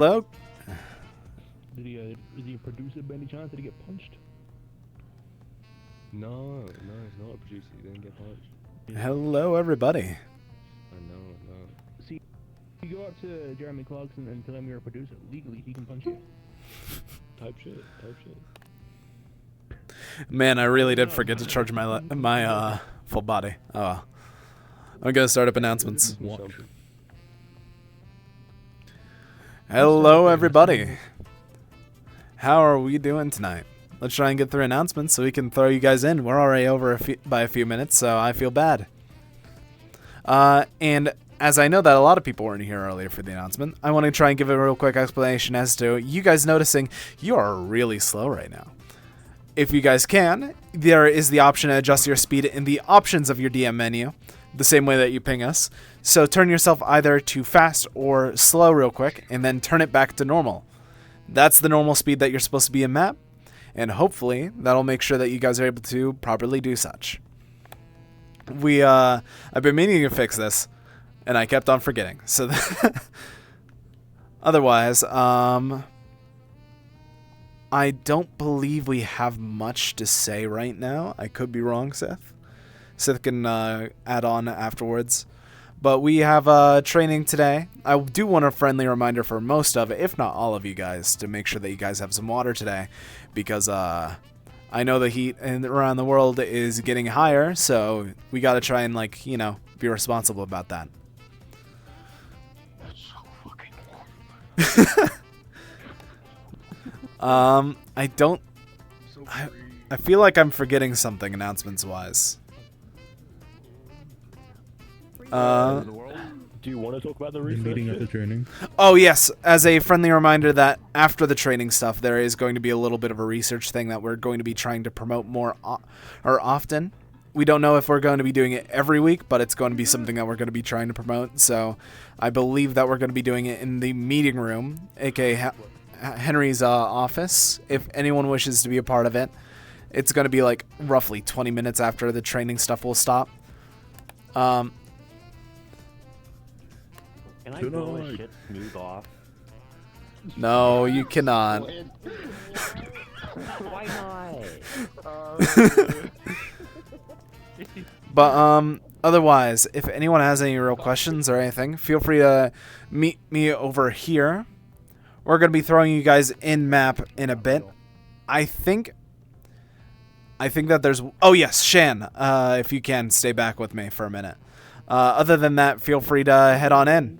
Hello? Is he a producer by any chance? Did he get punched? No, he's not a producer. He didn't get punched. Hello, everybody. I know. See, you go up to Jeremy Clarkson and tell him you're a producer. Legally, he can punch you. Type shit. Man, I really did forget to charge my full body. Oh, well. I'm gonna start up announcements. Hello, everybody. How are we doing tonight? Let's try and get through announcements so we can throw you guys in. We're already over by a few minutes, so I feel bad. And as I know that a lot of people weren't here earlier for the announcement, I want to try and give a real quick explanation as to you guys noticing you are really slow right now. If you guys can, there is the option to adjust your speed in the options of your DM menu, the same way that you ping us. So turn yourself either to fast or slow real quick, and then turn it back to normal. That's the normal speed that you're supposed to be in map, and hopefully that'll make sure that you guys are able to properly do such. I've been meaning to fix this, and I kept on forgetting. So otherwise, I don't believe we have much to say right now. I could be wrong, Seth. Seth can add on afterwards. But we have training today. I do want a friendly reminder for most of it, if not all of you guys, to make sure that you guys have some water today. Because I know the heat around the world is getting higher, so we got to try and, like, you know, be responsible about that. That's so fucking warm. I feel like I'm forgetting something announcements-wise. Do you want to talk about the research? Meeting at the training. Oh, yes. As a friendly reminder that after the training stuff, there is going to be a little bit of a research thing that we're going to be trying to promote more or often. We don't know if we're going to be doing it every week, but it's going to be something that we're going to be trying to promote. So I believe that we're going to be doing it in the meeting room, aka Henry's office. If anyone wishes to be a part of it, it's going to be like roughly 20 minutes after the training stuff will stop. Can I blow this shit smooth off? No, you cannot. Why not? But otherwise, if anyone has any real questions or anything, feel free to meet me over here. We're going to be throwing you guys in map in a bit. I think that there's... Oh, yes, Shan, if you can, stay back with me for a minute. Other than that, feel free to head on in.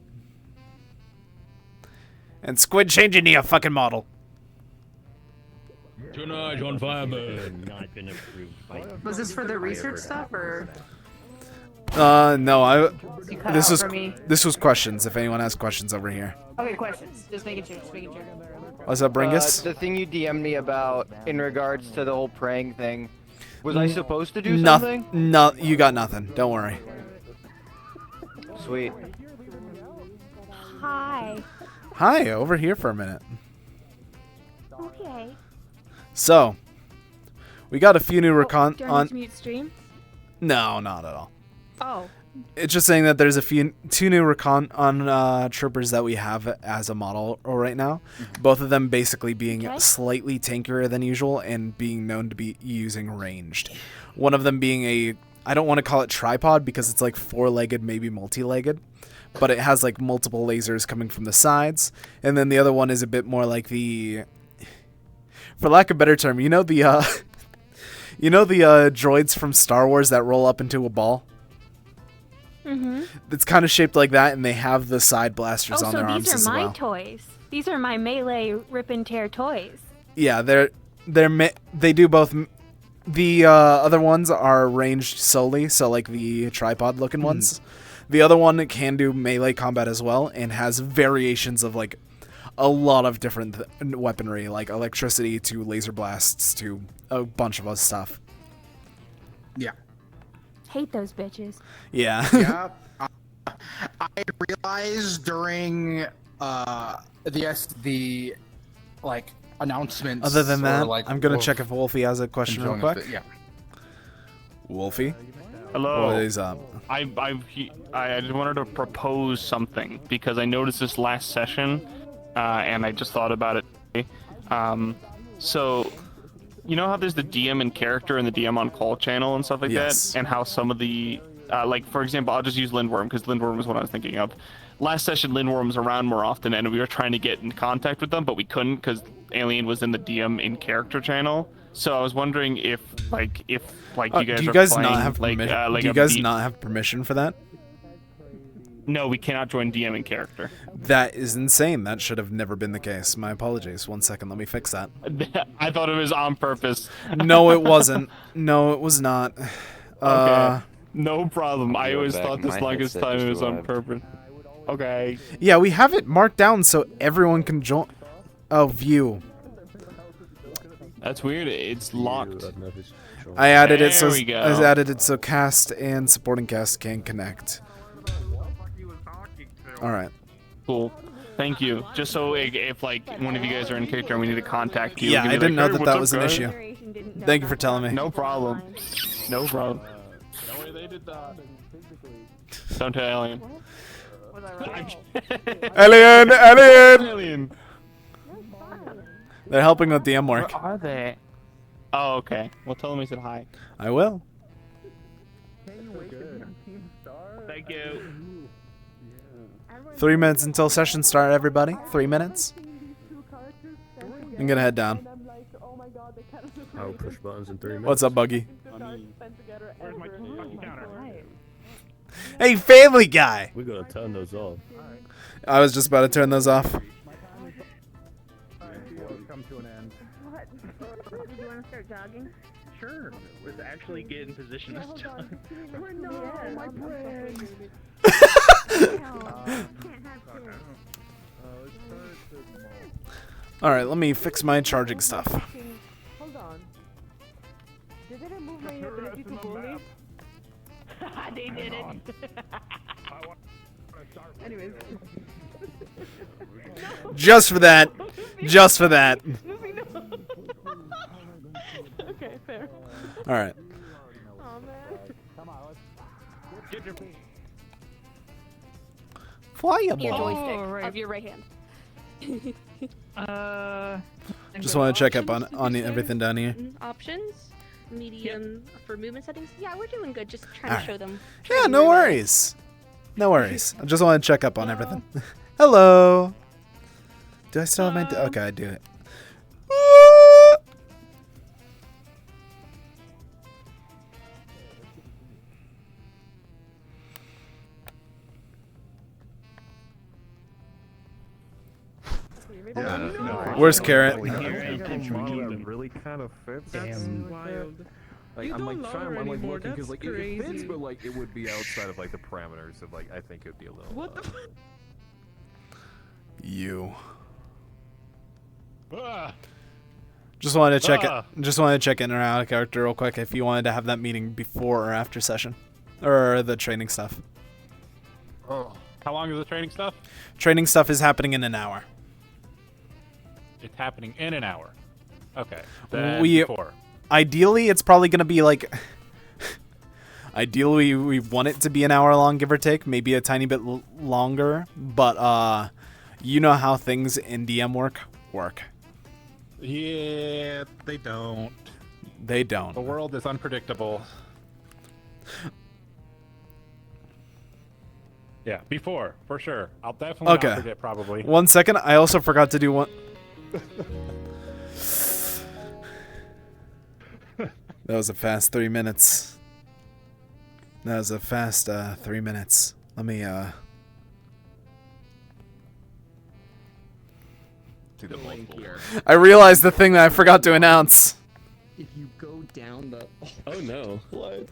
And Squid, change into your fucking model. Tonight on Firebird. Not been approved by Was this for the research stuff, or No, you cut out for me? this was questions, if anyone has questions over here. Okay, questions. Just making sure. What's up, Bringus? The thing you DM'd me about in regards to the whole praying thing. Was I supposed to do something? No, you got nothing. Don't worry. Sweet. Hi. Hi, over here for a minute. Okay. So, we got a few new Do I need to mute stream? No, not at all. Oh. It's just saying that there's two new recon on troopers that we have as a model right now. Both of them basically being slightly tankier than usual and being known to be using ranged. One of them being I don't want to call it tripod because it's like four-legged, maybe multi-legged, but it has like multiple lasers coming from the sides. And then the other one is a bit more like the, for lack of a better term, you know the droids from Star Wars that roll up into a ball? Mm-hmm. It's kind of shaped like that, and they have the side blasters on their arms as well. Oh, so these are my toys. These are my melee rip and tear toys. Yeah, they do both. The other ones are ranged solely, so like the tripod-looking ones. The other one can do melee combat as well, and has variations of like a lot of different weaponry, like electricity to laser blasts to a bunch of other stuff. Yeah. Hate those bitches. Yeah. Yeah. I realized during the like announcements. Other than that, like, I'm gonna check if Wolfie has a question real quick. Yeah. Wolfie. Hello. What is up? I just wanted to propose something because I noticed this last session and I just thought about it today. So, you know how there's the DM in character and the DM on call channel and stuff like Yes. that? And how some of the, like, for example, I'll just use Lindworm, because Lindworm was what I was thinking of. Last session, Lindworm was around more often, and we were trying to get in contact with them, but we couldn't, because Alien was in the DM in character channel. So I was wondering if you guys do you are guys playing, not have like, permission? like Do you a guys D- not have permission for that? No, we cannot join DM in character. That is insane. That should have never been the case. My apologies. 1 second, let me fix that. I thought it was on purpose. No, it wasn't. No, it was not. Okay. No problem. I Go always back, thought this my longest headset time just it was on arrived. purpose. Okay. Yeah, we have it marked down so everyone can join. Oh, view. That's weird. It's locked. I added it so There we go. I added it so cast and supporting cast can connect. All right. Cool. Thank you. Just so if like one of you guys are in character and we need to contact you. Yeah, we can I be didn't like, know "Hey, that what's that up, was an guys?" issue. Thank you for telling me. No problem. No problem. Don't tell Alien. Was I right? Alien, alien. Alien. They're helping with DM work. Where are they? Oh, okay. Well, tell them I said hi. I will. Thank you. 3 minutes until session start, everybody. 3 minutes. I'm gonna head down. I'll push buttons in 3 minutes. What's up, Buggy? Where's my fucking counter? Hey, Family Guy. We're gonna turn those off. I was just about to turn those off. Come to an end. Did you want to start jogging? Sure. Let's actually get in position this time. My brain. All right, let me fix my charging stuff. Hold on. Did they remove my ability to bully? They did it. Anyways. Just for that. Just for that. Okay, fair. All right. Oh man. Flyable. Your joystick of your right hand. Just want to check up on everything down here. Options, medium for movement settings. Yeah, we're doing good. Just trying Alright. to show them. Yeah, no worries. No worries. I just want to check up on everything. Hello. Do I still have my... Okay, I do it. Where's Carrot? Really kind of fits. wild. Like, I'm like trying, I'm like looking because like it fits, crazy. but like it would be outside of like the parameters of like I think it would be a little. What the? You. Just wanted to check it. Just wanted to check in or out of character real quick. If you wanted to have that meeting before or after session, or the training stuff. Oh. How long is the training stuff? Training stuff is happening in an hour. It's happening in an hour. Okay. Then We before. ideally it's probably gonna be like. Ideally, we want it to be an hour long, give or take, maybe a tiny bit longer. But you know how things in DM work. Yeah, they don't. They don't. The world is unpredictable. Yeah, before, for sure. I'll definitely Okay. not forget, probably. 1 second. I also forgot to do one. That was a fast 3 minutes. That was a fast 3 minutes. Let me Do the here. I realized the thing that I forgot to announce. If you go down the. Oh no. What?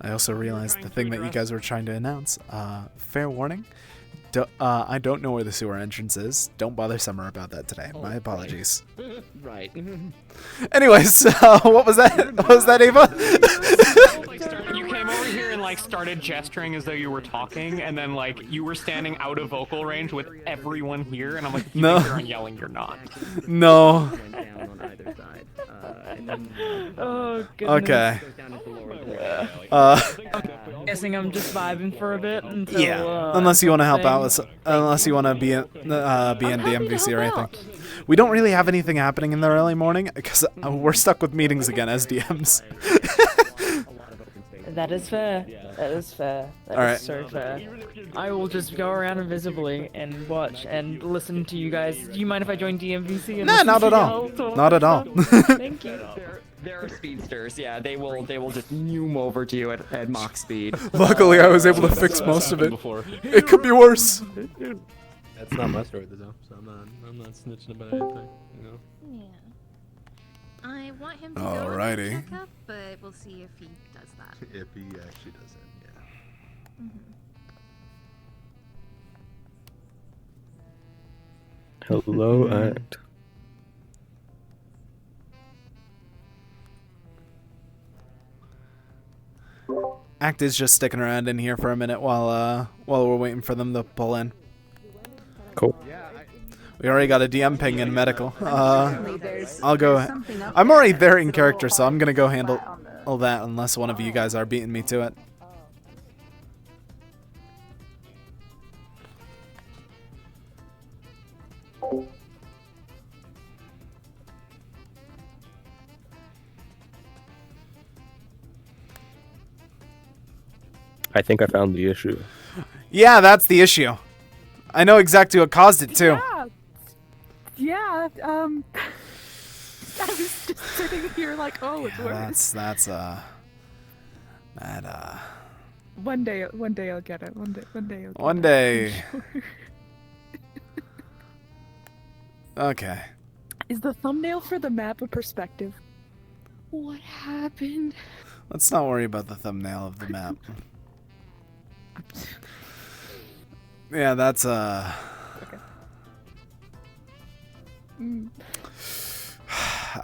I also realized the thing that you guys were trying to announce. Fair warning. I don't know where the sewer entrance is. Don't bother Summer about that today. Oh, My apologies. Right. Anyways, what was that? What was that, Ava? You came over here and like started gesturing as though you were talking, and then like you were standing out of vocal range with everyone here, and I'm like, if you No. think you're on yelling, you're not. No. Went down on either side. And then, Oh, Okay. goes down into the lower. Uh, guessing I'm just vibing for a bit until. Yeah, unless you want to help out with, unless you want to be in DMVC or anything. We don't really have anything happening in the early morning because we're stuck with meetings again as DMs. That is fair. That is fair. That is so fair. I will just go around invisibly and watch and listen to you guys. Do you mind if I join DMVC? And Nah, not at all. Not at all. Thank you. They're speedsters. Yeah, they will just zoom over to you at Mach speed. Luckily, I was able to fix most of it. It could be worse. That's not my story though, so I'm not snitching about anything. You know. Yeah. I want him to go Alrighty. and check up, but we'll see if he does that. If he actually does it, yeah. Hello, Act. Act is just sticking around in here for a minute while we're waiting for them to pull in. Cool. We already got a DM ping in medical. I'll go. I'm already there in character, so I'm gonna go handle all that unless one of you guys are beating me to it. I think I found the issue. Yeah, that's the issue. I know exactly what caused it too. Yeah. I was just sitting here like, oh, it's worse. That's One day I'll get it. One day I'll get it. One day. I'm sure. Okay. Is the thumbnail for the map a perspective? What happened? Let's not worry about the thumbnail of the map. Yeah, that's Okay.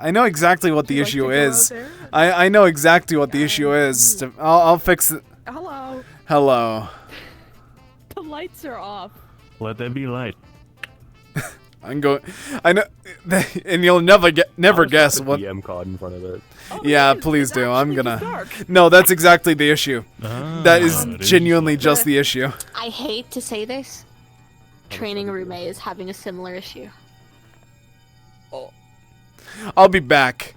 I know exactly what the Would issue you like to go is. out there? I know exactly what the issue is. I'll fix it. Hello. Hello. The lights are off. Let there be light. I'm going. I know, and you'll never guess what. DM card in front of it. Yeah, please do. I'm gonna. No, that's exactly the issue. That is genuinely just the issue. I hate to say this. Training room A is having a similar issue. I'll be back.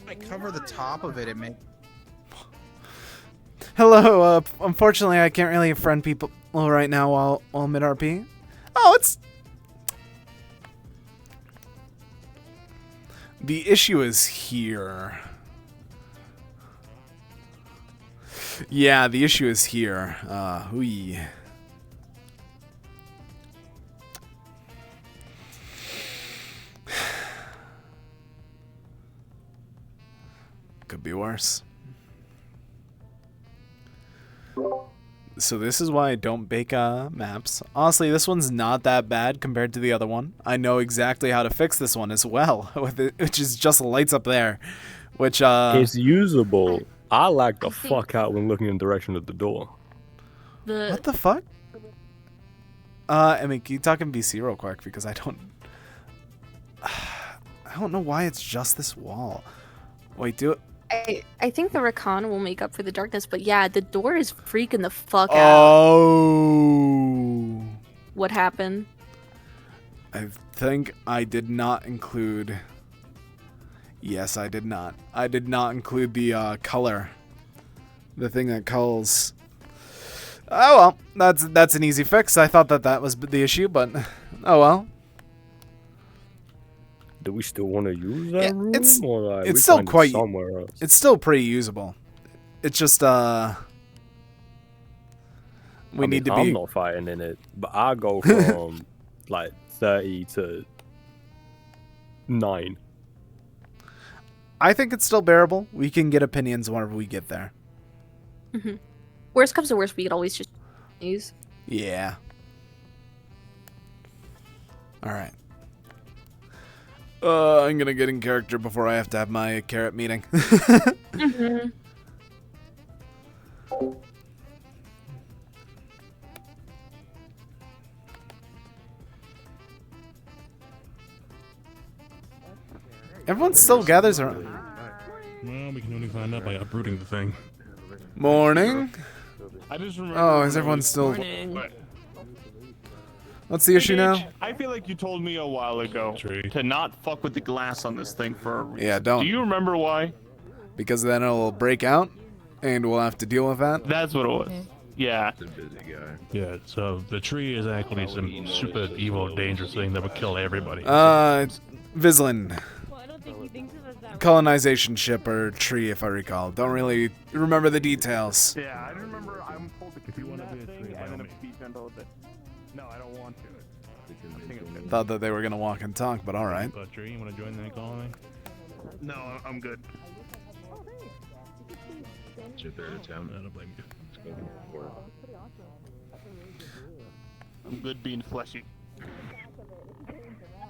I cover the top of it, Hello. Unfortunately, I can't really friend people right now while mid RP. Oh, it's. The issue is here. Yeah, the issue is here. Hooey. Could be worse. So this is why I don't bake maps. Honestly, this one's not that bad compared to the other one. I know exactly how to fix this one as well, with it, which is just lights up there, which it's usable. I like the fuck out when looking in the direction of the door. What the fuck? I mean, can you talk in VC real quick because I don't know why it's just this wall. Wait, do it. I think the Rakan will make up for the darkness, but yeah, the door is freaking the fuck out. Oh. What happened? I think I did not include. Yes, I did not. I did not include the color. The thing that calls. Oh well, that's an easy fix. I thought that was the issue, but oh well. Do we still want to use that room? It's or it's still quite. Somewhere else? It's still pretty usable. It's just we need to be. I'm not fighting in it, but I go from like 30 to 9. I think it's still bearable. We can get opinions whenever we get there. Worst comes to worst, we could always just use. Yeah. All right. I'm gonna get in character before I have to have my carrot meeting. Everyone still gathers around. Well, we can only find out by uprooting the thing. Morning. I just remember. Oh, is everyone still? Morning. What's the issue now? I feel like you told me a while ago to not fuck with the glass on this thing for a reason. Yeah, don't. Do you remember why? Because then it'll break out, and we'll have to deal with that. That's what it was. Yeah. Yeah, so the tree is actually some super evil, dangerous thing that would kill everybody. Vislin. Colonization ship or tree, if I recall. Don't really remember the details. Yeah, I remember. I'm told to if you want to be a tree, and then be gentle with it. No, I don't want to. Thought that they were gonna walk and talk, but all right. Tree, you want to join that colony? No, I'm good. It's your third attempt. I don't blame you. I'm good being fleshy.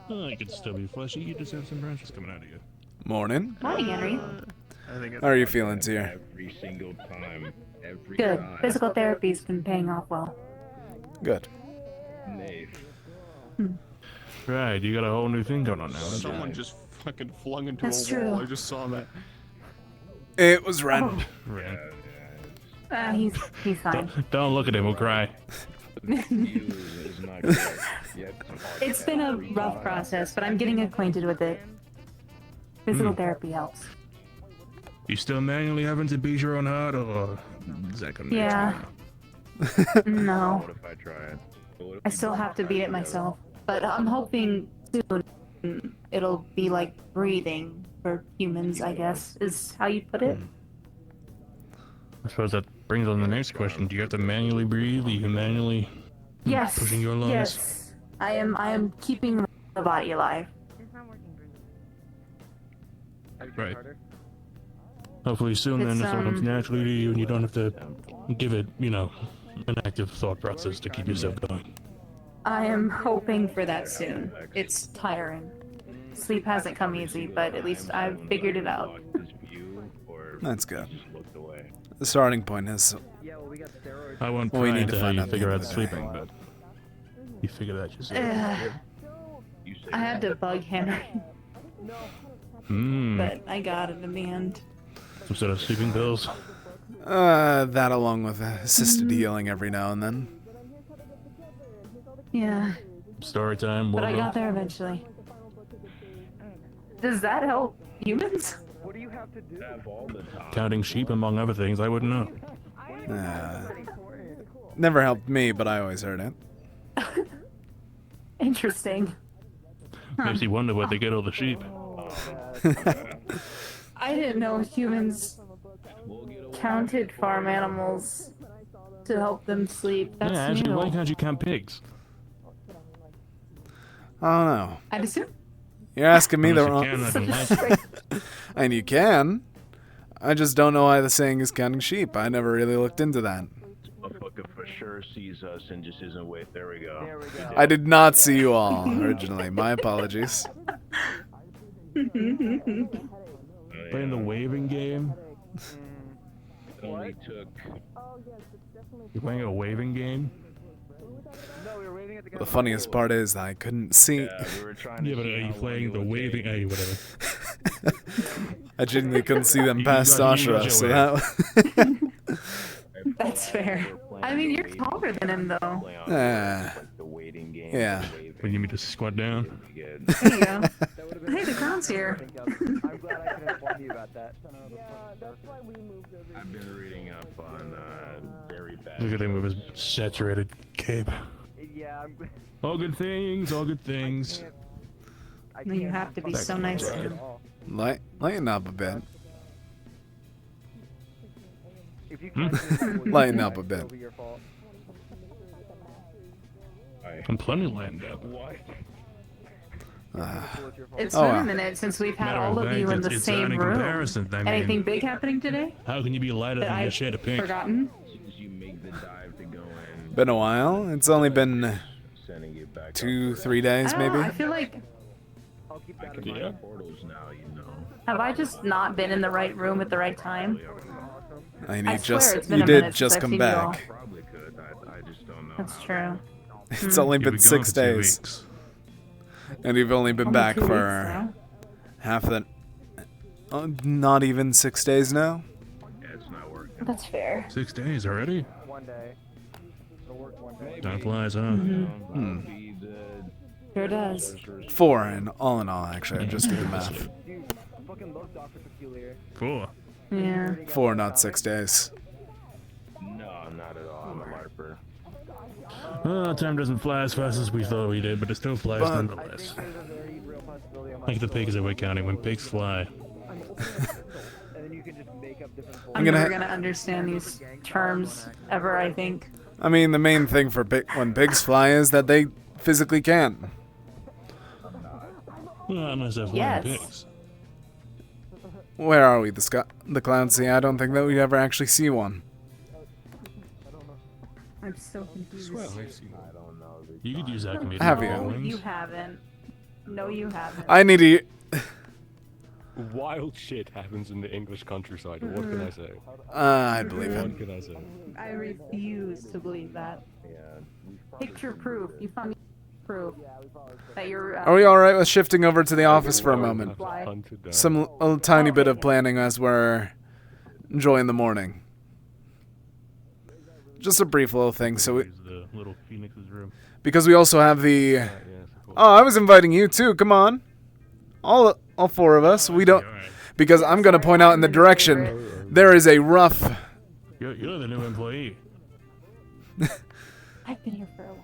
Oh, you can still be fleshy. You just have some branches coming out of you. Morning. Morning, Henry. How are you feeling, Tier? Every single time. Every Good. time. Physical therapy's been paying off well. Good. Right, you got a whole new thing going on now. Someone just fucking flung into That's a wall. true. I just saw that. It was Ren. Oh. Ren. He's fine. Don't look at him, we'll cry. It's been a rough process, but I'm getting acquainted with it. Physical therapy helps. You still manually having to beat your own heart, or is that gonna Yeah. No. What if I try it? I still have to beat it myself. But I'm hoping soon it'll be like breathing for humans, I guess, is how you put it. I suppose that brings on the next question. Do you have to manually breathe? Are you manually Yes. pushing your lungs? Yes. I am keeping the body alive. Right. Hopefully soon then It's, this will come naturally to you and you don't have to give it, you know, an active thought process to keep yourself going. I am hoping for that soon. It's tiring. Sleep hasn't come easy, but at least I've figured it out. That's good. The starting point is. I wasn't Well, we trying need to to help find you out figure the out other sleeping, but you figured out yourself. I had to bug Henry, but I got it in the end. Some sort of sleeping pills? That along with assisted healing every now and then. Yeah, Story time, but I Wargo? got there eventually. Does that help humans? What do you have to do? Counting sheep, among other things, I wouldn't know. Never helped me, but I always heard it. Interesting. Makes you wonder where they get all the sheep. I didn't know humans counted farm animals to help them sleep. That's yeah, actually, new. why can't you count pigs? I don't know. I'd assume. You're asking me the Unless you wrong. can, I don't like. And you can. I just don't know why the saying is counting sheep. I never really looked into that. Motherfucker for sure sees us and just isn't wait. There we go. I did not see you all originally. My apologies. Playing the waving game? Only took. You're playing a waving game? The funniest part is I couldn't see. Yeah, but are you playing the waving? Hey, whatever. I genuinely couldn't see them You past got- you got Ashra, your so way. that. That's fair. I mean, you're taller than him, though. Yeah. When you mean to squat down? There you go. Hey, the crown's here. I'm glad I can inform you about that. I've been reading up on very bad. Look at him with his saturated cape. Yeah, All good things, all good things. You have to be so nice to him. Lighten up a bit. If you Lighten up a bit. I'm plenty lined up. It's Oh, been wow. a minute since we've had Matter all of of you fact, in the it's same not in room. comparison, I mean- Anything big happening today? How can you be lighter That than your I've shade of pink? forgotten? Been a while. It's only been 2-3 days, I don't know, maybe. I feel like, Yeah. Portals now, you know. have I just not been in the right room at the right time? I mean, I you swear just it's been you a did minute since just I've come seen you all. back. Probably could. I just don't know. That's true. It's only You'll been be gone 6 for 2 days, weeks. and you've only been Only back 2 weeks for now. half the... not even 6 days now? Yeah, it's not working. That's fair. 6 days already? One day. It'll work one day. Time flies, huh? Hmm. Sure does. 4 in all, actually. I just did the math. Dude, fucking love Dr. Peculiar. 4. Yeah. 4, not 6 days. No, not at all. I'm a LARPer. Time doesn't fly as fast as we thought we did, but it still flies But- nonetheless. Like the pigs in Wake County, when pigs fly. I'm gonna never gonna understand these terms ever, I think. I mean, the main thing for when pigs fly is that they physically can't. Well, unless they're flying Yes. pigs. Where are we? The Cloud Sea? I don't think that we ever actually see one. I'm so confused. You could use that comedian. Have you? No, you haven't. No, you haven't. I need to... Wild shit happens in the English countryside. What can I say? I believe it. What can I say? I refuse to believe that. Picture proof. You found proof that you're. Are we alright with shifting over to the office for a moment? Hunted down. Some a tiny bit of planning as we're enjoying the morning. Just a brief little thing, so we... Use the little Phoenix's room. Because we also have the... Yes, of course. Oh, I was inviting you too, come on. All 4 of us, we don't... Because I'm going to point out in the direction, there is a rough... You're the new employee. I've been here for a long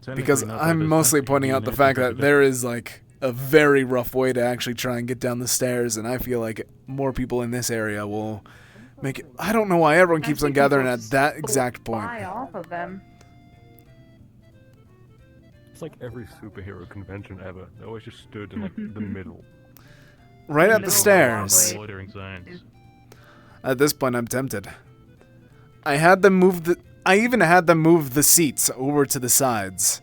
time. Because I'm mostly pointing out the fact that there is like a very rough way to actually try and get down the stairs, and I feel like more people in this area will make it... I don't know why everyone keeps on gathering at that exact point. Fly off of them. It's like every superhero convention ever. They always just stood in like the middle. Right at the stairs. Loitering signs. At this point, I'm tempted. I even had them move the seats over to the sides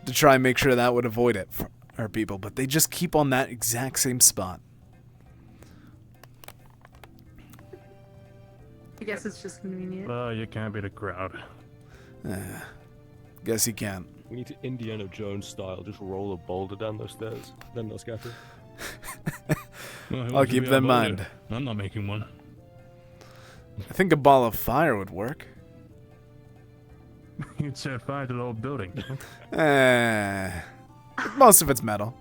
to try and make sure that would avoid it for our people, but they just keep on that exact same spot. I guess it's just convenient. Oh, you can't beat a crowd. Guess you can't. We need to Indiana Jones style, just roll a boulder down those stairs, then they'll scatter. Well, who I'll wants to keep be that in on boulder? mind. I'm not making one. I think a ball of fire would work. You'd set fire to the whole building. Most of it's metal.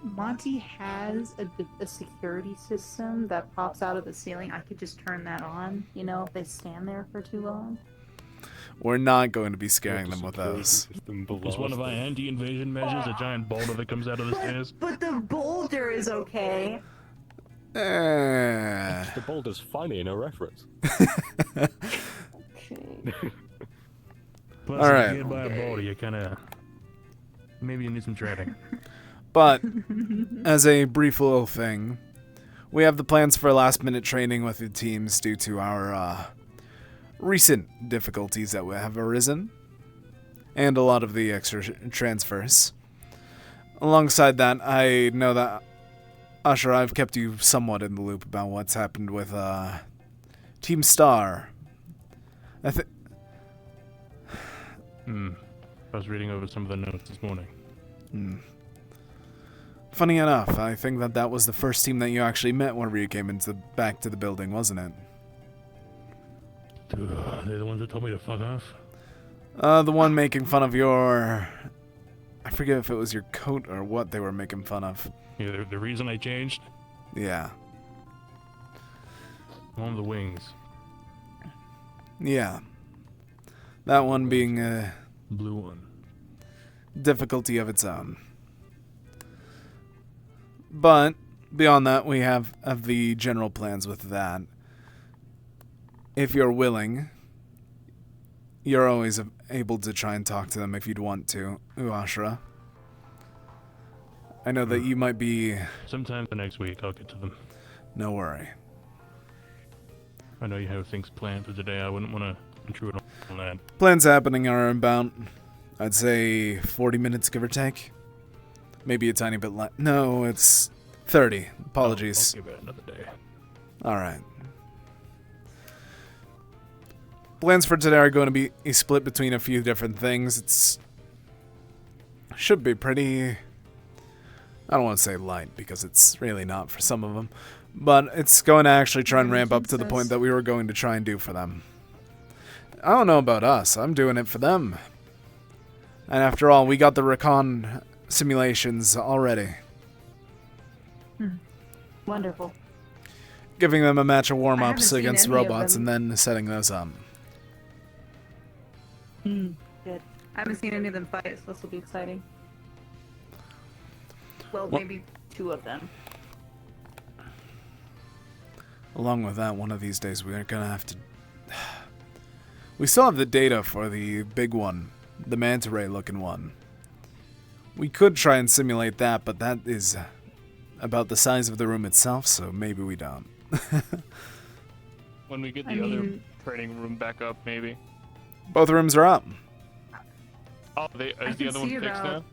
Monty has a security system that pops out of the ceiling. I could just turn that on, you know, if they stand there for too long. We're not going to be scaring them with those. Is one of our anti-invasion measures a giant boulder that comes out of the stairs? But the boulder is okay. The boulder's funny in a reference. Plus, All if right. you get by a boulder, you kind of... Maybe you need some training. But, as a brief little thing, we have the plans for last-minute training with the teams due to our recent difficulties that have arisen, and a lot of the extra transfers. Alongside that, I know that, Usher, I've kept you somewhat in the loop about what's happened with Team Star. I was reading over some of the notes this morning. Funny enough, I think that was the first team that you actually met whenever you came back to the building, wasn't it? They're the ones that told me to fuck off? The one making fun of your... I forget if it was your coat or what they were making fun of. Yeah, the reason I changed? Yeah. One of the wings. Yeah. That one being a... Blue one. Difficulty of its own. But, beyond that, we have the general plans with that. If you're willing, you're always able to try and talk to them if you'd want to, Uashra. I know that you might be... Sometime the next week, I'll get to them. No worry. I know you have things planned for today. I wouldn't want to intrude on that. Plans happening are about, I'd say, 40 minutes, give or take. Maybe a tiny bit less. No, it's 30. Apologies. I'll give it another day. Alright. Plans for today are going to be split between a few different things. Should be pretty I don't want to say light because it's really not for some of them, but it's going to actually try and ramp up to the point that we were going to try and do for them. I don't know about us. I'm doing it for them. And after all, we got the recon simulations already. Wonderful. Giving them a match of I warm-ups haven't seen against any of robots and them. then setting those up. Good. I haven't seen any of them fight, so this will be exciting. Well, What- maybe 2 of them. Along with that, one of these days we're going to have to... We still have the data for the big one, the manta ray looking one. We could try and simulate that, but that is about the size of the room itself, so maybe we don't. When we get I the other mean- training room back up, maybe. Both rooms are up. Oh, is the other one fixed now?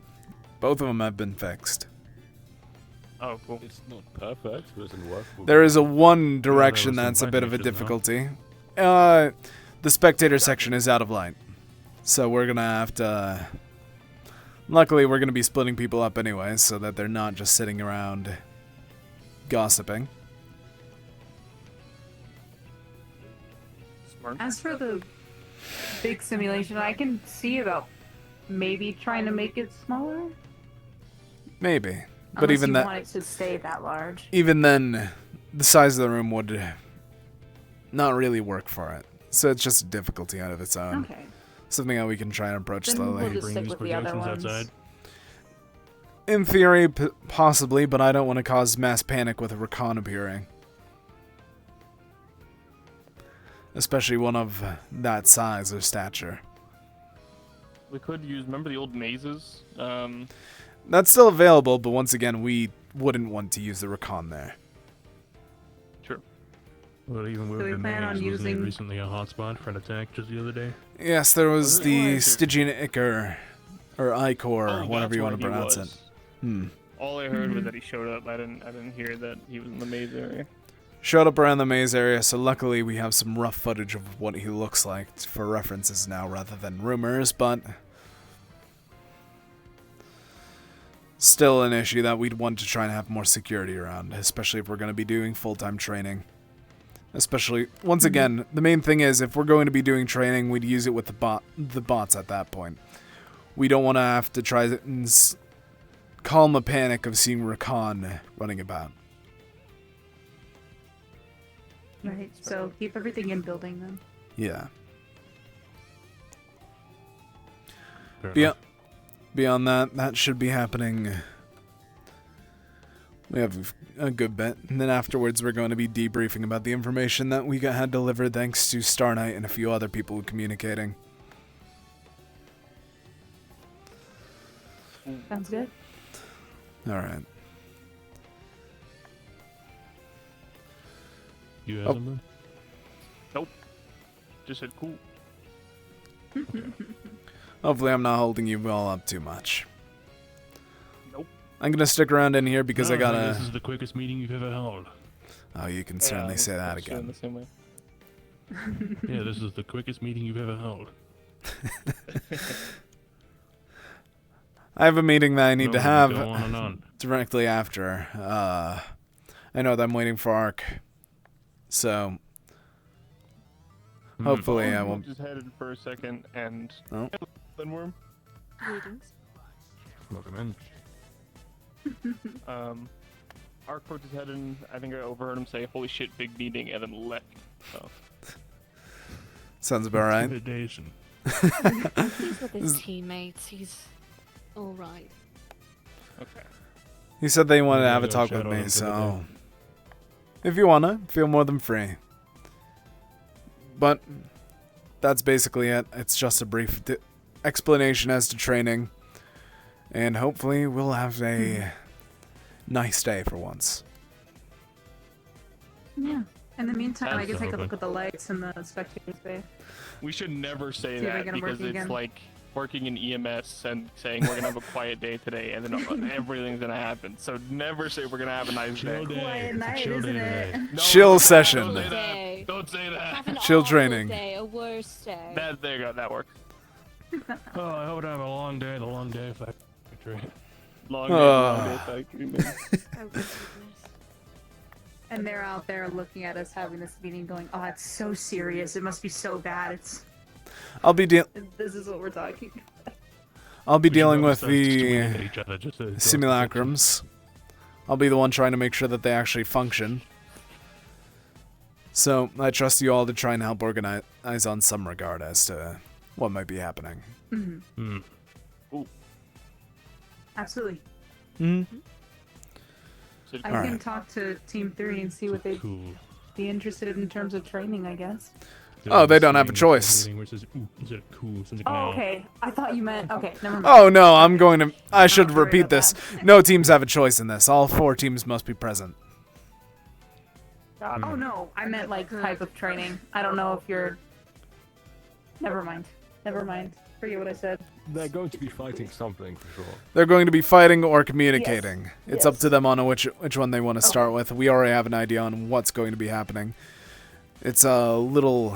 Both of them have been fixed. Oh, cool. It's not perfect. It doesn't work. There is a one direction there was that's some a bit of a issues, no? difficulty. The spectator section is out of light. So we're going to have to... Luckily, we're going to be splitting people up anyway, so that they're not just sitting around gossiping. Smart. As for the big simulation, I can see about maybe trying to make it smaller. Maybe. But Unless even you that... want it to stay that large. Even then, the size of the room would not really work for it. So it's just a difficulty out of its own. Okay. Something that we can try and approach Then slowly. we'll just Bring stick these with the other projections ones. outside. In theory, possibly, but I don't want to cause mass panic with a recon appearing. Especially one of that size or stature. We could use, remember the old mazes? That's still available, but once again, we wouldn't want to use the recon there. Sure. Well, even So with we the plan on maze, wasn't it using- recently a hotspot for an attack just the other day? Yes, there was it? the Why is there- Stygian Ichor, or Icor, Oh, whatever that's you where want to he pronounce was. it. Hmm. All I heard was that he showed up. I didn't hear that he was in the maze area. Showed up around the maze area, so luckily we have some rough footage of what he looks like for references now rather than rumors, but still an issue that we'd want to try and have more security around, especially if we're going to be doing full-time training. Especially, once again, the main thing is if we're going to be doing training, we'd use it with the bots at that point. We don't want to have to try and calm a panic of seeing Rakan running about. Right. So keep everything in building then. Yeah. Fair Beyond, enough. beyond that, that should be happening. We have a good bit. And then afterwards, we're going to be debriefing about the information that we had delivered thanks to Star Knight and a few other people communicating. Sounds good. Alright. You have Oh. something? Nope. Just said cool. Hopefully I'm not holding you all up too much. Nope. I'm going to stick around in here because No, I think gotta... This is the quickest meeting you've ever held. Oh, you can certainly say that That's true in again. the same way. Yeah, this is the quickest meeting you've ever held. I have a meeting that I need No, to we have go on and on. directly after. I know that I'm waiting for Ark. So, hopefully I Oh, won't... just headed for a second and... Oh. Linworm. Greetings. Welcome in. Arkport is heading, I think I overheard him say, holy shit, big meeting, and then left. So. Sounds about right. Intimidation. He's with his teammates. He's all right. Okay. He said they wanted to Yeah, have a go talk with shadow me, him for the so... If you wanna, feel more than free. But, that's basically it. It's just a brief explanation as to training. And hopefully we'll have a nice day for once. Yeah. In the meantime, I That's can take a open. look at the lights in the spectator space. We should never say See if I that get 'em because working it's again. like working in EMS and saying we're gonna have a quiet day today and then everything's gonna happen. So never say we're gonna have a nice Chill day. day. Quiet It's a night, chill isn't day it? today. No, Chill don't session. say Day. that. Don't say Have that. an Chill awful training. Day, a worse day. There you go. That works. Oh, I hope I have a long day. The long day factory. Long day, long day, thank you, man. Oh, goodness. And they're out there looking at us having this meeting going, oh, it's so serious. It must be so bad. I'll be This is what we're talking about. I'll be We should dealing probably with start the tweeting at each other just to- simulacrums. I'll be the one trying to make sure that they actually function. So I trust you all to try and help organize on some regard as to what might be happening. Mm-hmm. Ooh. Absolutely. Mm-hmm. I can talk to Team 3 and see what they'd be interested in terms of training, I guess. Oh, they don't have a choice. Oh, okay. I thought you meant... Okay, never mind. Oh, no, I'm going to... I should repeat this. No teams have a choice in this. All 4 teams must be present. Oh, no. I meant, like, type of training. I don't know if you're... Never mind. Never mind. Forget what I said. They're going to be fighting something for sure. They're going to be fighting or communicating. Yes. It's up to them on which one they want to start with. We already have an idea on what's going to be happening. It's a little...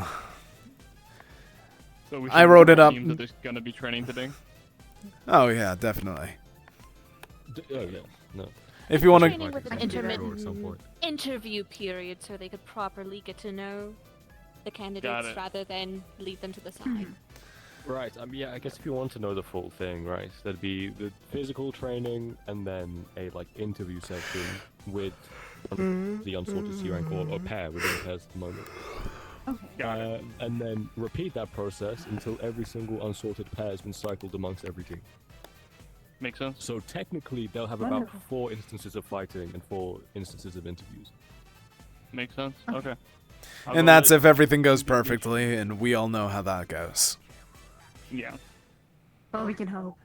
So we I wrote it up. Teams that there's gonna be training today. Oh, yeah, definitely. Oh, yeah. No. If you want to... Training with an intermittent interview period so they could properly get to know the candidates it. rather than leave them to the side. Right, yeah, I guess if you want to know the full thing, right, that'd be the physical training and then a, like, interview section with the unsorted C rank or pair within the pairs at the moment. Okay. And then repeat that process until every single unsorted pair has been cycled amongst every team. Makes sense. So technically, they'll have about 4 instances of fighting and 4 instances of interviews. Makes sense. Okay. And that's if everything goes perfectly, and we all know how that goes. Yeah. Well, we can hope.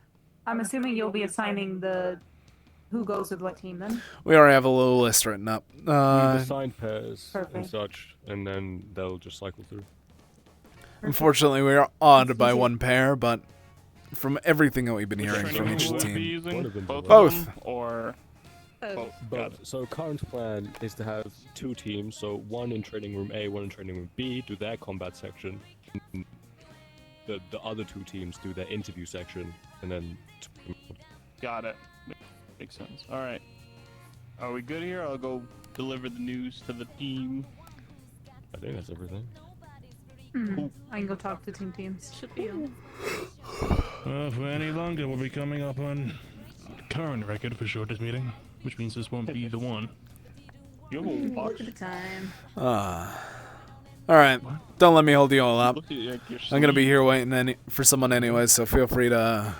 I'm assuming you'll be assigning the... Who goes with what team, then? We already have a little list written up. We've assigned pairs and Perfect. such, and then they'll just cycle through. Unfortunately, we are awed by one pair, but from everything that we've been hearing Which from training each will we be team... using? Both. Both. Of them, or both. Both. So current plan is to have 2 teams, so one in training room A, one in training room B, do their combat section. And the other 2 teams do their interview section, and then... Got it. Makes sense. All right. Are we good here? I'll go deliver the news to the team. I think that's everything. I can go talk to teams. Should be on. For any longer, we'll be coming up on current record for shortest meeting, which means this won't be the one. Look at the time. Alright, don't let me hold you all up. Look at you're I'm gonna be here waiting for someone anyways, so feel free to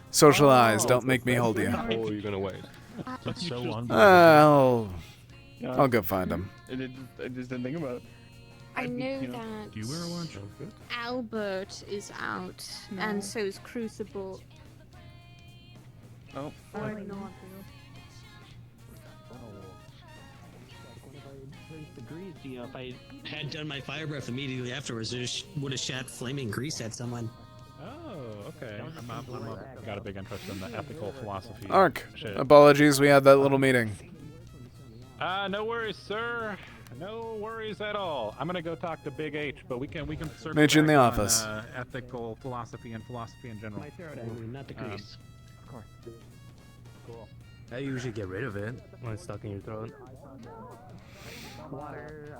socialize. Don't make me hold you. Or you're gonna wait. That's so on. I'll go find him. I just didn't think about it. I know that Do you wear a watch? Albert is out, and so is Crucible. Oh. You know, if I had done my fire breath immediately afterwards, it would have shat flaming grease at someone. Oh, okay. I've got a big interest in the ethical philosophy. Ark, shit. apologies, we had that little meeting. No worries, sir. No worries at all. I'm gonna go talk to Big H, but we can circle Meet you in the back office. on, ethical philosophy and philosophy in general. Not the grease. Of course. Cool. I usually get rid of it when it's stuck in your throat. Water,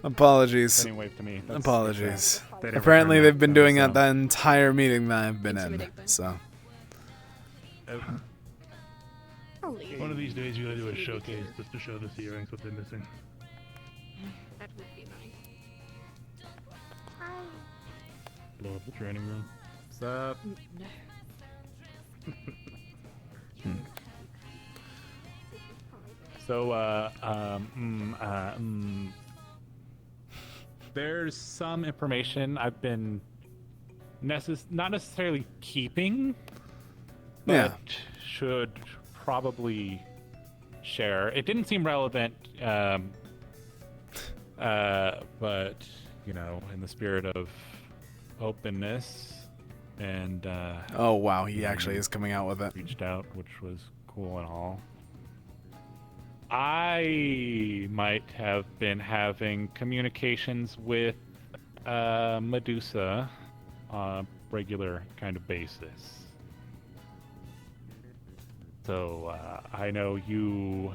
Apologies. Any wave to me. That's- Apologies. they never Apparently turned they've up, been though, doing so. that the entire meeting that I've been in. So. One of these days, you gotta do a showcase just to show the C ranks what they're missing. That would be nice. Blow up the training room. What's up? So, there's some information I've been not necessarily keeping, but Yeah. should probably share. It didn't seem relevant, but you know, in the spirit of openness and Oh wow, he you know, actually is coming out with it. reached out, which was cool and all. I might have been having communications with Medusa on a regular kind of basis. So I know you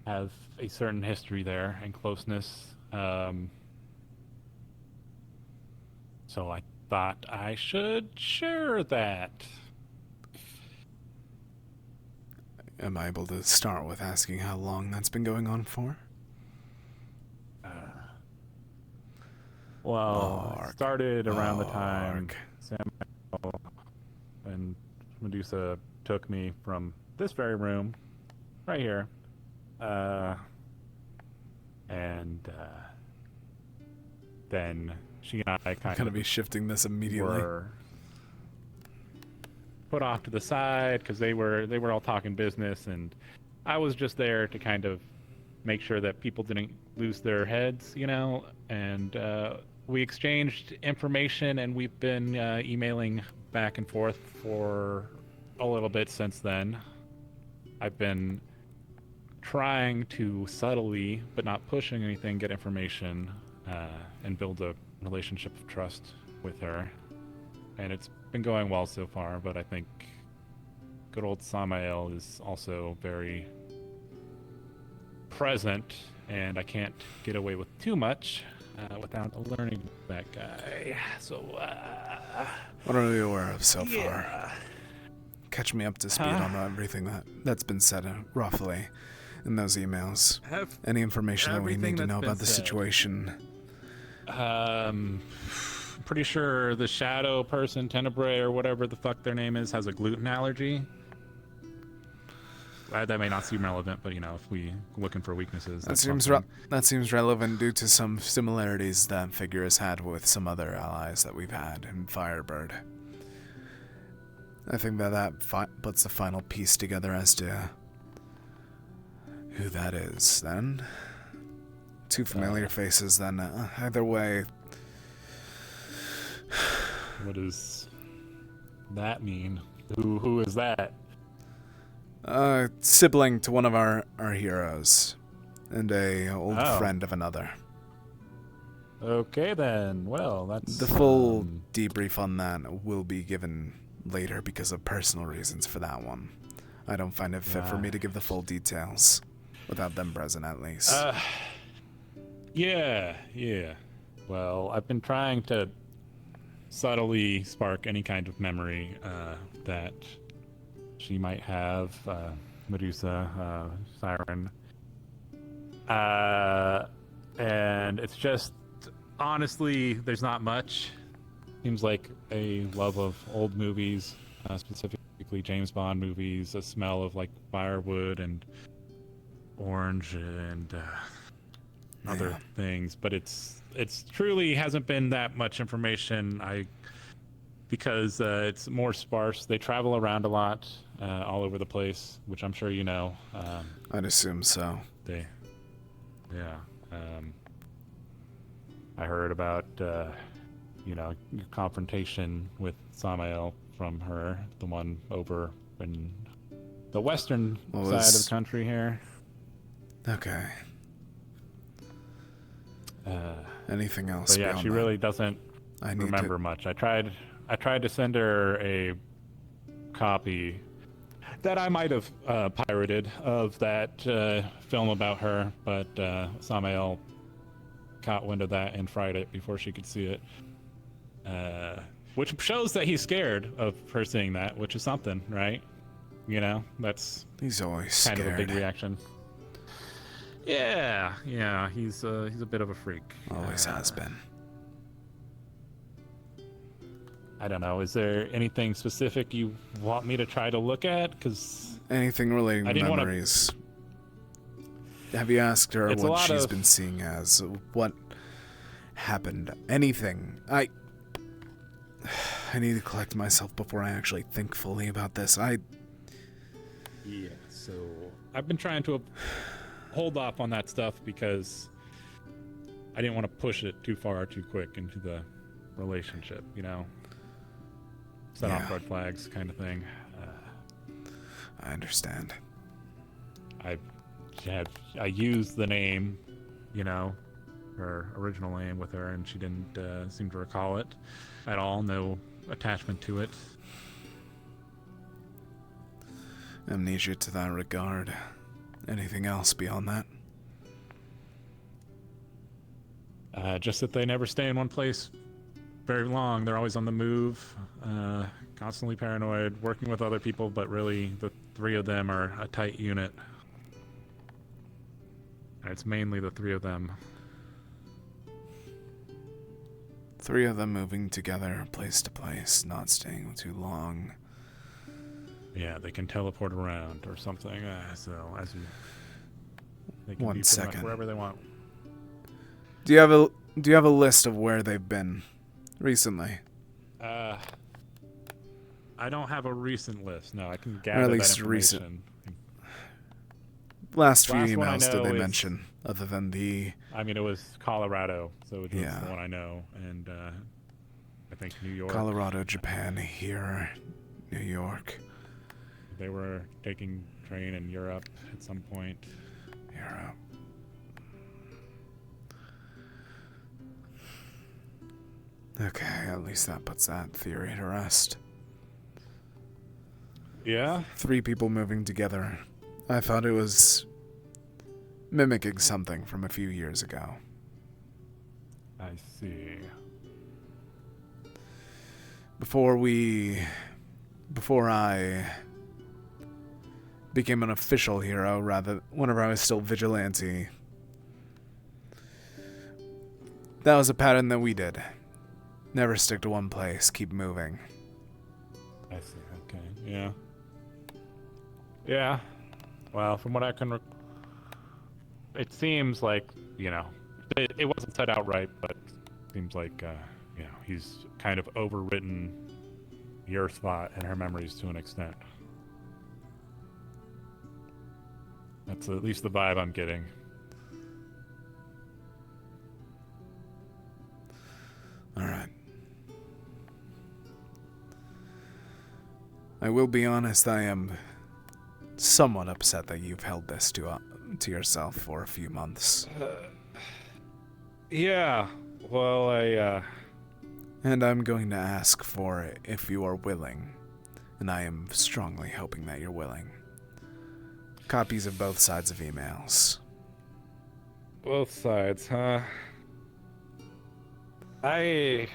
have a certain history there and closeness. So I thought I should share that. Am I able to start with asking how long that's been going on for? Well, it started around the time Samuel and Medusa took me from this very room, right here, and then she and I kind Gonna of be shifting this immediately. were put off to the side because they were all talking business, and I was just there to kind of make sure that people didn't lose their heads, you know. And we exchanged information, and we've been emailing back and forth for a little bit since then. I've been trying to subtly, but not pushing anything, get information and build a relationship of trust with her. And it's been going well so far, but I think good old Samael is also very present, and I can't get away with too much without learning that guy. So, what are we aware of so far? Catch me up to speed on everything that's been said roughly in those emails. Any information that we need to know about the situation. Pretty sure the shadow person, Tenebrae or whatever the fuck their name is, has a gluten allergy. That may not seem relevant, but you know, if we looking for weaknesses, that seems relevant due to some similarities that figure has had with some other allies that we've had in Firebird. I think that puts the final piece together as to who that is. Then, two familiar faces. Then, either way. What does that mean? Who is that? Sibling to one of our heroes, and a old friend of another. Okay then. Well, that's the full debrief on that will be given later because of personal reasons for that one. I don't find it fit for me to give the full details without them present, at least. Yeah. Well, I've been trying to subtly spark any kind of memory that she might have, Medusa, Siren. And it's just, honestly, there's not much. Seems like a love of old movies, specifically James Bond movies, a smell of like firewood and orange and other things, but it's truly hasn't been that much information. Because it's more sparse. They travel around a lot, all over the place, which I'm sure you know. I'd assume so. I heard about your confrontation with Samael from her, the one over in the western side of the country here. Okay. Anything else? But yeah, she really doesn't remember much. I tried to send her a copy that I might have pirated of that film about her, but Samael caught wind of that and fried it before she could see it. Which shows that he's scared of her seeing that, which is something, right? You know, that's he's always kind scared. of a big reaction. Yeah, he's a bit of a freak. Always has been. I don't know. Is there anything specific you want me to try to look at? Because anything relating to memories. Have you asked her what she's been seeing as? What happened? Anything? I need to collect myself before I actually think fully about this. Yeah, so I've been trying to hold off on that stuff because I didn't want to push it too far too quick into the relationship, you know? Set off red flags kind of thing. I understand. I used the name, you know, her original name with her, and she didn't seem to recall it at all. No attachment to it. Amnesia to that regard. Anything else beyond that? Just that they never stay in one place very long. They're always on the move, constantly paranoid, working with other people, but really the three of them are a tight unit. And it's mainly the three of them. Three of them moving together, place to place, not staying too long. Yeah, they can teleport around or something. So as you, they can One be pretty second. much wherever they want. Do you have a list of where they've been recently? I don't have a recent list. No, I can Or gather at that least information. Last few Last one I emails did know they is- mention, other than the... I mean, it was Colorado, so it was Yeah. the one I know, and I think New York. Colorado, Japan, here, New York. They were taking train in Europe at some point. Europe. Okay, at least that puts that theory to rest. Yeah? 3 people moving together. I thought it was mimicking something from a few years ago. I see. Before I became an official hero, rather, whenever I was still vigilante, that was a pattern that we did. Never stick to one place, keep moving. I see, okay, yeah. Yeah. Well, from what I can... it seems like, you know, it wasn't said outright, but it seems like, you know, he's kind of overwritten your spot and her memories to an extent. That's at least the vibe I'm getting. Alright. I will be honest, I am somewhat upset that you've held this to yourself for a few months. Yeah, well, And I'm going to ask for it if you are willing. And I am strongly hoping that you're willing. Copies of both sides of emails. Both sides, huh? You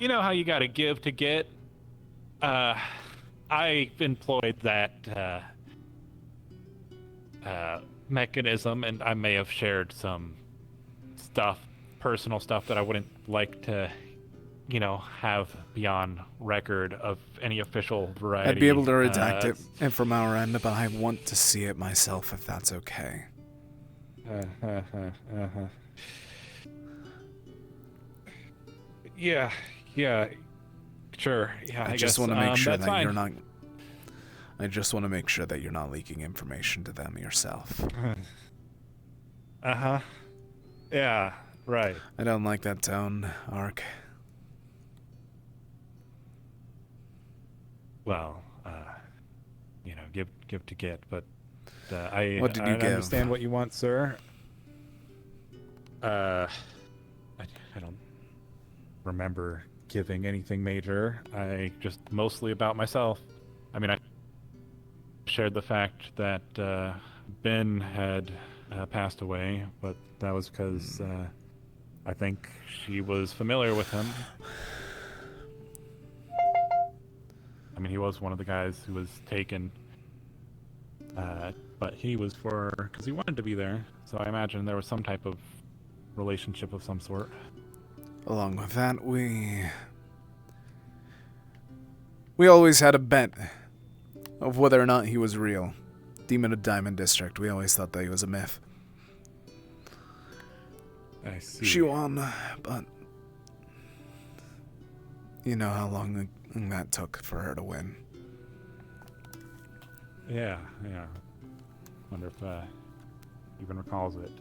know how you gotta give to get? I employed that, mechanism, and I may have shared some stuff, personal stuff that I wouldn't like to, you know, have beyond record of any official variety. I'd be able to redact it and from our end, but I want to see it myself if that's okay. Yeah, sure. Yeah, I just guess, want to make sure that's that fine. you're not. I just want to make sure that you're not leaking information to them yourself. Yeah, right. I don't like that tone, Ark. Well, you know, give to get, but I What did you give? understand what you want, sir. I don't remember giving anything major. I just mostly about myself. I mean, I shared the fact that Ben had passed away, but that was because I think she was familiar with him. I mean, he was one of the guys who was taken, but he was because he wanted to be there. So I imagine there was some type of relationship of some sort. Along with that, we always had a bet of whether or not he was real. Demon of Diamond District, we always thought that he was a myth. I see. She won, but you know how long that took for her to win. Yeah. Wonder if even recalls it.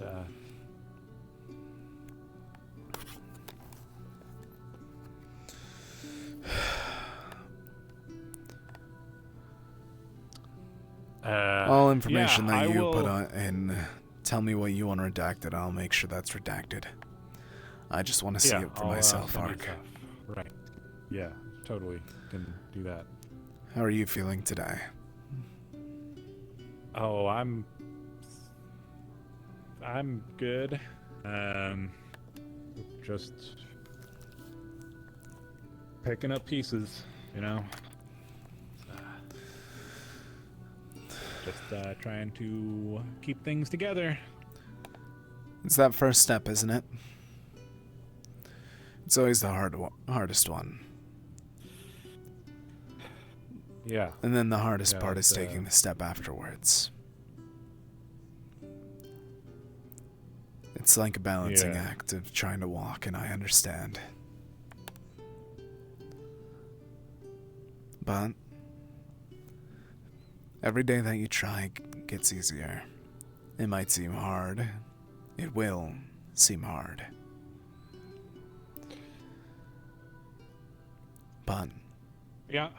All information yeah, that I you will... put on in, tell me what you want redacted. I'll make sure that's redacted. I just want to see it for myself, send you Ark. stuff. Right. Yeah, totally. Can do that. How are you feeling today? Oh, I'm good. Just picking up pieces, you know. Just trying to keep things together. It's that first step, isn't it? It's always the hardest one. Yeah. And then the hardest Yeah, part is it's, taking the step afterwards. It's like a balancing Yeah. act of trying to walk, and I understand. But every day that you try gets easier. It might seem hard. It will seem hard. But Yeah.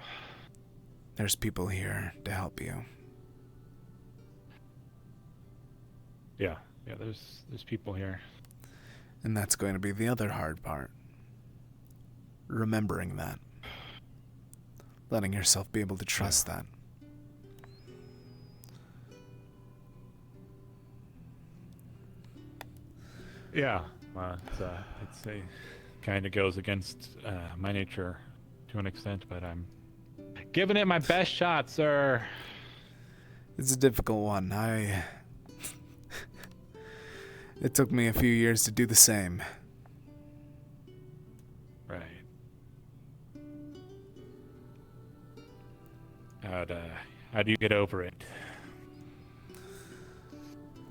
there's people here to help you. Yeah. Yeah, there's people here. And that's going to be the other hard part. Remembering that. Letting yourself be able to trust that. Yeah. It's a kind of goes against my nature to an extent, but I'm giving it my best shot, sir. It's a difficult one. It took me a few years to do the same. Right. How do you get over it?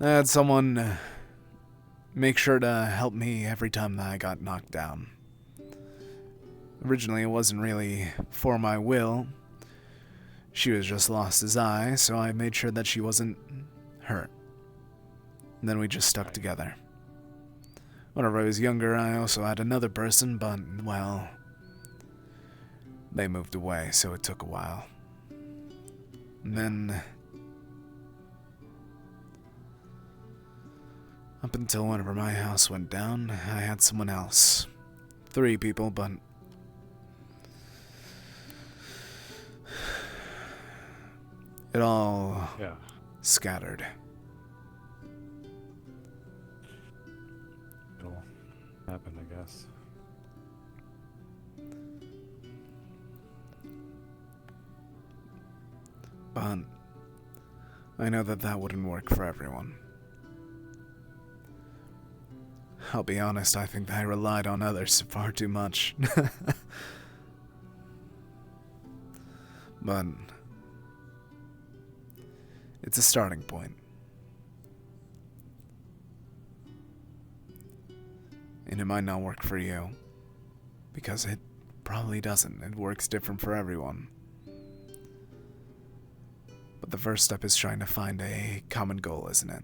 I had someone make sure to help me every time that I got knocked down. Originally, it wasn't really for my will. She was just lost as I, so I made sure that she wasn't hurt. And then we just stuck together. Whenever I was younger, I also had another person, but, well, they moved away, so it took a while. And then, up until whenever my house went down, I had someone else. 3 people, but it all scattered. It'll happen, I guess. But I know that that wouldn't work for everyone. I'll be honest, I think I relied on others far too much. But it's a starting point. And it might not work for you, because it probably doesn't. It works different for everyone. But the first step is trying to find a common goal, isn't it?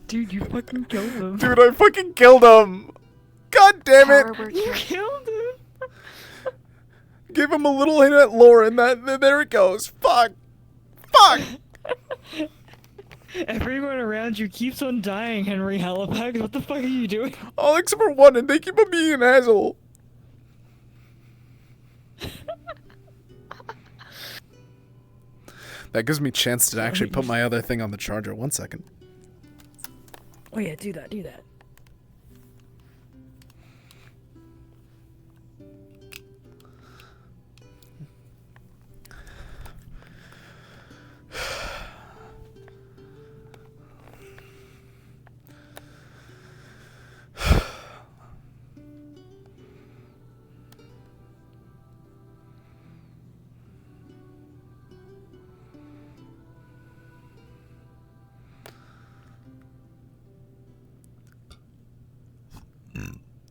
Dude, you fucking killed him. Dude, I fucking killed him! God damn it! You killed him! Give him a little hint at Lauren. There it goes. Fuck! Fuck! Everyone around you keeps on dying, Henry Halifax. What the fuck are you doing? All except for one, and they keep on being an asshole. That gives me a chance to actually put my other thing on the charger. 1 second. Oh yeah, do that, do that.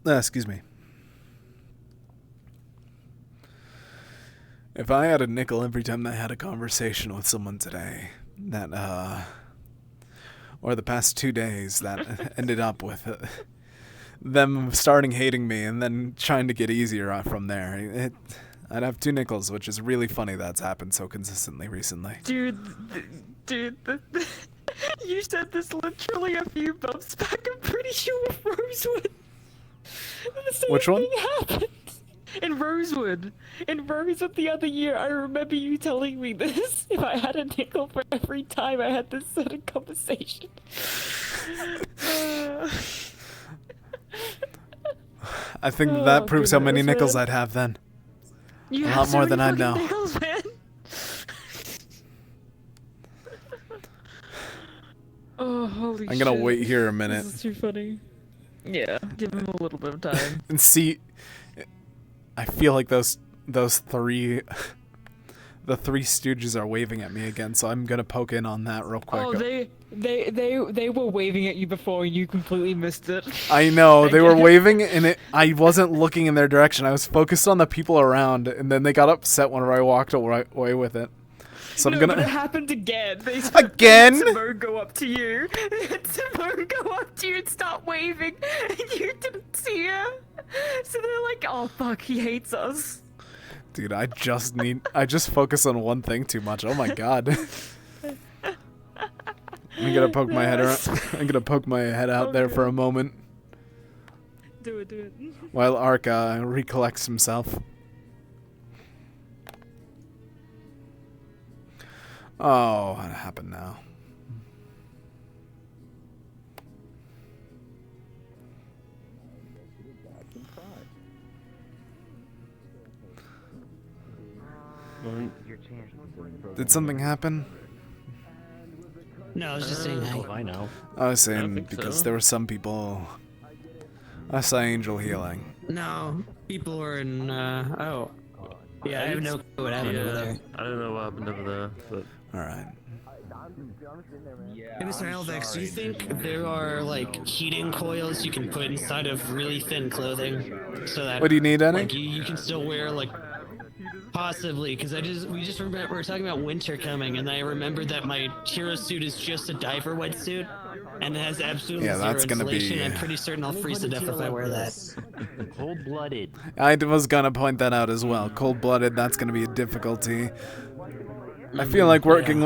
Excuse me. If I had a nickel every time I had a conversation with someone today, that, or the past 2 days that ended up with them starting hating me and then trying to get easier from there. I'd have 2 nickels, which is really funny that's happened so consistently recently. Dude, you said this literally a few bumps back. I'm pretty sure Rosewood. The same Which one? thing happened. In Rosewood the other year, I remember you telling me this. If I had a nickel for every time I had this sort of conversation. I think that proves how many nickels I'd have then. You a have lot so more many than I fucking know. nickels, man. Oh, holy shit. I'm gonna wait here a minute. This is too funny. Yeah, give him a little bit of time. And see, I feel like those 3 the 3 stooges are waving at me again, so I'm gonna poke in on that real quick. Oh, they were waving at you before and you completely missed it. I know, they were waving and I wasn't looking in their direction. I was focused on the people around, and then they got upset whenever I walked away with it. So I'm But it gonna happened again. They again. Simone go up to you. Simone go up to you and start waving, and you didn't see her. So they're like, "Oh fuck, he hates us." Dude, I just focus on one thing too much. Oh my god. I'm gonna poke my head around. I'm gonna poke my head out there for a moment. Do it. While Ark recollects himself. Oh, what happened now? Did something happen? No, I was just saying hi. I know. I was saying think because so. there were some people. I saw Angel healing. No, people were in, oh. Yeah, I have no clue what happened over there. I don't know what happened over there, but... Alright. Hey, Mr. Halifax, do you think there are, like, heating coils you can put inside of really thin clothing? So that, What do you need, Annie? like, you can still wear, like, possibly, because we just remember, we were talking about winter coming, and I remembered that my hero suit is just a diver wetsuit, and it has absolutely Yeah, zero that's gonna insulation. be- I'm pretty certain I'll freeze to death if I wear that. Cold-blooded. I was gonna point that out as well. Cold-blooded, that's gonna be a difficulty. I feel like working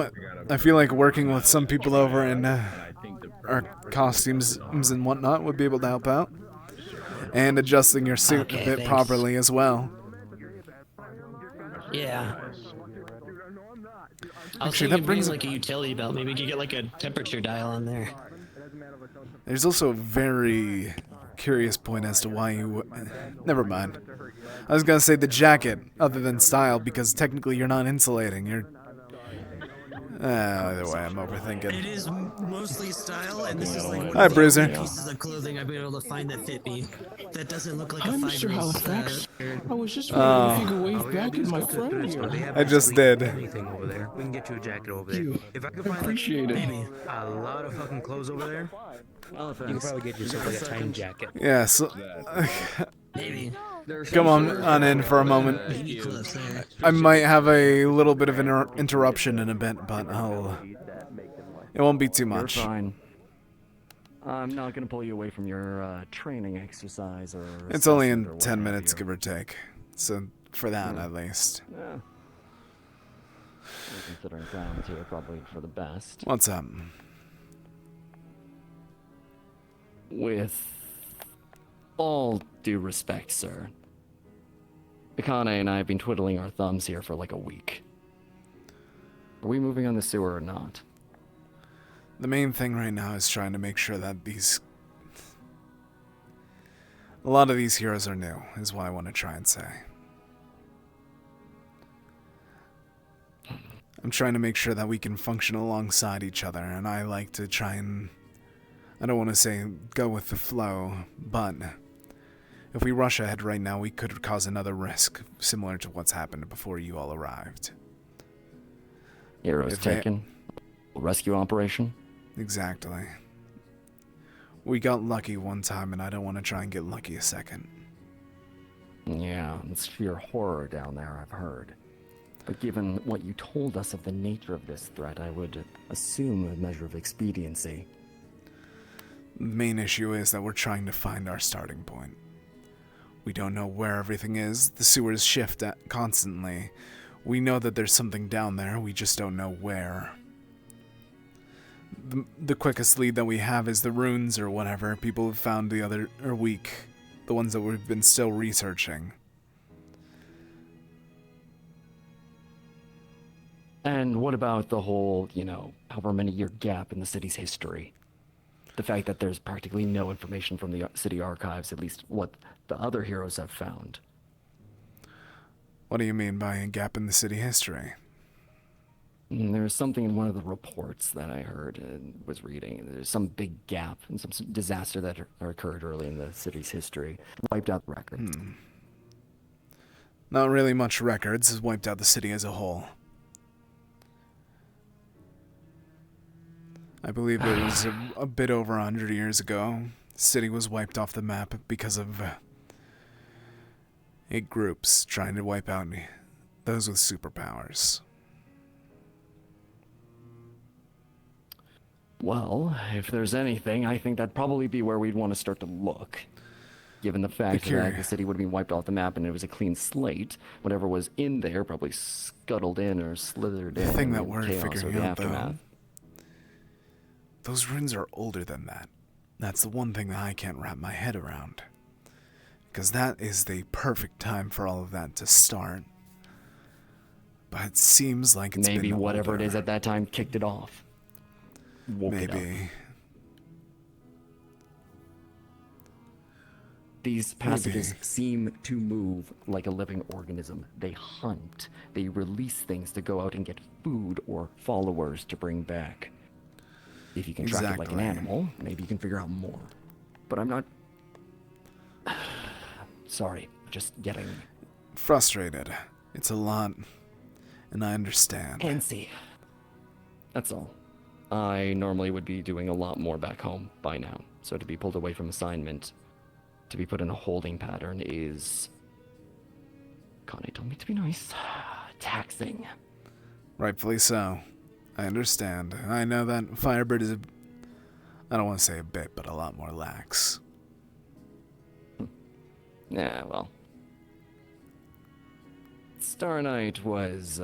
with some people over in our costumes and whatnot would be able to help out, and adjusting your suit a bit thanks. properly as well. Yeah. I was Actually, thinking that brings like a utility belt. Maybe we could get like a temperature dial on there. There's also a very curious point as to why you. Never mind. I was gonna say the jacket, other than style, because technically you're not insulating. You're. Either way, I'm overthinking. It is mostly style, and this is like one Hi, of the Bruiser. only pieces of clothing I've been able to find that fit me. That doesn't look like a Mr. fibrous, Halifax. I was just Oh. wondering if you could wave back at my friend here. I just did. Anything over there. We can get you a jacket over there. If I could find Appreciate it. maybe a lot of fucking clothes over there. You could probably get yourself like a time jacket. Yeah. So. Maybe. Come on in for a moment. I might have a little bit of an interruption in a bit, but it won't be too much. You're fine. I'm not gonna pull you away from your training exercise or. It's only assessment or in what 10 have minutes, you. give or take. So for that, at least. Yeah. Well, considering plans here, probably for the best. What's up? With all due respect, sir, Akane and I have been twiddling our thumbs here for like a week. Are we moving on the sewer or not? The main thing right now is trying to make sure that a lot of these heroes are new, is what I want to try and say. I'm trying to make sure that we can function alongside each other, and I like to try and, I don't want to say go with the flow, but if we rush ahead right now, we could cause another risk, similar to what's happened before you all arrived. Heroes If they- taken. Rescue operation? Exactly. We got lucky one time, and I don't want to try and get lucky a second. Yeah, it's sheer horror down there, I've heard. But given what you told us of the nature of this threat, I would assume a measure of expediency. The main issue is that we're trying to find our starting point. We don't know where everything is. The sewers shift constantly. We know that there's something down there, we just don't know where. The quickest lead that we have is the runes or whatever people have found the other week. The ones that we've been still researching. And what about the whole, however many year gap in the city's history? The fact that there's practically no information from the city archives, at least what the other heroes have found. What do you mean by a gap in the city history? There's something in one of the reports that I heard and was reading. There's some big gap and some disaster that occurred early in the city's history. Wiped out the records. Not really much records. Has wiped out the city as a whole. I believe it was a bit over 100 years ago. The city was wiped off the map because of 8 groups trying to wipe out those with superpowers. Well, if there's anything, I think that'd probably be where we'd want to start to look. Given the fact that the city would have been wiped off the map and it was a clean slate, whatever was in there probably scuttled in or slithered in. The thing that we're chaos figuring or the out, though, aftermath. those runes are older than that. That's the one thing that I can't wrap my head around. Because that is the perfect time for all of that to start. But it seems like it's Maybe been whatever older. it is at that time kicked it off. Woke it up. Maybe. These passages seem to move like a living organism. They hunt. They release things to go out and get food or followers to bring back. If you can track it like an animal, maybe you can figure out more. But I'm not... Sorry, just getting... Frustrated. It's a lot. And I understand. Antsy. That's all. I normally would be doing a lot more back home by now. So to be pulled away from assignment, to be put in a holding pattern is... Connie told me to be nice. Taxing. Rightfully so. I understand. I know that Firebird is I don't want to say a bit, but a lot more lax. Yeah, well. Star Knight was,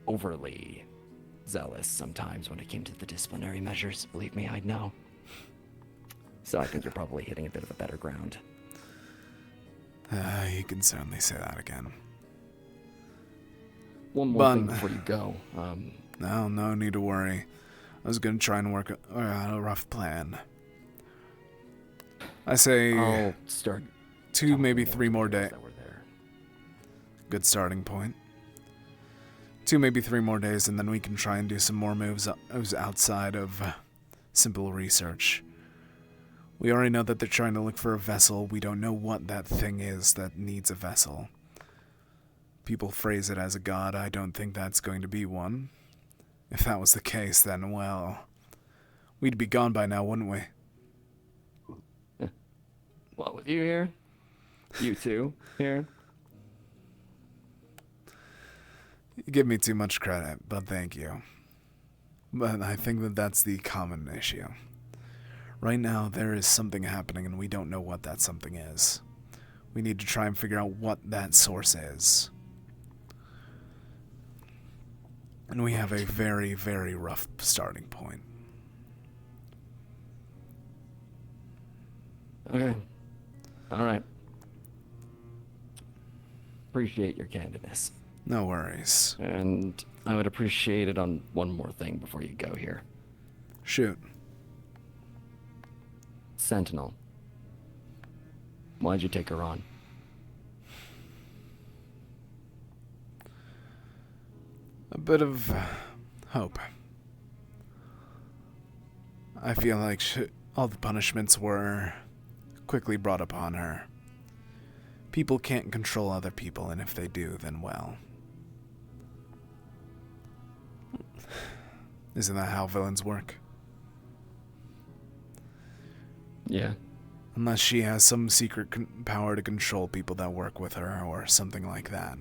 overly zealous sometimes when it came to the disciplinary measures. Believe me, I'd know. So I think you're probably hitting a bit of a better ground. You can certainly say that again. One more thing before you go. No need to worry. I was gonna try and work out a rough plan. I say I'll start 2, maybe 3 more days. Good starting point. 2, maybe 3 more days, and then we can try and do some more moves outside of simple research. We already know that they're trying to look for a vessel. We don't know what that thing is that needs a vessel. People phrase it as a god. I don't think that's going to be one. If that was the case, then, well, we'd be gone by now, wouldn't we? What, with you here? You two here? You give me too much credit, but thank you. But I think that that's the common issue. Right now, there is something happening, and we don't know what that something is. We need to try and figure out what that source is. And we have a very, very rough starting point. Okay. Alright. Appreciate your candidness. No worries. And I would appreciate it on one more thing before you go here. Shoot. Sentinel. Why'd you take her on? A bit of hope. I feel like all the punishments were quickly brought upon her. People can't control other people, and if they do, then well. Isn't that how villains work? Yeah. Unless she has some secret power to control people that work with her, or something like that.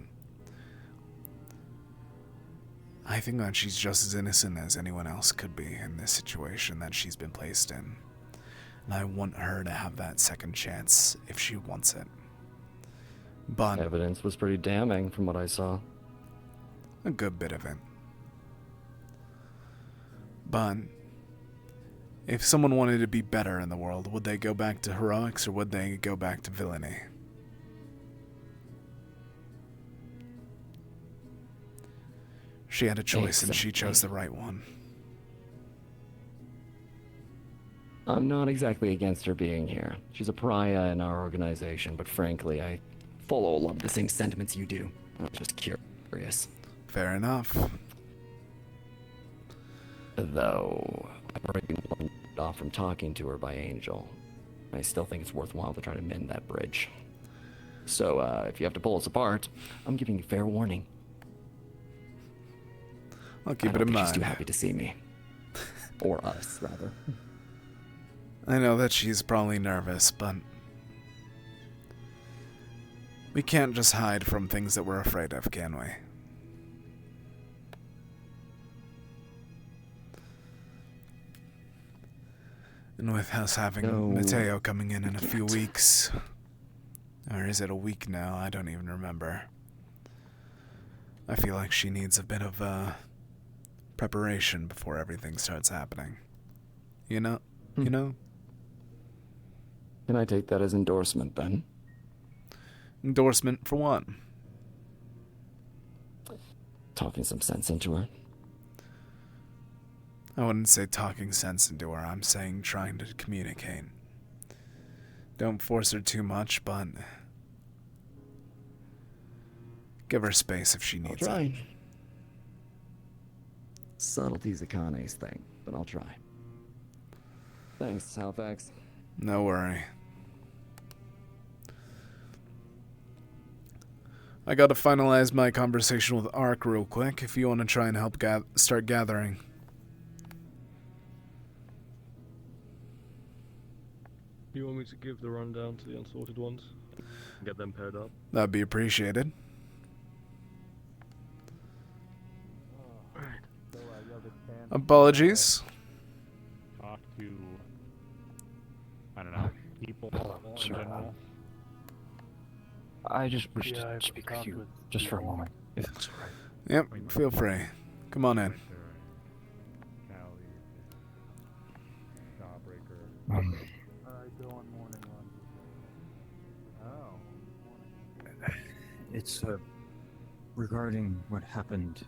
I think that she's just as innocent as anyone else could be in this situation that she's been placed in. And I want her to have that second chance if she wants it. But Evidence was pretty damning from what I saw. a good bit of it. But if someone wanted to be better in the world, would they go back to heroics or would they go back to villainy? She had a choice and she chose the right one. I'm not exactly against her being here. She's a pariah in our organization, but frankly, I follow a lot of the same sentiments you do. I'm just curious. Fair enough. Though, I've already been blown off from talking to her by Angel. I still think it's worthwhile to try to mend that bridge. So, if you have to pull us apart, I'm giving you fair warning. I'll keep it in mind. She's too happy to see me. Or us, rather. I know that she's probably nervous, but we can't just hide from things that we're afraid of, can we? And with us having Mateo coming in a few weeks, or is it a week now? I don't even remember. I feel like she needs a bit of preparation before everything starts happening. You know? You know? Can I take that as endorsement, then? Endorsement for what? Talking some sense into her. I wouldn't say talking sense into her. I'm saying trying to communicate. Don't force her too much, but give her space if she needs it. I'll try. Subtlety's Akane's thing, but I'll try. Thanks, Halifax. No worry. I gotta finalize my conversation with Ark real quick if you want to try and help start gathering. You want me to give the rundown to the unsorted ones? Get them paired up? That'd be appreciated. Apologies. Talk to, I don't know, people in general. I just wish to speak with you just for a moment, if that's alright. Yep, feel free. Come on in. It's regarding what happened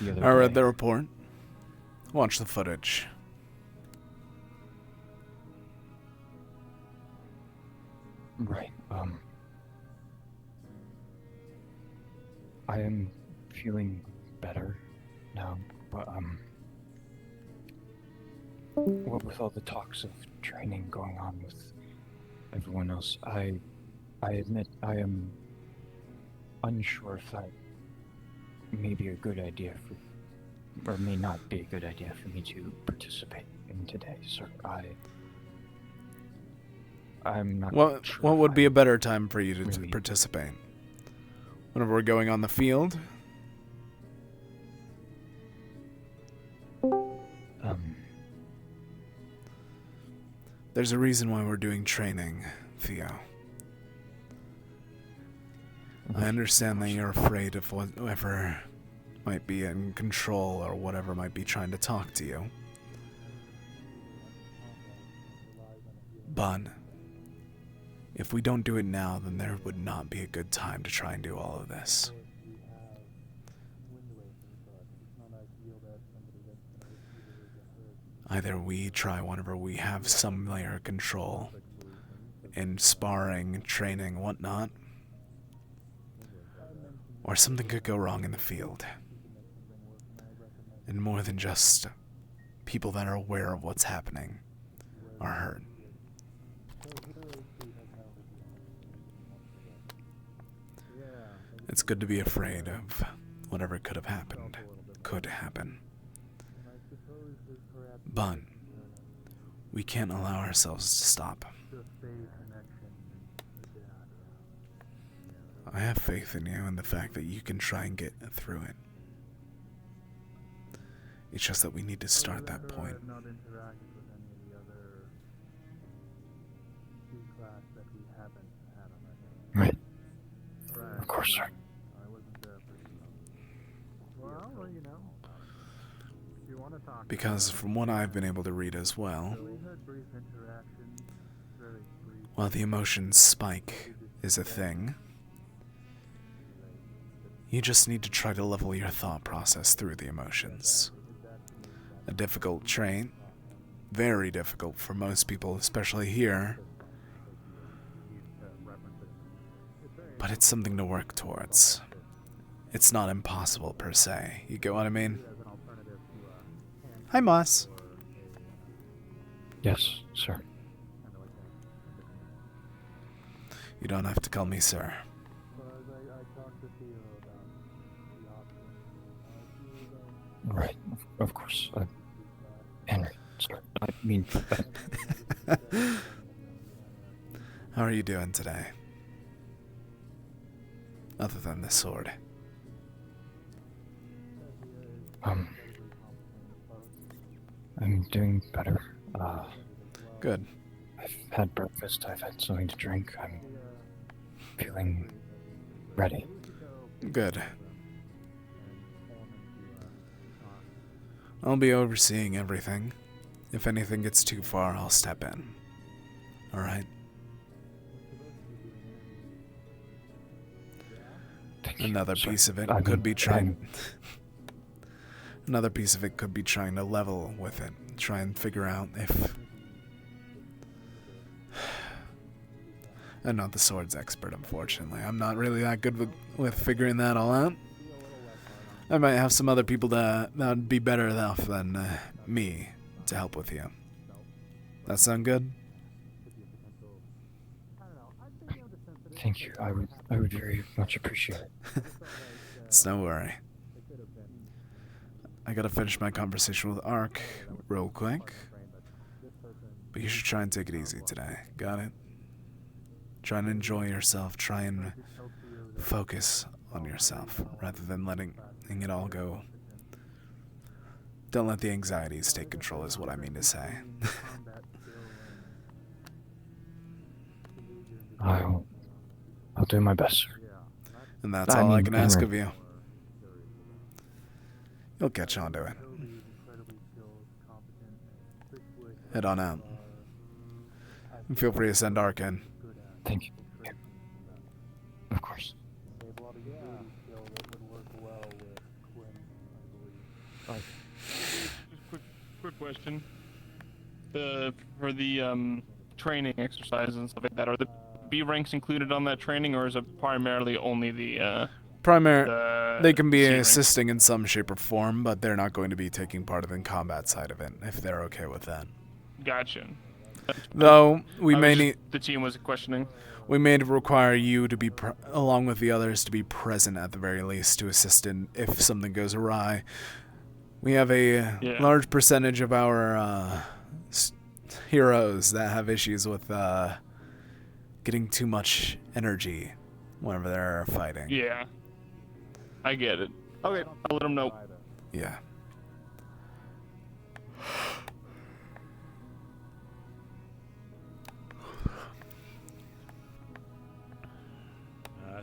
the other I read day. the report. Watch the footage. Right. I am feeling better now, but what with all the talks of training going on with everyone else, I admit I am unsure if that may be a good idea for, or may not be a good idea for me to participate in today, sir. I'm not sure. What would be a better time for you to participate? Whenever we're going on the field? There's a reason why we're doing training, Theo. I understand that you're afraid of whatever might be in control or whatever might be trying to talk to you. But if we don't do it now, then there would not be a good time to try and do all of this. Either we try whenever we have some layer of control in sparring, training, whatnot, or something could go wrong in the field. And more than just people that are aware of what's happening are hurt. It's good to be afraid of whatever could have happened, could happen. But we can't allow ourselves to stop. I have faith in you and the fact that you can try and get through it. It's just that we need to start that point. Right. Of course, sir. Because from what I've been able to read as well, while the emotion spike is a thing, you just need to try to level your thought process through the emotions. A difficult trait, very difficult for most people, especially here, but it's something to work towards. It's not impossible per se, you get what I mean? Hi, Moss. Yes, sir. You don't have to call me sir. Right, of course. Henry, sir. I mean... How are you doing today? Other than the sword. I'm doing better. Good. I've had breakfast, I've had something to drink, I'm feeling ready. Good. I'll be overseeing everything. If anything gets too far, I'll step in. Alright? Another piece of it could be trying... Another piece of it could be trying to level with it. Try and figure out if... I'm not the swords expert, unfortunately. I'm not really that good with figuring that all out. I might have some other people that would be better off than me to help with you. That sound good? Thank you. I would very much appreciate it. It's no worry. I gotta finish my conversation with Ark real quick. But you should try and take it easy today. Got it? Try and enjoy yourself. Try and focus on yourself rather than letting it all go. Don't let the anxieties take control is what I mean to say. I'll do my best, sir. And that's all I can ask of you. You'll catch on to it. Head on out. And feel free to send Ark in. Thank you. Yeah. Of course. Quick question. For the training exercises and stuff like that, are the B ranks included on that training, or is it primarily only the They can be assisting in some shape or form, but they're not going to be taking part in the combat side of it, if they're okay with that. Gotcha. Though, we may need... The team was questioning. We may require you to be, along with the others, to be present at the very least to assist in if something goes awry. We have a large percentage of our heroes that have issues with getting too much energy whenever they're fighting. Yeah. I get it. Okay, I'll let them know. Yeah.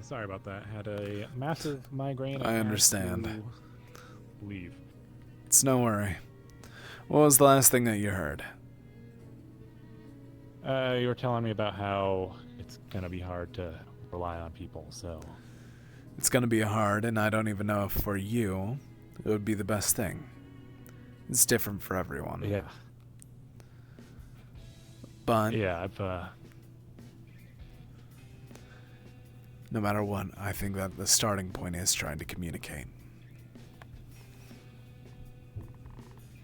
Sorry about that. Had a massive migraine. I understand. Had to leave. It's no worry. What was the last thing that you heard? You were telling me about how it's gonna be hard to rely on people, so... It's gonna be hard, and I don't even know if for you it would be the best thing. It's different for everyone. Yeah. But... Yeah, I've, no matter what, I think that the starting point is trying to communicate.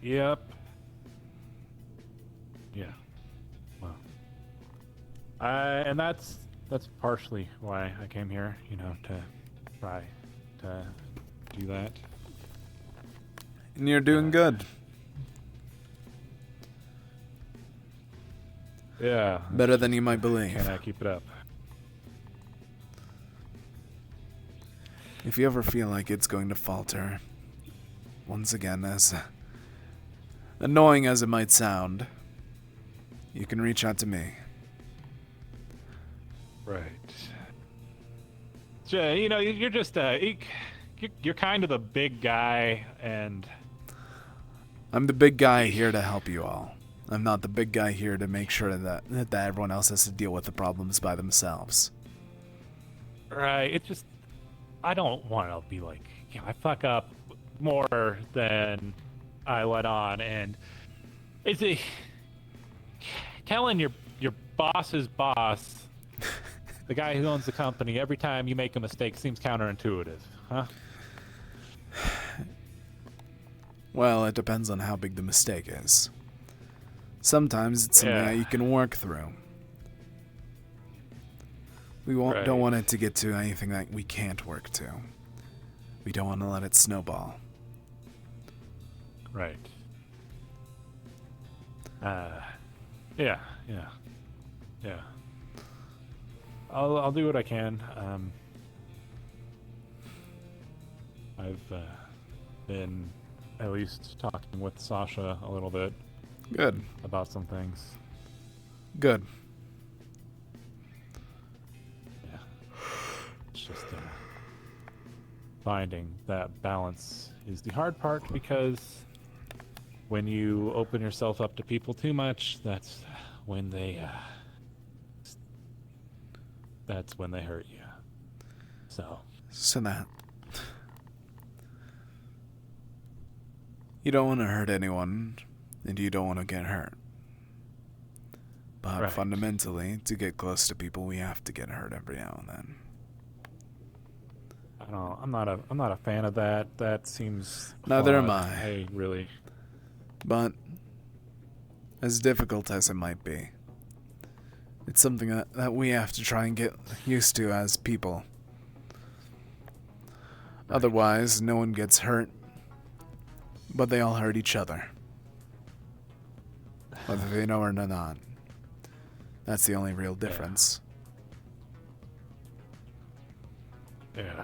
Yep. Yeah. Well. And that's partially why I came here, you know, to try to do that. And you're doing good. Yeah. Better than you might believe. Can I keep it up? If you ever feel like it's going to falter, once again, as annoying as it might sound, you can reach out to me. Right. So, you know, you're just you're kind of the big guy, and I'm the big guy here to help you all. I'm not the big guy here to make sure that everyone else has to deal with the problems by themselves. right. It's just I don't want to be like, you know, I fuck up more than I let on, and it's telling your boss's boss, the guy who owns the company, every time you make a mistake seems counterintuitive, huh? Well, it depends on how big the mistake is. Sometimes it's something that you can work through. We don't want it to get to anything that we can't work to. We don't want to let it snowball. Right. Yeah. I'll do what I can. I've been at least talking with Sasha a little bit. Good. About some things. Good. Yeah. It's just finding that balance is the hard part, because when you open yourself up to people too much, that's when they hurt you. So that you don't want to hurt anyone, and you don't want to get hurt. But fundamentally, to get close to people, we have to get hurt every now and then. I'm not a fan of that. That seems Neither am flawed. I. I really. But as difficult as it might be, it's something that we have to try and get used to as people. Otherwise, no one gets hurt, but they all hurt each other. Whether they know or not. That's the only real difference. Yeah.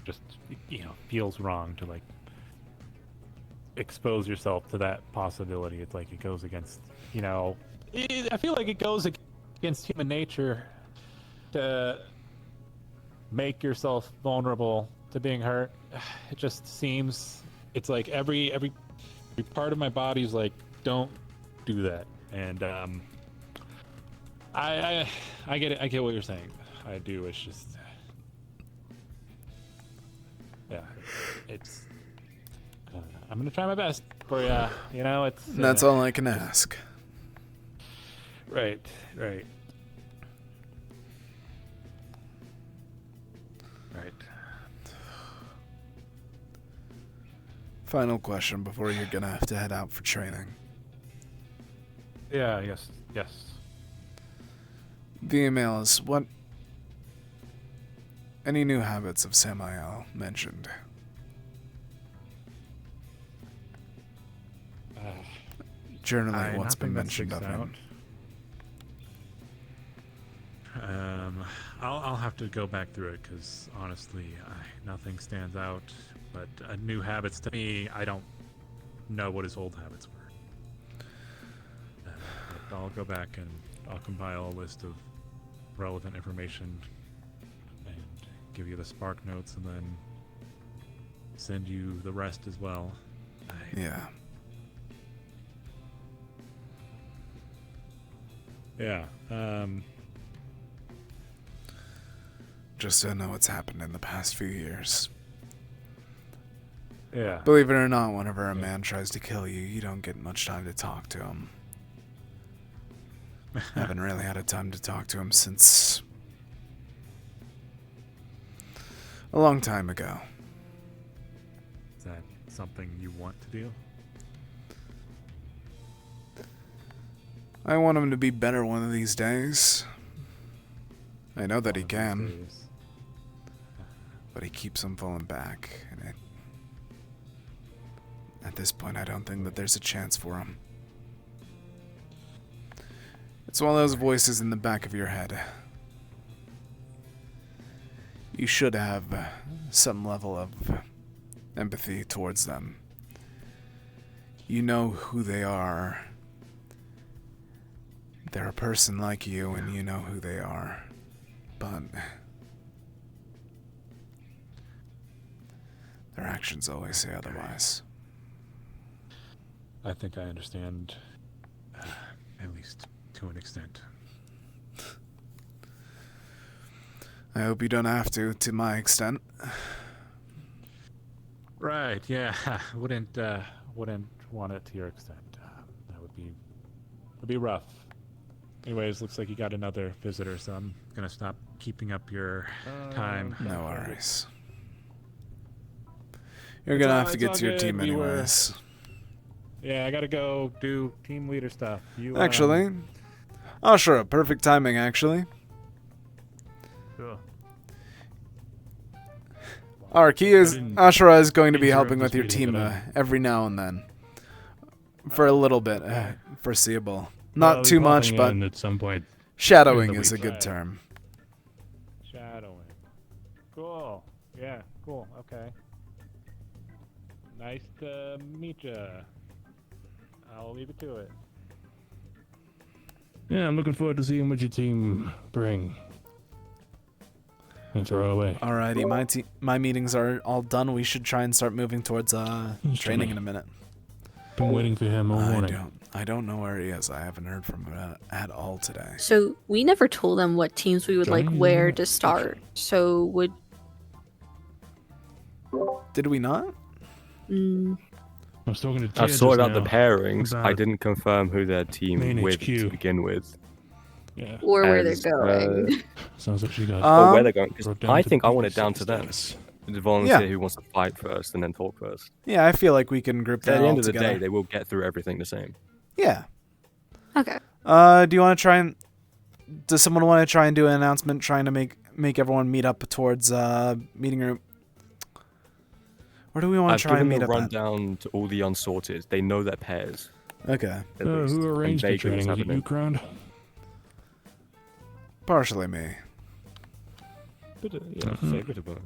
Just, you know, feels wrong to like expose yourself to that possibility. It's like it goes against, you know, I feel like it goes against human nature to make yourself vulnerable to being hurt. It just seems it's like every part of my body's like, don't do that. And I get it. I get what you're saying. I do. It's just, yeah. It's. I'm gonna try my best for you. You know, it's. That's all I can ask. Right. Final question before you're gonna have to head out for training. Yeah. Yes. The email is what? Any new habits of Samael mentioned? Journaling what's been mentioned of him. I'll have to go back through it, because honestly, nothing stands out. But new habits to me, I don't know what his old habits were. But I'll go back and I'll compile a list of relevant information and give you the spark notes, and then send you the rest as well. Yeah. Yeah. Just to know what's happened in the past few years. Yeah. Believe it or not, whenever a man tries to kill you, you don't get much time to talk to him. I haven't really had a time to talk to him since a long time ago. Is that something you want to do? I want him to be better one of these days. I know that he can. But he keeps on falling back, and at this point, I don't think that there's a chance for him. It's one of those voices in the back of your head. You should have some level of empathy towards them. You know who they are. they're a person like you and you know who they are. But their actions always say otherwise. I think I understand, at least to an extent. I hope you don't have to my extent. Right, yeah. Wouldn't want it to your extent. That would be rough. Anyways, looks like you got another visitor, so I'm gonna stop keeping up your time. No worries. You're gonna have to get to your team anyways. Yeah, I gotta go do team leader stuff. You Actually, oh sure, perfect timing actually. Cool. Ashura is going to be helping with your team every now and then. For a little bit, foreseeable. Not too much, but at some point. Shadowing is a good term. Shadowing. Cool. Yeah, cool. Okay. Nice to meet ya. I'll leave it to it. Yeah, I'm looking forward to seeing what your team bring. And throw away. Alrighty, my meetings are all done. We should try and start moving towards training in a minute. Been waiting for him all morning. I don't know where he is. I haven't heard from him at all today. So we never told them what teams we would like where to start. So would Did we not? I was talking to I Tia saw just about the now pairings. about I didn't confirm who their team main with HQ. to begin with. Yeah. or where they're As, going. Sounds like she got. or where they're going. 'Cause brought down I to think I want it 56 down to them. status. The volunteer Yeah. who wants to fight first and then talk first. Yeah, I feel like we can group that At the all end of the together. day, they will get through everything the same. Yeah. Okay. Do you want to try and? Does someone want to try and do an announcement trying to make everyone meet up towards meeting room? Where do we want I've to try and given meet the up at? rundown to all the unsorted. They know their pairs. Okay. At least, Who and arranged the vaguely what's training? Was it happening. you, Crown? Partially me. Favorable.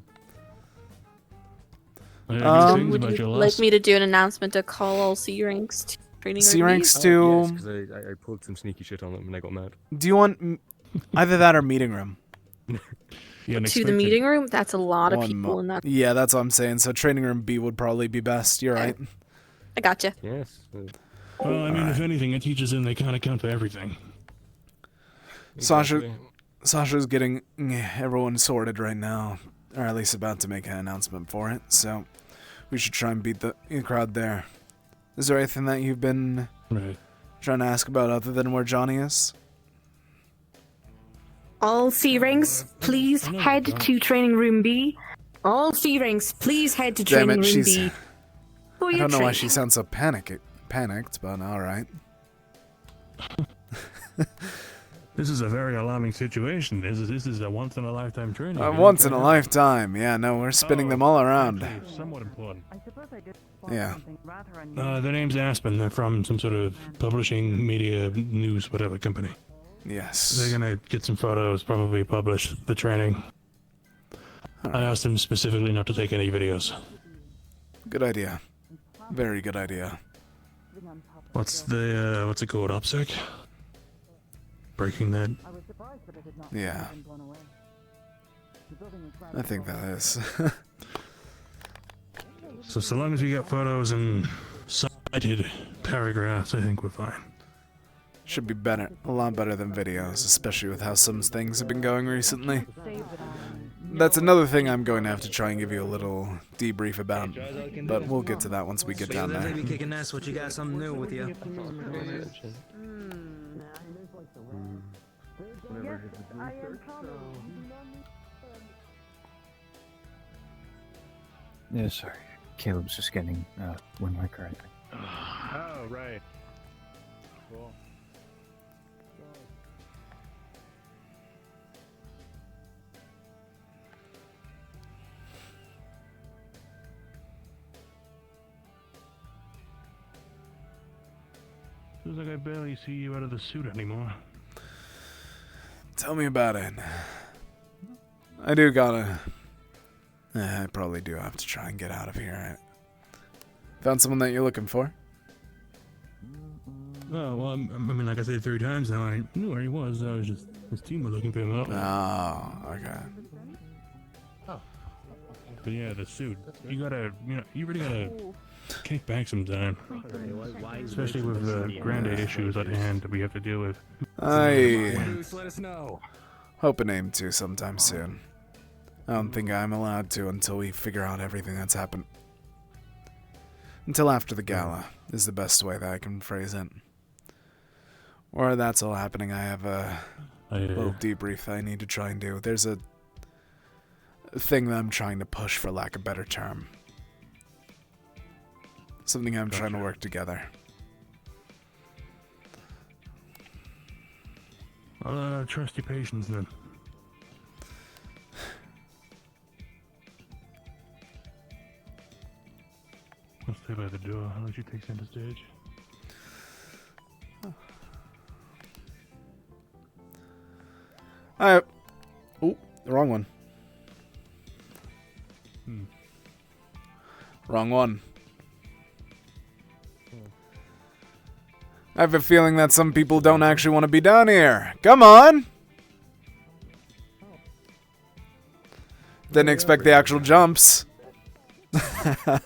Would you like me to do an announcement to call all C ranks to training? C room B? ranks to. Yes, because I pulled some sneaky shit on them and they got mad. Do you want either that or meeting room? To the meeting room? That's a lot of people in that. Yeah, that's what I'm saying. So training room B would probably be best. You're right. I gotcha. Yes. Well, I mean, if anything, it teaches them they can't account for everything. Sasha's getting everyone sorted right now, or at least about to make an announcement for it. So we should try and beat the crowd there. Is there anything that you've been trying to ask about other than where Johnny is? All C ranks, please head to training room B. All C ranks, please head to Damn training it, room she's. B. For I your don't know why training. she sounds so panicked, but all right. This is a very alarming situation. This is a once in a lifetime training. Once in a lifetime. Yeah, no, we're spinning them all around. Actually, somewhat important. Yeah. Their name's Aspen. They're from some sort of publishing, media, news, whatever company. Yes. They're gonna get some photos, probably publish the training. I asked them specifically not to take any videos. Good idea. Very good idea. What's it called? OPSEC? Breaking that. Yeah. I think that is. So long as we get photos and cited paragraphs, I think we're fine. Should be better, a lot better than videos, especially with how some things have been going recently. That's another thing I'm going to have to try and give you a little debrief about, but we'll get to that once we get down there. Maybe kicking ass. What you got? Something new with you? Yeah, sorry. Caleb's just getting one record. Oh, right. Cool. Feels like I barely see you out of the suit anymore. Tell me about it. I do gotta... I probably do have to try and get out of here. Found someone that you're looking for? Oh, well, I mean, like I said 3 times now, I knew where he was. I was just, his team was looking for him up. Oh, okay. But yeah, the suit. You gotta, you really gotta kick back sometime. Especially with the grande issues at hand that we have to deal with. I Let us know. hope and aim to sometime soon. I don't think I'm allowed to until we figure out everything that's happened. Until after the gala is the best way that I can phrase it. Or that's all happening, I have a little debrief that I need to try and do. There's a thing that I'm trying to push, for lack of a better term. Something I'm trying to work together. I'll trust your patience then. I'll stay by the door. I'll let you take center stage. Oh, the wrong one. Wrong one. I have a feeling that some people don't actually want to be down here. Come on! Didn't expect the actual jumps. I'm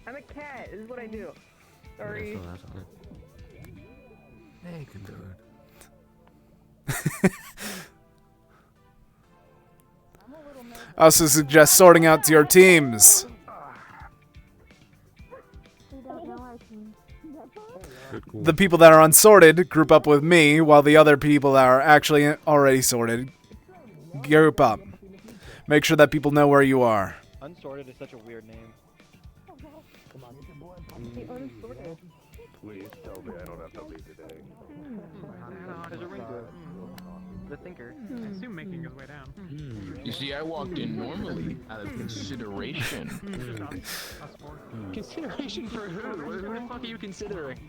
a cat. This is what I do. Sorry. Hey, can do it. I also suggest sorting out to your teams. The people that are unsorted group up with me, while the other people that are actually already sorted group up. Make sure that people know where you are. Unsorted is such a weird name. Please tell me I don't have to leave today. The thinker. I assume making his way down. You see, I walked in normally out of consideration. Consideration for who? What the fuck are you considering?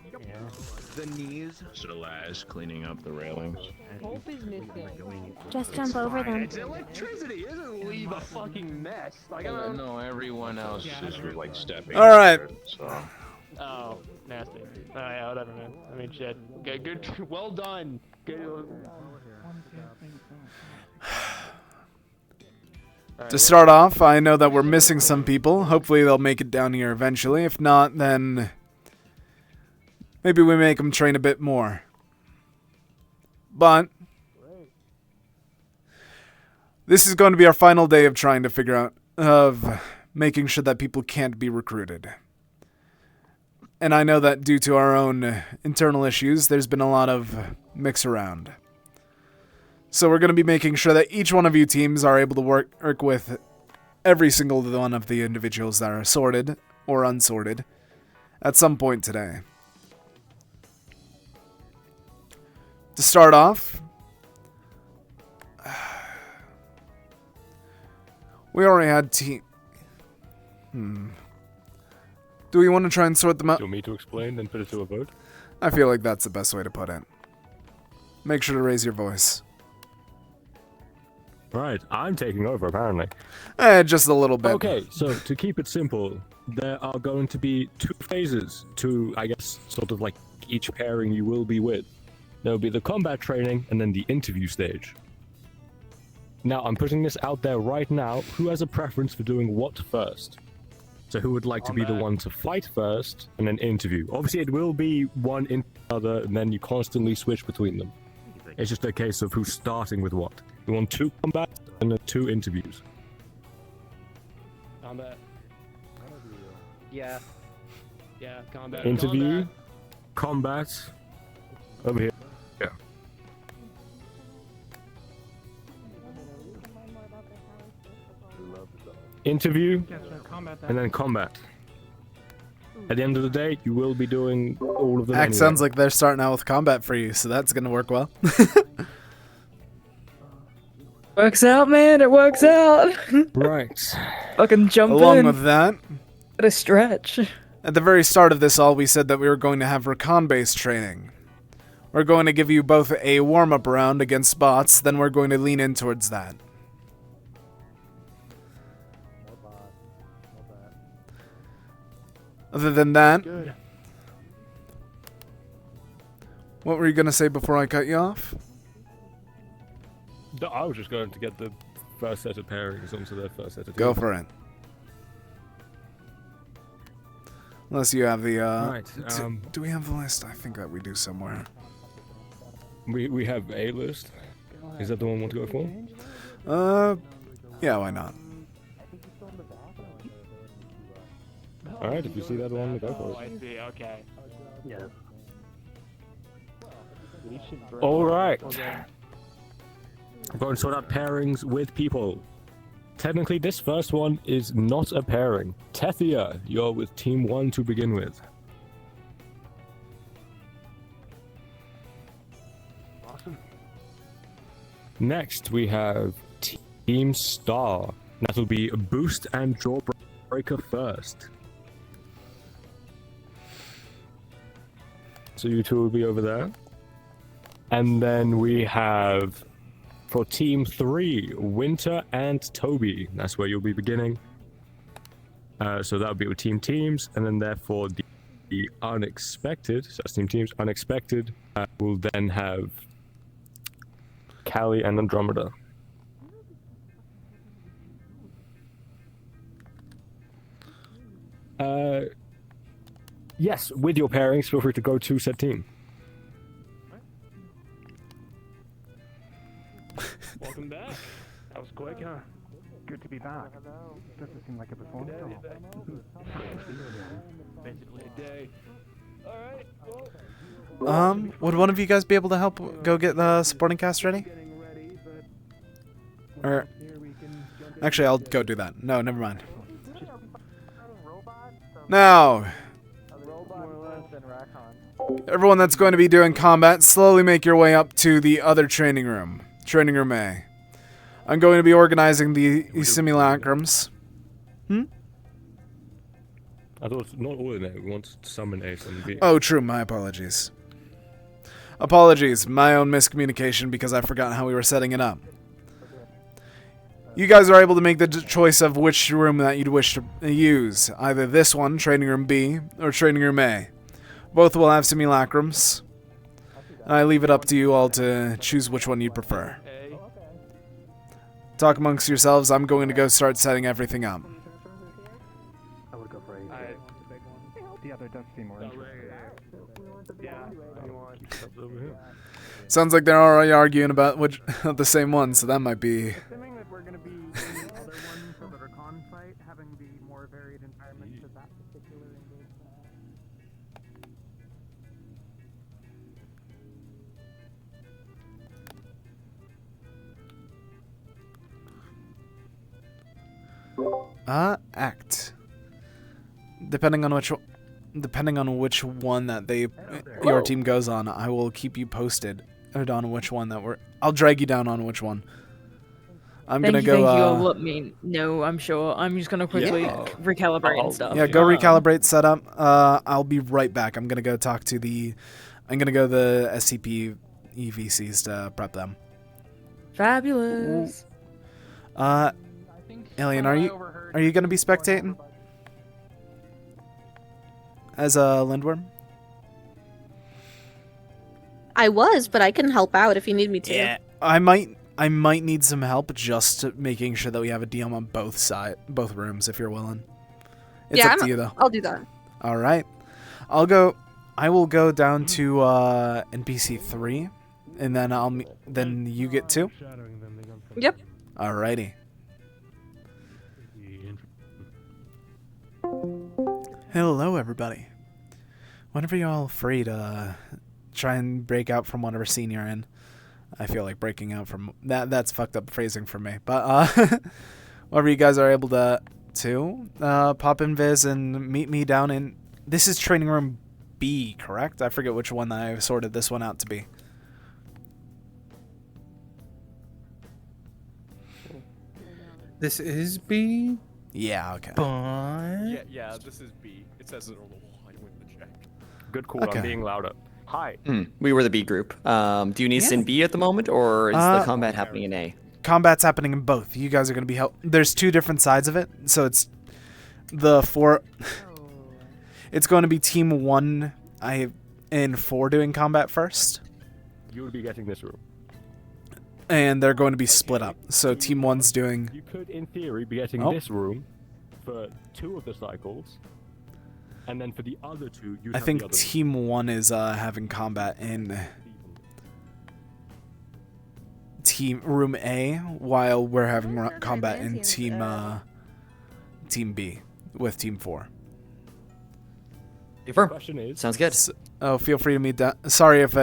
The knees. Celeste cleaning up the railings. Hope is missing. Just jump over them. It's electricity. It doesn't leave a fucking mess. Like, No, everyone else is like stepping. All right. So. Oh, nasty. Oh yeah, whatever, man. I mean, shit. Good. Well done. Good. To start off, I know that we're missing some people. Hopefully they'll make it down here eventually. If not, then maybe we make them train a bit more. But this is going to be our final day of trying to figure out, of making sure that people can't be recruited. And I know that due to our own internal issues, there's been a lot of mix around. So we're going to be making sure that each one of you teams are able to work with every single one of the individuals that are sorted or unsorted at some point today. To start off, we already had team. Do we want to try and sort them out? Do you want me to explain and put it to a vote? I feel like that's the best way to put it. Make sure to raise your voice. Right, I'm taking over apparently. Just a little bit. Okay, so to keep it simple, there are going to be 2 phases to, I guess, sort of like each pairing you will be with. There will be the combat training and then the interview stage. Now, I'm putting this out there right now. Who has a preference for doing what first? So who would like to be the one to fight first and then interview? Obviously, it will be one in the other, and then you constantly switch between them. It's just a case of who's starting with what. You want 2 combats and then 2 interviews. Combat. Yeah. Yeah, combat. Interview, combat. Over here. Yeah. Interview, and then combat. At the end of the day, you will be doing all of them anyway. Sounds like they're starting out with combat for you, so that's going to work well. Works out, man. It works out. Right. Fucking jump Along in. with that, What a stretch. at the very start of this all, we said that we were going to have recon-based training. We're going to give you both a warm-up round against bots, then we're going to lean in towards that. Other than that, What were you gonna say before I cut you off? No, I was just going to get the first set of pairings onto their first set of Go teams. for it. Unless you have the. Right, do we have the list? I think that we do somewhere. We have a list. Is that the one we want to go for? Yeah, why not? Alright, if you see that one, go for I it. see. Okay. Yeah. Alright. I'm going to sort out pairings with people. Technically, this first one is not a pairing. Tethia, you're with Team 1 to begin with. Awesome. Next, we have Team Star. That will be Boost and Jawbreaker first. So you two will be over there. And then we have, for Team 3, Winter and Toby. That's where you'll be beginning. So that'll be with teams. And then therefore the unexpected, so that's Team Teams, unexpected, will then have Callie and Andromeda. Yes, with your pairings, feel free to go to said team. Welcome back. That was quick, huh? Good to be back. Doesn't seem like it was long at all. Basically a day. Would one of you guys be able to help go get the supporting cast ready? Or actually, I'll go do that. No, never mind. Now, everyone that's going to be doing combat, slowly make your way up to the other training room. Training room A. I'm going to be organizing the simulacrums. I thought not all in it. We want to summon A, summon B. Oh, true. My apologies. Apologies. My own miscommunication because I forgot how we were setting it up. You guys are able to make the choice of which room that you'd wish to use. Either this one, Training Room B, or Training Room A. Both will have simulacrums. And I leave it up to you all to choose which one you'd prefer. Talk amongst yourselves. I'm going to go start setting everything up. I would go for A. The other does seem more interesting. Sounds like they're already arguing about which the same one, so that might be. Assuming that we're going to be in the other one for the recon fight, having the more varied environment to that particular engagement. Act. Depending on which one that your team goes on, I will keep you posted on which one that I'll drag you down on which one. I'm gonna go. Thank you. I'll let me know. I'm sure. I'm just gonna quickly recalibrate and stuff. Yeah, go recalibrate setup. I'll be right back. I'm gonna go talk to the. I'm gonna go to the SCP EVCs to prep them. Fabulous. Alien, are you gonna be spectating as a Lindworm? I was, but I can help out if you need me to. Yeah, I might need some help just making sure that we have a deal on both rooms, if you're willing. It's up to you though. I'll do that. All right, I will go down to NPC 3, and then then you get 2. Yep. Alrighty. Hello, everybody. Whenever you're all free to try and break out from whatever scene you're in. I feel like breaking out from that's fucked up phrasing for me. But whenever you guys are able to pop in Viz and meet me down in this is Training Room B, correct? I forget which one I sorted this one out to be. This is B? Yeah, okay. But... Yeah, this is B. It says it on the wall. I went to check. Good call. Okay. I'm being louder. Hi. We were the B group. Do you need us in B at the moment, or is the combat happening in A? Combat's happening in both. You guys are going to be there's 2 different sides of it, so it's the 4. It's going to be Team 1. in 4 doing combat first. You would be getting this room. And they're going to be split up. So Team 1's doing... You could, in theory, be getting this room for 2 of the cycles, and then for the other 2, you. I think Team 1 is having combat in Room A, while we're having combat in Team B with Team 4. Sounds good. Oh, feel free to meet that. Sorry if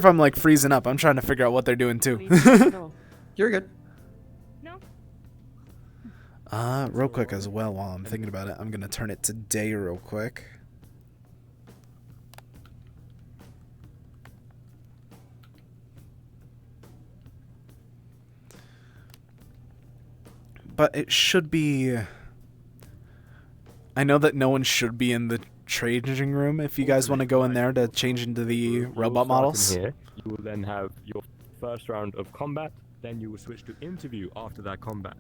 I'm like freezing up. I'm trying to figure out what they're doing too. You're good. Real quick as well, while I'm thinking about it, I'm gonna turn it to day real quick. But it should be... I know that no one should be in the changing room if you guys want to go in there to change into the robot models. Here, you will then have your first round of combat, then you will switch to interview after that combat.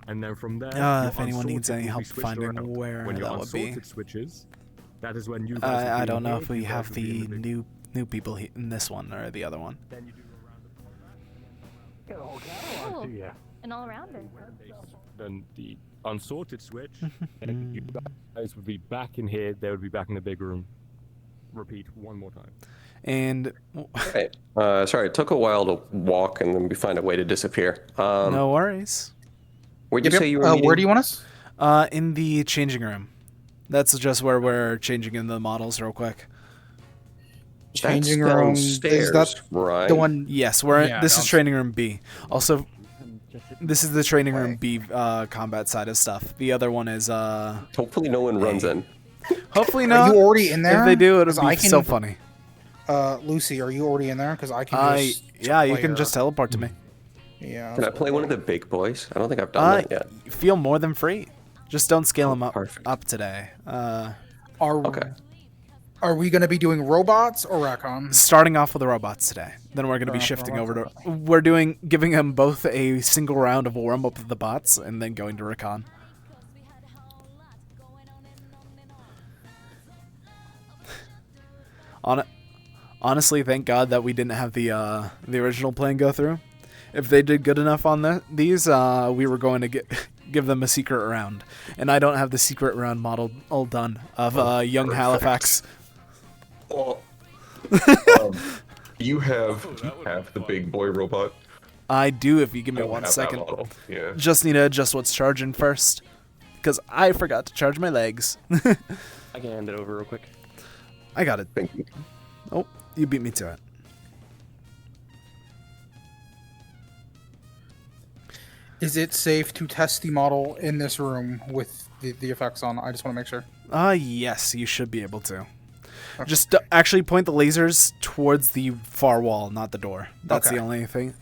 And then from there, if anyone needs any help finding where when that would be. Switches, that is when you guys I don't know if we have the new people in this one or the other one. Then you do a round of Cool. An all-rounder. Then the unsorted switch, and you guys would be back in here, they would be back in the big room. Repeat one more time. And... Hey, sorry, it took a while to walk and then we find a way to disappear. No worries. Where'd you say you were meeting? Where do you want us? In the changing room. That's just where we're changing in the models real quick. Changing room. Is that right? the one? Yes, this is training room B. Also, this is the training room B combat side of stuff. The other one is Hopefully no one runs in. Hopefully not. Are you already in there? If they do, it'll be so funny. Lucy, are you already in there? Because I can just... Yeah, you can just teleport to me. Yeah. Can I play one of the big boys? I don't think I've done that yet. Feel more than free. Just don't scale them up today. Are we going to be doing robots or Racon? Starting off with the robots today. Then we're going to be shifting over to... We're giving them both a single round of warm-up of the bots, and then going to Recon. Honestly, thank God that we didn't have the original plan go through. If they did good enough on these, we were going to give them a secret round. And I don't have the secret round model all done of young perfect. Halifax. Well, you have the big boy robot. I do, if you give me 1 second. Yeah. Just need to adjust what's charging first. Because I forgot to charge my legs. I can hand it over real quick. I got it. Thank you. Oh, you beat me to it. Is it safe to test the model in this room with the effects on? I just want to make sure. Yes, you should be able to. Okay. Just actually point the lasers towards the far wall, not the door. That's the only thing.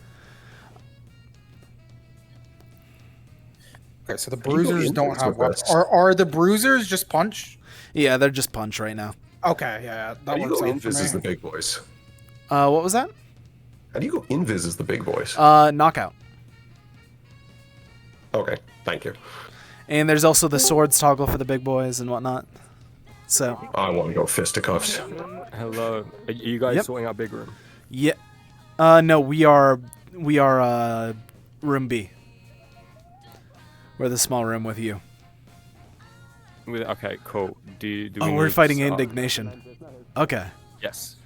Okay, so the bruisers don't have weapons. Are the bruisers just punch? Yeah, they're just punch right now. Okay, yeah, that works out for me. Invis is the big boys. What was that? How do you go invis as the big boys? Knockout. Okay, thank you. And there's also the swords toggle for the big boys and whatnot. So I want to go fisticuffs. Hello, are you guys sorting out big room? Yeah. No, we are room B. We're the small room with you. Okay, cool. Do we're fighting indignation. Okay. Yes.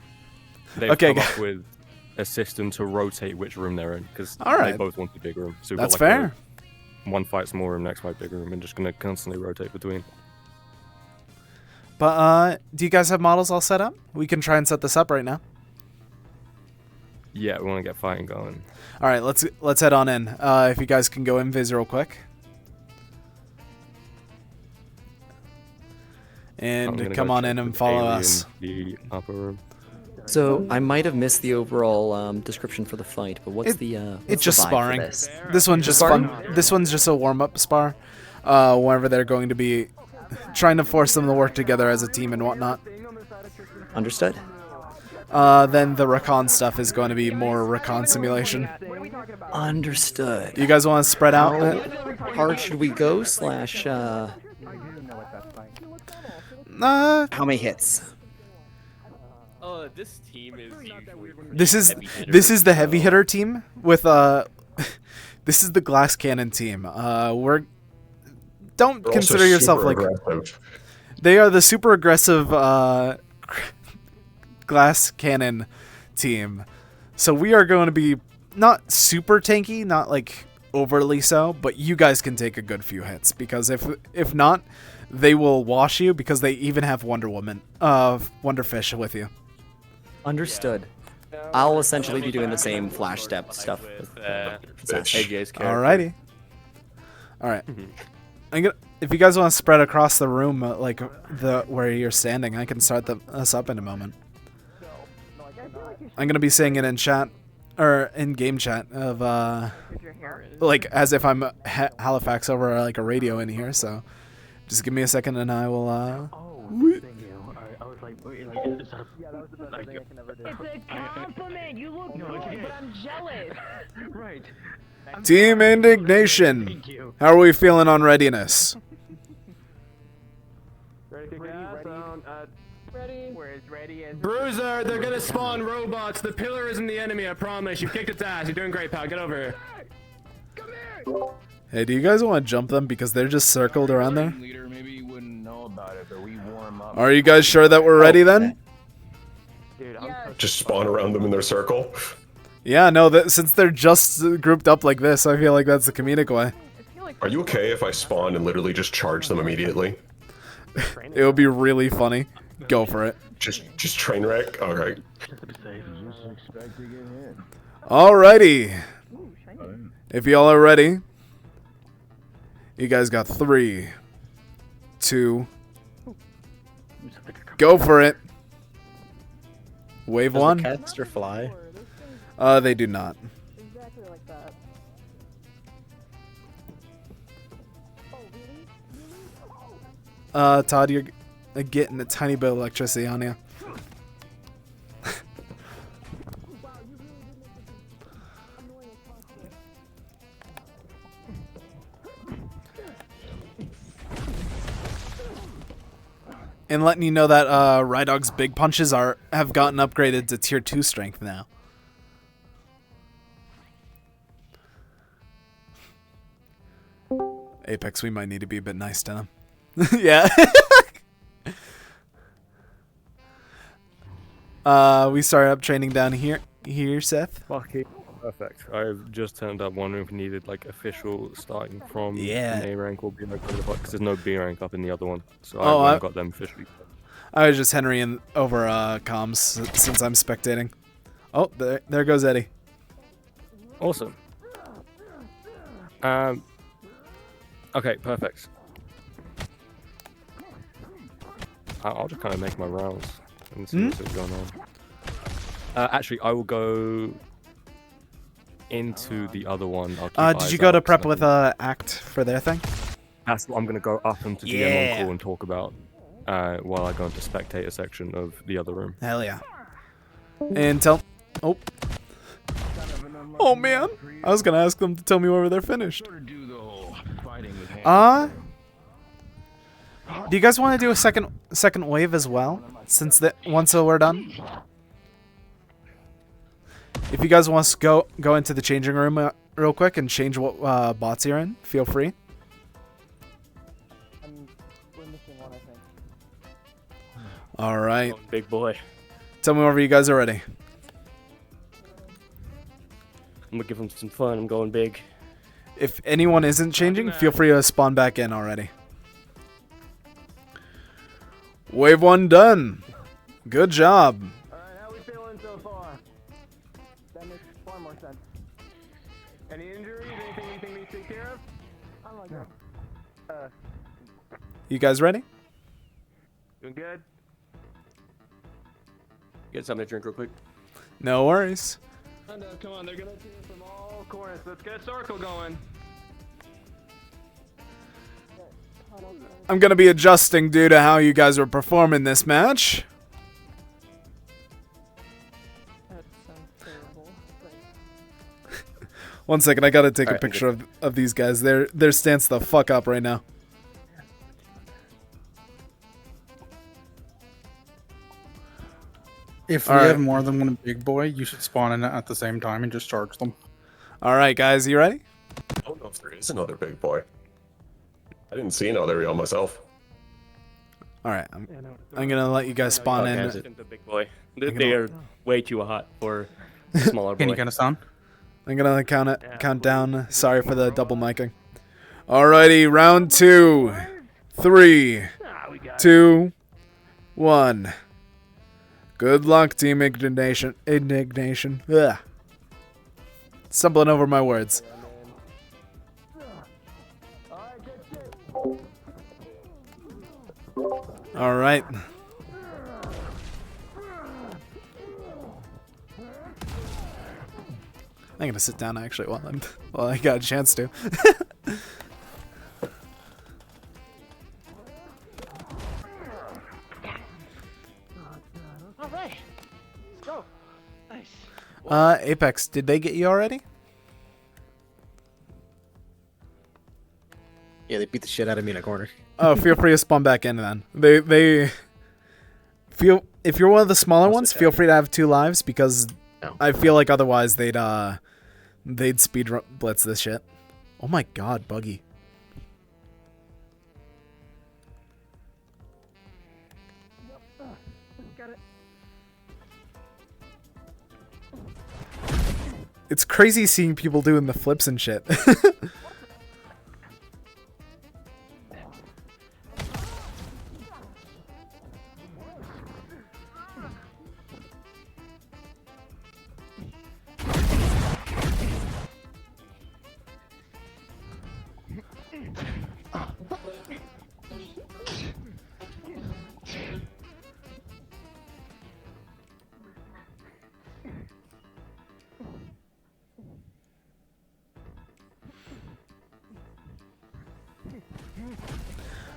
They've come up with a system to rotate which room they're in because they both want the big room. So that's fair. One fight small room, next fight big room, and just gonna constantly rotate between. But do you guys have models all set up? We can try and set this up right now. Yeah, we want to get fighting going. All right, let's head on in. If you guys can go invis real quick. And come on in and follow us. The upper room. So I might have missed the overall description for the fight, but what's it's just sparring. This one's just fun. This one's just a warm-up spar. Whenever they're going to be trying to force them to work together as a team and whatnot. Understood. Then the recon stuff is going to be more recon simulation. Understood. You guys want to spread out? How hard should we go? How many hits? This team is usually This is heavy hitter, this is the heavy so- hitter team with this is the glass cannon team. Don't They're consider also yourself super like aggressive. they are the super aggressive glass cannon team. So we are going to be not super tanky, not like overly so, but you guys can take a good few hits because if not, they will wash you because they even have Wonder Fish with you. Understood. I'll essentially be doing the same flash step stuff. AJ's character. Alrighty. Alright. If you guys want to spread across the room, like where you're standing, I can start us up in a moment. I'm gonna be saying it in chat, or in game chat of like as if I'm Halifax over like a radio in here. So just give me a second and I will. It's a compliment. You look good, but I'm jealous. Right. Team Indignation. How are we feeling on readiness? Ready to go? Ready? We're as ready as. Bruiser, they're gonna spawn robots. The pillar isn't the enemy, I promise. You kicked its ass. You're doing great, pal. Get over here. Hey, do you guys want to jump them because they're just circled around there? Leader, maybe you wouldn't know about it, but we warm up. Are you guys sure that we're ready then? Dude, Just spawn around them in their circle. Yeah, no. Since they're just grouped up like this, I feel like that's the comedic way. Are you okay if I spawn and literally just charge them immediately? It would be really funny. Go for it. Just train wreck. All right. Alrighty. If y'all are ready, you guys got 3, 2, go for it. Wave Does 1. the canister fly? They do not. Exactly like that. Todd, you're getting a tiny bit of electricity on you. And letting you know that Rydog's big punches have gotten upgraded to tier 2 strength now. Apex, we might need to be a bit nice to them. Yeah. We started up training down here, Seth. Okay. Perfect. I've just turned up wondering if we needed like official starting from Yeah. an A rank or B rank because there's no B rank up in the other one, so Oh, I haven't got them officially. I was just Henry over comms since I'm spectating. Oh, there goes Eddie. Awesome. Okay, perfect. I'll just kind of make my rounds and see what's going on. Actually, I will go into the other one. I'll keep Did you eyes go to out, prep 'cause with Act for their thing? That's what I'm gonna go up into DM Yeah. on call and talk about while I go into spectator section of the other room. Hell yeah. And tell... Oh. Oh, man. I was going to ask them to tell me whether they're finished. Do you guys want to do a second wave as well? Since once we're done? If you guys want to go into the changing room real quick and change what bots you're in, feel free. We're missing one, I think. All right. Oh, big boy. Tell me whenever you guys are ready. I'm gonna give them some fun. I'm going big. If anyone isn't changing, feel free to spawn back in already. Wave 1 done. Good job. Alright, how we feeling so far? That makes far more sense. Any injuries? Anything you think we need to take care of? I'm like that. You guys ready? Doing good? Get something to drink real quick. No worries. Come on, they're gonna team from all corners. Let's get a circle going. I'm going to be adjusting due to how you guys are performing this match. That sounds terrible. One second, I got to take a Alright, picture of these guys. They're stance the fuck up right now. If we All right. have more than one big boy, you should spawn in it at the same time and just charge them. All right, guys, you ready? I don't know if there is another big boy. I didn't see another real myself. All right, I'm gonna let you guys spawn in. The big boy. They are way too hot for a smaller boy. Can you count us down? I'm gonna count down. Sorry for the double miking. Alrighty, round 2, 3, 2, 1. Good luck, Team Indignation. Ugh. Stumbling over my words. All right. I'm gonna sit down actually while I got a chance to. All right, let's go. Nice. Apex, did they get you already? Yeah, they beat the shit out of me in a corner. Oh, feel free to spawn back in then. They feel if you're one of the smaller ones, feel free to have 2 lives because I feel like otherwise they'd speed blitz this shit. Oh my god, Buggy. It's crazy seeing people doing the flips and shit.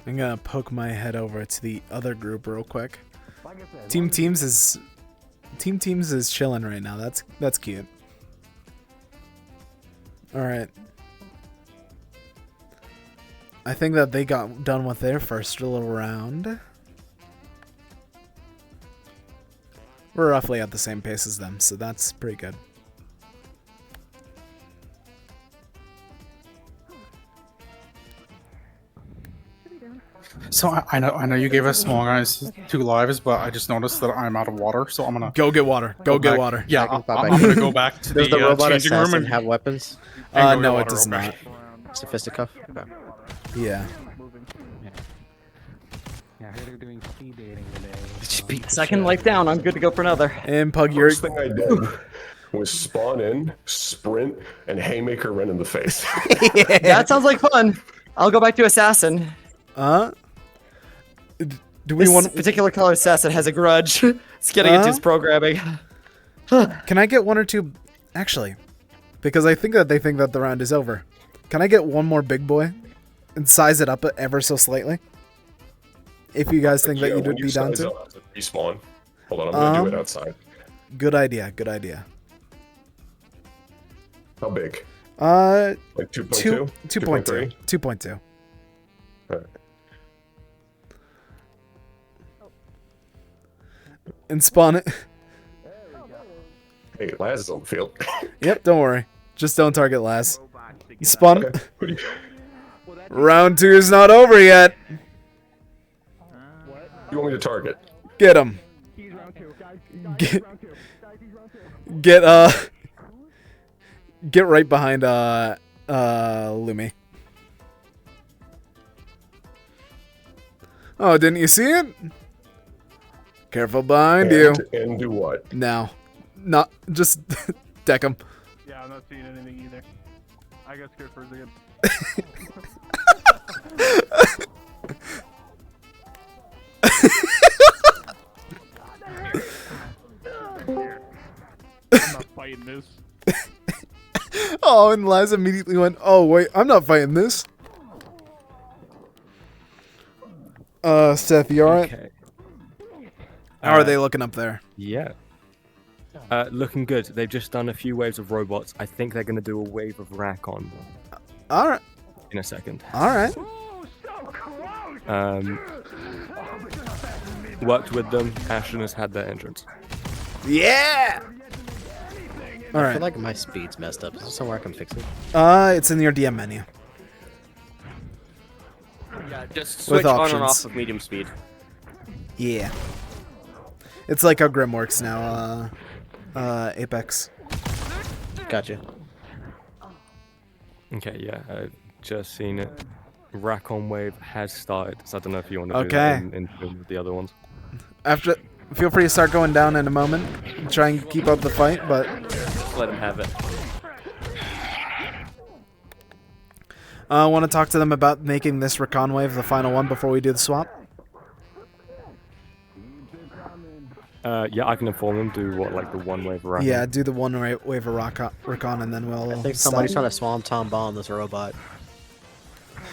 I'm gonna poke my head over to the other group real quick. Team Teams is chilling right now. That's cute. All right. I think that they got done with their first little round. We're roughly at the same pace as them, so that's pretty good. So I know you gave us small guys 2 lives, but I just noticed that I'm out of water, so I'm gonna go get water. Go get back. water. Yeah, I'm gonna go back to Does the the robot changing room assassin and have weapons? No, it does not. It's a fisticuff. Okay. Yeah. Yeah, I heard they're doing speed dating today. Second life down. I'm good to go for another. And Pug, you're. First thing I did was spawn in, sprint, and haymaker Ren in the face. That sounds like fun. I'll go back to assassin. Do we this want particular color assassin has a grudge. It's getting into his programming. Can I get 1 or 2? Actually, because I think that they think that the round is over. Can I get 1 more big boy and size it up ever so slightly? If you guys think that you'd be down to. Respawn. Hold on, I'm gonna do it outside. Good idea. Good idea. How big? Like 2.2? 2.2. 2.2. Alright. And spawn it. Hey, Laz is on the field. Yep, don't worry. Just don't target Laz. Spawn. Okay. Round 2 is not over yet. You want me to target? Get him. Get right behind Lumi. Oh, didn't you see it? Careful behind you. And do what? No. Not just deck him. Yeah, I'm not seeing anything either. I got scared for a second. I'm not fighting this. Oh, and Laz immediately went, oh, wait, I'm not fighting this. Seth, you alright? Okay. How are they looking up there? Yeah. Looking good. They've just done a few waves of robots. I think they're going to do a wave of Rakon Alright. in a second. Alright. Worked with them. Ashton has had their entrance. Yeah! I Alright. feel like my speed's messed up. Is there somewhere I can fix it? It's in your DM menu. Yeah, just With switch on and options. off of medium speed. Yeah. It's like how Grim works now, Apex. Gotcha. Okay, yeah, I've just seen it. Rack on wave has started, so I don't know if you want to do Okay. that in with the other ones. Feel free to start going down in a moment. Try and keep up the fight, but Just let him have it. I want to talk to them about making this Recon Wave the final one before we do the swap. Yeah, I can inform them. Do what, like the one wave rack? Yeah, do the one wave of Recon, and then we'll. I think somebody's trying to Swamp Tom bomb this robot.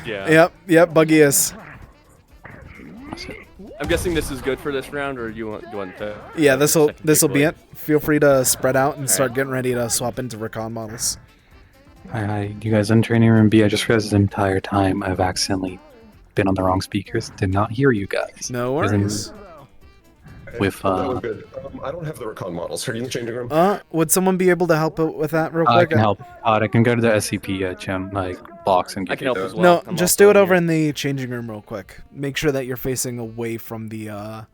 Yeah. Yep. Buggy is. I'm guessing this is good for this round, or you want to? Yeah, this'll be it. Feel free to spread out and start getting ready to swap into Recon models. Hi, you guys in training room B? I just realized the entire time I've accidentally been on the wrong speakers. Did not hear you guys. No worries. With That was good. I don't have the recon models. Are you in the changing room? Would someone be able to help out with that real quick? I can help. I can go to the SCP box and get you the... No, just do it over in the changing room real quick. Make sure that you're facing away from the,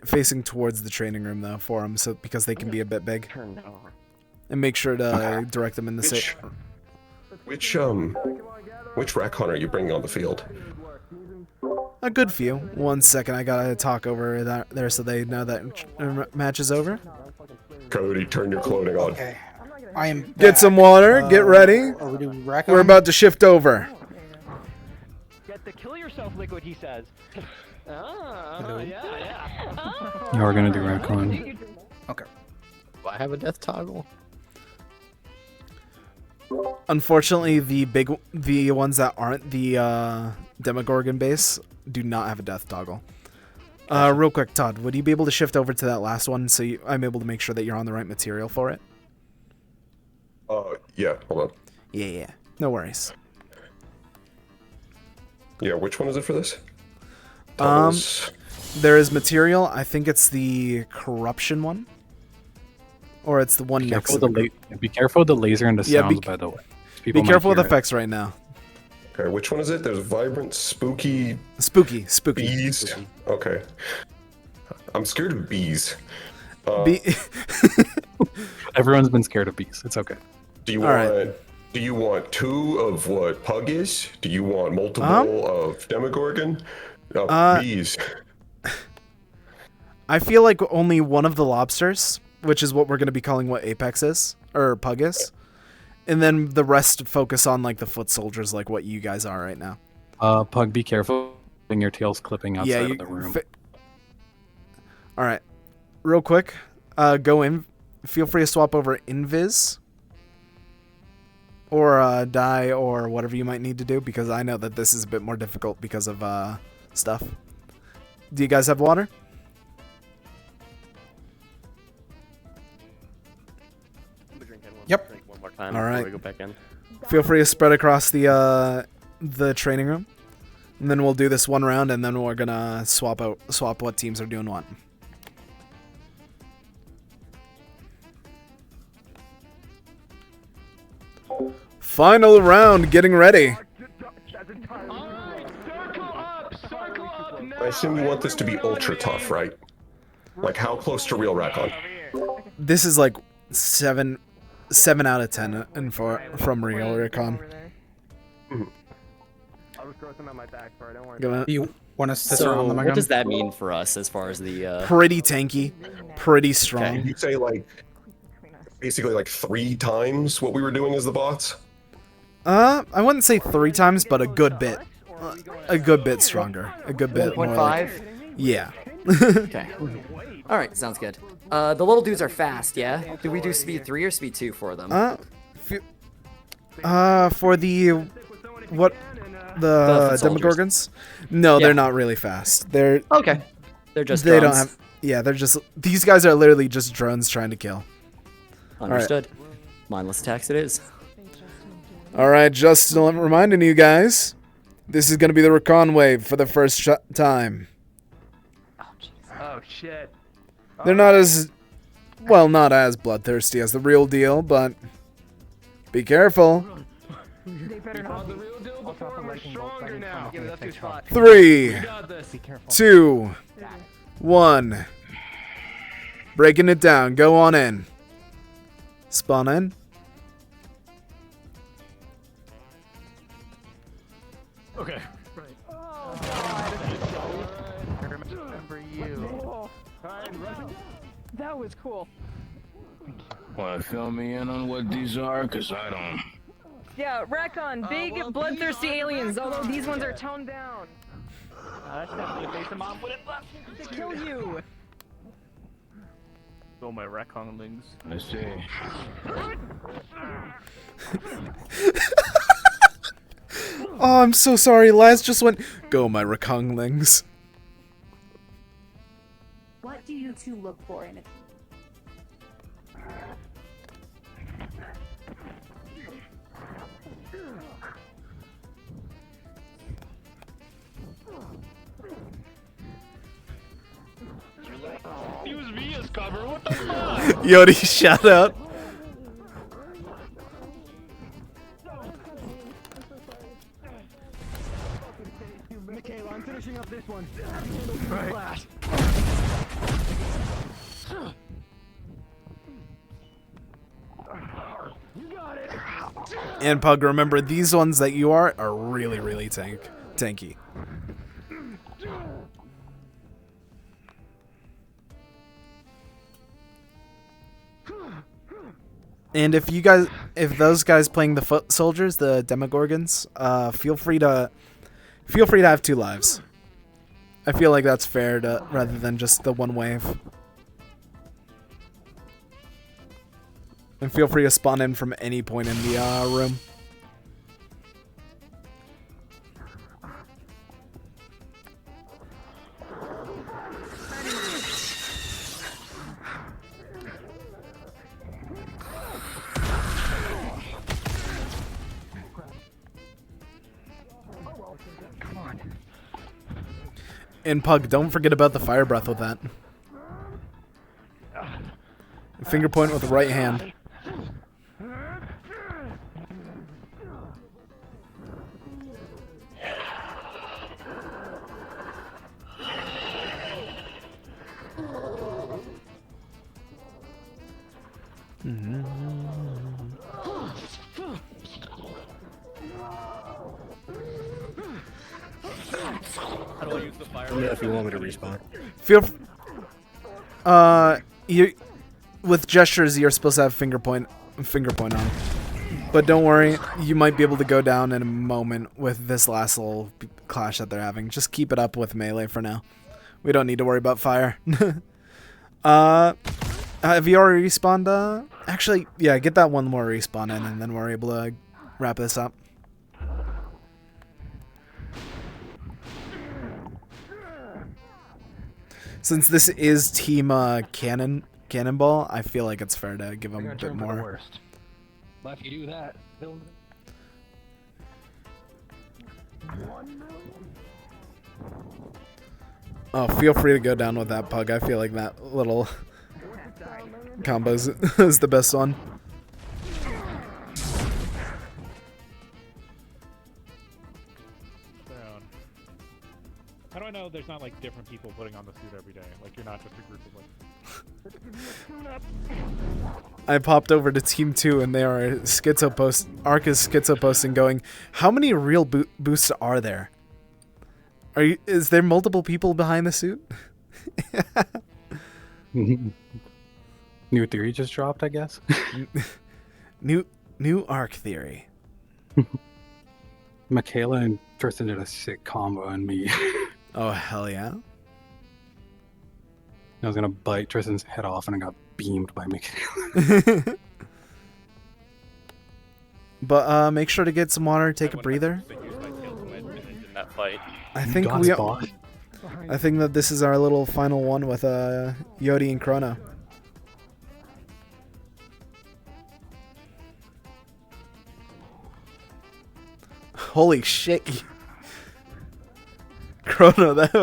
facing towards the training room though for them, so because they can be a bit big. And make sure to direct them in the same. Which Rackon are you bringing on the field? A good few. 1 second, I gotta talk over that there so they know that match is over. Cody, turn your clothing on. Okay. I am. Get some water. Get ready. Are we doing Rackon? We're about to shift over. Get the kill yourself liquid, he says. You are gonna do Rackon. Okay. Do I have a death toggle? Unfortunately, the ones that aren't the Demogorgon base do not have a death toggle. Real quick, Todd, would you be able to shift over to that last one so I'm able to make sure that you're on the right material for it? Yeah, hold on. Yeah. No worries. Yeah, which one is it for this? There is material. I think it's the corruption one. Or it's the one next to the... Be careful of the laser and the sounds, by the way. Be careful with effects right now. Okay, which one is it? There's vibrant, spooky... Spooky. Bees? Spooky. Okay. I'm scared of bees. Everyone's been scared of bees. It's okay. Do you want two of what Pug is? Do you want multiple of Demogorgon? Bees. I feel like only one of the lobsters, which is what we're going to be calling what Apex is, or Pug is. And then the rest focus on like the foot soldiers, like what you guys are right now. Pug, be careful. Your tail's clipping outside of the room. All right. Real quick, go in. Feel free to swap over Invis. Or die, or whatever you might need to do, because I know that this is a bit more difficult because of stuff. Do you guys have water? Yep. One more time All right. before we go back in. Feel free to spread across the training room, and then we'll do this one round, and then we're gonna swap what teams are doing what. Final round, getting ready. I assume you want this to be ultra tough, right? Like how close to real Rackon? This is like 7 out of 10 and from real Recon. I'll just throw some on my back for it, don't worry. Do you want us to So what does that mean for us as far as the... Pretty tanky, pretty strong. You'd say like basically like 3 times what we were doing as the bots? I wouldn't say 3 times, but a good bit. A good bit stronger. A good bit more 1.5? like, yeah. Okay. Alright, sounds good. The little dudes are fast, yeah? Do we do speed 3 or speed 2 for them? For the Demogorgons? No, Yeah. they're not really fast. They're okay. They're just they drones. don't have. Yeah, they're just. These guys are literally just drones trying to kill. Understood. Mindless attacks it is. All right, just reminding you guys, this is gonna be the Recon wave for the first time. Oh shit. They're not as Well, not as bloodthirsty as the real deal, but be careful. They better not be. I'll drop a lightning bolt. So I can come up and take shot. 3, Be careful. 2, 1. Breaking it down. Go on in. Spawn in. Okay. Right. Oh, God. Remember you. That was cool. Want to fill me in on what these are? Because I don't. Yeah, Recon, big bloodthirsty aliens, although these ones are toned down. That's definitely a face of mom would have left to kill you. All my Reconlings. I see. Oh, I'm so sorry. Laz just went, go my Reconglings. What do you two look for in a Use me as cover, what the fuck? Yodi, shout out. Michaela, I'm finishing up this one. Right. You got it. And Pug, remember, these ones that you are really, really tanky. And if those guys playing the foot soldiers, the Demogorgons, feel free to have 2 lives. I feel like that's fair rather than just the one wave. And feel free to spawn in from any point in the room. And Pug, don't forget about the fire breath with that. Finger point with the right hand. How do I use the fire? Let me know if you want me to respawn. You with gestures you're supposed to have finger point on. But don't worry, you might be able to go down in a moment with this last little clash that they're having. Just keep it up with melee for now. We don't need to worry about fire. Have you already respawned? Actually, yeah, get that one more respawn in, and then we're able to wrap this up. Since this is Team Cannonball, I feel like it's fair to give them a bit more. But if you do that, Oh, feel free to go down with that, Pug. I feel like that little combo is the best one. How do I know there's not like different people putting on the suit every day? Like you're not just a group of like. I popped over to Team 2 and they are Ark is schizo posting going, how many real boosts are there? Is there multiple people behind the suit? New theory just dropped, I guess. New Ark theory. Michaela and Tristan did a sick combo on me. Oh, hell yeah. I was gonna bite Tristan's head off and I got beamed by Michaela. But make sure to get some water, take a breather. I think I think that this is our little final one with Yodi and Chrono. Holy shit. Chrono, that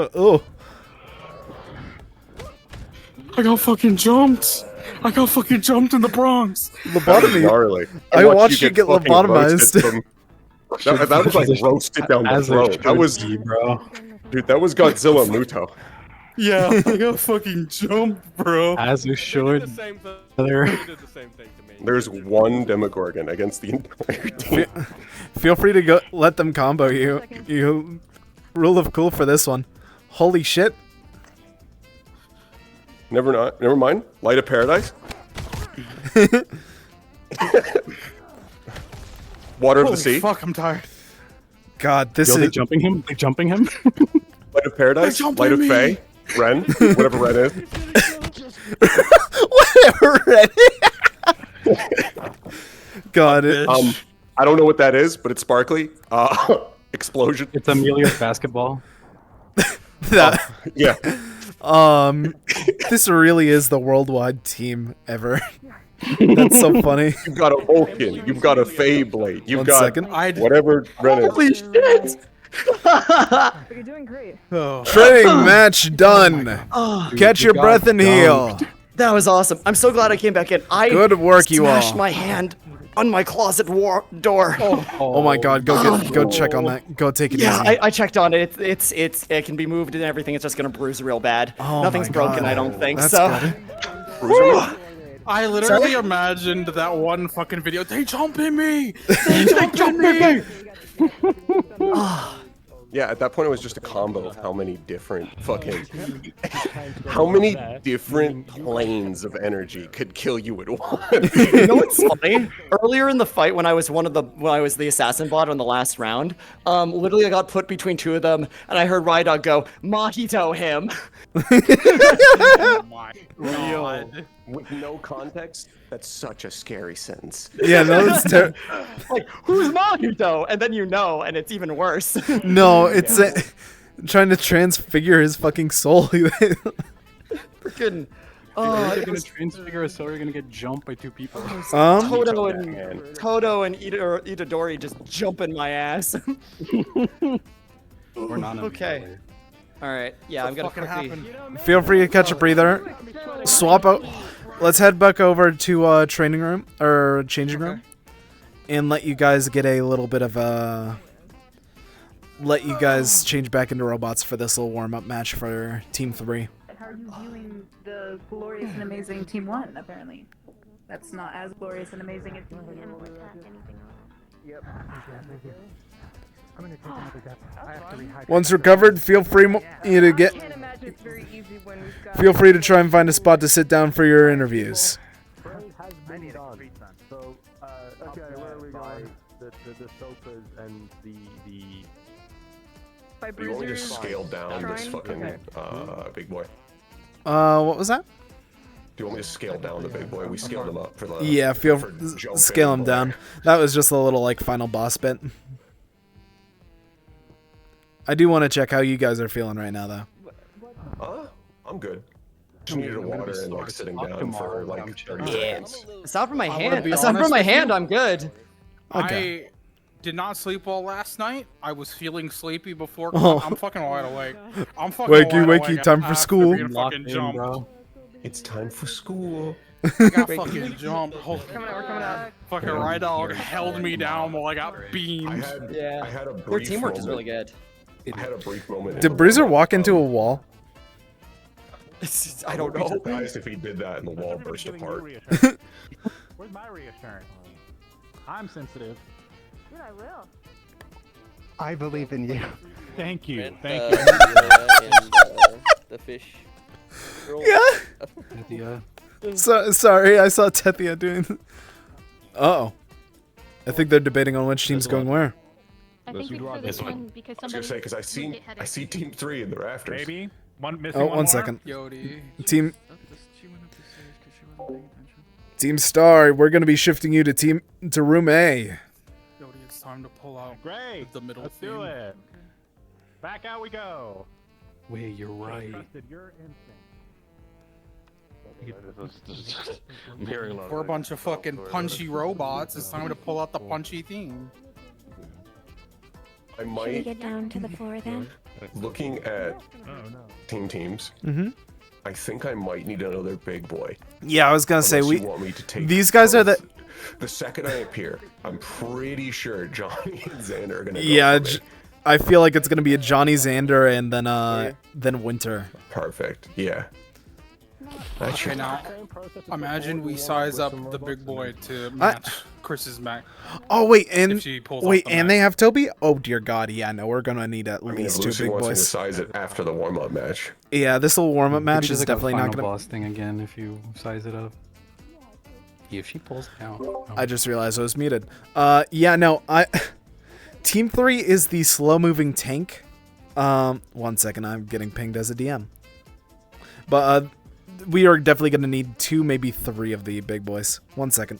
I got fucking jumped. I got fucking jumped in the Bronx. Lobotomy. Gnarly. I watched you get fucking lobotomized. roasted that was like roasted down the As it throat. That should was, be, bro. dude. That was Godzilla Muto. Yeah, I got fucking jumped, bro. As you should. Brother. There's one Demogorgon against the entire team. Feel free to go let them combo you. You rule of cool for this one. Holy shit. Never mind. Light of Paradise. Water of the Sea. Fuck, I'm tired. God, this Yo, is they jumping him? They jumping him? Light of Paradise. Light of Fae. Ren. Whatever Ren is. whatever Ren is. God, I don't know what that is, but it's sparkly. Explosion. It's Amelia's basketball. that, Yeah. This really is the worldwide team ever. That's so funny. You've got a Vulcan. You've got a Fae Blade. You've got second. whatever Ren is. Holy shit! You're doing great. Training match done. Oh, Catch your breath and heal. That was awesome. I'm so glad I came back in. I Good work, you all. smashed my hand on my closet door. Oh my God, go check on that. Go take it Yeah, easy. I checked on it. It can be moved and everything. It's just gonna bruise real bad. Oh Nothing's my broken, God. I don't think. That's so. good. I literally imagined that one fucking video. They jumping me! They jumping me! Yeah, at that point it was just a combo of how many different how many different planes of energy could kill you at once. You know what's funny? Earlier in the fight, when I was the assassin bot on the last round, literally I got put between two of them, and I heard Rydog go, "Mojito him." Oh my God. With no context, that's such a scary sentence. Yeah, no, it's like, who's Mojito? And then you know, and it's even worse. No, it's trying to transfigure his fucking soul. Freaking. You're gonna transfigure us, so you're gonna get jumped by two people. Toto and Itadori just jumping my ass. We're not okay. All right. Yeah, I'm gonna quickly. Feel free to catch a breather. Swap out. Let's head back over to training room or changing room, and let you guys get a little bit of a. Let you guys change back into robots for this little warm-up match for Team 3. How are you viewing the glorious and amazing Team 1, apparently? That's not as glorious and amazing as Team 1. Yep. I'm gonna take another death. I have to rehydrate. Once recovered, feel free to get. Feel free to try and find a spot to sit down for your interviews. I need a street then. So, okay, where are we going? The sofas and the You want me to scale down this fucking big boy? What was that? Do you want me to scale down the big boy? We scaled him up for the. Yeah, scale him down. That was just a little like final boss bit. I do want to check how you guys are feeling right now, though. I'm good. Just needed a water and like sitting down for like 30 seconds. Aside from my I wanna hand, be aside honest from my with you. hand, I'm good. I did not sleep well last night. I was feeling sleepy before. Oh. I'm fucking wide awake. I'm fucking Wakey, wide wakey, awake time for after school. being fucking jumped. It's time for school. I got fucking jumped. We're coming out. Fucking Rydog held me down while I got beamed. Yeah. I had a Their brief teamwork is really moment. good. I had a brief moment. Did Bruiser walk into a wall? I don't I'd be know. surprised if he did that and the wall burst apart. Where's my reassurance? I'm sensitive. Dude, I will. I believe in you. Thank you. And, Thank and, the fish. Girl. Yeah. Sorry, I saw Tethia doing. Uh-oh. I think they're debating on which team's going where. I think it's for this one because I was gonna somebody. say because I see Team 3 in the rafters. Maybe one missing. Oh, one one more? second. Yodi. Team Star, we're gonna be shifting you to room A. Yodi, it's time to pull out Great. the middle Let's theme. do it. Back out we go. Wait, you're right. Trusted your instinct. I'm hearing a lot. We're a bunch of fucking punchy robots. It's time to pull out the punchy theme. I Should we might, get down to the floor then? looking at teams, Mm-hmm. I think I might need another big boy. Yeah, I was gonna say Unless you want me to take these guys are the. The second I appear, I'm pretty sure Johnny and Xander are gonna go Yeah, for me. I feel like it's gonna be a Johnny Xander and then Winter. Perfect. Yeah. That Okay, should- now imagine we size up the big boy to match Chris's Mac. Oh wait, and If she pulls wait, off the and Mac. they have Toby. Oh dear God, yeah, no, we're gonna need at I mean, if least two Lucy big wants me to boys. size it after the warm-up match. Yeah, this little warm-up Maybe match do is like a definitely not final gonna. boss thing again if you size it up. If she pulls it out. I just realized I was muted. Yeah, no, Team 3 is the slow-moving tank. 1 second, I'm getting pinged as a DM. But we are definitely gonna need 2, maybe 3 of the big boys. 1 second.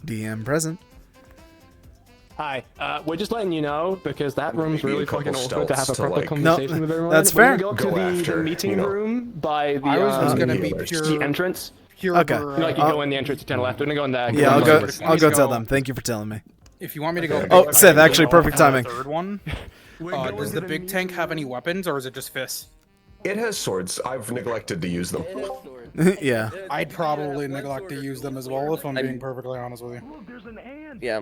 DM present. Hi, we're just letting you know because that room's Maybe a really couple fucking awkward to have a stealths to, proper like- conversation No, with everyone. that's We're fair. gonna go up to Go the after, meeting you know. room by the I was just gonna be pure. the entrance. Pure Okay. You know, like you go in the entrance to 10 left. We're gonna go in there. Yeah, I'll go. I'll go tell go. them. Thank you for telling me. If you want me to go, Oh, big Seth, tank, actually, I'll perfect have a timing. Third one. Does the big tank have any weapons, or is it just fists? It has swords. I've neglected to use them. Yeah. I'd probably neglect to use them as well, if I'm being perfectly honest with you. Yeah.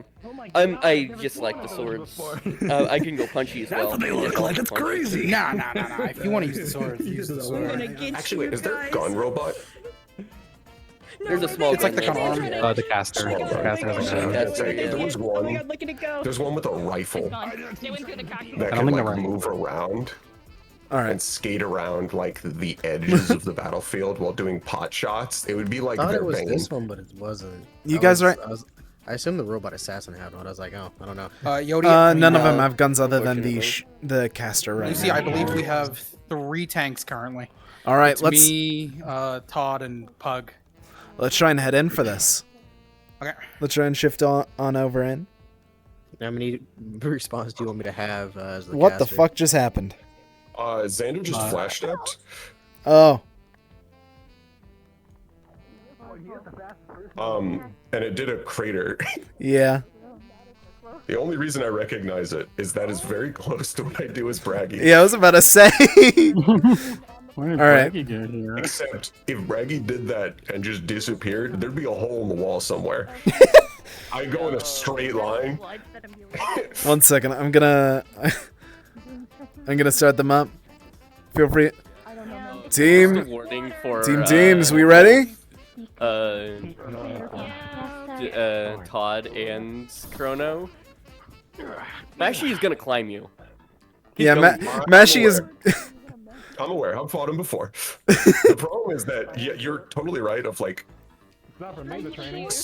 I just like the swords. I can go punchy as well. It's crazy. Nah. If you want to use the sword, use the sword. Actually, wait, is there a gun robot? There's a small It's like the gun arm. The caster. Small The gun. caster has a gun. That's right, There yeah. was one. There's one with a rifle that I can don't think like they're move around All right. and skate around like the edges of the battlefield while doing pot shots. It would be like I thought they're it was banging. this one, but it wasn't. You guys are. I assumed the robot assassin had one. I was like, oh, I don't know. Yodi, None of them have guns other than the caster right Lucy, now. I believe we have 3 tanks currently. All right, It's let's me, Todd, and Pug. let's try and head in for this. Okay. Let's try and shift on over in. How many response do you want me to have as the What the caster? fuck just happened? Xander just flash stepped. Oh. And it did a crater. Yeah. The only reason I recognize it is that is very close to what I do as Braggy. Yeah, I was about to say. Where did All right. Braggy get here? Except if Braggy did that and just disappeared, there'd be a hole in the wall somewhere. I go in a straight line. 1 second. I'm gonna start them up. Feel free. Just a warning for, Teams, we ready? Todd and Chrono. Actually, he's gonna climb you. Yeah, Mashi is. I'm aware. I've fought him before. The problem is that you're totally right. Of like,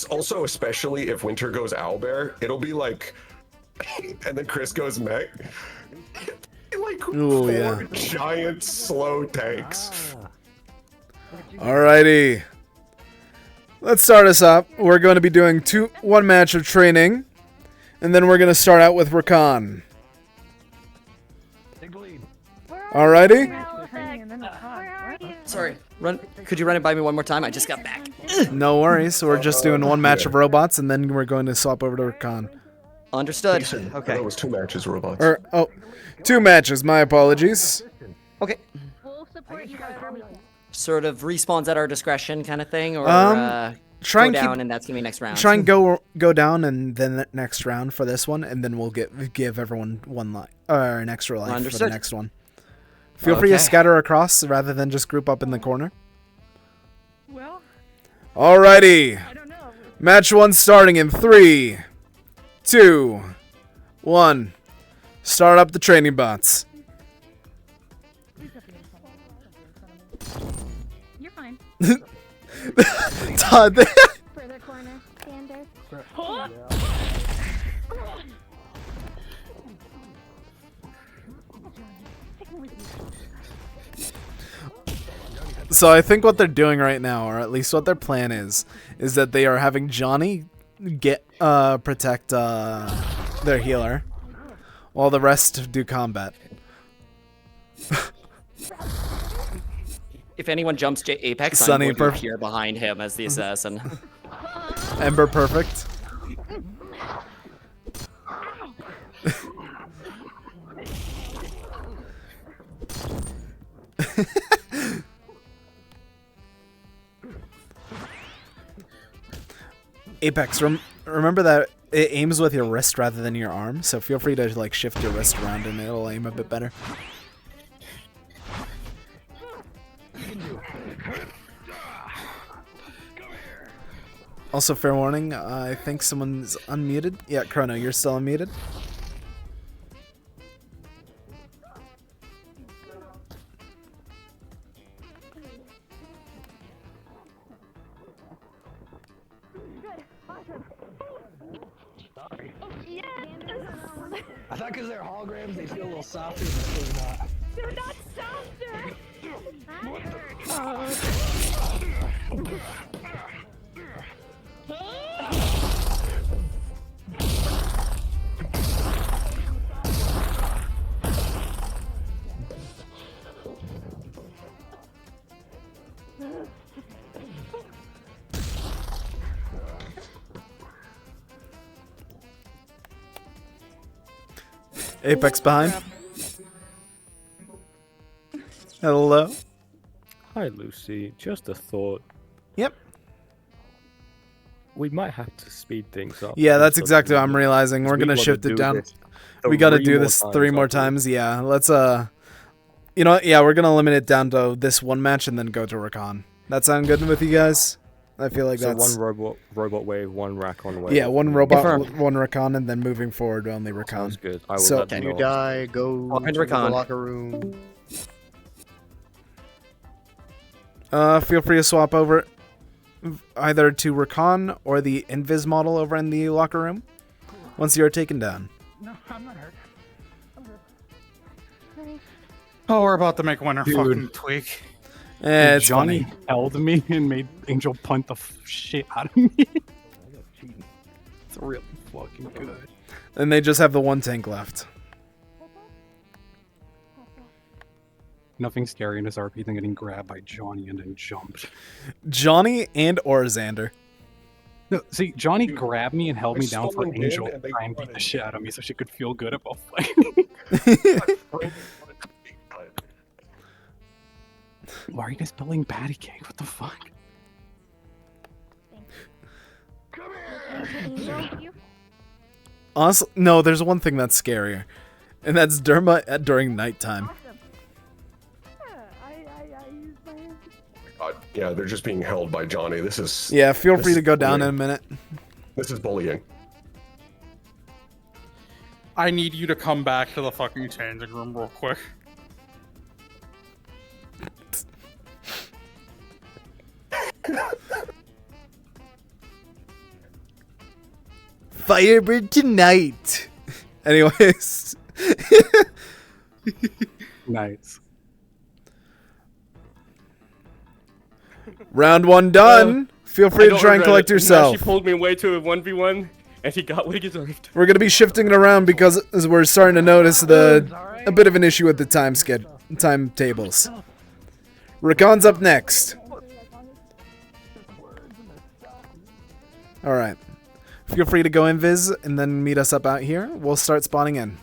also especially if Winter goes Owlbear, it'll be like, and then Chris goes Mech. Like Ooh, 4 yeah. giant slow tanks. Alrighty. Let's start us up. We're going to be doing one match of training, and then we're going to start out with Rakan. Alrighty. Sorry, could you run it by me one more time? I just got back. No worries. We're just doing one match of robots, and then we're going to swap over to Rakan. Understood. That Okay. was 2 matches, robots. Or 2 matches. My apologies. Okay. Sort of respawns at our discretion, kind of thing, or Try go and down, keep- and that's gonna be next round. Try and go down, and then the next round for this one, and then we'll give everyone one life or an extra life for the Understood. next one. Feel free to Okay. scatter across rather than just group up in the corner. Alrighty. Match 1 starting in 3, 2, 1. Start up the training bots. You're fine. Todd. Further corner, Xander. So I think what they're doing right now, or at least what their plan is that they are having Johnny protect their healer, while the rest do combat. If anyone jumps Apex, Sunny, I'm going to perfect. appear behind him as the assassin. Ember perfect. Apex, remember that it aims with your wrist rather than your arm, so feel free to like shift your wrist around and it'll aim a bit better. Also, fair warning, I think someone's unmuted. Yeah, Chrono, you're still unmuted. I thought because they're holograms, they feel a little softer, but they're not. They're not softer! Apex behind. Hello. Hi, Lucy. Just a thought. Yep. We might have to speed things up. Yeah, that's exactly what I'm realizing. We're gonna shift it down. We gotta do this 3 more times. Yeah, let's you know what? Yeah, we're gonna limit it down to this one match and then go to Recon. That sound good with you guys? I feel like so that's one robot wave, one Racon wave. yeah, one robot, one Recon, and then moving forward only Recon. Sounds good. I will So let Can them you know. die? Go to the Recon. locker room. feel free to swap over either to Recon or the Invis model over in the locker room once you're taken down. No, I'm not hurt. Oh, we're about to make winner Dude. fucking tweak. It's Johnny funny. held me and made Angel punt the shit out of me. It's really fucking good. And they just have the one tank left. Nothing scary in this RP than getting grabbed by Johnny and then jumped. Johnny and or Xander. No, see, Johnny grabbed me and held I me down for summoned him Angel and to they try and beat won the it. shit out of me so she could feel good about fighting. Why are you guys building patty cake? What the fuck? Honestly, no, there's one thing that's scarier. And that's Derma during nighttime. God, yeah, they're just being held by Johnny. This is Yeah, feel this free is to go down in a bullying. minute. This is bullying. I need you to come back to the fucking changing room real quick. Firebird tonight. Anyways. Nice. Round 1 done. Feel free to try and collect yourself. She pulled me away to a 1v1, and he got what he deserved. We're gonna be shifting it around because as we're starting to notice a bit of an issue with the timetables. Rakon's up next. All right. Feel free to go invis and then meet us up out here. We'll start spawning in.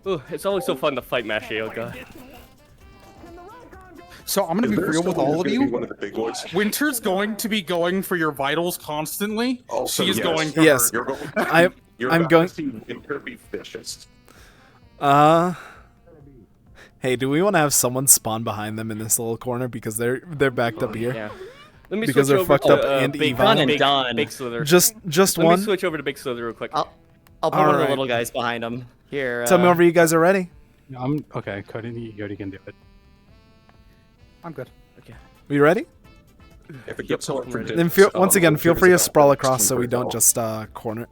Ooh, it's always so fun to fight Mashiel, guy. So I'm gonna be Is there real with someone all of who's gonna you. be one of the big boys? Winter's going to be going for your vitals constantly. Also, She's yes. going to Yes. You're going. You're I'm about going. to see Winter be vicious. Hey, do we want to have someone spawn behind them in this little corner because they're backed up here? Yeah. Let me Because switch they're over fucked to, up and big, evil. big, done. big Slither. Just Let one. me switch over to Big Slither real quick. I'll put All one of the right. little guys behind him. Here. Tell me whenever you guys are ready. I'm okay. Cody, you can do it. I'm good. Okay. We ready? If it gets hard for Then once again, feel free to sprawl across so we don't just corner.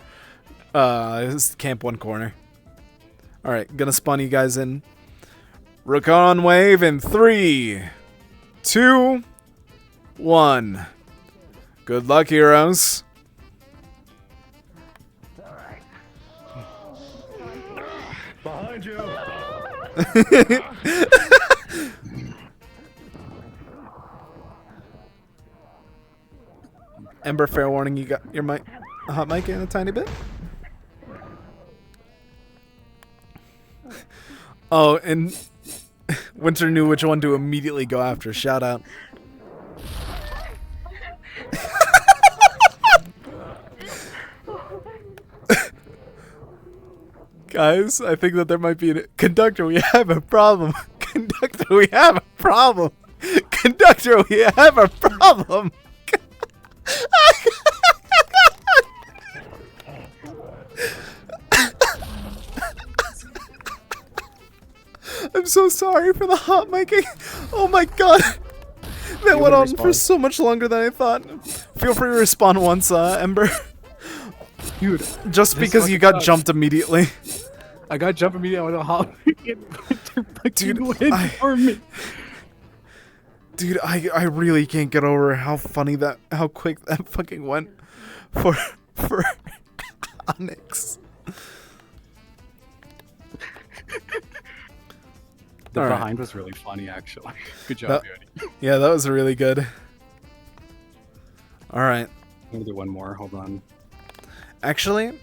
Camp one corner. All right, gonna spawn you guys in. Recon wave in 3, 2, 1. Good luck, heroes. Behind you. Ember, fair warning, you got your mic, hot mic in a tiny bit. Oh, and Winter knew which one to immediately go after. Shout out. Guys, I think that there might be a conductor. We have a problem. Conductor, we have a problem. Conductor, we have a problem. I'm so sorry for the hot miking. Oh my god. That went on for so much longer than I thought. Feel free to respond once, Ember. Dude, just because you got jumped immediately. I got jumped immediately on a hot Dude, I really can't get over how quick that fucking went for Onyx. The All right. behind was really funny, actually. Good job, Yodi. Yeah, that was really good. All right. I'm gonna do one more. Hold on. Actually,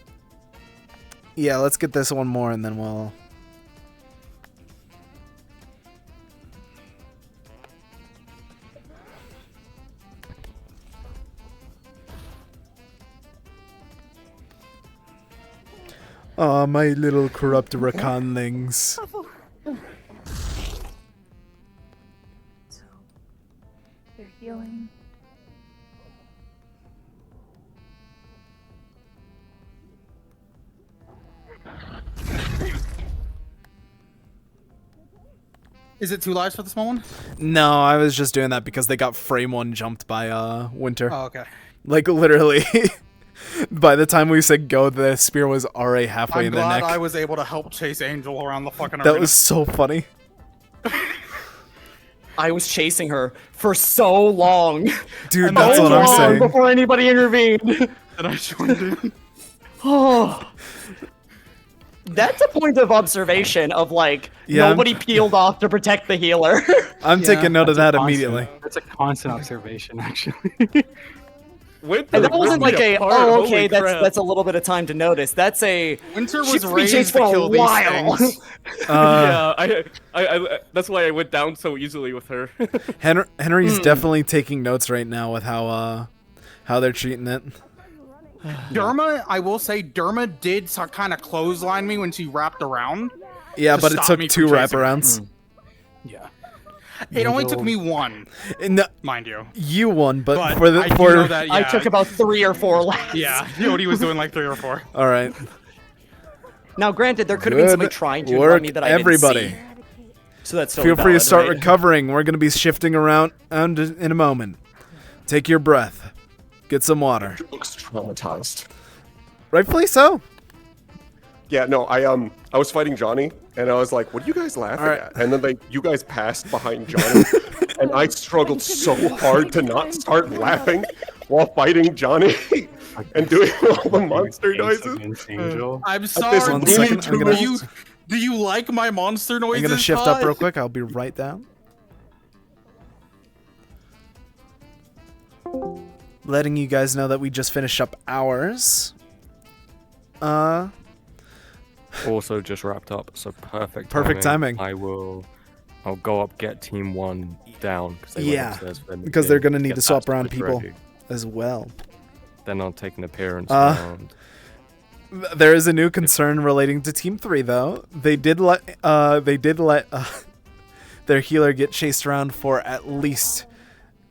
yeah, let's get this one more and then we'll... Aw, my little corrupt raconlings. So, they're healing. Is it 2 lives for the small one? No, I was just doing that because they got frame 1 jumped by Winter. Oh, okay. Like literally, by the time we said go, the spear was already halfway in their neck. I'm glad I was able to help chase Angel around the fucking That arena. was so funny. I was chasing her for so long. Dude, that's what I'm saying. Before anybody intervened. And I joined in. Oh. That's a point of observation of like Yeah, nobody peeled off to protect the healer. I'm taking note of that Constant- immediately. That's a constant observation, actually. And that wasn't like a okay, that's a little bit of time to notice. That's a Winter she's was been raised chased to for a kill these while. things. Yeah, I that's why I went down so easily with her. Henry's definitely taking notes right now with how they're treating it. Derma, I will say, Derma did kind of clothesline me when she wrapped around. Yeah, to but it stop took me 2 from chasing her. wraparounds. Yeah. It only took me 1, No, mind you. you won, but But for the I do for know that, yeah. I took about 3 or 4 laps. Yeah, Yodi was doing like 3 or 4. all right. Now, granted, there could have been Good somebody trying to work, run me that I everybody. didn't see. So that's still Feel free to valid, start right? recovering. We're gonna be shifting around in a moment. Take your breath. Get some water. Looks traumatized. Rightfully so. Yeah, no, I was fighting Johnny, and I was like, "What are you guys laughing at?" And then you guys passed behind Johnny, and I struggled so hard to not start laughing while fighting Johnny and doing all the monster noises. I'm At sorry. this One second, I'm gonna- Do you like my monster noises? I'm gonna shift up Todd? real quick. I'll be right down. Letting you guys know that we just finished up ours. Also just wrapped up, so perfect. Perfect timing. I'll go up, get team 1 down. They went Yeah, upstairs for them because to they're gonna need get to swap that around switch people ready. as well. Then I'll take an appearance Uh, round. There is a new concern relating to Team 3, though. They did let their healer get chased around for at least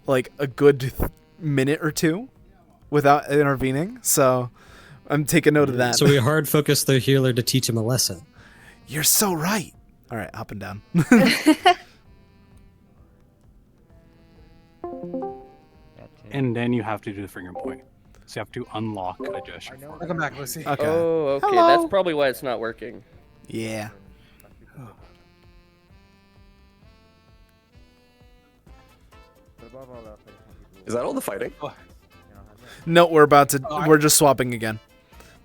like a good minute or 2 without intervening. So I'm taking note of that. So we hard focused the healer to teach him a lesson. You're so right. All right, up and down. And then you have to do the finger point. So you have to unlock a gesture. Welcome back, Lucy. Okay. Oh, okay. Hello. That's probably why it's not working. Yeah. Is that all the fighting? No, we're about to. We're just swapping again.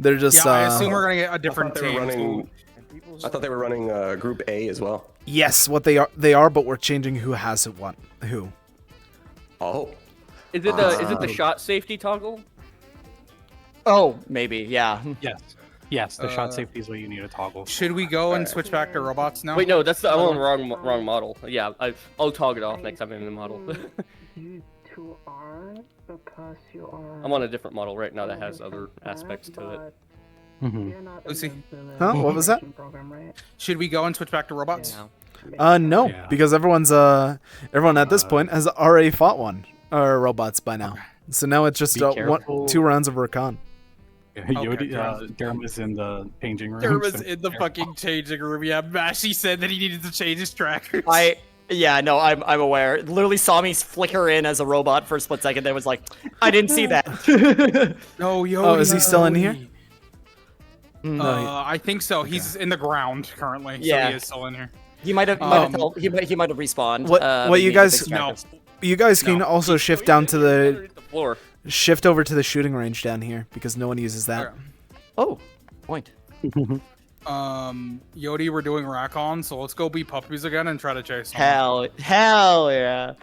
They're just. Yeah, I assume we're gonna get a different I thought they were team. running. I thought they were running Group A as well. Yes, what they are, but we're changing who has what. Who? Oh. Is it the shot safety toggle? Oh, maybe, yeah. Yes. Yes, the shot safety is what you need to toggle. Should we go and switch back to robots now? Wait, no, that's I'm on the wrong model. Yeah, I'll toggle it off next time I'm in the model. You two are because you are. I'm on a different model right now that has other aspects to it. Lucy? Huh? What was that? Should we go and switch back to robots? No, because everyone at this point has already fought one or robots by now. So now it's just careful. 2 rounds of Recon. Derma's in the changing room. Derma's so in the careful. fucking changing room. Yeah, Mashi said that he needed to change his trackers. I'm aware. Literally saw me flicker in as a robot for a split second. Then was like, I didn't see that. No, yo. Oh, is he still in here? I think so. He's in the ground currently. Yeah. So he is still in here. He might have respawned. What you guys? You guys can also shift down to the floor. Shift over to the shooting range down here because no one uses that. Oh, point. Yodi, we're doing Rack-On, so let's go be puppies again and try to chase them. Hell yeah.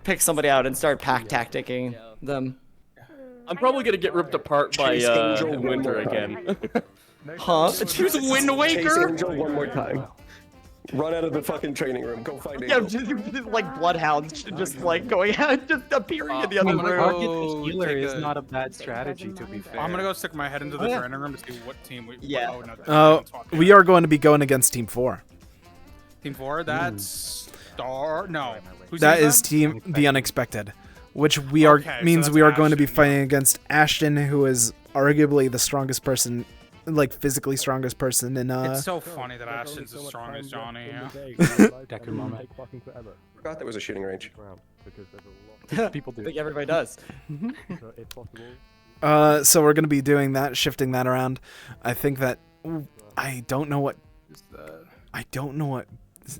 Pick somebody out and start pack tacticking them. I'm probably gonna get ripped apart by Winter again. Huh? Choose Wind Waker? Chase Angel one more time. Run out of the fucking training room. Go find Yeah, Angel. just like bloodhounds, just like going out, just appearing in the other room. Healer is not a bad strategy, to be fair. I'm gonna go stick my head into the training room to see what team we. Yeah. We are going to be going against Team 4. Team 4. That's Star. No. That is Team The Unexpected, which we are means we are going to be fighting against Ashton, who is arguably the strongest person, like physically strongest person in. It's so funny that Ashton's as strong as Johnny. Yeah. Deku moment. Forgot there was a shooting range. People do. I think everybody does. So we're going to be doing that, shifting that around. I think that I don't know what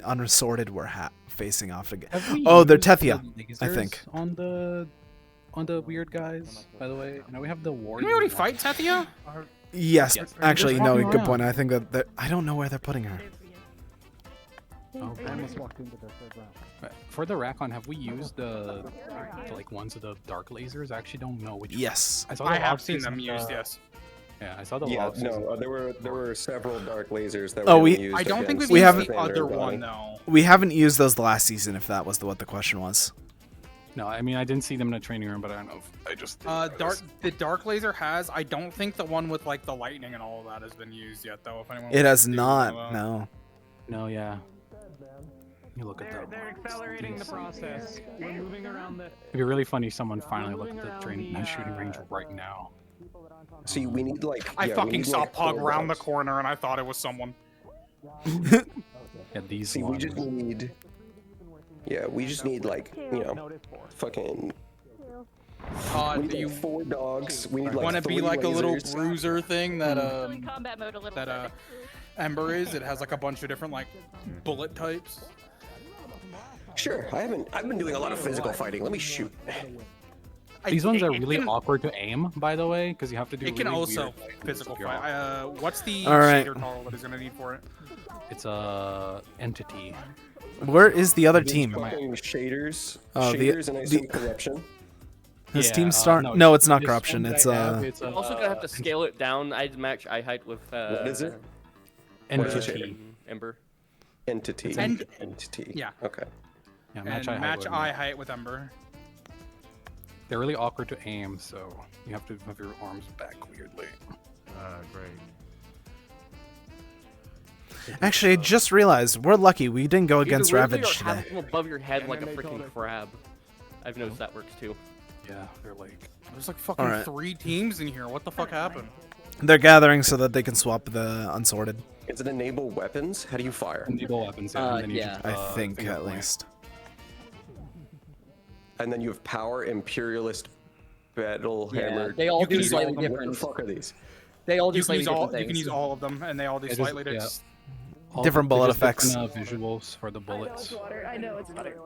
unresorted we're facing off again. Oh, they're Tethia, I think. On the weird guys, by the way. Now we have the warrior. Didn't we already fight Tethia? Yes, actually, no. walking Good around. point. I think that I don't know where they're putting her. Oh, for the Rack-On, have we used the like ones of the dark lasers? I actually don't know which. Yes. I have seen them used. Yes. Yeah, I saw the. Yeah, lobsters. no, there were several dark lasers that Oh, were we- used. I don't think against we've used Xander the other and one Donnie. though. We haven't used those last season, if that was what the question was. No, I mean I didn't see them in a training room, but I don't know if I just. The dark laser has. I don't think the one with like the lightning and all of that has been used yet, though. If anyone. It wants has to do not. one of No. No, yeah. You look at that. They're accelerating the process. We're moving around the. It'd be really funny if someone finally looked at the shooting range right now. See, we need like. I yeah, we fucking need, saw like, Pug full round the dogs. corner and I thought it was someone. Yeah, these. See, we just need. Yeah, we just need like fucking. We need Do you like 4 dogs. We need like want to 3 be like a little lasers. bruiser thing that combat mode a little that Ember is? It has like a bunch of different like bullet types. Sure, I've been doing a lot of physical fighting. Let me shoot. These ones are it really can- awkward to aim, by the way, because you have to do. It can really also weird, like, physical you're fight. What's the All right. shader toggle that he's gonna need for it? It's a entity. Where is the other These team? fucking shaders, Oh, shaders, and I assume the- corruption. His Yeah, team start? no, No, it's not this corruption. one It's I have, it's I'm also gonna have to scale it down. I match eye height with. What is it? entity. Ember. Entity. And- Entity. Yeah. Okay. Yeah, And match eye height with Ember. They're really awkward to aim, so you have to have your arms back weirdly. Great. Actually, I just realized we're lucky we didn't go Either against literally Ravage or have today. them above your head like a freaking crab. I've noticed that works too. Yeah, they're like. There's like fucking Alright. 3 teams in here. What the fuck happened? They're gathering so that they can swap the unsorted. Is it enable weapons? How do you fire? Enable weapons. Yeah. And then you yeah. just, I think finger at point. least. And then you have power, imperialist, battle Yeah, hammer. they all do What slightly the different. fuck are these? They all do You can slightly use all. different You can things. use all of them, and they all do It is- slightly yeah. different. All Different they're bullet just effects. different, visuals for the bullets. Water. I know it's water.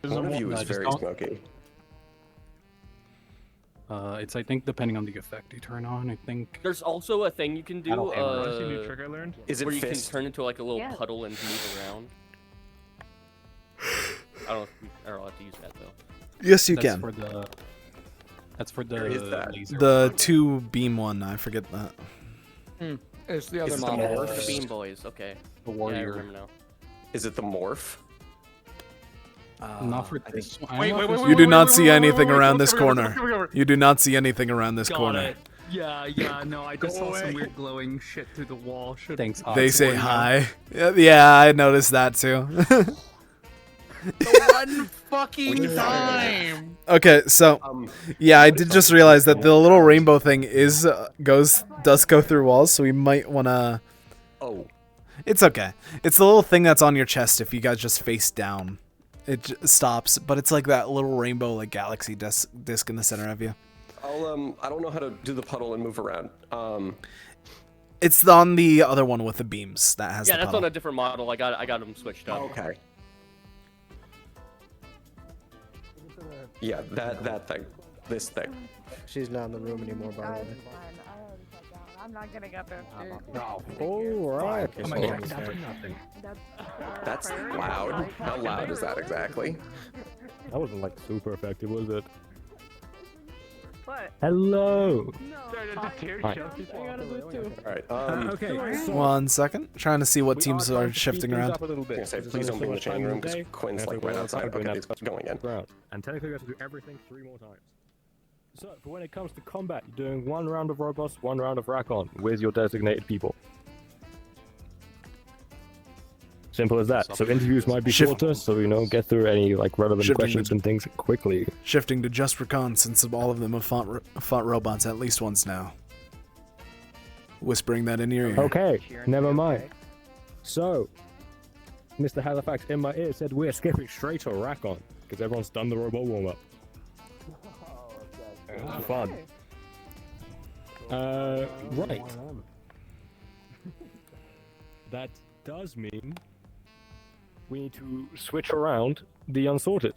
One of you No, is just very don't- smoky. It's I think depending on the effect you turn on. I think. There's also a thing you can do. Battle hammer. What's the new trick I learned? Is it where you fist? can turn into like a little Yeah. puddle and move around. I don't know if we are allowed to use that though. Yes, you That's can. For the. That's for the Where is that? laser. The 2 beam one. I forget that. It's the Is other it the model. morph? The Beam Boys. Okay. The Yeah, I warrior. remember now. Is it the morph? Not for this one. I Wait, don't know wait, if wait, it's- You do not wait, see wait, anything wait, around wait, this wait, wait, corner. wait, wait, wait. You do not see anything around this Got corner. it. Yeah, no, I just saw some weird glowing shit through the wall. Thanks, They say hi. Yeah, I noticed that too. One fucking time. Okay, so yeah, I did just realize that the little rainbow thing is does go through walls, so we might wanna. Oh, it's okay. It's the little thing that's on your chest. If you guys just face down, it stops. But it's like that little rainbow, like galaxy disc in the center of you. I don't know how to do the puddle and move around. It's on the other one with the beams that has. Yeah, the that's puddle. on a different model. I got them switched up. Okay. Yeah, that thing. This thing. She's not in the room anymore, by the way. I'm not gonna get there. Alright. Oh my God. That's loud. How loud is that exactly? That wasn't like super effective, was it? What? Hello. Hi. Alright, Okay. 1 second. Trying to see what teams are shifting around. Please don't be in the chain room because Quinn's like right outside. Okay, he's going in. And technically, we have to do everything 3 more times. So, for when it comes to combat, you're doing 1 round of robots, 1 round of Rakon with your designated people. Simple as that. So interviews might be shorter, so get through any like relevant questions and things quickly. Shifting to just Recon since all of them have fought robots at least once now. Whispering that in your ear. Okay, never mind. So, Mr. Halifax in my ear said we're skipping straight to Rakon because everyone's done the robot warm-up. Fun. Right. That does mean we need to switch around the unsorted.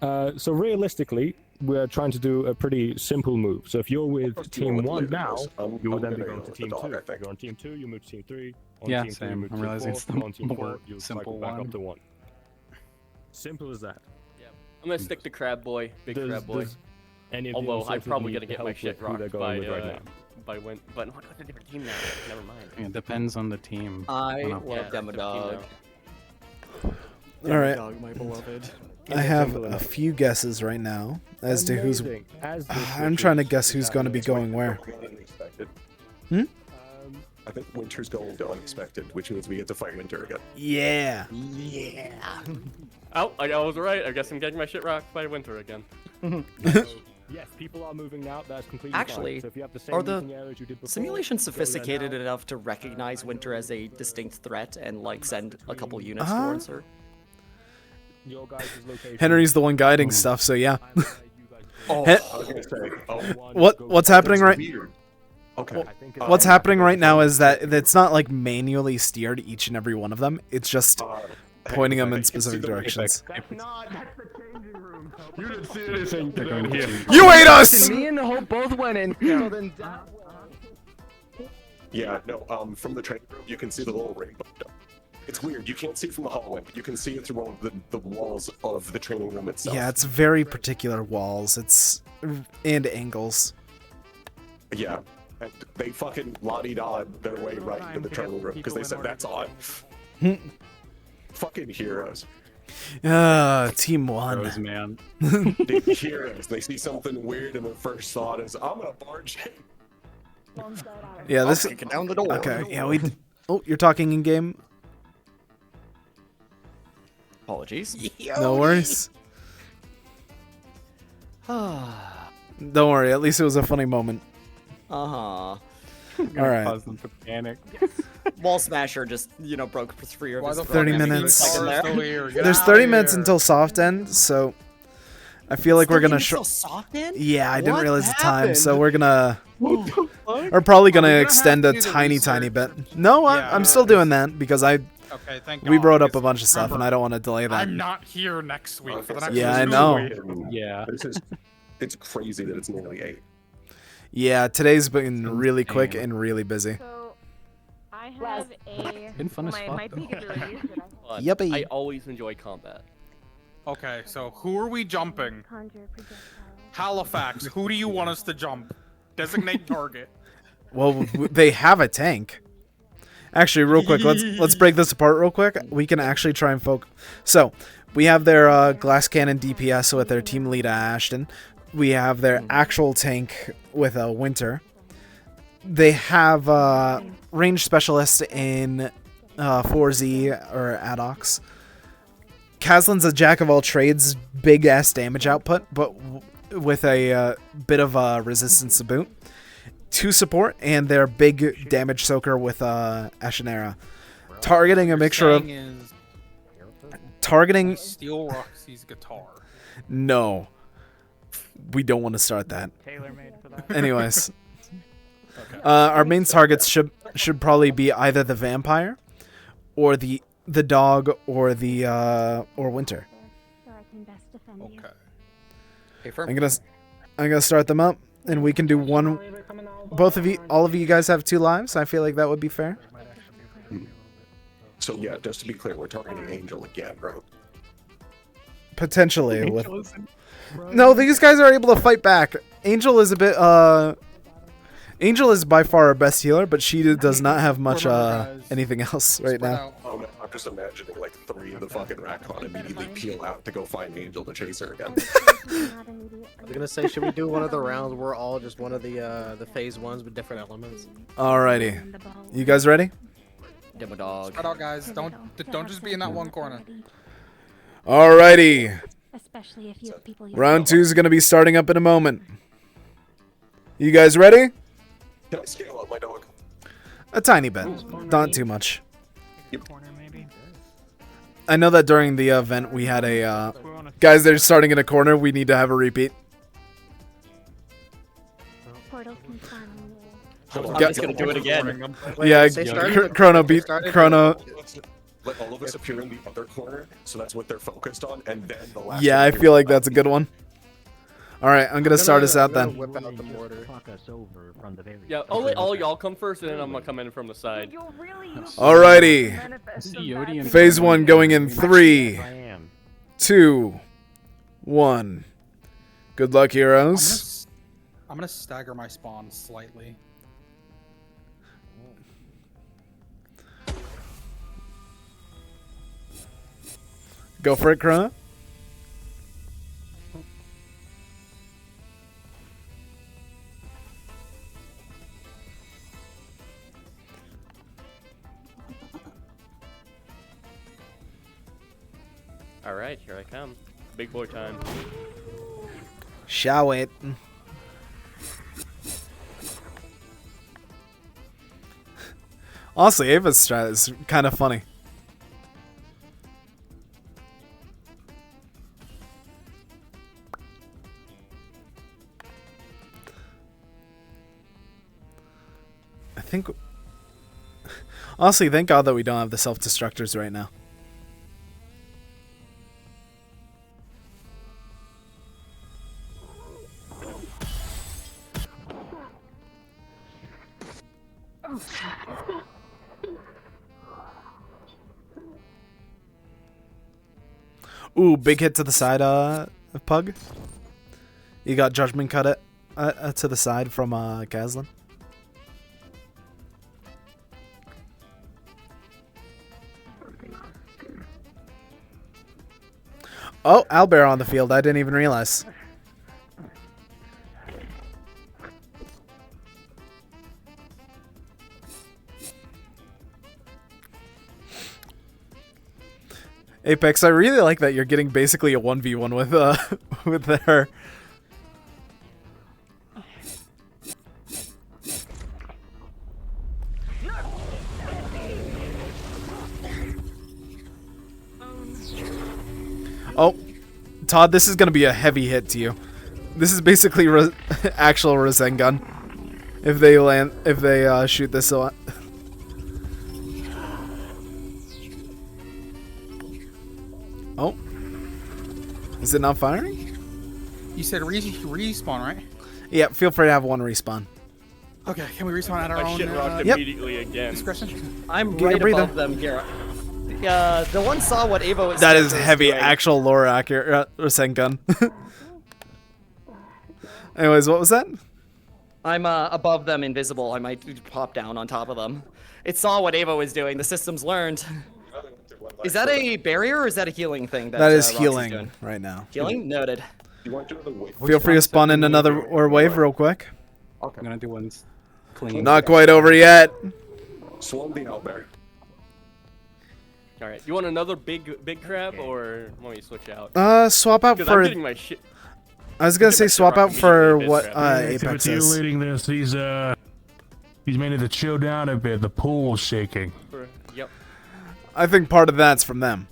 So realistically, we're trying to do a pretty simple move. So if you're with Team 1 now, you will then be going to Team 2. If you're on Team 2, you move to Team 3. On Yeah, Team 3, you same. move to I'm Team realizing 4. it's the On Team 4, more you simple cycle back one. up to 1. Simple as that. I'm gonna stick to Crab Boy, big Crab Boy. Although I'm probably gonna get my shit rocked by Win. But what's a different team now? Never mind. It depends on the team. I love Demodog. All right. Demodog, my beloved. I have a few guesses right now as to who's. I'm trying to guess who's going to be going where. Hmm? I think Winter's going to unexpected, which means we get to fight Winter again. Yeah. Yeah. Oh, I was right. I guess I'm getting my shit rocked by Winter again. Yes, people are moving now. That's completely Actually, fine. So if you have the same are the moving areas you did before, simulations go there sophisticated now. enough to recognize Winter as a distinct threat and like send a couple units Uh-huh. towards her? Your guys' location. Henry's the one guiding stuff, so yeah. Oh, Hen- I was gonna say. Oh, what's happening right? Okay. What's happening right now is that it's not like manually steered each and every one of them. It's just pointing them in specific directions. You didn't see anything down here. You ate us! Me and Hope both went in. So then Yeah, no, from the training room, you can see the little rainbow. It's weird. You can't see it from the hallway, but you can see it through all the walls of the training room itself. Yeah, it's very particular walls. And angles. Yeah. And they fucking la-di-da'd their way right into the training room because they said that's odd. Fucking heroes. Team 1. Heroes, man. Dude, heroes. They see something weird and their first thought is, I'm gonna barge in. Yeah, this. Kicking down the door. Okay, yeah, we. Oh, you're talking in game. Apologies. No worries. Don't worry. At least it was a funny moment. Uh-huh. All right. Cause them to panic. Wall Smasher just, broke free of his 30 minutes. There. There's 30 minutes until soft end, so I feel like we're gonna. Soft end? Yeah, I didn't What realize the time, happened? so we're gonna. We're probably gonna extend a tiny bit. No, I'm still doing that because Okay, thank we God, brought up a because bunch of stuff, and I don't want to delay that. I'm not here next week for the next Yeah, I 2 know. weeks. Yeah. It's crazy that it's nearly 8. Yeah, today's been really quick and really busy. So, I have Been fun as fuck, my though. biggest release that I Fun. Yuppie. I always enjoy combat. Okay, so who are we jumping? Halifax, who do you want us to jump? Designate target. Well, they have a tank. Actually, real quick, let's break this apart real quick. We can actually try and focus. So, we have their glass cannon DPS with their team lead Ashton. We have their actual tank with a Winter. They have range specialist in 4Z or Adox. Kaslin's a jack of all trades, big ass damage output, but with a bit of resistance to boot. 2 support, and their big damage soaker with Ashenera. Targeting a mixture of... Targeting... Steal Roxy's guitar. No. We don't want to start that. Anyways. Our main targets should probably be either the vampire or the dog or the or Winter. Okay. I'm gonna start them up, and we can do one. All of you guys have 2 lives. I feel like that would be fair. So yeah, just to be clear, we're targeting Angel again, right? Potentially. No, these guys are able to fight back. Angel is a bit Angel is by far our best healer, but she does not have much anything else right now. Oh, no, I'm just imagining like 3 of the fucking Rakon immediately peel out to go find Angel to chase her again. I was gonna say, should we do one of the rounds where all just one of the phase 1s with different elements? Alrighty, you guys ready? Demo dog. Spread out, guys. Don't just be in that one corner. Alrighty. Especially if you have people. Round 2 is gonna be starting up in a moment. You guys ready? Can I scale up my dog? A tiny bit, not too much. I know that during the event we had a guys. They're starting in a corner. We need to have a repeat. I'm just gonna do it again. Yeah, Chrono beat Chrono. Let all of us appear in the other corner, so that's what they're focused on, and then the last. Yeah, I feel like that's a good one. All right, I'm gonna start us out then. Whip out the mortar. Yeah, I'll let all y'all come first, and then I'm gonna come in from the side. Alrighty. Phase 1 going in 3, 2, 1. Good luck, heroes. I'm gonna stagger my spawn slightly. Go for it, Chrono. All right, here I come. Big boy time. Shall it? Honestly, Ava's strat is kind of funny. I think... Honestly, thank God that we don't have the self-destructors right now. Ooh, big hit to the side of Pug. You got Judgment cut it to the side from Kaslin. Oh, Owlbear on the field. I didn't even realize. Apex, I really like that you're getting basically a 1v1 with her. Oh, Todd, this is gonna be a heavy hit to you. This is basically actual Rasengan. If they shoot this on. Oh, is it not firing? You said respawn, right? Yeah, feel free to have one respawn. Okay, can we respawn at our own immediately again. discretion? I'm right above them here. The one saw what Ava was. That is heavy, actual lore accurate Rasengan. Anyways, what was that? I'm above them, invisible. I might pop down on top of them. It saw what Ava was doing. The system's learned. Is that a barrier or is that a healing thing? That is Roxy's healing doing? right now. Healing? Noted. You want to do the wave? Feel free to spawn in another or wave real quick. Okay. I'm gonna do one clean. Not quite over yet. Slow the out there. All right. You want another big crab, or want me to switch out? Swap out 'Cause for. I'm getting my shit. I was gonna say swap out for what Apex Apex is. leading this. He's made it to chill down a bit. The pool's shaking. Yep. I think part of that's from them.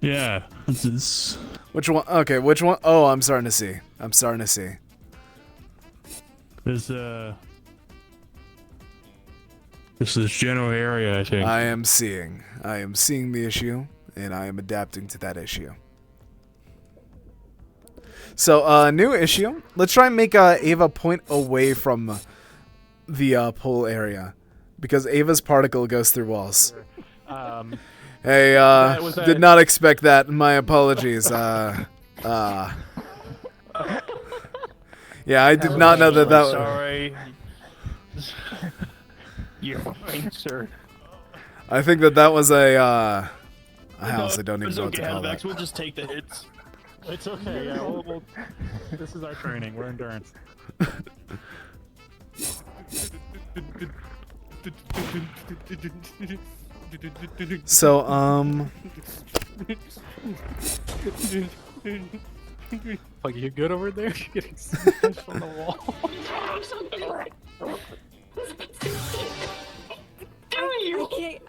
Yeah. This is... Which one? Okay, which one? Oh, I'm starting to see. I'm starting to see. This is general area, I think. I am seeing the issue, and I am adapting to that issue. So, new issue. Let's try and make Ava point away from the pool area, because Ava's particle goes through walls. Hey, did not expect that. My apologies. Yeah, I did not know that. Sorry. You're fine, sir. I think that was a. I honestly don't even know what to call that. We'll just take the hits. It's okay. Yeah, this is our training. We're endurance. So, Like, you good over there? You're getting smashed on the wall. I can't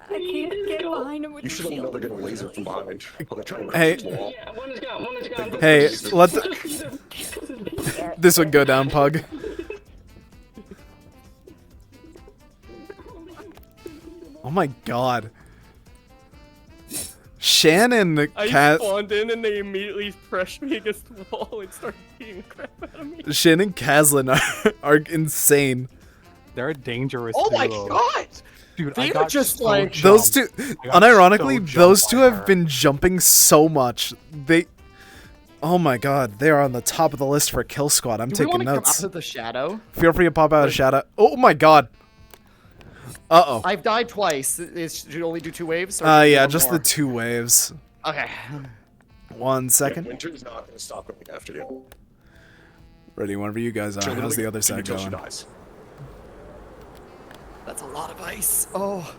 get behind him with You should have another good laser from behind. Hey. Yeah, one is gone. Hey, let this one go down, Pug. Oh my god. Shannon I spawned in and they immediately pressed me against the wall and started beating the crap out of me. Shannon Caslin are insane. They're dangerous. Oh my duo. god! Dude, They I were got just so like Those two, I got unironically, so those jumped two by have her. been jumping so much. Oh my god, they are on the top of the list for Kill Squad. I'm Do we taking want to come notes. out of the shadow? Feel free to pop out of shadow. Oh my god. Uh-oh. I've died twice. Should you only do 2 waves? Or should we do Yeah, one just more? the 2 waves. Okay. 1 second. Yeah, Winter's not going to stop going after you. Ready whenever you guys are. How's the other side Until she going? dies. That's a lot of ice. Oh.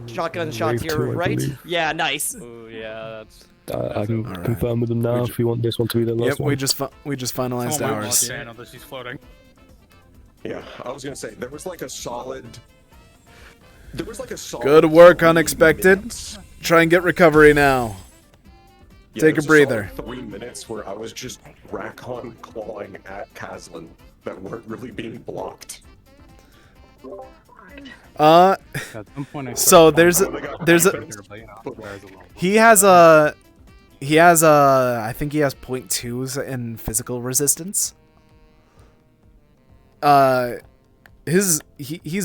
Shotgun shot to your right? Yeah, nice. Oh yeah, I can confirm with them now if you want this one to be the last Yep, one. we just finalized Oh my God, ours. Shanna, that she's floating. Yeah, I was gonna say there was like a solid. Good work, Unexpected. Try and get recovery now. Yeah, Take a there's breather. solid 3 minutes where I was just rack-on clawing at Caslin that weren't really being blocked. So there's a he has a I think he has 0.2s in physical resistance. He's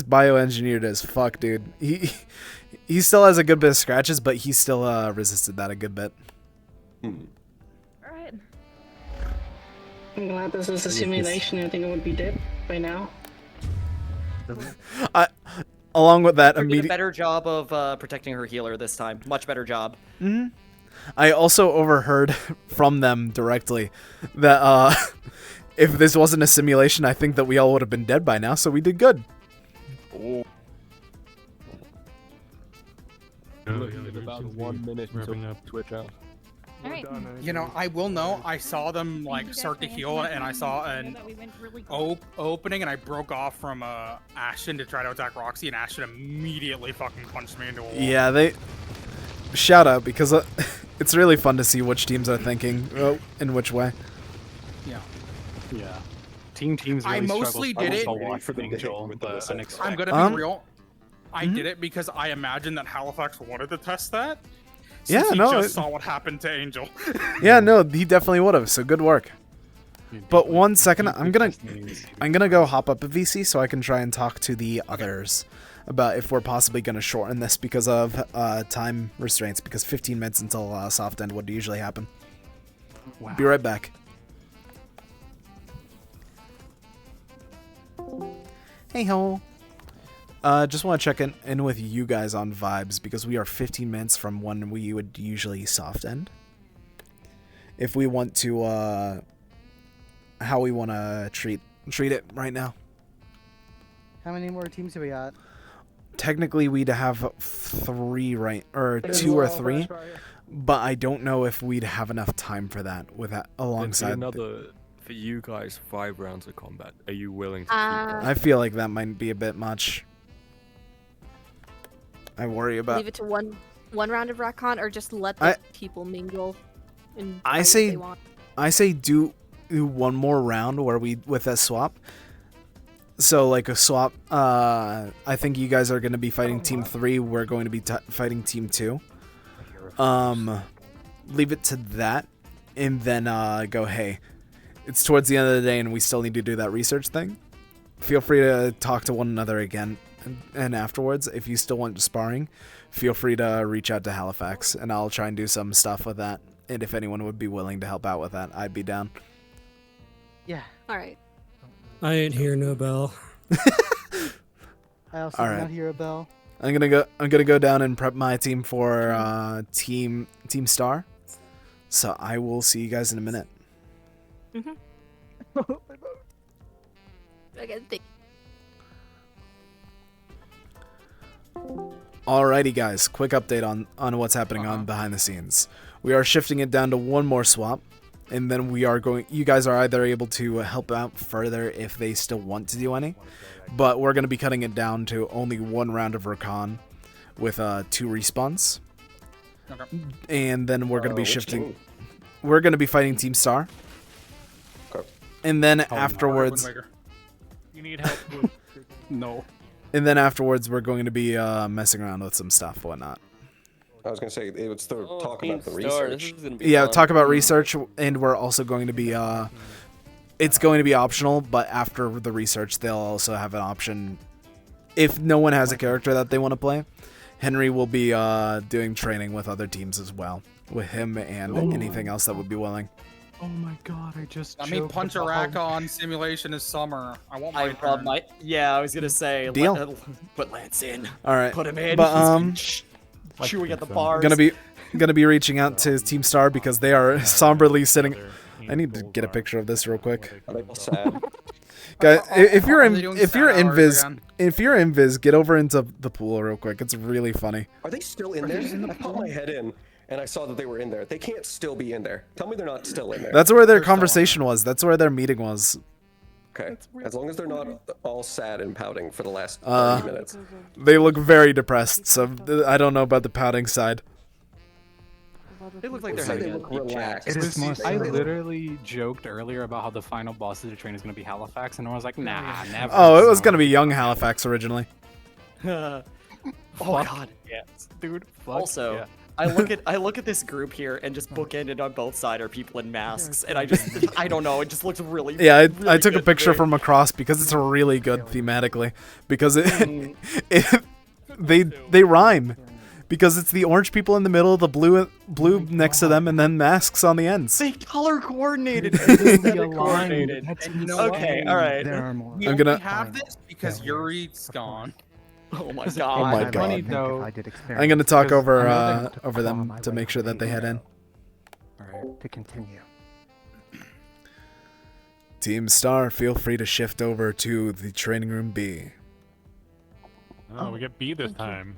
bioengineered as fuck, dude. He still has a good bit of scratches, but he still resisted that a good bit. Alright. I'm glad this is a simulation. I think I would be dead by now. Along with that, She did a better job of protecting her healer this time. Much better job. I also overheard from them directly that if this wasn't a simulation, I think that we all would have been dead by now, so we did good. Looking at about 1 minute until Twitch out. You know, I will know. I saw them like start to heal, and I saw an opening, and I broke off from Ashton to try to attack Roxy, and Ashton immediately fucking punched me into a wall. Yeah, they shout out because it's really fun to see which teams are thinking in which way. Yeah. Teams really I mostly did it. for the Angel with the unexpected. I'm gonna be real. I did it because I imagined that Halifax wanted to test that. Since he just saw what happened to Angel. Yeah, no, he definitely would have. So good work. But 1 second, I'm gonna go hop up a VC so I can try and talk to the others about if we're possibly gonna shorten this because of time restraints. Because 15 minutes until soft end would usually happen. Wow. Be right back. Hey ho. Just want to check in with you guys on vibes because we are 15 minutes from when we would usually soft end. if we want to how we want to treat it right now. How many more teams do we got? Technically, we'd have 3 or 2 or 3, but I don't know if we'd have enough time for that with that alongside. Another for you guys 5 rounds of combat. Are you willing to? I feel like that might be a bit much. I worry about. Leave it to one round of Recon, or just let the people mingle. And I say do 1 more round where we with a swap. So like a swap. I think you guys are going to be fighting Team 3. We're going to be fighting Team 2. Leave it to that, and then go. Hey, it's towards the end of the day, and we still need to do that research thing. Feel free to talk to one another again. And afterwards, if you still want sparring, feel free to reach out to Halifax, and I'll try and do some stuff with that. And if anyone would be willing to help out with that, I'd be down. Yeah. All right. I ain't hear no bell. I also did not hear a bell. I'm gonna go down and prep my team for Team Star. So I will see you guys in a minute. Okay, thank Alrighty, guys. Quick update on what's happening on behind the scenes. We are shifting it down to 1 more swap, and then we are going. You guys are either able to help out further if they still want to do any, but we're going to be cutting it down to only 1 round of Recon with 2 respawns, and then we're going to be shifting. We're going to be fighting Team Star, and then afterwards. You need help with... No. And then afterwards, we're going to be messing around with some stuff, whatnot. I was gonna say it was talk about the research. Yeah, talk about research, and we're also going to be. It's going to be optional, but after the research, they'll also have an option. If no one has a character that they want to play, Henry will be doing training with other teams as well, with him and anything else that would be willing. Oh my god, I mean, punch a rack on simulation is summer. I want my turn. Yeah, I was gonna say. Deal. Put Lance in. All right. Put him in. But chewing at the bars. Gonna be reaching out to Team Star because they are somberly sitting. I need to get a picture of this real quick. Guys, if you're in Viz, get over into the pool real quick. It's really funny. Are they still in there? I put my head in, and I saw that they were in there. They can't still be in there. Tell me they're not still in there. That's where their conversation was. That's where their meeting was. Okay, as long as they're not all sad and pouting for the last 30 minutes. They look very depressed, so I don't know about the pouting side. They look like they're having a relaxed. I literally joked earlier about how the final boss of the train is going to be Halifax, and I was like, nah, never. Oh, it was going to be young Halifax originally. Oh god. Yeah, dude. Fuck Also, yeah. I look at this group here, and just bookended on both sides are people in masks, and I don't know, it just looks really. Yeah, really I took a good picture to me. from across because it's really good thematically, because they rhyme, because it's the orange people in the middle, the blue next to them, and then masks on the ends. They color coordinated. coordinated. Okay, all right. We I'm gonna- only have this because Yuri's gone. Oh my Oh god. my god. I'm gonna talk over them to make sure that they head in. Alright, to continue. Team Star, feel free to shift over to the training room B. Oh, we get B this time.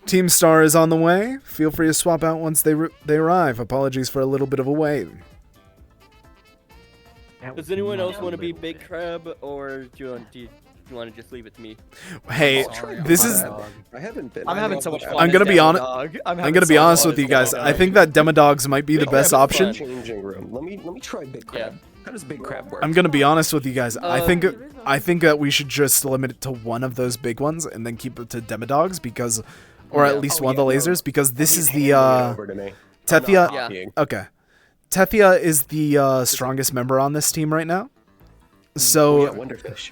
Team Star is on the way. Feel free to swap out once they arrive. Apologies for a little bit of a wait. Does anyone else want to be Big Crab, or do you want to just leave it to me? Hey, this is. I haven't been. I'm having so much fun. I'm gonna as be honest. Demodog. I'm having gonna be so much honest fun with you as guys. Demodog. I think that Demodogs might be the best option. Changing room. Let me try Big Crab. How does Big Crab work? I'm gonna be honest with you guys. I think that we should just limit it to one of those big ones and then keep it to Demodogs because, or at least one of the lasers because this is the Tethia. Yeah. Okay, Tethia is the strongest member on this team right now. So. Wonderfish.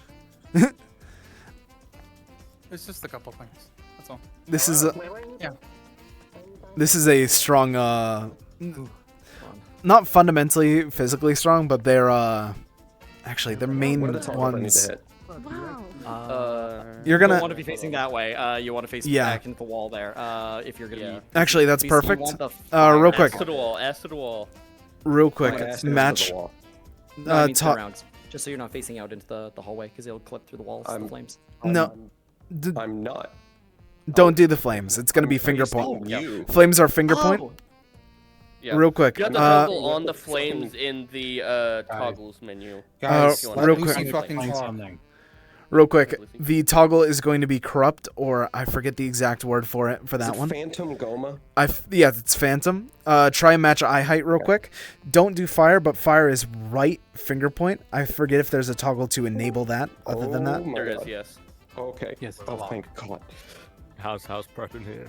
It's just a couple things. That's all. This is yeah. This is a strong, not fundamentally physically strong, but they're actually their main ones. Wow. You're gonna don't want to be facing that way. You want to face back into the wall there. If you're gonna be. Actually, that's you perfect. want the Real quick. Ass to the wall. Ass to the wall. Real quick, match. No, I mean turn around. Just so you're not facing out into the hallway, because it'll clip through the walls. The flames. No. I'm not. Don't do the flames. It's gonna be finger point. Flames are finger point. Yeah. Real quick. You have to toggle on the flames in the toggles menu. Real quick. Real quick, the toggle is going to be corrupt, or I forget the exact word for it for that one. Phantom Goma? Yeah, it's Phantom. Try and match eye height real quick. Don't do fire, but fire is right finger point. I forget if there's a toggle to enable that. Other than that, There is, yes. Okay. Yes. Oh, thank God. How's prep in here?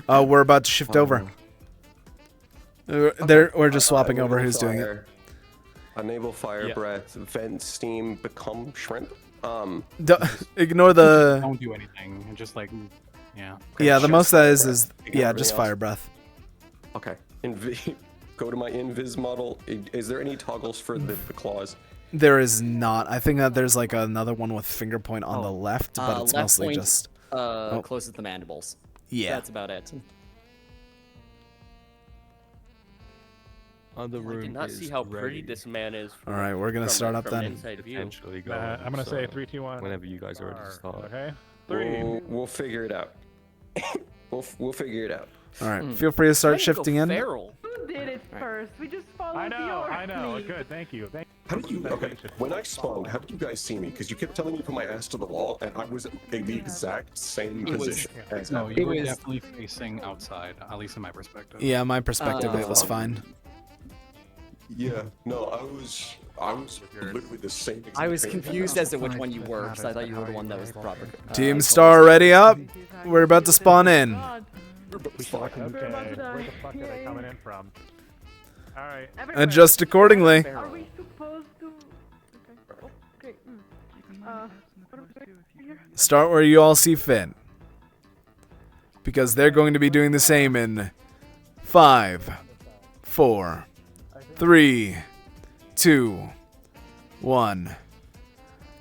we're about to shift over. We're just swapping over who's doing it. Enable fire breath, vent steam, become shrimp. Ignore the. Don't do anything. And just like, yeah. Yeah, the most that is just fire breath. Okay. Go to my invis model. Is there any toggles for the claws? There is not. I think that there's like another one with finger point on the left, but it's left mostly point, just. Closes the mandibles. Yeah. That's about it. Other room I did not see how pretty this man is. All right, we're gonna start up then. Inside view. I'm gonna say 3, 2, 1. Whenever you guys are ready to start. Okay. We'll figure it out. we'll figure it out. All right, feel free to start shifting in. Who did it first? We just followed I know. Good, thank you. How did you? Okay, when I spawned, how did you guys see me? Because you kept telling me to put my ass to the wall, and I was in the exact same position. No, you were definitely facing outside, at least in my perspective. Yeah, my perspective, it was fine. Yeah, no, I was literally the same. I was confused as to which one you were, because I thought you were the one that was the proper. Team Star ready up. We're about to spawn in. Where the fuck are they coming in from? Alright. Adjust accordingly. Are we supposed to? Okay. What are we doing here? Start where you all see fit. Because they're going to be doing the same in 5, 4, 3, 2, 1.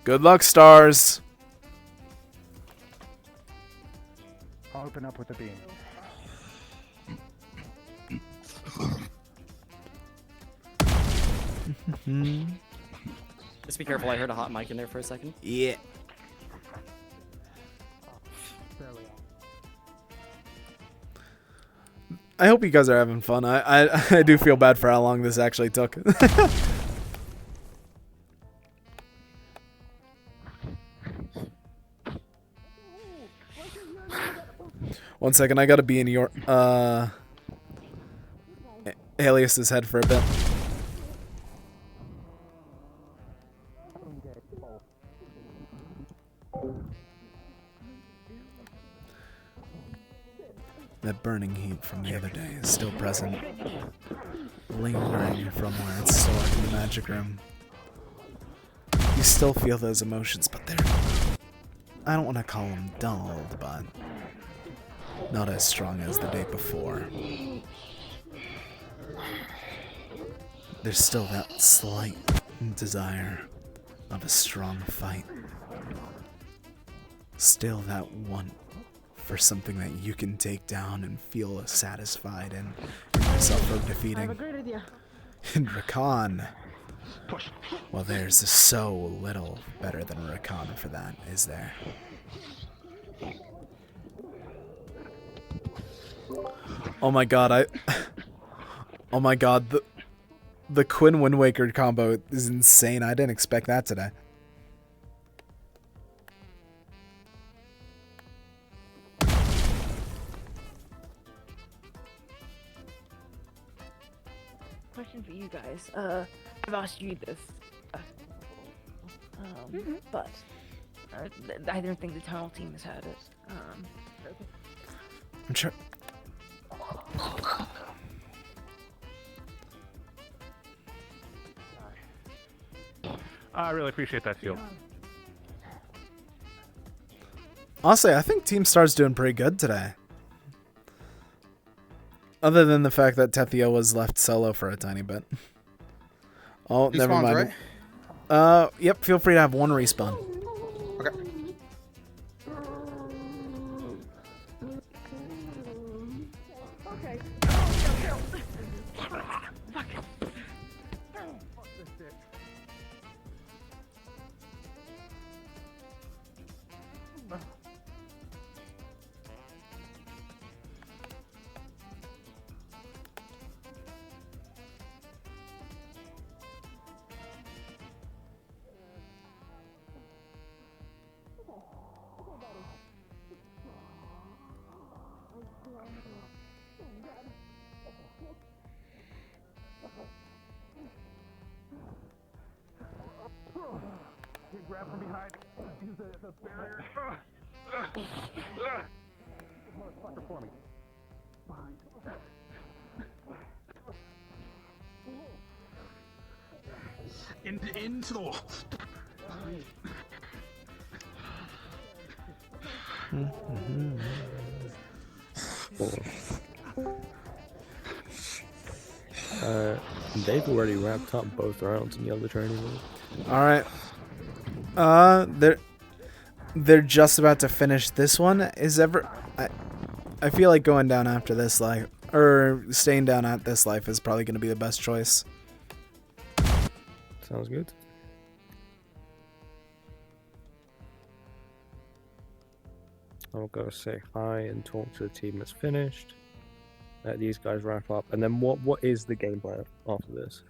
Good luck, stars. I'll open up with a beam. Just be careful, I heard a hot mic in there for a second. Yeah. I hope you guys are having fun. I do feel bad for how long this actually took. One second, I gotta be in your Alias's head for a bit. That burning heat from the other day is still present, lingering from where it's stored in the magic room. You still feel those emotions, but they're, I don't want to call them dulled, but not as strong as the day before. There's still that slight desire of a strong fight. Still that want for something that you can take down and feel satisfied in yourself for defeating. I have a great idea. In Rakan, well, there's so little better than Rakan for that, is there? Oh my god, oh my god, the Quinn Wind Waker combo is insane. I didn't expect that today. Question for you guys. I've asked you this, but I don't think the tunnel team has heard it. I'm sure. I really appreciate that, Field. Honestly, I think Team Star's doing pretty good today. Other than the fact that Tethio was left solo for a tiny bit. Oh, Two never spawns, mind. right? Yep, feel free to have one respawn. Okay. missed it. Get grabbed from behind. Use the barrier. Motherfucker for me. Behind. Into the wall. They've already wrapped up both rounds in the other training room. All right. They're just about to finish this one. I feel like going down after this life, or staying down at this life, is probably going to be the best choice. Sounds good. I'll go say hi and talk to the team that's finished. Let these guys wrap up, and then what is the game plan after this?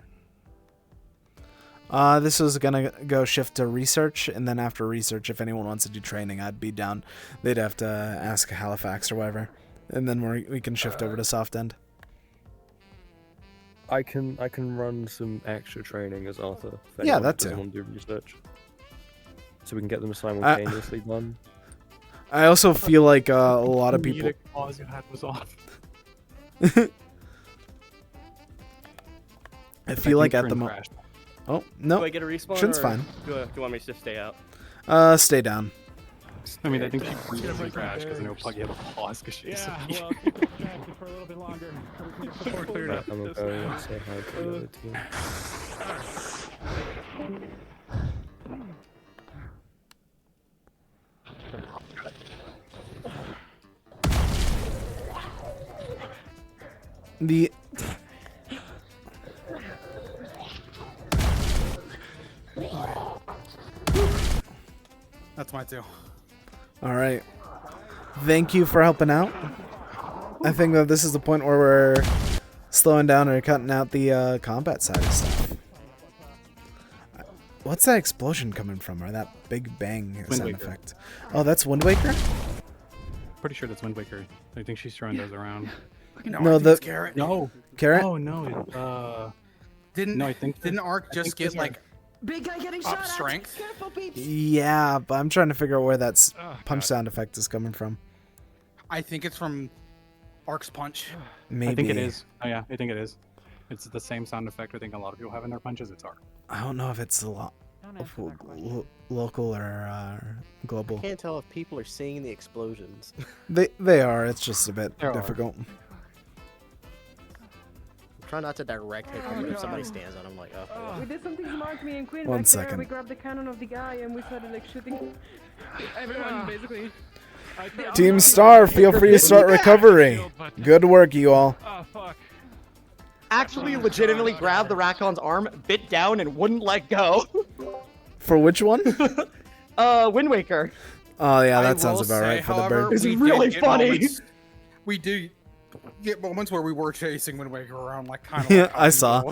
This was gonna go shift to research, and then after research, if anyone wants to do training, I'd be down. They'd have to ask Halifax or whatever, and then we can shift over to soft end. I can run some extra training as Arthur. Yeah, that too. Want to do research, so we can get them simultaneously done. I also feel like a lot of people. Pause you had was off. I feel like at the moment. Oh no! Do I get a respawn? Shouldn't Or fine. Do you want me to just stay out? Stay down. I mean, I think she briefly crashed because I know Puggy had a pause because she Yeah, disappeared. well, keep it distracted for a little bit longer. We can support cleared up. I'm gonna go and say hi to the other team. The That's mine too. All right. Thank you for helping out. I think that this is the point where we're slowing down or cutting out the combat side of stuff. What's that explosion coming from, or that big bang Wind sound Waker. effect? Oh, that's Wind Waker? Pretty sure that's Wind Waker. I think she's throwing those around. No, the Carrot. No. Carrot? Oh no. Didn't no, I think didn't Arc just get like Big guy getting up shot at. strength? Careful, peeps. Yeah, but I'm trying to figure out where that punch sound effect is coming from. I think it's from Arc's punch. Maybe. I think it is. Oh yeah, I think it is. It's the same sound effect I think a lot of people have in their punches. It's Arc. I don't know if it's local or global. I can't tell if people are seeing the explosions. They are. It's just a bit There are. difficult. Try not to direct hit them, but if somebody stands on them, like, oh. We did something smart, me and Quinn One back there. second. We grabbed the cannon of the guy and we started like shooting everyone basically. Team Star, feel free to start recovery. Good work, you all. Actually, legitimately grabbed the Rakon's arm, bit down, and wouldn't let go. For which one? Wind Waker. Oh yeah, I that sounds will about say, right for the however, bird. It's we really did get funny. moments- we do get moments where we were chasing Wind Waker around, like kind of. Yeah, I saw.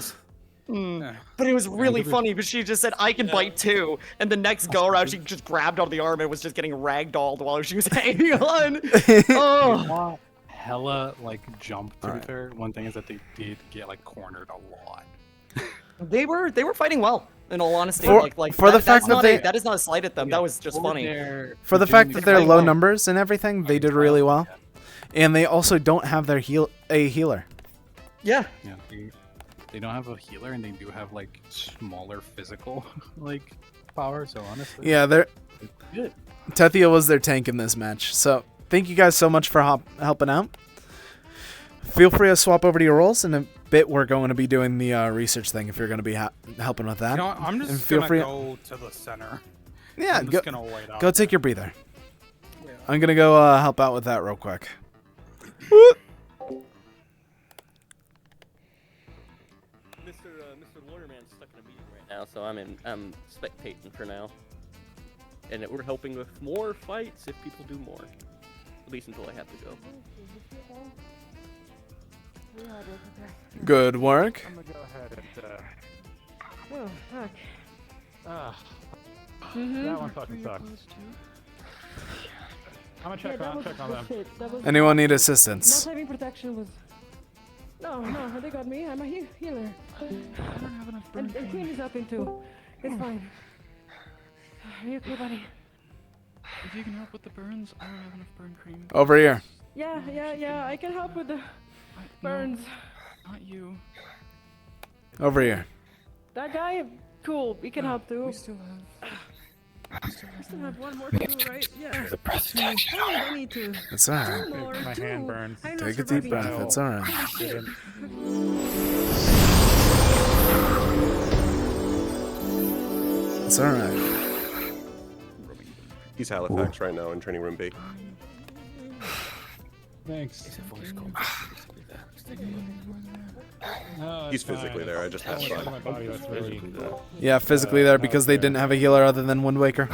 But it was really funny because she just said, I can bite too. And the next go around, she just grabbed on the arm and was just getting ragdolled while she was hanging on. Oh. Hella like jump to her. One thing is that they did get like cornered a lot. They were fighting well, in all honesty. For the fact that that is not a slight at them. That was just funny. For the fact that they're low numbers and everything, they did really well. And they also don't have their healer. Yeah. Yeah. They don't have a healer, and they do have like smaller physical like power. So honestly, Yeah, they're good. Tethia was their tank in this match. So thank you guys so much for helping out. Feel free to swap over to your roles. In a bit, we're going to be doing the research thing if you're going to be helping with that. You know what, I'm And just feel gonna free- go to the center. Yeah, I'm just gonna wait out. go take your breather. I'm going to go help out with that real quick. Mr. Lawyer Man's stuck in a meeting right now, so I'm spectating for now. And we're helping with more fights if people do more. At least until I have to go. Good work. I'm gonna go ahead and Oh, fuck. that one fucking sucks. I'm gonna check on them. Anyone need Not assistance? having protection was. No, they got me. I'm a healer. And Queen is helping too. It's fine. Are you okay, buddy? If you can help with the burns, I don't have enough burn cream. Over here. Yeah. I can help with the burns. No, not you. Over here. That guy, cool. We can help too. We still have. We still have one more to do, right? Yeah. I need to. It's alright. Two more, My hand burns. I'm not Take a deep surviving. breath. It's alright. Shit. It's alright. He's Halifax right now in training room B. Thanks. No, He's it's fine. physically there. I just passed by. My body, that's really, Yeah, physically there because they didn't have a healer other than Wind Waker.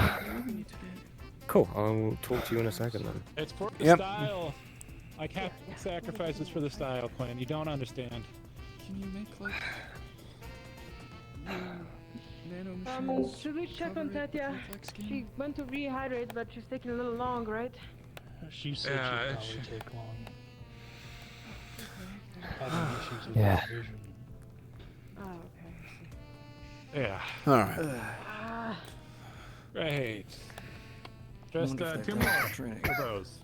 Cool. I'll talk to you in a second then. It's for the Yep. style. I can't sacrifice this for the style, Quinn. You don't understand. Can you make like nano machines? Should we check on Tatya? She went to rehydrate, but she's taking a little long, right? She said Yeah, she'd probably take long. Yeah. Oh, okay. Yeah. Alright. Right. Just two more of those.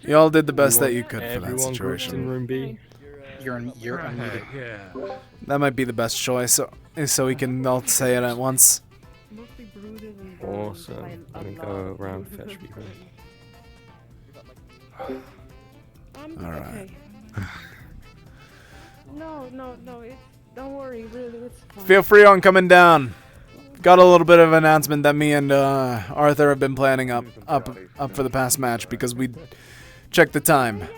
Y'all did the best that you could for that Everyone grouped in situation. room B. You're unmuted. Yeah. That might be the best choice, so we can all say it at once. Mostly brooded and Awesome. Let me go around fetch people. Alright. Okay. No, don't worry, really, it's fine. Feel free on coming down. Got a little bit of an announcement that me and Arthur have been planning up for the past match because we checked the time.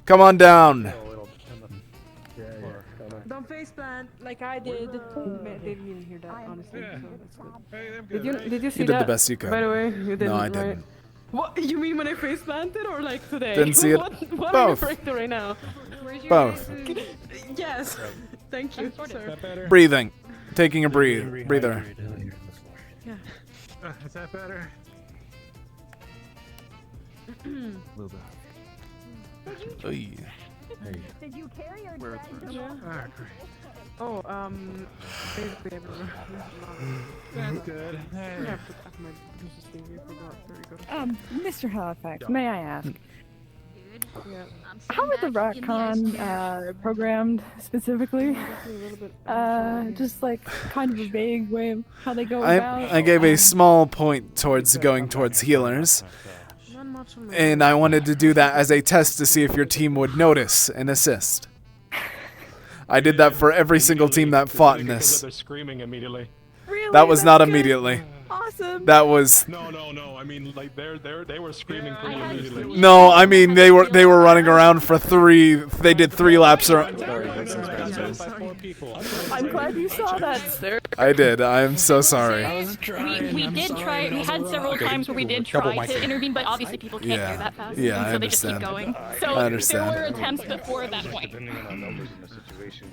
Come on down. Don't face plant like I did. They didn't even hear that, honestly. So that's good. Did you see You did that? the best you could. By the way, you didn't. No, I right? didn't. What you mean when I face planted or like today? Didn't see it. What are you Both. referring to right now? Both. Yes. Thank you, sir. Breathing. Taking a breather. Yeah. Is that better? Oy. Did you carry your Where drag? Oh, basically everywhere. That's good. I have to have my business thing. We forgot. There we go. Mr. Halifax, may I ask? Yeah. How are the RockCon programmed specifically? Just like kind of a vague way of how they go about. I gave a small point towards going towards healers. And I wanted to do that as a test to see if your team would notice and assist. I did that for every single team that fought in this. They're screaming immediately. Really? That was That's not good. immediately. Awesome. That was No. I mean, like they were screaming pretty immediately. no. I mean they were running around for three. They did 3 laps around. I'm glad you saw that, sir. I did. I'm so sorry. We did try. We had several times where we did try to intervene, but obviously people can't Yeah. hear that fast. Yeah, I so they just keep understand. going. So I understand. there were attempts before that point.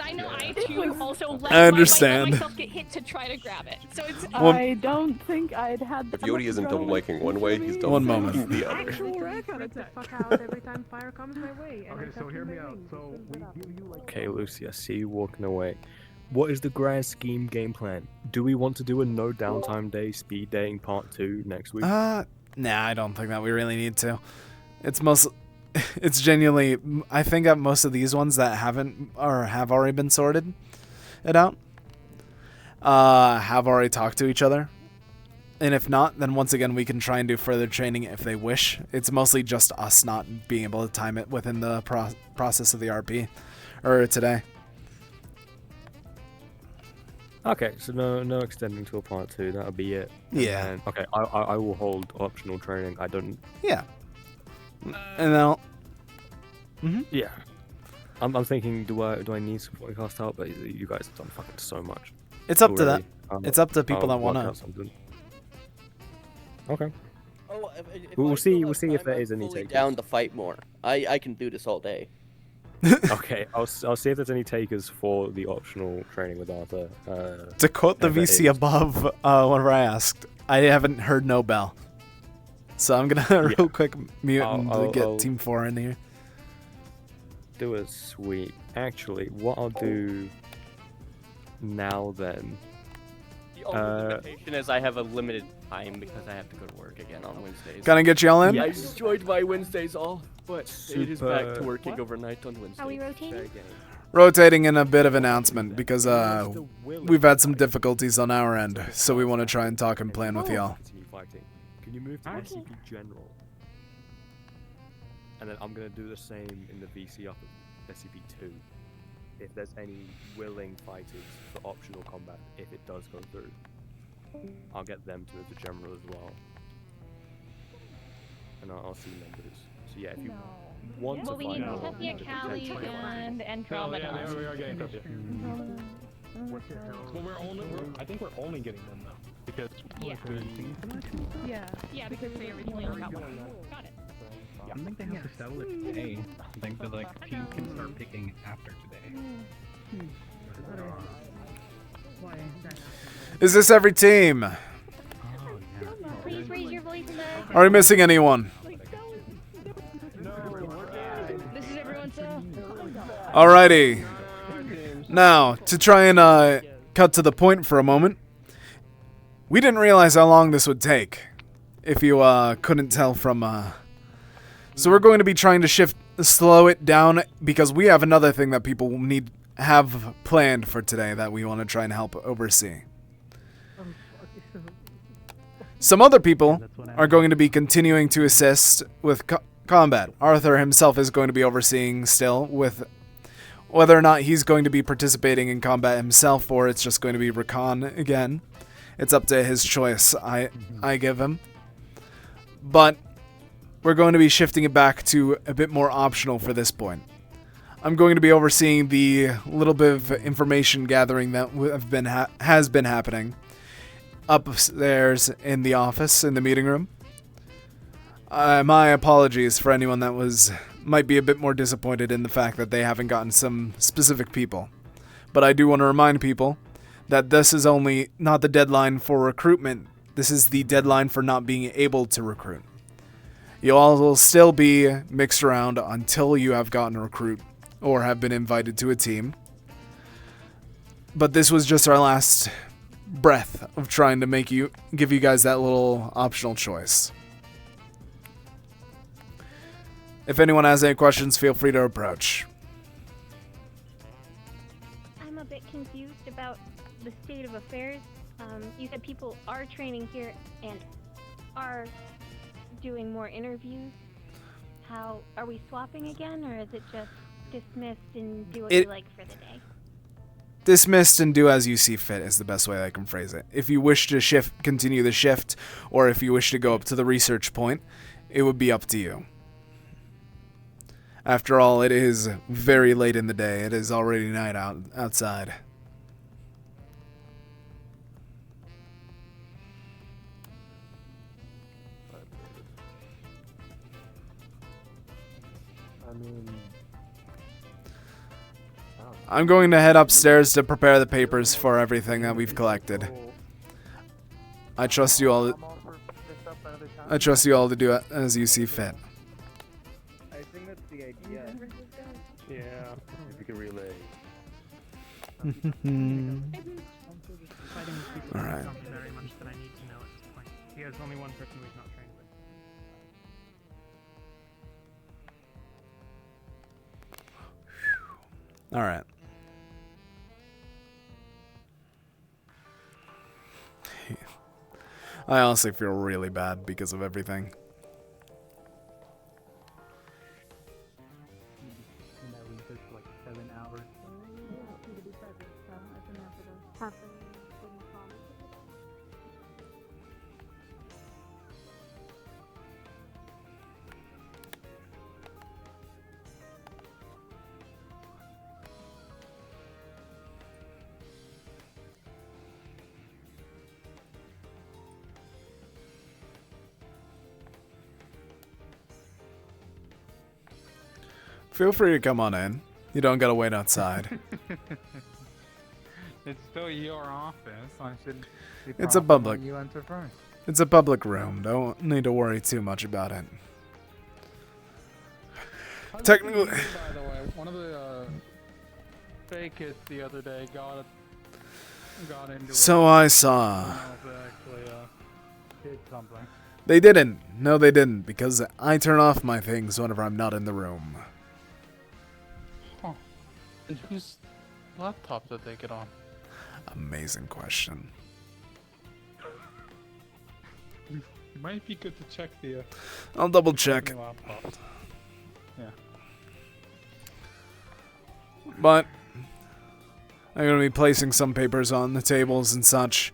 I know I too also let I understand. myself get hit to try to grab it. So it's I don't think I'd had. If Yodi isn't double miking one way, he's double One moment. miking the other. Actual drag got it the fuck out every time fire comes my way. And Okay, so hear me out. So we give you like. Okay, Lucy, I see you walking away. What is the grand scheme game plan? Do we want to do a no downtime day, speed dating part 2 next week? Nah, I don't think that we really need to. It's genuinely. I think that most of these ones that haven't or have already been sorted it out, have already talked to each other. And if not, then once again we can try and do further training if they wish. It's mostly just us not being able to time it within the process of the RP or today. Okay, so no extending to a part 2. That'll be it. And Yeah. then- okay, I will hold optional training. I don't. Yeah. And then I'll. Yeah. I'm thinking, do I need supporting cast help? But you guys have done fucking so much. It's up to already. that. It's up to people that I'll want work out to. something. Okay. Oh, if We'll I see. still We'll have see if time, there I'm is any fully takers. down to fight more. I can do this all day. Okay, I'll see if there's any takers for the optional training with Arthur. To quote the if there VC is. above, whenever I asked, I haven't heard no bell. So I'm gonna real quick mute and get I'll Team 4 in here. do a sweep. Actually, what I'll do now then. The only limitation is I have a limited time because I have to go to work again on Wednesdays. Gonna get y'all in? I enjoyed my Wednesdays off, but it is back to Super- working overnight on Wednesdays. Are we rotating? Rotating in a bit of announcement because we've had some difficulties on our end, so we want to try and talk and plan with y'all. Continue fighting. Can you move to SCP General? And then I'm gonna do the same in the VC up at SCP-2. If there's any willing fighters for optional combat, if it does go through, I'll get them to move to General as well. And I'll see members. So yeah, if you want Well, to we fight need out, Sophia, Callie, and Andromeda. Oh, yeah, we are getting Sophia. Well, I think we're only getting them though, because Yeah, because they originally only got one. Got it. I think they have to settle it today. I think that like team can start picking after today. Is this every team? Please raise your voice in the... Are we missing anyone? This is everyone's Alrighty. Now, to try and cut to the point for a moment, we didn't realize how long this would take, if you couldn't tell from... So we're going to be trying to slow it down, because we have another thing that people have planned for today that we want to try and help oversee. Some other people are going to be continuing to assist with combat. Arthur himself is going to be overseeing still with whether or not he's going to be participating in combat himself or it's just going to be recon again. It's up to his choice I give him. But we're going to be shifting it back to a bit more optional for this point. I'm going to be overseeing the little bit of information gathering that has been happening upstairs in the office, in the meeting room. My apologies for anyone that might be a bit more disappointed in the fact that they haven't gotten some specific people. But I do want to remind people that this is only not the deadline for recruitment. This is the deadline for not being able to recruit. You all will still be mixed around until you have gotten a recruit or have been invited to a team. But this was just our last breath of trying to give you guys that little optional choice. If anyone has any questions, feel free to approach. I'm a bit confused about the state of affairs. You said people are training here and are doing more interviews. How are we swapping again, or is it just dismissed and do what you like for the day? Dismissed and do as you see fit is the best way I can phrase it. If you wish to continue the shift, or if you wish to go up to the research point, it would be up to you. After all, it is very late in the day. It is already night outside. I'm going to head upstairs to prepare the papers for everything that we've collected. I trust you all. I trust you all to do it as you see fit. I think that's the idea. Yeah, if you can relay. All right. Very much that I need to know at this point. He has only one person we've not trained with. All right. I honestly feel really bad because of everything. Feel free to come on in. You don't gotta wait outside. It's still your office. I should. be It's a proper when public. You enter first. It's a public room. Don't need to worry too much about it. Technically. By the way, one of the fake kids the other day got into So I saw. Actually, did something. They didn't. No, they didn't, because I turn off my things whenever I'm not in the room. Huh. And whose laptop did they get on? Amazing question. It might be good to check the. I'll double check. Laptop. Yeah. But I'm going to be placing some papers on the tables and such.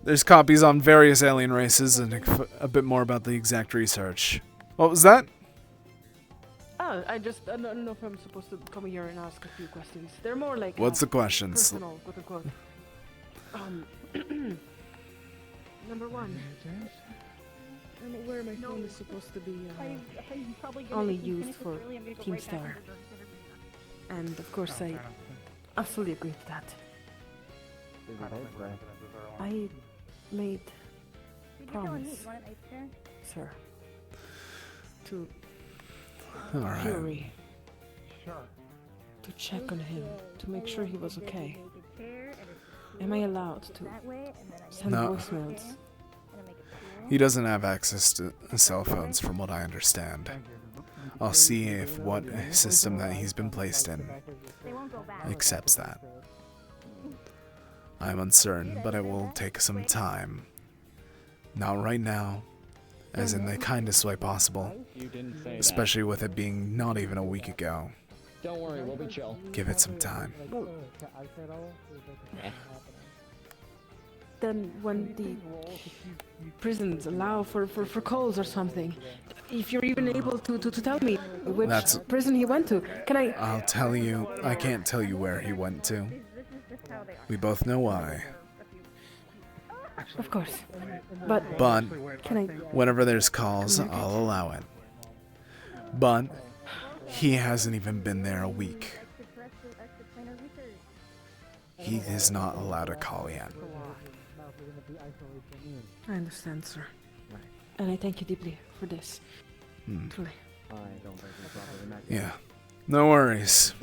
There's copies on various alien races and a bit more about the exact research. What was that? Oh, I don't know if I'm supposed to come here and ask a few questions. They're more like What's the questions? personal, quote unquote. Number one. I don't know where my phone is supposed to be only used for Team Star. And of course I absolutely agree with that. I made promise, sir, to Alright. Fury to check on him, to make sure he was okay. Am I allowed to send No. voicemails? He doesn't have access to cell phones from what I understand. I'll see if what system that he's been placed in accepts that. I'm uncertain, but it will take some time. Not right now, as in the kindest way possible, especially with it being not even a week ago. Don't worry, we'll be chill. Give it some time. Then when the prisons allow for calls or something, if you're even able to tell me which That's- prison he went to, can I? I'll tell you, I can't tell you where he went to. We both know why. Of course. But can I? Whenever there's calls, I'll allow it. But he hasn't even been there a week. He is not allowed a call yet. I understand, sir. And I thank you deeply for this. Truly. Yeah. No worries.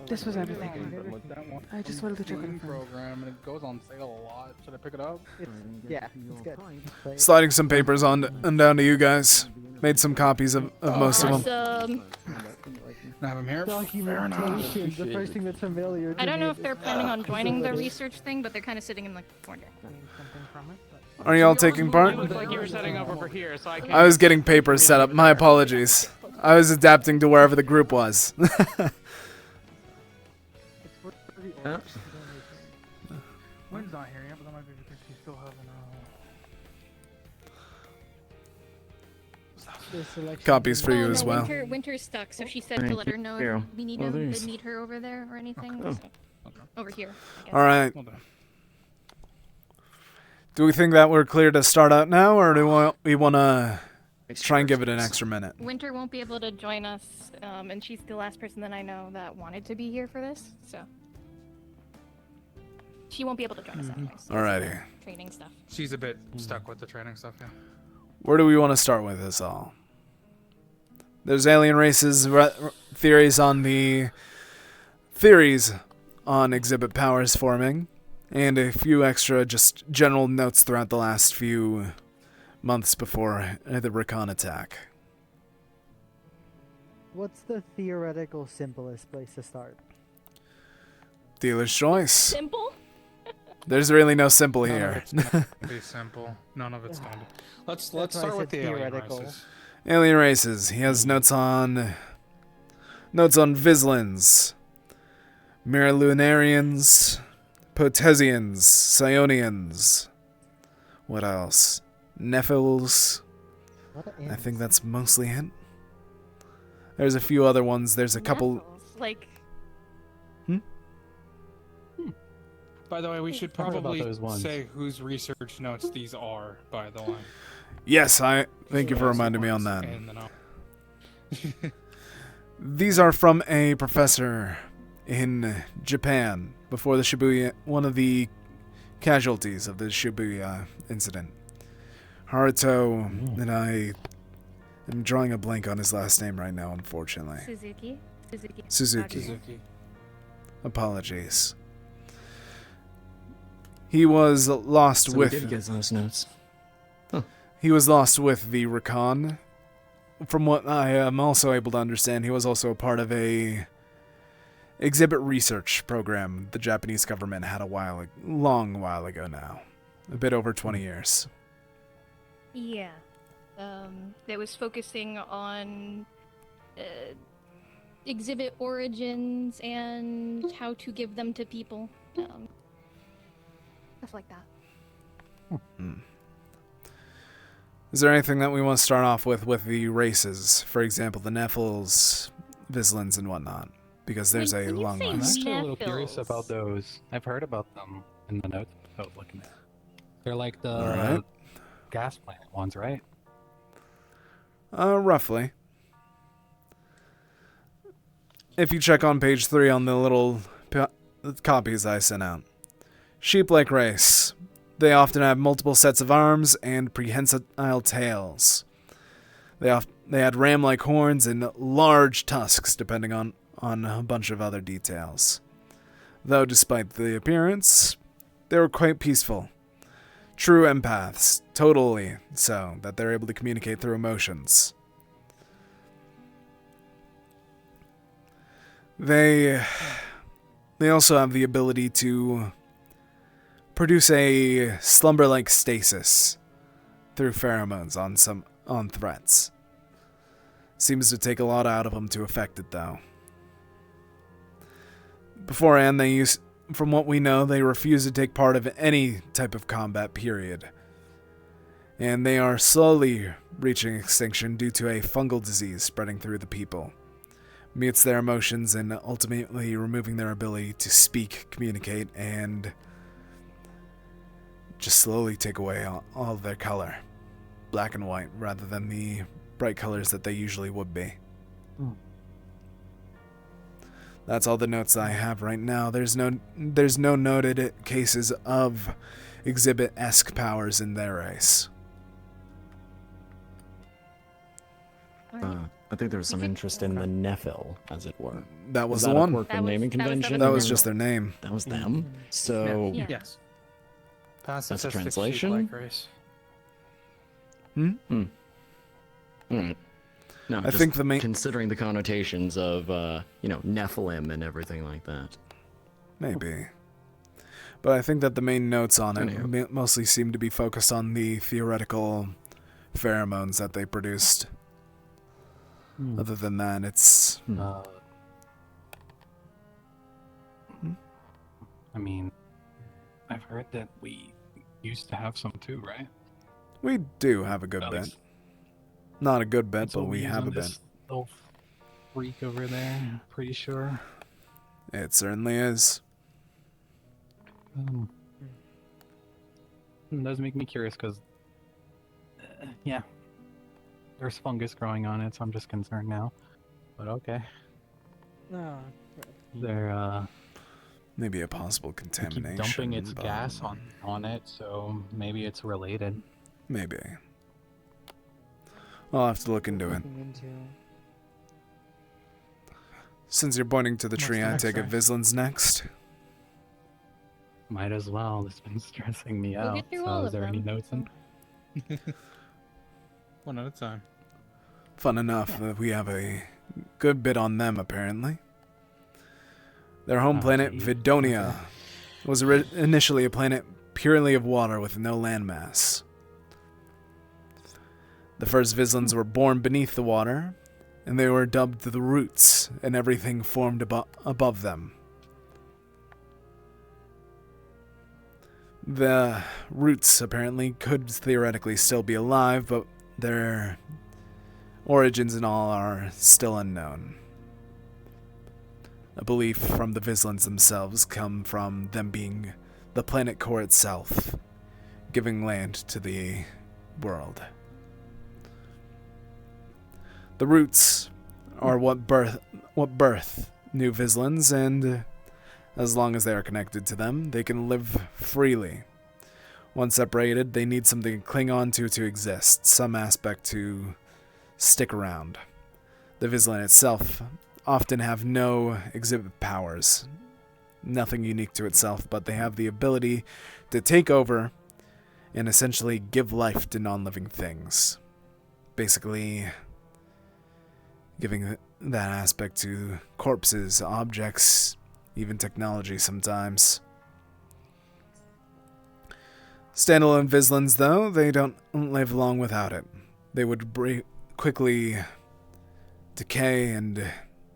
This was everything. I just wanted to check on a friend. Program and it goes on sale a lot. Should I pick it up? Yeah, it's good. Sliding some papers on and down to you guys. Made some copies of most of them. Have him here. Documentation, the first thing that's familiar to I don't me know is if they're planning on joining the research thing, but they're kind of sitting in the corner. Are y'all taking part? Looked like you were setting up over here, so I can't. I was getting papers set up. My apologies. I was adapting to wherever the group was. Wynn's not here yet, but that might be because she's still having Copies for you as well. Winter's stuck, so she said to let her know if we need to meet her over there or anything. So, over here. I guess. All right. Do we think that we're clear to start out now, or do we want to try and give it an extra minute? Winter won't be able to join us, and she's the last person that I know that wanted to be here for this, so she won't be able to join us anyways. Alrighty. Training stuff. She's a bit stuck with the training stuff, yeah. Where do we want to start with this all? There's alien races, theories on exhibit powers forming, and a few extra just general notes throughout the last few months before the recon attack. What's the theoretical simplest place to start? Dealer's choice. Simple? There's really no simple None here. of it's gonna be simple. None of it's going to. Let's why I start with said the alien theoretical. races. Alien races. He has notes on Vislins, Miralunarians, Potesians, Psionians. What else? Nephils. I think that's mostly it. There's a few other ones. There's a couple. Like. By the way, we should I heard about probably those ones. say whose research notes these are, by the way. Yes, thank you for reminding me on that. And then These are from a professor in Japan before the Shibuya, one of the casualties of the Shibuya incident. Haruto, and I am drawing a blank on his last name right now, unfortunately. Suzuki. Apologies. He was lost So with. we did get those notes. He was lost with the Rakan. From what I am also able to understand, he was also a part of a exhibit research program the Japanese government had long while ago now. A bit over 20 years. Yeah. That was focusing on exhibit origins and how to give them to people. Stuff like that. Is there anything that we want to start off with the races? For example, the Nephils, Vislins, and whatnot. Because there's a long I'm list. actually a little curious about those. I've heard about them in the notes I was looking at. They're like the Alright. gas plant ones, right? Roughly. If you check on page 3 on the little copies I sent out. Sheep-like race. They often have multiple sets of arms and prehensile tails. They had ram-like horns and large tusks, depending on a bunch of other details. Though despite the appearance, they were quite peaceful. True empaths, totally so, that they're able to communicate through emotions. They also have the ability to produce a slumber-like stasis through pheromones on threats. Seems to take a lot out of them to affect it, though. Beforehand, from what we know, they refuse to take part of any type of combat, period. And they are slowly reaching extinction due to a fungal disease spreading through the people. Mutes their emotions and ultimately removing their ability to speak, communicate, and just slowly take away all of their color. Black and white, rather than the bright colors that they usually would be. That's all the notes I have right now. There's no noted cases of exhibit-esque powers in their race. I think there was some interest in the Nephil, as it were. That was Is the that a one. quirk of naming convention? That was just their name. That was them. So Yes. that's a Pacifistic translation. sheep-like race. All right. No, I just think the main considering the connotations of Nephilim and everything like that. Maybe. But I think that the main notes on it mostly seem to be focused on the theoretical pheromones that they produced. Other than that, it's... I mean, I've heard that we used to have some too, right? We do have a good At bit. least- Not a good bit, That's but what we use have on a bit. this little freak over there, pretty sure. It certainly is. It does make me curious because, yeah, there's fungus growing on it, so I'm just concerned now. But okay. No. They're Maybe a possible keep contamination. dumping its but- gas on it, so maybe it's related. Maybe. I'll have to look into it. Since you're pointing to the What's tree, I next, take it right? Vislin's next. Might as well. It's been stressing me We'll out. get through So all is of there any them. notes in? One at a time. Fun enough that we have a good bit on them, apparently. Their home planet, Vidonia, was initially a planet purely of water with no landmass. The first Vislins were born beneath the water, and they were dubbed the Roots, and everything formed above them. The Roots apparently could theoretically still be alive, but their origins and all are still unknown. A belief from the Vislins themselves come from them being the planet core itself, giving land to the world. The Roots or what birth new Vislans, and as long as they are connected to them, they can live freely. Once separated, they need something to cling on to exist, some aspect to stick around. The Vislan itself often have no exhibit powers, nothing unique to itself, but they have the ability to take over and essentially give life to non-living things. Basically, giving that aspect to corpses, objects, even technology sometimes. Standalone Vislans, though, they don't live long without it. They would quickly decay and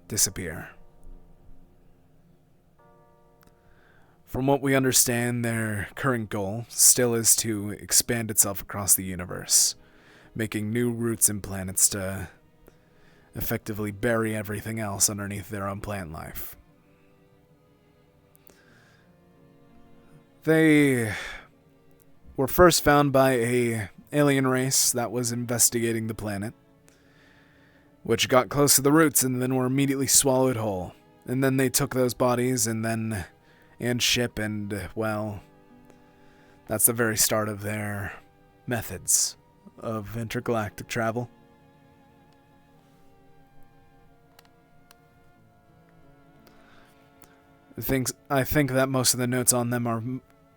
disappear. From what we understand, their current goal still is to expand itself across the universe, making new routes and planets to effectively bury everything else underneath their own plant life. They were first found by a alien race that was investigating the planet, which got close to the roots and then were immediately swallowed whole. And then they took those bodies and ship, and, well, that's the very start of their methods of intergalactic travel. I think that most of the notes on them are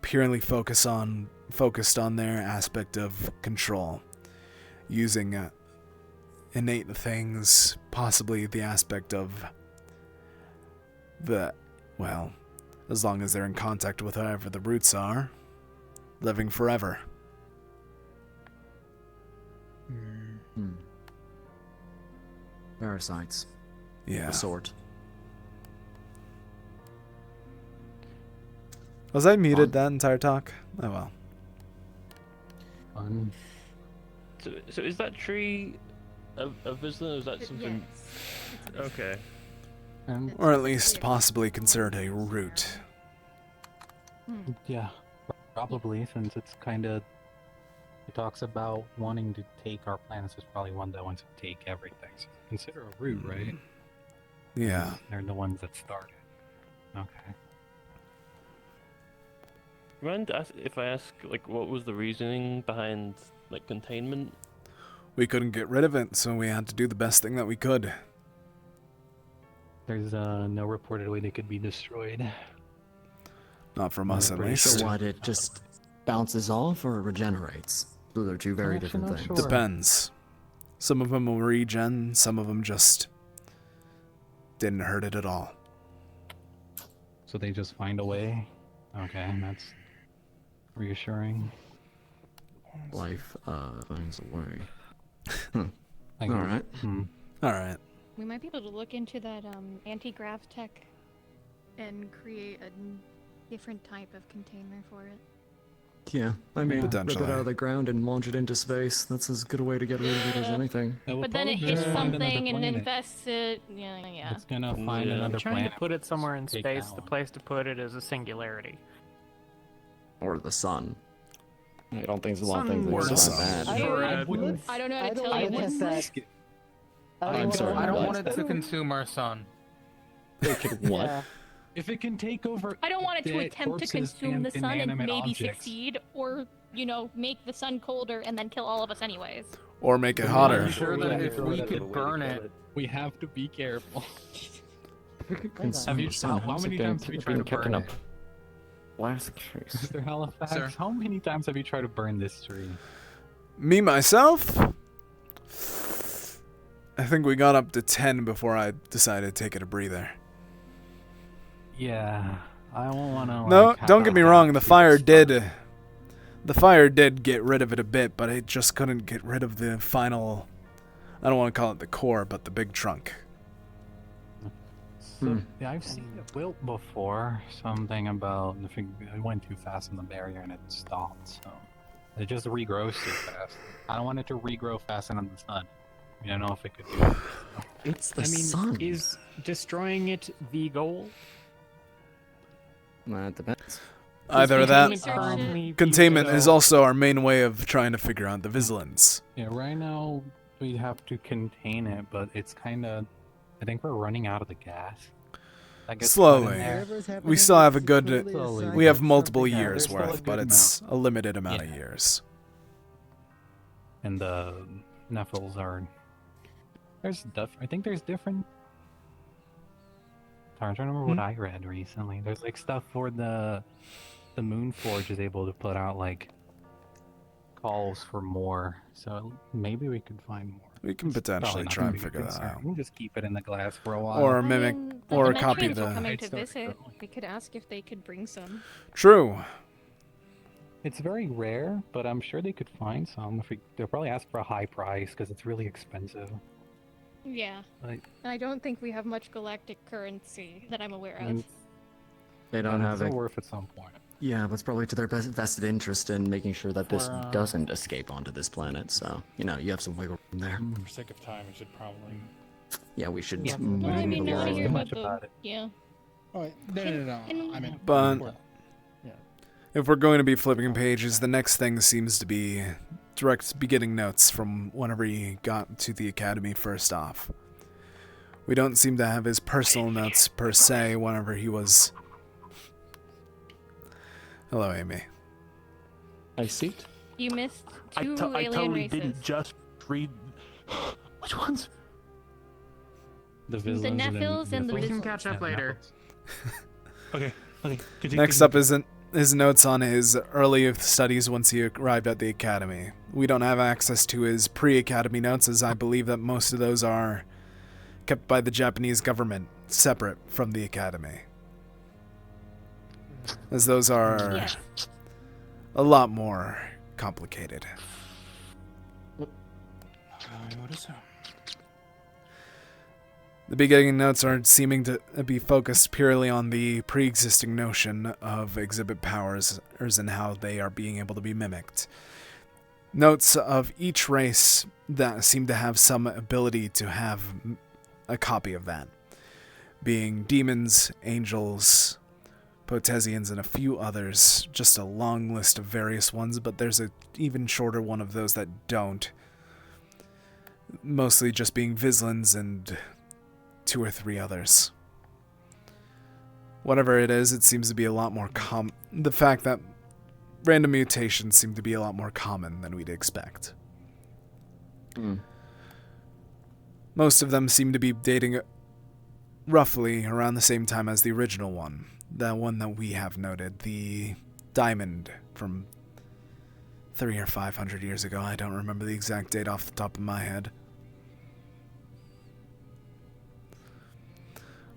purely focused on their aspect of control, using innate things, possibly the aspect of as long as they're in contact with whatever the roots are, living forever. Parasites. Yeah. Of a sort. Was I muted that entire talk? Oh well. So is that tree a Vislan, or is that something? Yes. Okay. Or at least possibly considered a root. Yeah, probably, since it's kind of... It talks about wanting to take our planets. Is probably one that wants to take everything. So consider a root, right? Yeah. They're the ones that started. Okay. Mind if I ask, like, what was the reasoning behind, like, containment? We couldn't get rid of it, so we had to do the best thing that we could. There's no reported way they could be destroyed. Not from us, at least. So what, it just bounces off or regenerates? Those are two very different things. Depends. Some of them will regen, some of them just didn't hurt it at all. So they just find a way? Okay, that's reassuring. Life finds a way. Alright. Alright. We might be able to look into that anti-grav tech and create a different type of container for it. Yeah, I mean, rip it Potentially. out of the ground and launch it into space. That's as good a way to get rid of it as anything. But then it hits something and invests it. Yeah. It's gonna find another Trying planet. to put it somewhere in Take space, that the one. place to put it is a singularity. Or the sun. I don't think there's a lot of Sun things or that the are bad. I don't know how to tell you this. I'm sorry. I don't what? want it to consume our sun. What? If it can take over... I don't want it to dead attempt to corpses consume the sun and inanimate maybe objects. succeed, or, make the sun colder and then kill all of us anyways. Or make it hotter. I'm sure that if we could burn it, we have to be careful. Have you how many times have you tried to burn it? Last case. Mr. Halifax, Sir? how many times have you tried to burn this tree? Me, myself? I think we got up to 10 before I decided to take it a breather. Yeah, I don't want to... No, don't get me wrong, the fire did get rid of it a bit, but it just couldn't get rid of the final, I don't want to call it the core, but the big trunk. So, yeah, I've seen it wilt before. Something about it went too fast in the barrier and it stopped. So it just regrows too fast. I don't want it to regrow fast into the sun. I don't know if it could do it. It's the I mean, sun. is destroying it the goal? That depends. Either that, currently containment used is also our main way of trying to figure out the Vislans. Yeah, right now we have to contain it, but it's kind of I think we're running out of the gas. that gets put in Slowly. there. We still have a good. Slowly. We have multiple Yeah, years there's still a worth, but good it's a limited amount of years. And the Nephils are. I think there's different. I'm trying to remember what I read recently. There's like stuff for the Moon Forge is able to put out like calls for more. So maybe we could find more. We can potentially try and figure that out. We'll just keep it in the glass for a while. Or mimic, or copy Metrians are the. coming to visit. We could ask if they could bring some. True. It's very rare, but I'm sure they could find some. They'll probably ask for a high price because it's really expensive. Yeah. Like, And I don't think we have much galactic currency that I'm aware of. They don't have it. it. Worth at some point. Yeah, but it's probably to their best vested interest in making sure that this doesn't escape onto this planet. So, you have some wiggle room there. For sake of time, we should probably. Yeah, we should. Well, I mean, now I hear about the... Yeah. Oh, no. I mean, But if we're going to be flipping pages, the next thing seems to be direct beginning notes from whenever he got to the academy first off. We don't seem to have his personal notes per se whenever he was... Hello, Amy. I see. You missed I two alien totally races. didn't just read. Which ones? The The Nephils and the We can Vizsla. catch up later. Okay. Next up is his notes on his early studies once he arrived at the academy. We don't have access to his pre-academy notes, as I believe that most of those are kept by the Japanese government, separate from the academy. As those are a lot more complicated. The beginning notes are seeming to be focused purely on the pre-existing notion of exhibit powers and how they are being able to be mimicked. Notes of each race that seem to have some ability to have a copy of that, being demons, angels, Potesians, and a few others. Just a long list of various ones, but there's an even shorter one of those that don't. Mostly just being Vizslans and 2 or 3 others. Whatever it is, it seems to be a lot more the fact that random mutations seem to be a lot more common than we'd expect. Most of them seem to be dating roughly around the same time as the original one. The one that we have noted, the diamond from 300 or 500 years ago. I don't remember the exact date off the top of my head.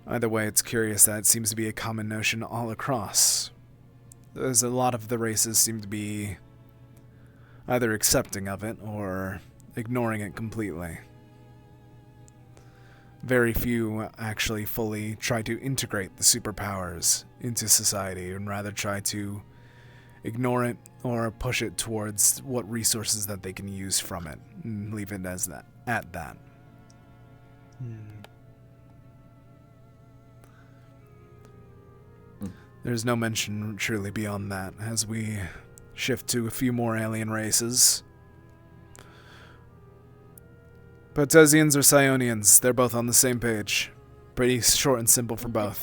Either way, it's curious that it seems to be a common notion all across. There's a lot of the races seem to be either accepting of it or ignoring it completely. Very few actually fully try to integrate the superpowers into society and rather try to ignore it or push it towards what resources that they can use from it and leave it as that at that. There's no mention truly beyond that as we shift to a few more alien races. Potesians or Psionians, they're both on the same page. Pretty short and simple for both.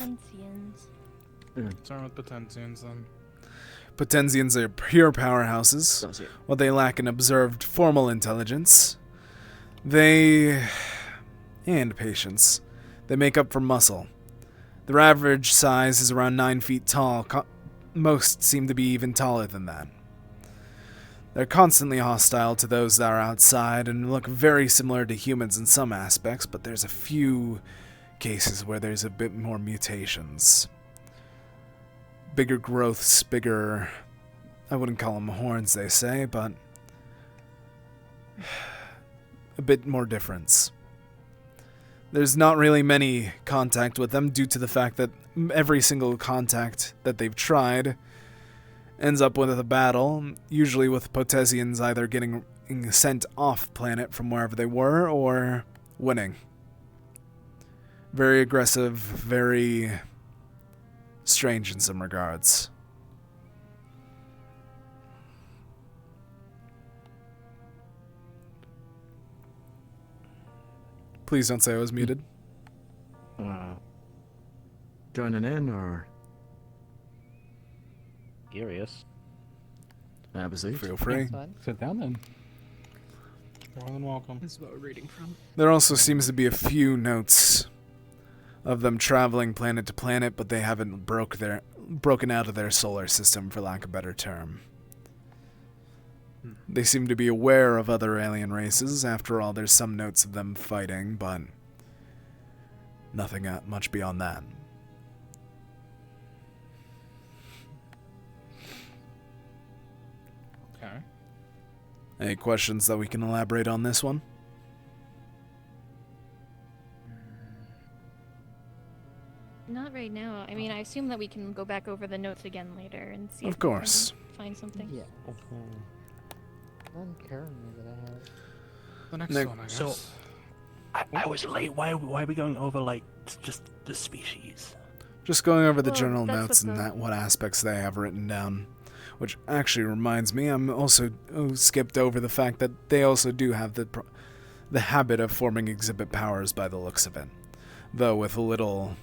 Start with Potensians then. Potensians are pure powerhouses. While they lack an observed formal intelligence, and patience, they make up for muscle. Their average size is around 9 feet tall. Most seem to be even taller than that. They're constantly hostile to those that are outside and look very similar to humans in some aspects, but there's a few cases where there's a bit more mutations. Bigger growths, bigger... I wouldn't call them horns, they say, but... a bit more difference. There's not really many contact with them due to the fact that every single contact that they've tried ends up with a battle, usually with Potesians either getting sent off planet from wherever they were or winning. Very aggressive, very strange in some regards. Please don't say I was muted. Joining in or curious? Have a seat. Feel free. Sit down then. More than welcome. This is what we're reading from. There also seems to be a few notes of them traveling planet to planet, but they haven't broken out of their solar system, for lack of a better term. They seem to be aware of other alien races. After all, there's some notes of them fighting, but nothing much beyond that. Okay. Any questions that we can elaborate on this one? Not right now. I mean, I assume that we can go back over the notes again later and see Of if we can course. find something. Yeah. One currently that I have. The next Nick, one, I guess. So, I was late. Why are we going over, like, just the species? Just going over the Well, general that's notes what and the- that what aspects they have written down. Which actually reminds me, I'm also skipped over the fact that they also do have the habit of forming exhibit powers by the looks of it. Though with a little...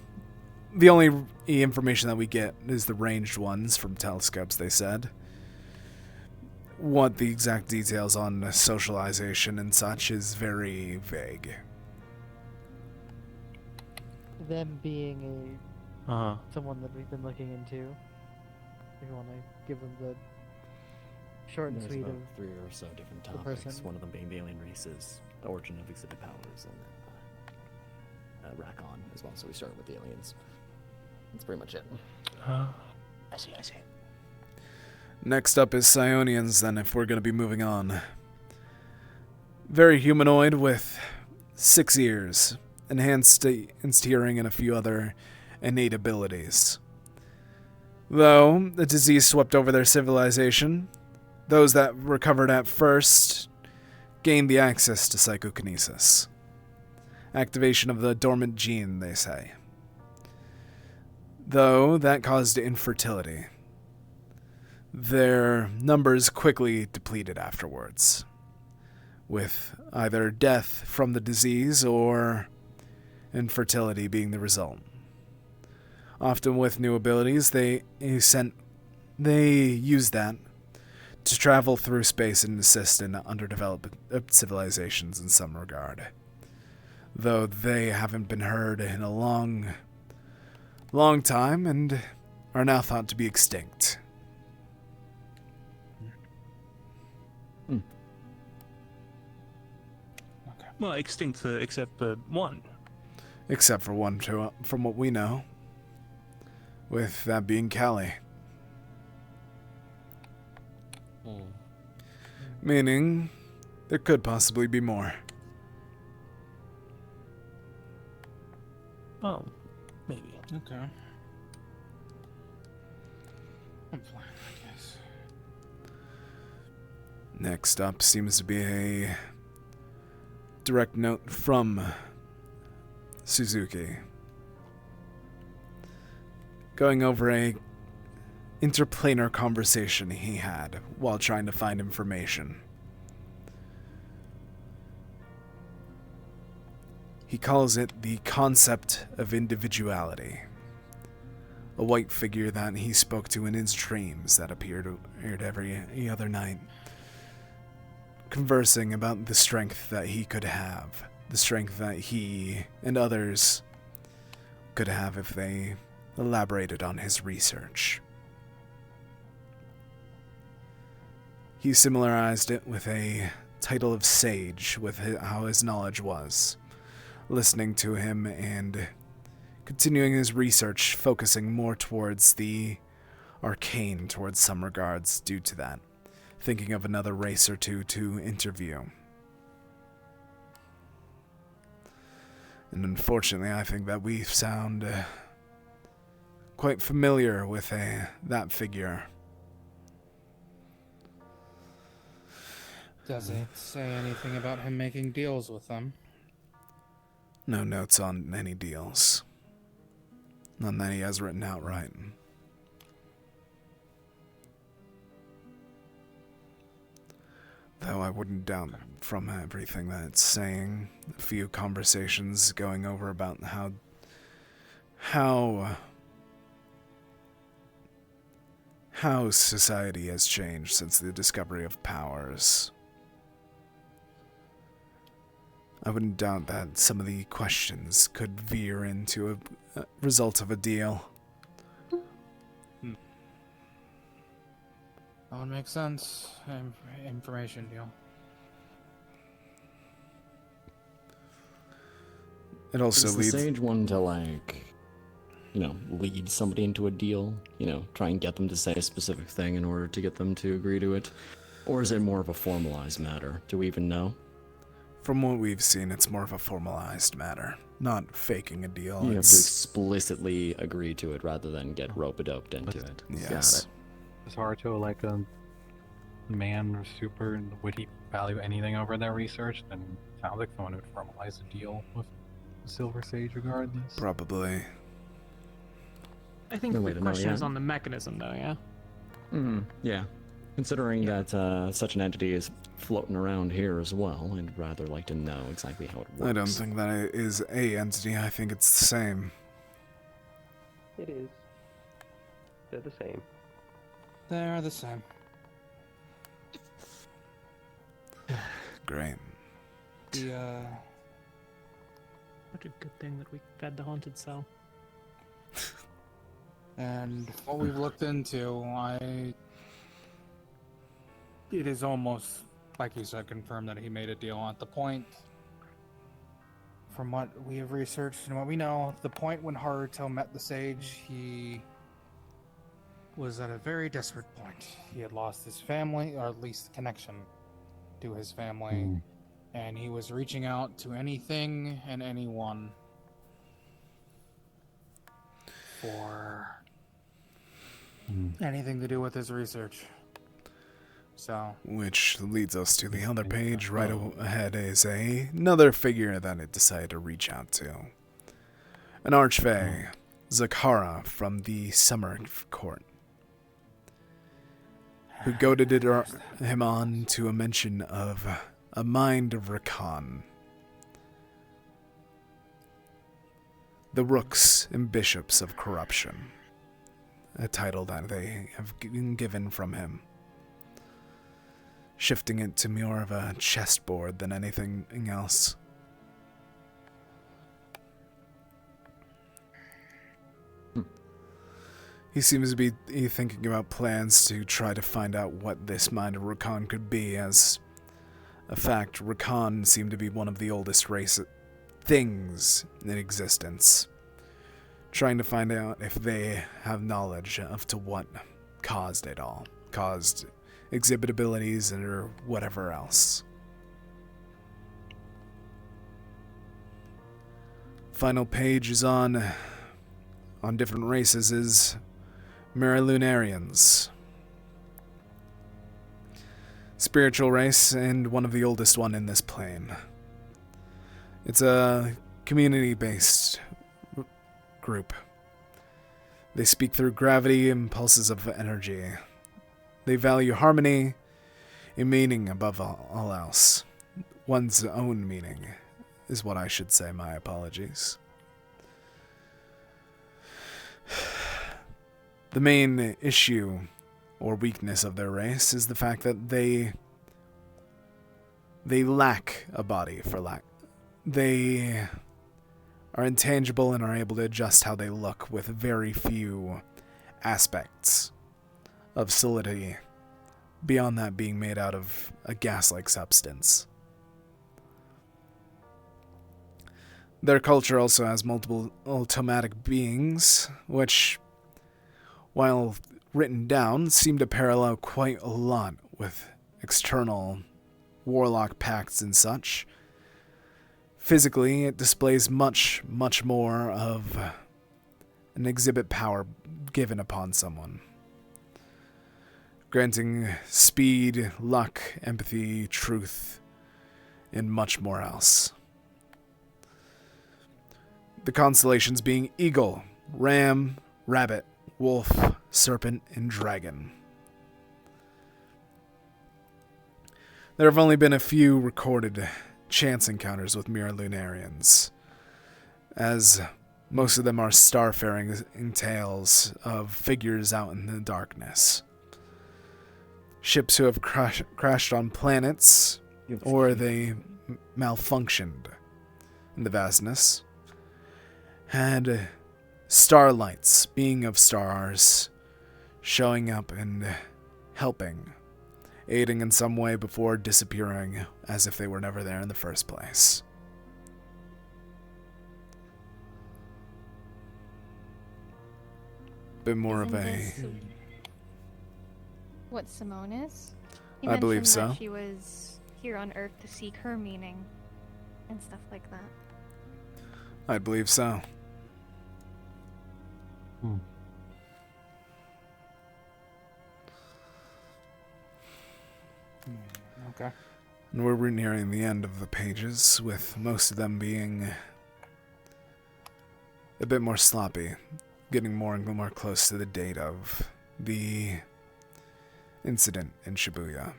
The only information that we get is the ranged ones from telescopes, they said. What the exact details on socialization and such is very vague. Them being someone that we've been looking into. If you want to give them the short and There's sweet about of 3 or so different the topics. person. One of them being the alien races, the origin of exhibit powers, and Racon as well. So we started with the aliens. That's pretty much it. I see. Next up is Psionians, then, if we're going to be moving on. Very humanoid with 6 ears, enhanced hearing, and a few other innate abilities. Though the disease swept over their civilization, those that recovered at first gained the access to psychokinesis. Activation of the dormant gene, they say. Though that caused infertility. Their numbers quickly depleted afterwards, with either death from the disease or infertility being the result. Often with new abilities, they use that to travel through space and assist in underdeveloped civilizations in some regard. Though they haven't been heard in a long time and are now thought to be extinct. Well, extinct except for one. Except for one, from what we know. With that being Callie. Meaning, there could possibly be more. Oh, maybe. Okay. I'm fine, I guess. Next up seems to be a direct note from Suzuki. Going over a interplanar conversation he had while trying to find information. He calls it the concept of individuality. A white figure that he spoke to in his dreams that appeared every other night. Conversing about the strength that he could have. The strength that he and others could have if they elaborated on his research. He similarized it with a title of sage with how his knowledge was. Listening to him and continuing his research, focusing more towards the arcane towards some regards due to that. Thinking of another race or two to interview. And unfortunately, I think that we sound quite familiar with that figure. Does it say anything about him making deals with them? No notes on any deals. None that he has written outright. Though I wouldn't doubt from everything that it's saying, a few conversations going over about how how society has changed since the discovery of powers. I wouldn't doubt that some of the questions could veer into a result of a deal. That would make sense. Information deal. It also Is leads... the sage one to, like, you know, lead somebody into a deal? You know, try and get them to say a specific thing in order to get them to agree to it? Or is it more of a formalized matter? Do we even know? From what we've seen, it's more of a formalized matter, not faking a deal. You have to explicitly agree to it rather than get rope-a-doped into it. Yes. Got it. It's hard to, like, a man or super, would he value anything over their research? Then it sounds like someone would formalize a deal with the Silver Sage regardless. Probably. I think the question is on the mechanism, though, yeah? Yeah. Considering that such an entity is floating around here as well, I'd rather like to know exactly how it works. I don't think that it is a entity. I think it's the same. It is. They're the same. They're the same. Great. What a good thing that we fed the haunted cell. And what we've looked into, it is almost, like you said, confirmed that he made a deal at the point. From what we have researched and what we know, the point when Haruto met the sage, he was at a very desperate point. He had lost his family, or at least connection to his family, and he was reaching out to anything and anyone for anything to do with his research. So, which leads us to the other page. Right ahead is another figure that it decided to reach out to. An archfey, Zakara from the Summer Court, who goaded him on to a mention of a mind of Rakan. The Rooks and Bishops of Corruption, a title that they have been given from him, shifting it to more of a chessboard than anything else. He seems to be thinking about plans to try to find out what this mind of Rakan could be. As a fact, Rakan seem to be one of the oldest things in existence. Trying to find out if they have knowledge of to what caused it all. Caused exhibit abilities or whatever else. Final page is on different races is Miralunarians. Spiritual race and one of the oldest one in this plane. It's a community-based group. They speak through gravity and pulses of energy. They value harmony and meaning above all else. One's own meaning is what I should say. My apologies. The main issue or weakness of their race is the fact that they lack a body for lack. They are intangible and are able to adjust how they look with very few aspects of solidity, beyond that being made out of a gas-like substance. Their culture also has multiple automatic beings, which, while written down, seem to parallel quite a lot with external warlock pacts and such. Physically, it displays much, much more of an exhibit power given upon someone, granting speed, luck, empathy, truth, and much more else. The constellations being Eagle, Ram, Rabbit, Wolf, Serpent, and Dragon. There have only been a few recorded chance encounters with Miralunarians, as Most of them are starfaring tales of figures out in the darkness. Ships who have crashed on planets, or they malfunctioned in the vastness. And starlights, being of stars, showing up and helping, aiding in some way before disappearing as if they were never there in the first place. Bit more of a... What Simone is? He I believe mentioned so. that she was here on Earth to seek her meaning and stuff like that. I believe so. Okay. And we're nearing the end of the pages, with most of them being a bit more sloppy, getting more and more close to the date of the incident in Shibuya.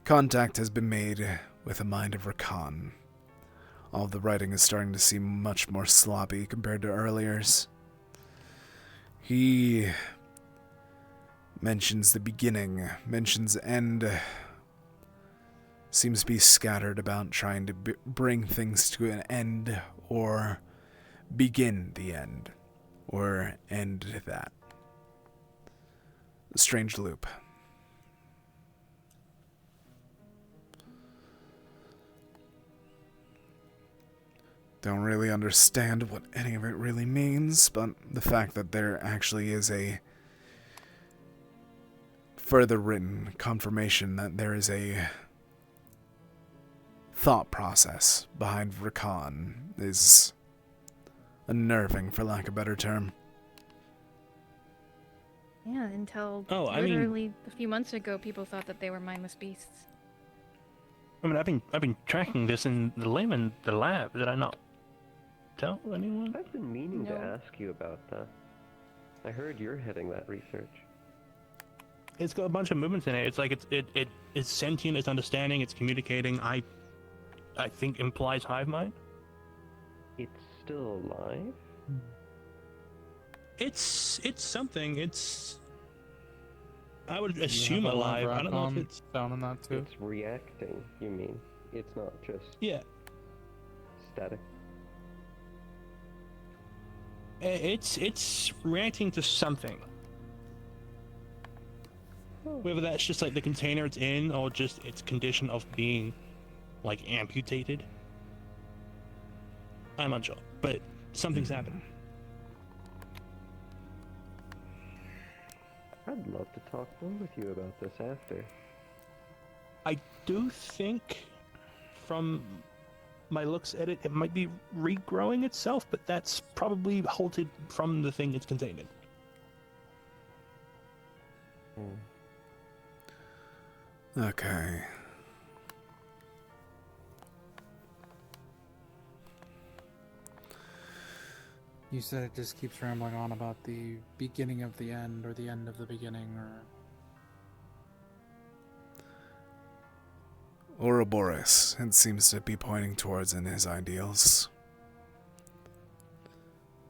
Contact has been made with the mind of Rakan. All of the writing is starting to seem much more sloppy compared to earlier's. He mentions the beginning, mentions end, seems to be scattered about trying to bring things to an end, or begin the end, or end that. A strange loop. Don't really understand what any of it really means, but the fact that there actually is a further written confirmation that there is a thought process behind Rakan is unnerving, for lack of a better term. Yeah, until I literally a few months ago, people thought that they were mindless beasts. I mean, I've been tracking this in the lab. Did I not tell anyone? I've been meaning to ask you about that. I heard you're heading that research. It's got a bunch of movements in it. It's like it's sentient, it's understanding, it's communicating. I think implies hive mind. It's still alive? It's something. I would assume alive. I don't know if it's down in that too. It's reacting, you mean? It's not just static. It's reacting to something. Whether that's just like the container it's in, or just its condition of being like amputated. I'm unsure, but something's happening. I'd love to talk more with you about this after. I do think, from my looks at it, it might be regrowing itself, but that's probably halted from the thing it's contained in. Okay. You said it just keeps rambling on about the beginning of the end, or the end of the beginning, or... Ouroboros, it seems to be pointing towards in his ideals.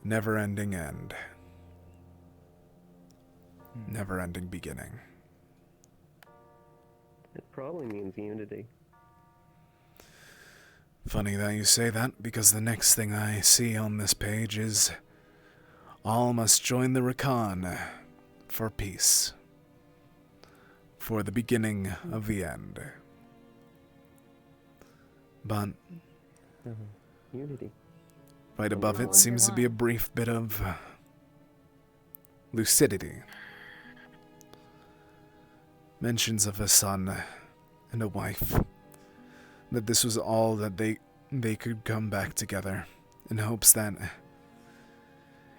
Never-ending end. Never-ending beginning. It probably means unity. Funny that you say that, because the next thing I see on this page is all must join the Rakan for peace. For the beginning of the end. But unity. Right above it seems to be a brief bit of lucidity. Mentions of a son and a wife. That this was all that they could come back together, in hopes that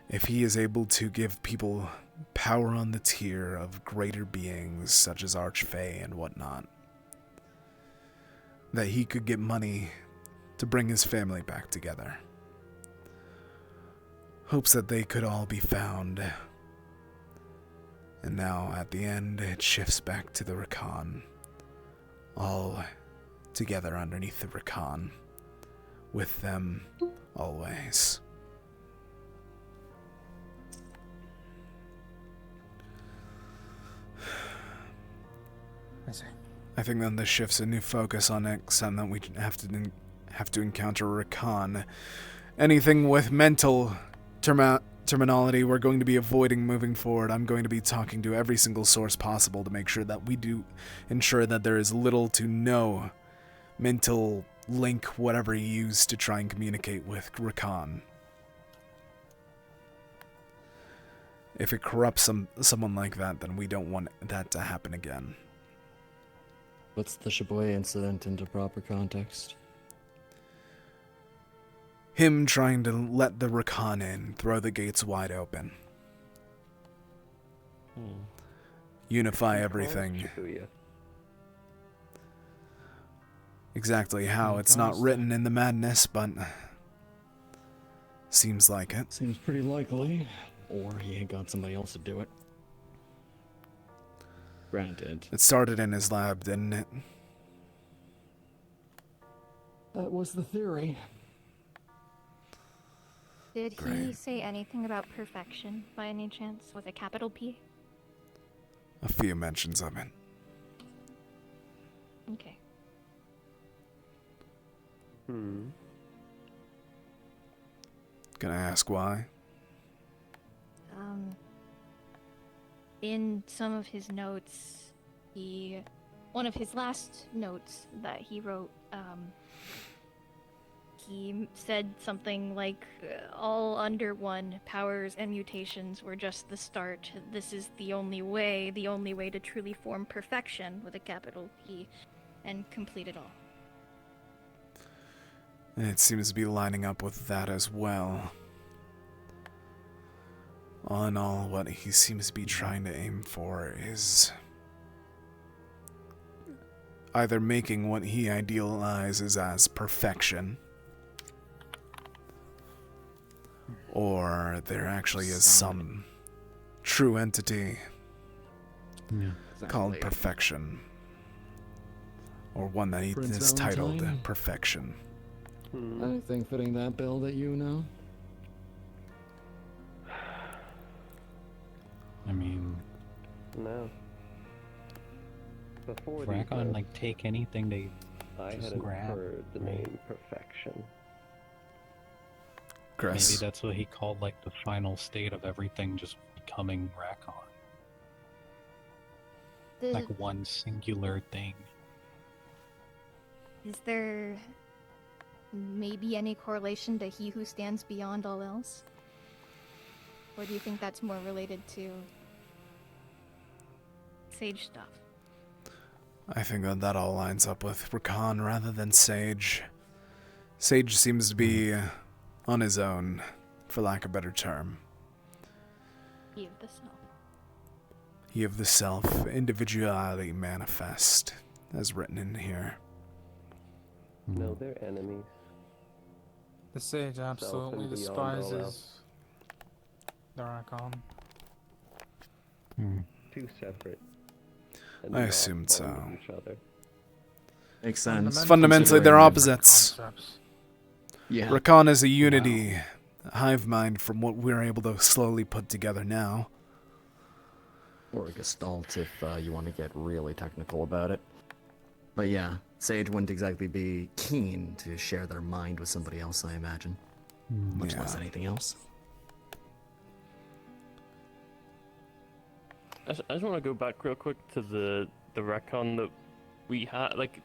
if he is able to give people power on the tier of greater beings such as Archfey and whatnot, that he could get money to bring his family back together. Hopes that they could all be found. And now, at the end, it shifts back to the Rakan. All together underneath the Rakan, with them always. I see. I think then this shifts a new focus on X, and that we have to encounter Rakan. Anything with mental terminology we're going to be avoiding moving forward. I'm going to be talking to every single source possible to make sure that we do ensure that there is little to no mental link, whatever you use to try and communicate with Rakan. If it corrupts someone like that, then we don't want that to happen again. What's the Shibuya incident into proper context? Him trying to let the Rakan in, throw the gates wide open. Unify everything. Exactly how, it's not written in the madness, but seems like it. Seems pretty likely. Or he ain't got somebody else to do it. Granted. It started in his lab, didn't it? That was the theory. Did he say anything about perfection by any chance? Was it capital P? A few mentions of it. Okay. Hmm. Can I ask why? In some of his notes, one of his last notes that he wrote, he said something like, all under one powers and mutations were just the start. This is the only way to truly form perfection with a capital P and complete it all. And it seems to be lining up with that as well. All in all, what he seems to be trying to aim for is either making what he idealizes as perfection, or there actually is some true entity called perfection, or one that he is titled perfection. Anything fitting that bill that you know? I mean, no. Before Rakan like take anything they I just hadn't grab. heard the name perfection. Chris. Maybe that's what he called like the final state of everything just becoming Rakan. Like one singular thing. Is there maybe any correlation to he who stands beyond all else? Or do you think that's more related to Sage stuff? I think that all lines up with Rakan rather than Sage. Sage seems to be on his own, for lack of a better term. He of the self. He of the self, individuality manifest, as written in here. No, they're enemies. The Sage absolutely and beyond all despises else. the Rakan. Two separate. and I not assumed so. harm each other. Makes sense. Fundamentally, they're opposites. Yeah. Rakan is a unity, a hive mind from what we're able to slowly put together now. Or a gestalt if you want to get really technical about it. But yeah, Sage wouldn't exactly be keen to share their mind with somebody else, I imagine. Much less anything else. I just want to go back real quick to the Rakan that we had. Like,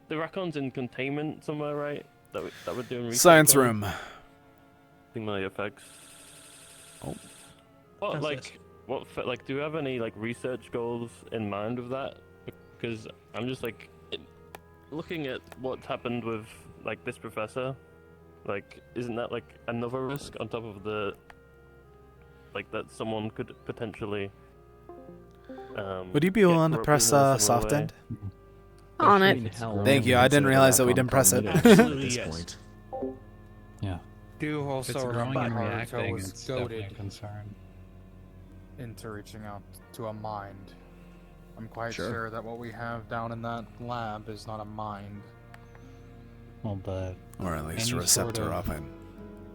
the Rakan's in containment somewhere, right? That we're doing research Science on? room. Stimuli effects. Oh. What, like, do you have any, like, research goals in mind with that? Because I'm just, like, looking at what's happened with, like, this professor, like, isn't that, like, another risk on top of the, like, that someone could potentially, Would you be willing to press soft end? On it. Thank you. I didn't realize that we didn't press it. Absolutely, yes. Yeah. Do If also it's growing remember and Haruto reacting, was it's definitely a goaded concern. into reaching out to a mind. I'm quite Sure. sure that what we have down in that lab is not a mind. Well, but or at least a any receptor sort of it.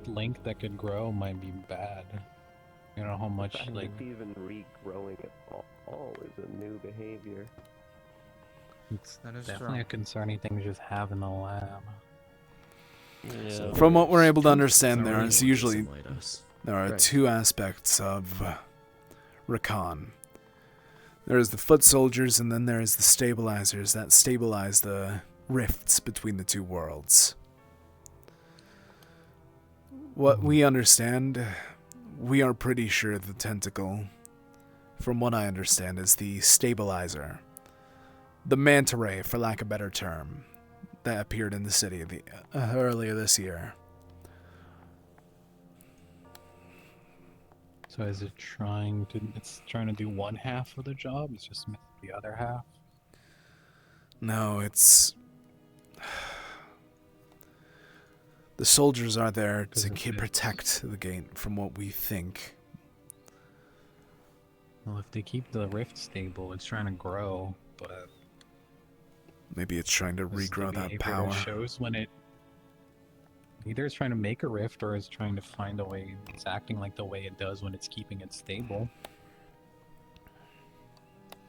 Link that could grow might be bad. You know how much The fact like it's even regrowing at all is a new behavior. it's That is definitely true. a concerning thing to just have in the lab. So from what we're able to understand, Sorry, there is you usually want to simulate us. there are Right. two aspects of Rakan. There is the foot soldiers, and then there is the stabilizers that stabilize the rifts between the two worlds. What we understand, we are pretty sure the tentacle, from what I understand, is the stabilizer. The manta ray, for lack of a better term, that appeared in the city earlier this year. So is it trying to? It's trying to do one half of the job. It's just missing the other half. No, it's... The soldiers are there to protect the gate from what we think. Well, if they keep the rift stable, it's trying to grow, but Maybe it's trying to regrow that behavior power. shows when it either it's trying to make a rift or it's trying to find a way. It's acting like the way it does when it's keeping it stable.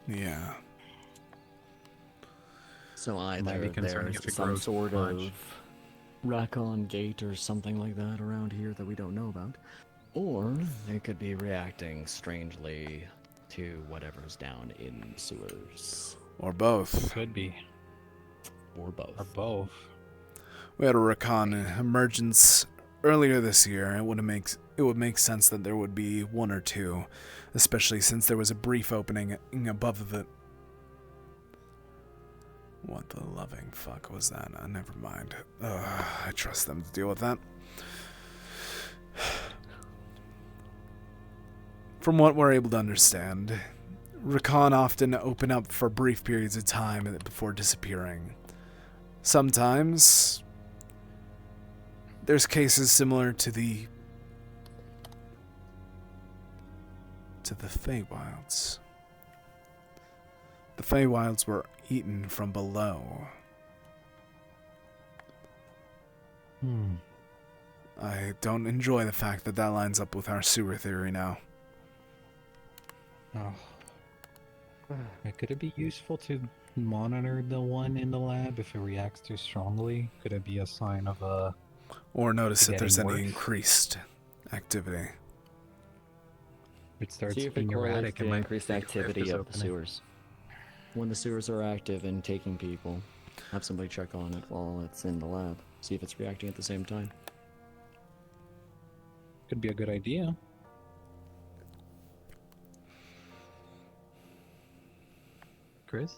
Yeah. So Might be either concerning if there's it some grows sort too of much. Rakan gate or something like that around here that we don't know about, or it could be reacting strangely to whatever's down in sewers. Or both. Could be. Or both. Or both. We had a Rakan emergence earlier this year. It would make sense that there would be one or two, especially since there was a brief opening above the... What the loving fuck was that? Never mind. I trust them to deal with that. From what we're able to understand, Rakan often open up for brief periods of time before disappearing. Sometimes there's cases similar to the Feywilds. The Feywilds were eaten from below. I don't enjoy the fact that that lines up with our sewer theory now. Oh. Could it be useful to monitor the one in the lab if it reacts too strongly? Could it be a sign of a... Or notice if there's getting any worse? increased activity. It starts See if it being correlates erratic. to It the might increased think a rift activity is of the opening. sewers. When the sewers are active and taking people, have somebody check on it while it's in the lab. See if it's reacting at the same time. Could be a good idea. Chris?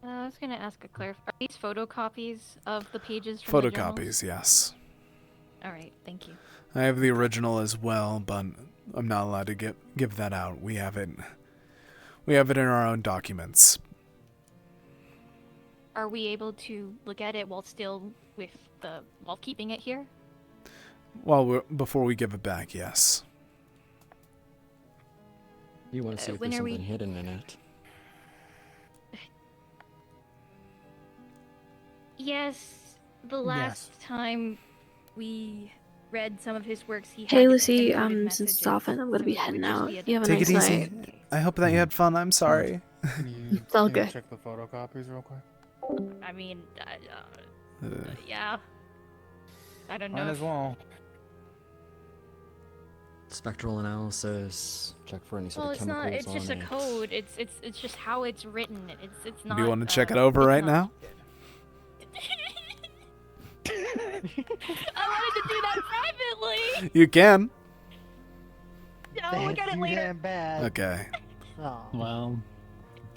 I was gonna ask a clarif. Are these photocopies of the pages from the journals? Photocopies, yes. All right, thank you. I have the original as well, but I'm not allowed to give that out. We have it in our own documents. Are we able to look at it while while keeping it here? Before we give it back, yes. You want to see if when there's are we- something hidden in it. Yes, the last time we read some of his works, he Hey had Lucy, encoded since it's messages, off and I'm gonna so be it would heading just out. be a You have a Take nice it night. easy. I hope that you had fun. I'm sorry. It's all good. Check the photocopies real quick. I mean, yeah. I don't know. Might as well. Spectral analysis. Check for any sort Well, of it's not. chemicals It's just on a it. code. It's just how it's written. It's not. Do you want to check it over right now? I wanted to do that privately. You can. I'll look at it later. bad. Okay. Well,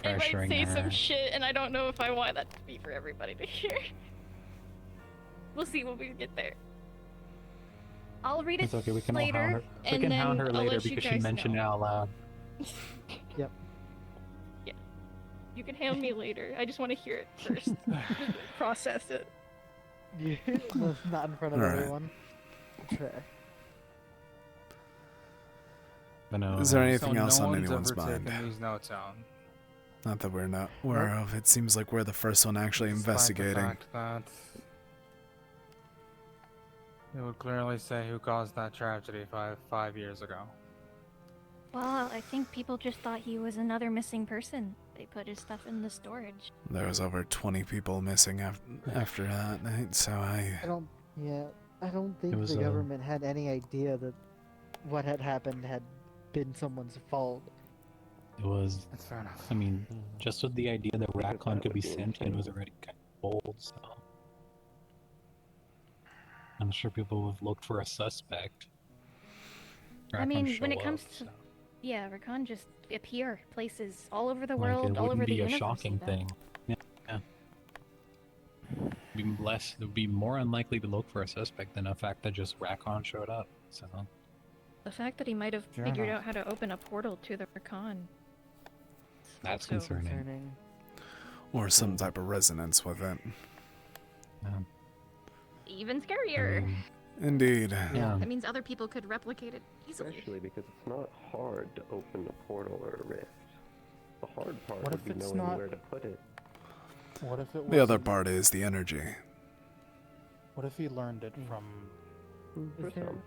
I might pressuring say her. some shit, and I don't know if I want that to be for everybody to hear. We'll see when we get there. I'll read it It's okay. We can later, all hound her. We and can then hound her I'll later let you because she guys mentioned know. it out loud. Yep. Yeah. You can hound me later. I just want to hear it first. Process it. Not in front of Alright. everyone. Okay. Is there anything So else no on one's anyone's ever mind? taken these notes down. Not that we're not aware of. It seems like we're the first one actually Despite the investigating. fact that It would clearly say who caused that tragedy five years ago. Well, I think people just thought he was another missing person. They put his stuff in the storage. There was over 20 people missing after that night, so I don't think was, the government had any idea that what had happened had been someone's fault. It was. That's fair enough. I mean, just with the idea that Racon could be sentient was already kind of bold, so. I'm sure people would have looked for a suspect. I mean, Raccoon when it show comes up, to... so. Yeah, Racon just appear places all over the Like, world, it all over wouldn't the be a universe. shocking even. thing. Yeah. It would be more unlikely to look for a suspect than a fact that just Racon showed up. So. The fact that he might have Fair figured enough. out how to open a portal to the Racon. That's also concerning. or some type of resonance with it. Even scarier. Indeed. That means other people could replicate it easily. Especially because it's not hard to open a portal or a rift. The hard part What would if be it's knowing not- where to put it. What if it The other wasn't- part is the energy. What if he learned it from? For Is there some.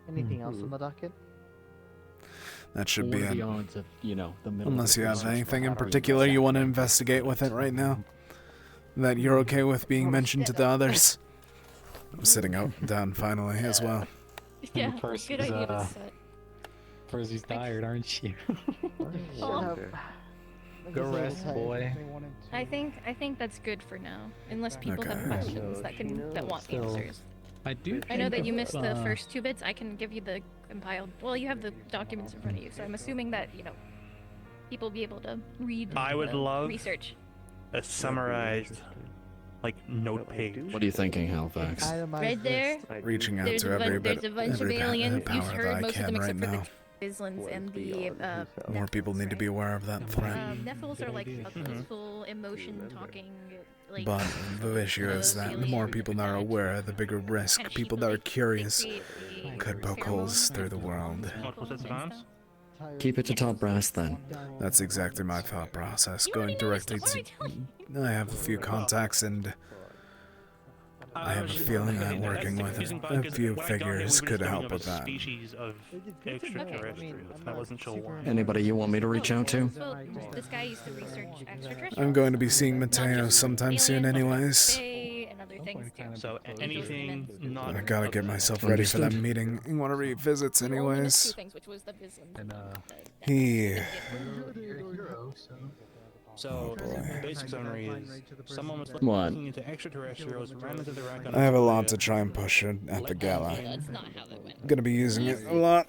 anything else on the docket? That should What be are the it. odds of, you know, the middle Unless you have research anything in battery particular you want to investigate with it right now. That you're okay with being mentioned to the others. I'm sitting out down finally as well. Yeah, First good he's, idea to set. First he's tired, aren't you? Oh. Go rest, boy. I think that's good for now, unless people have Okay. questions that want the Still, answers. I do. I know think that you if, missed the first 2 bits. I can give you the compiled. Well, you have the documents in front of you, so I'm assuming that people will be able to read. I would love research. a summarized, note page. What are you thinking, Halifax? Right there. Reaching out There's to every there's a bunch of every aliens. power You've that heard I most of them can right except for now. the Islans and the More people need to be aware of that threat. Nephils are like a peaceful, emotion-talking, like. But the issue is that the more people that are aware, the bigger risk. People that are curious could poke holes through the world. Multiple sets of arms? Keep it to top brass then. That's exactly my thought process. Going directly to... I have a few contacts and I have a feeling that working with a few figures could help with that. Species of extraterrestrials. I wasn't sure why. Anybody you want me to reach out to? Well, this guy used to research extraterrestrials. I'm going to be seeing Mateo sometime soon anyways. And other things too. So anything not. I gotta get myself ready for that meeting. You want to revisits anyways? He... So, basic summary is someone was What? looking into extraterrestrials, ran into the Raccoon. I have a lot to try and push it at the gala. Gonna be using it a lot.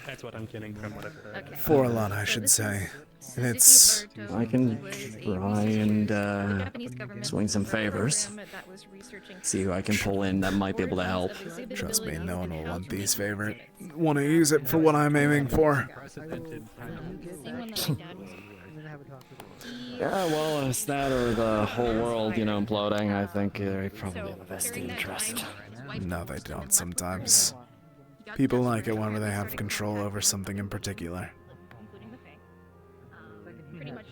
That's what I'm getting from what I've heard. For a lot, I should say. And it's... I can try and swing some favors. See who I can pull in that might be able to help. Trust me, no one will want these favors. Want to use it for what I'm aiming for. Yeah, well, it's that or the whole world, imploding. I think they probably have a vested interest. No, they don't sometimes. People like it whenever they have control over something in particular. Pretty much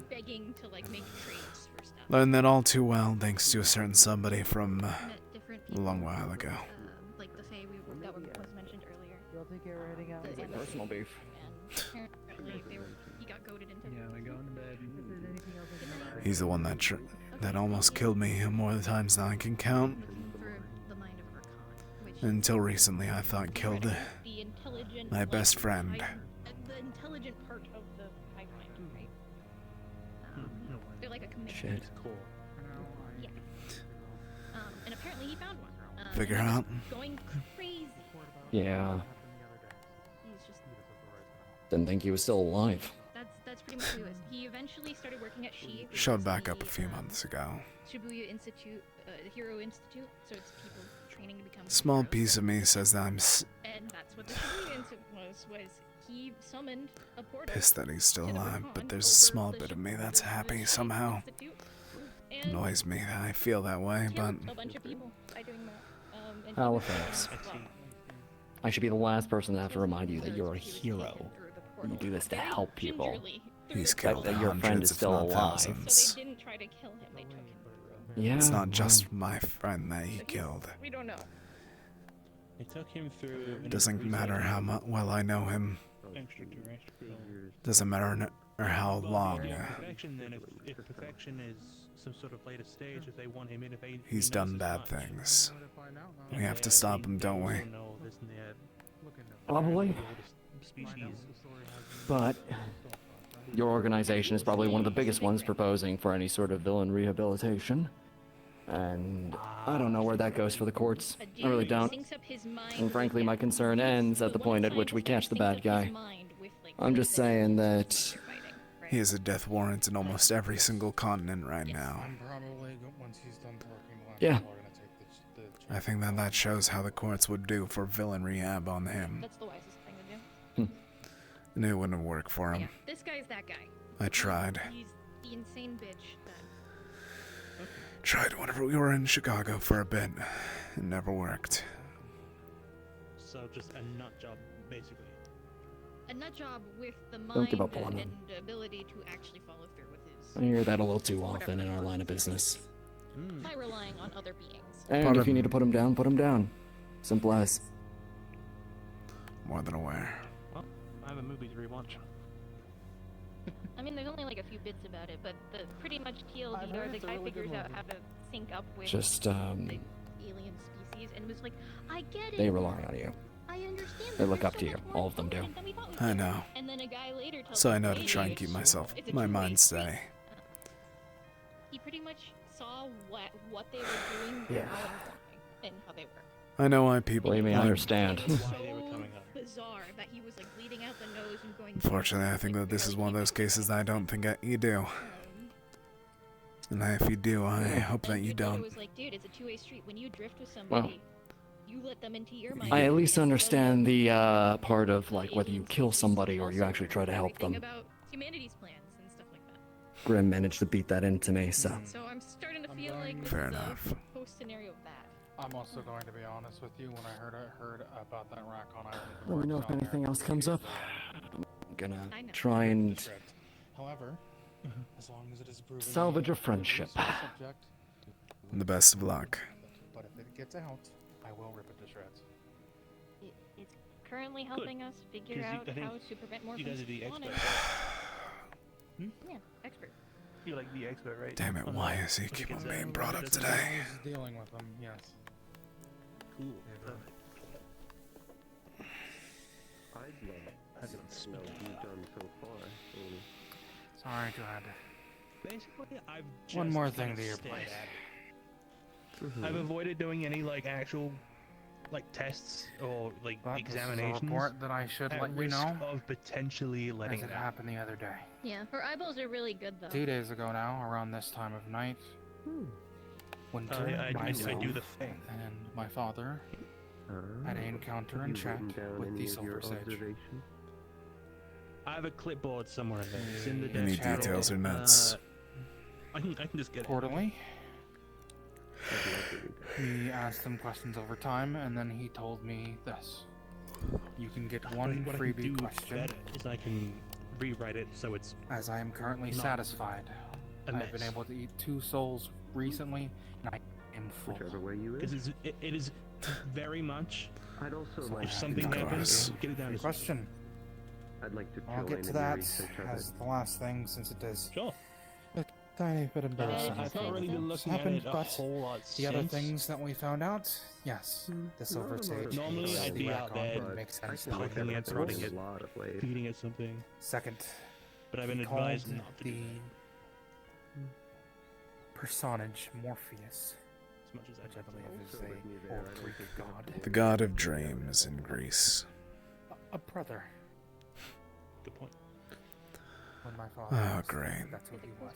begging to make trades for stuff. Learned that all too well thanks to a certain somebody from a long while ago. Like the Fae that was mentioned earlier. Y'all think you're heading out? Personal beef. And apparently he got goaded into. Yeah, we're going to bed. He's the one that almost killed me more times than I can count. Until recently, I thought killed my best friend. The intelligent part of the hive mind, right? They're like a commission. Shit. Cool. Yeah. And apparently he found one. Figure out. Going crazy. Yeah. He's just. Didn't think he was still alive. That's pretty much who he was. He eventually started working at SHE. which Showed is back the, up a few months ago. Shibuya Institute, the Hero Institute. So it's people training to become. Small heroes. piece of me says that I'm And that's what the Shibuya Institute was he summoned a portal. pissed that he's still alive, but there's a small bit of me that's happy somehow. Annoys me that I feel that way, but A bunch of people by doing that. And Halifax. I should be the last person to have to remind you that you're a hero. You do this to help people. he's killed that your friend hundreds is if still not alive. thousands. So they didn't try to kill him. They took him. Yeah. It's not just my friend that he killed. We don't know. I took him through. Doesn't matter how well I know him. Extraterrestrial. Doesn't matter how long. Perfection. Then, if perfection is some sort of later stage, if they want him in, He's done bad things. We have to stop him, don't we? Probably. But your organization is probably one of the biggest ones proposing for any sort of villain rehabilitation. And I don't know where that goes for the courts. I really don't. And frankly, my concern ends at the point at which we catch the bad guy. I'm just saying that he has a death warrant in almost every single continent right now. Yeah. I think that shows how the courts would do for villain rehab on him. That's the wisest thing to do. And it wouldn't work for him. Yeah, this guy's that guy. I tried. He's the insane bitch that... Tried whenever we were in Chicago for a bit. It never worked. So just a nut job, basically. A nut job with the Don't give mind up on him. and the ability to actually follow through with his... I hear that a little too often in our line of business. By relying on other beings. And if you need to put him down, put him down. Simple as. More than aware. Well, I have a movie to rewatch. I mean, there's only like a few bits about it, but pretty much TLD or the guy figures out how to sync up with Just, the alien species and was like, I get it. They rely on you. I understand. They look up to you. All of them do. I know. And then a guy later tells So I him, know to "Hey, try and keep my mind steady. He pretty much saw what they were doing, Yeah. and how they were. I know why people. Believe me, I understand. Bizarre that he was like bleeding out the nose and going. Unfortunately, I think that this is one of those cases that I don't think you do. And if you do, I hope that you It don't. was like, dude, it's a two-way street. When you drift with somebody, you let them into your mind. I at least understand the part of like whether you kill somebody or you actually try to help them. About humanity's plans and stuff like that. Grim managed to beat that into me, so. So I'm starting to feel like this Fair is enough. a post scenario of that. I'm also going to be honest with you. When I heard about that Raccoon Island. Let me know if anything else comes up. I'm gonna I know. try and However, as long as it is proven salvage a friendship. subject, The best of luck. but if it gets out, I will rip it to shreds. It's currently helping us figure out how to prevent more you guys are the spawning. expert. Yeah, expert. You're like the expert, right? Damn it, why is he keep on being brought up today? Dealing with them, yes. Cool. I'd love to know what you've done so far. Sorry, go ahead. Basically, I've just One more kinda thing to your stayed place. at it. I've avoided doing any like actual like tests or like But examinations. This is a report that I should at let you risk know. of potentially letting As it it out. happened the other day. Yeah, her eyeballs are really good though. 2 days ago now, around this time of night. Winter, I do myself, the thing. and my father had an encounter and chat with the Silver Sage. I have a clipboard somewhere in there. It's in the Any desk. details are nuts. I can just get it. Quarterly. He asked them questions over time, and then he told me this. You can get one what I freebie can do question. better is I can rewrite it so it's As I am currently not satisfied. a I've been mess. able to eat 2 souls recently, and I am full. Whichever way you Because it is very much. I'd also If like something to happens, get it down. Good question. I'd like to I'll join get in to your that research of as it. the last thing, since it is Sure. a tiny bit embarrassing. I've not really been What's looking at happened, it a but whole lot the other since. things that we found out, yes, the Silver Sage. Normally is I'd the be out Raccoon, there makes sense. looking at running something, a lot of ways. feeding it something. Second, But I've been he advised called not to do the that. personage Morpheus, As much as which I believe is Also with me a there, old I don't Greek think god. The god of dreams in Greece. A brother. Good point. When my father Oh, asked, great. that's what he was.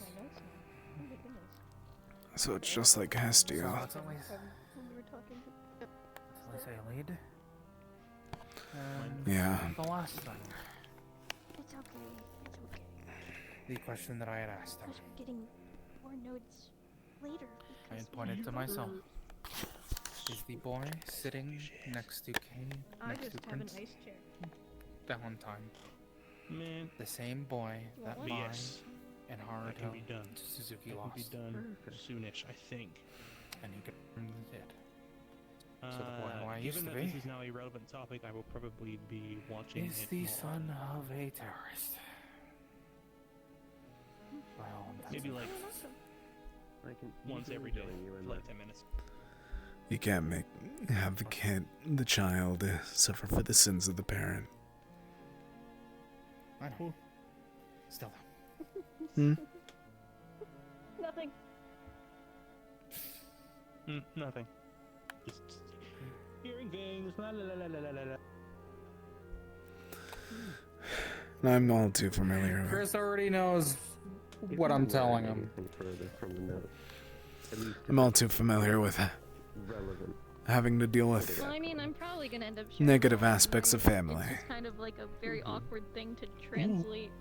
So it's just like So Hestia. it's always, let's say lead. And Yeah. the last thing, It's okay. It's okay. the question that I had asked him. We're getting more notes later. I had pointed to myself. Is the boy sitting next to King, I next just to have an Prince ice chair. Valentine? Man, The same boy that but mine yes, and that Haruto can be done. to Suzuki That can be lost. done soonish, I think. And he confirmed it. To the point where I used Given to that be. this is now a relevant topic, I will probably be watching Is it the more. son of a terrorist. Well, Maybe like once every day for like 10 minutes. You can't have the child suffer for the sins of the parent. I know. Still Hmm? Nothing. Nothing. Just hearing things. La la la la la la la. I'm all too familiar with. Chris already knows what I'm telling him. I'm all too familiar with having to deal with Well, I mean, I'm probably gonna end up sharing negative it online. aspects of family. It's just kind of like a very awkward thing to translate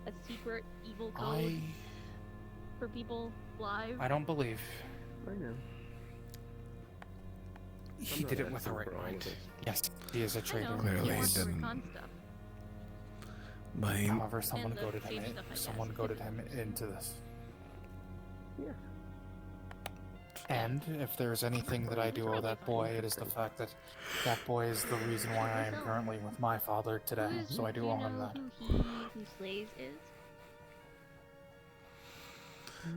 a secret evil code for people live. I don't believe. I know. He did it with the right mind. Yes, he is a traitor. Clearly he Yes. didn't. Recon stuff. But he, However, someone And the goaded safe him. stuff, I guess. Someone goaded him into this. Yeah. And if there's anything that I do owe that boy, it is the fact that that boy is the reason why I am currently with my father today. So I do owe him that. Who Slays is?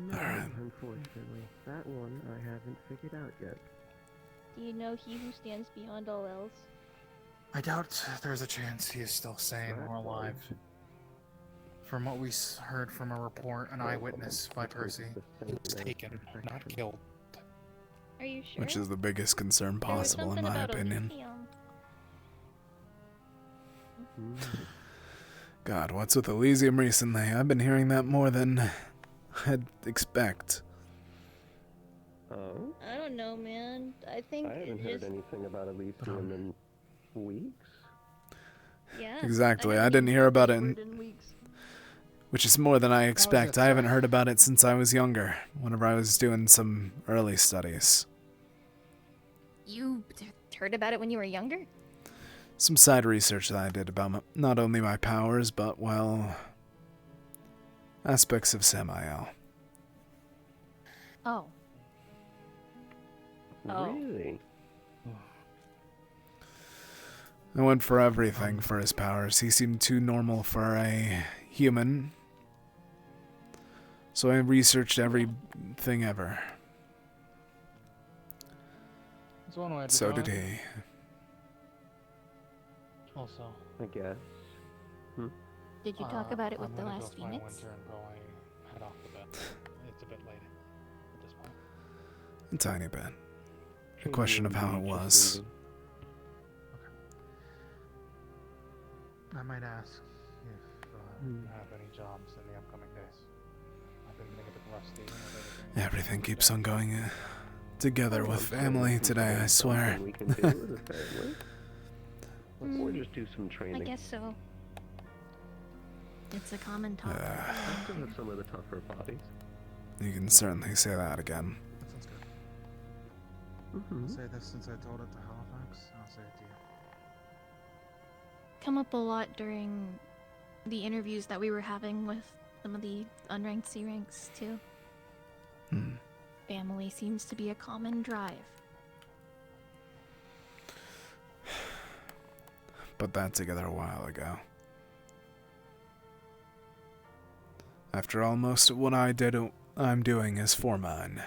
No, unfortunately. That one I haven't figured out yet. Do you know he who stands beyond all else? I doubt there's a chance he is still sane or alive. From what we heard from a report, an eyewitness by Percy, he was taken, not killed. Are you sure? which is the biggest concern There was possible in something my about opinion. Elysium. God, what's with Elysium recently? I've been hearing that more than I'd expect. Oh? I don't know, man. I think I haven't heard anything about Elysium in weeks. Yeah. Exactly, I didn't hear about it, in weeks. which is more than I expect. I haven't heard about it since I was younger, whenever I was doing some early studies. You heard about it when you were younger? Some side research that I did about not only my powers, but, well, aspects of Samael. Oh. Really? I went for everything for his powers. He seemed too normal for a human. So I researched everything ever. That's one way to So do did it. he. Also, I guess. Did you talk about it with I'm the gonna last go find Phoenix? Winter and probably head off to bed. It's a bit late at this point. A tiny bit. A question of how it was. I might ask if you have any jobs in the upcoming days. I've been getting a bit rusty. Everything keeps on going together with family today, I swear. We can do as a family. Or just do some training. I guess so. It's a common topic. I still have some of the tougher bodies. You can certainly say that again. That sounds good. I'll say this since I told it to Halifax. I'll say it to you. Come up a lot during the interviews that we were having with some of the unranked C ranks too. Family seems to be a common drive. Put that together a while ago. After all, most of what I'm doing is for mine.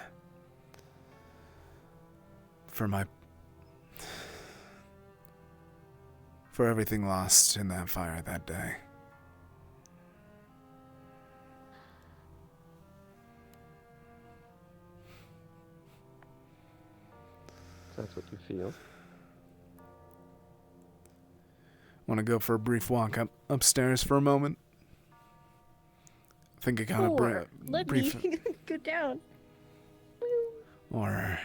For everything lost in that fire that day. That's what you feel. Want to go for a brief walk upstairs for a moment? I think it kind of Let brief. me go down. Or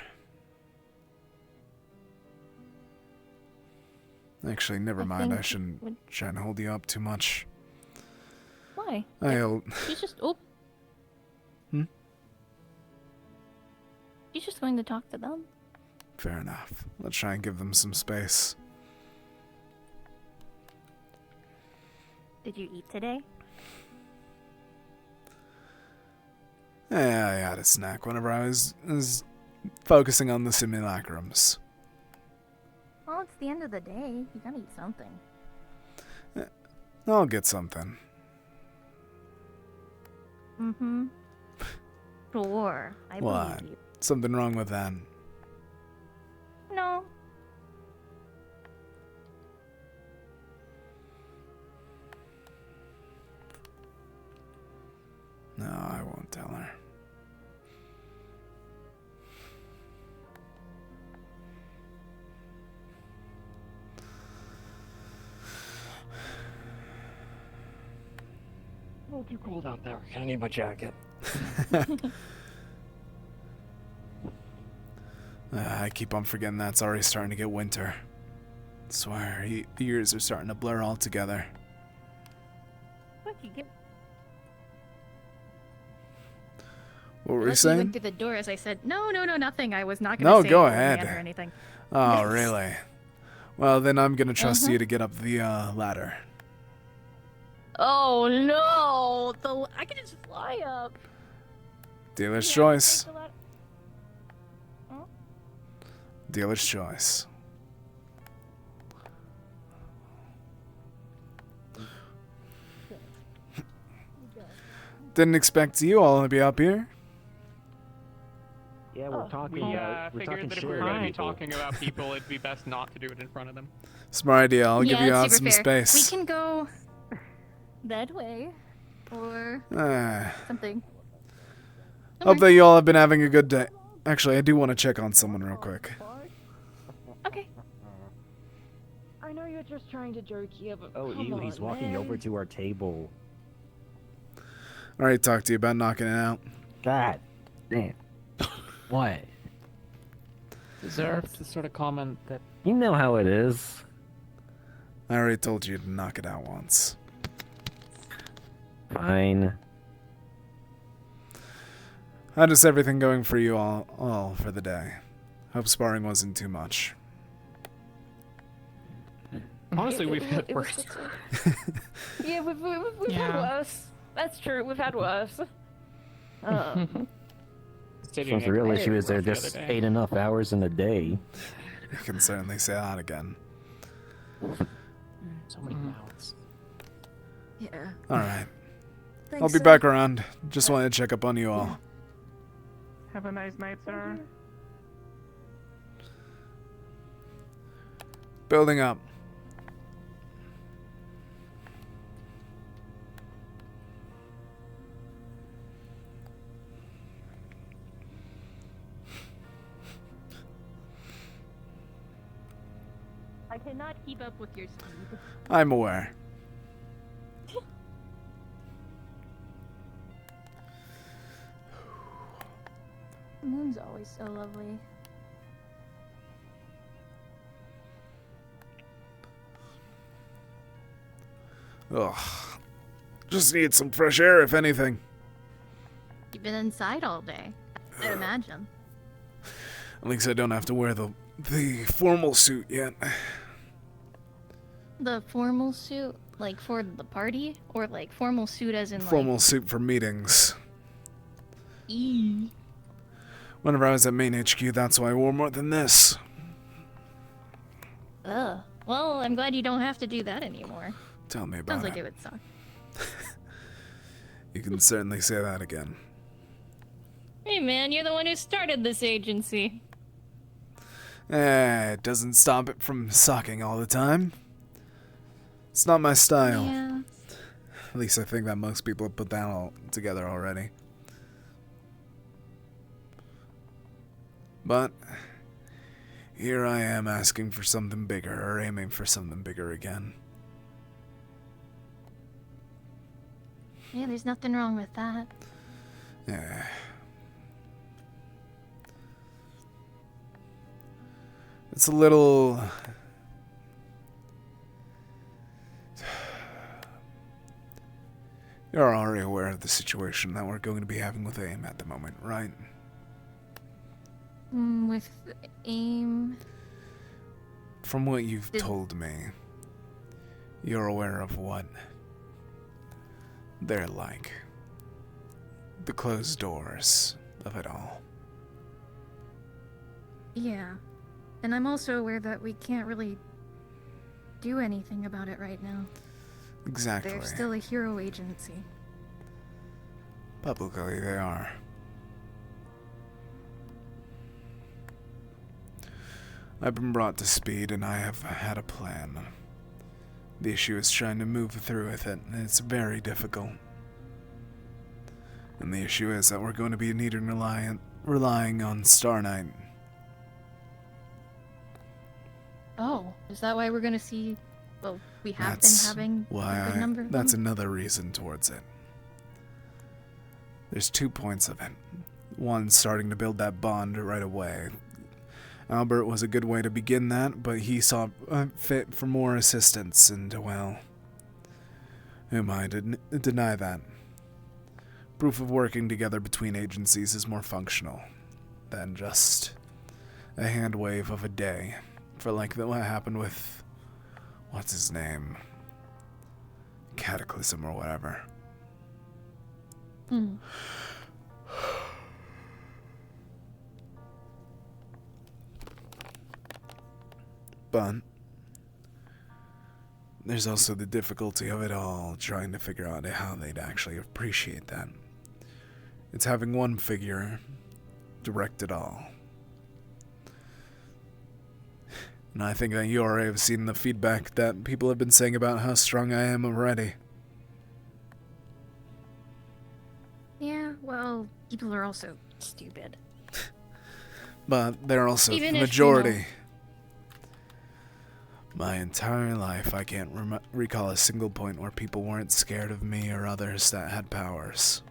actually, never mind. I shouldn't try and hold you up too much. Why? I'll. She's just She's just going to talk to them. Fair enough. Let's try and give them some space. Did you eat today? Yeah, I had a snack whenever I was focusing on the simulacrums. the end of the day, you gotta eat something. I'll get something. Mm-hmm. Sure, I What? believe you. Something wrong with that? No. No, I won't tell her. A little too cold out there. I need my jacket. I keep on forgetting that it's already starting to get winter. Swear, the years are starting to blur all together. What you get? What were you Unless saying? went through the door as I said, no, nothing. I was not going to No, say go old ahead. man or anything. Oh, really? Well, then I'm gonna trust you to get up the ladder. Oh no! I can just fly up. Dealer's choice. Dealer's choice. Didn't expect you all to be up here. Yeah, we're talking. We we're figured talking that if shit we were going to be people. talking about people, it'd be best not to do it in front of them. Smart idea. I'll give you Yeah, out it's some super fair. space. We can go that way, or Ah. something. Hope that you all have been having a good day. Actually, I do want to check on someone real quick. Okay. I know you're just trying to jerk you, but Oh, come ew, on, he's walking man. over to our table. Alright, talk to you about knocking it out. God damn. What? Deserved the sort of comment that. You know how it is. I already told you to knock it out once. Fine. How is everything going for you all for the day? Hope sparring wasn't too much. Honestly, we've had It was worse. Yeah, we've had Yeah. worse. That's true. We've had worse. Since the real issue is there just ain't enough hours in a day. You can certainly say that again. So many mouths. Yeah. Alright. Thanks, I'll be sir. back around. Just wanted to check up on you all. Have a nice night, sir. Building up. I cannot keep up with your speed. I'm aware. The moon's always so lovely. Ugh. Just need some fresh air, if anything. You've been inside all day, I imagine. At least I don't have to wear the formal suit yet. The formal suit, like for the party, or like formal suit as in Formal suit for meetings. E. Whenever I was at main HQ, that's why I wore more than this. Ugh. Well, I'm glad you don't have to do that anymore. Tell me about Sounds it. like it would suck. You can certainly say that again. Hey man, you're the one who started this agency. It doesn't stop it from sucking all the time. It's not my style. Yeah. At least I think that most people have put that all together already. But here I am asking for something bigger, or aiming for something bigger again. Yeah, there's nothing wrong with that. Yeah. It's a little... You're already aware of the situation that we're going to be having with AIM at the moment, right? With AIM. From what you've told me, you're aware of what they're like. The closed doors of it all. Yeah. And I'm also aware that we can't really do anything about it right now. Exactly. They're still a hero agency. Publicly, they are. I've been brought to speed, and I have had a plan. The issue is trying to move through with it, and it's very difficult. And the issue is that we're going to be needing relying on Star Knight. Oh, is that why we're gonna see? Well, we have been having a good number of That's them? another reason towards it. There's 2 points of it. One, starting to build that bond right away. Albert was a good way to begin that, but he saw fit for more assistance, and, well, who am I to deny that? Proof of working together between agencies is more functional than just a hand wave of a day. For like what happened with, what's his name? Cataclysm or whatever. Hmm. But there's also the difficulty of it all, trying to figure out how they'd actually appreciate that. It's having one figure direct it all. And I think that you already have seen the feedback that people have been saying about how strong I am already. Yeah, well, people are also stupid. But they're also Even the if, majority. My entire life, I can't recall a single point where people weren't scared of me or others that had powers.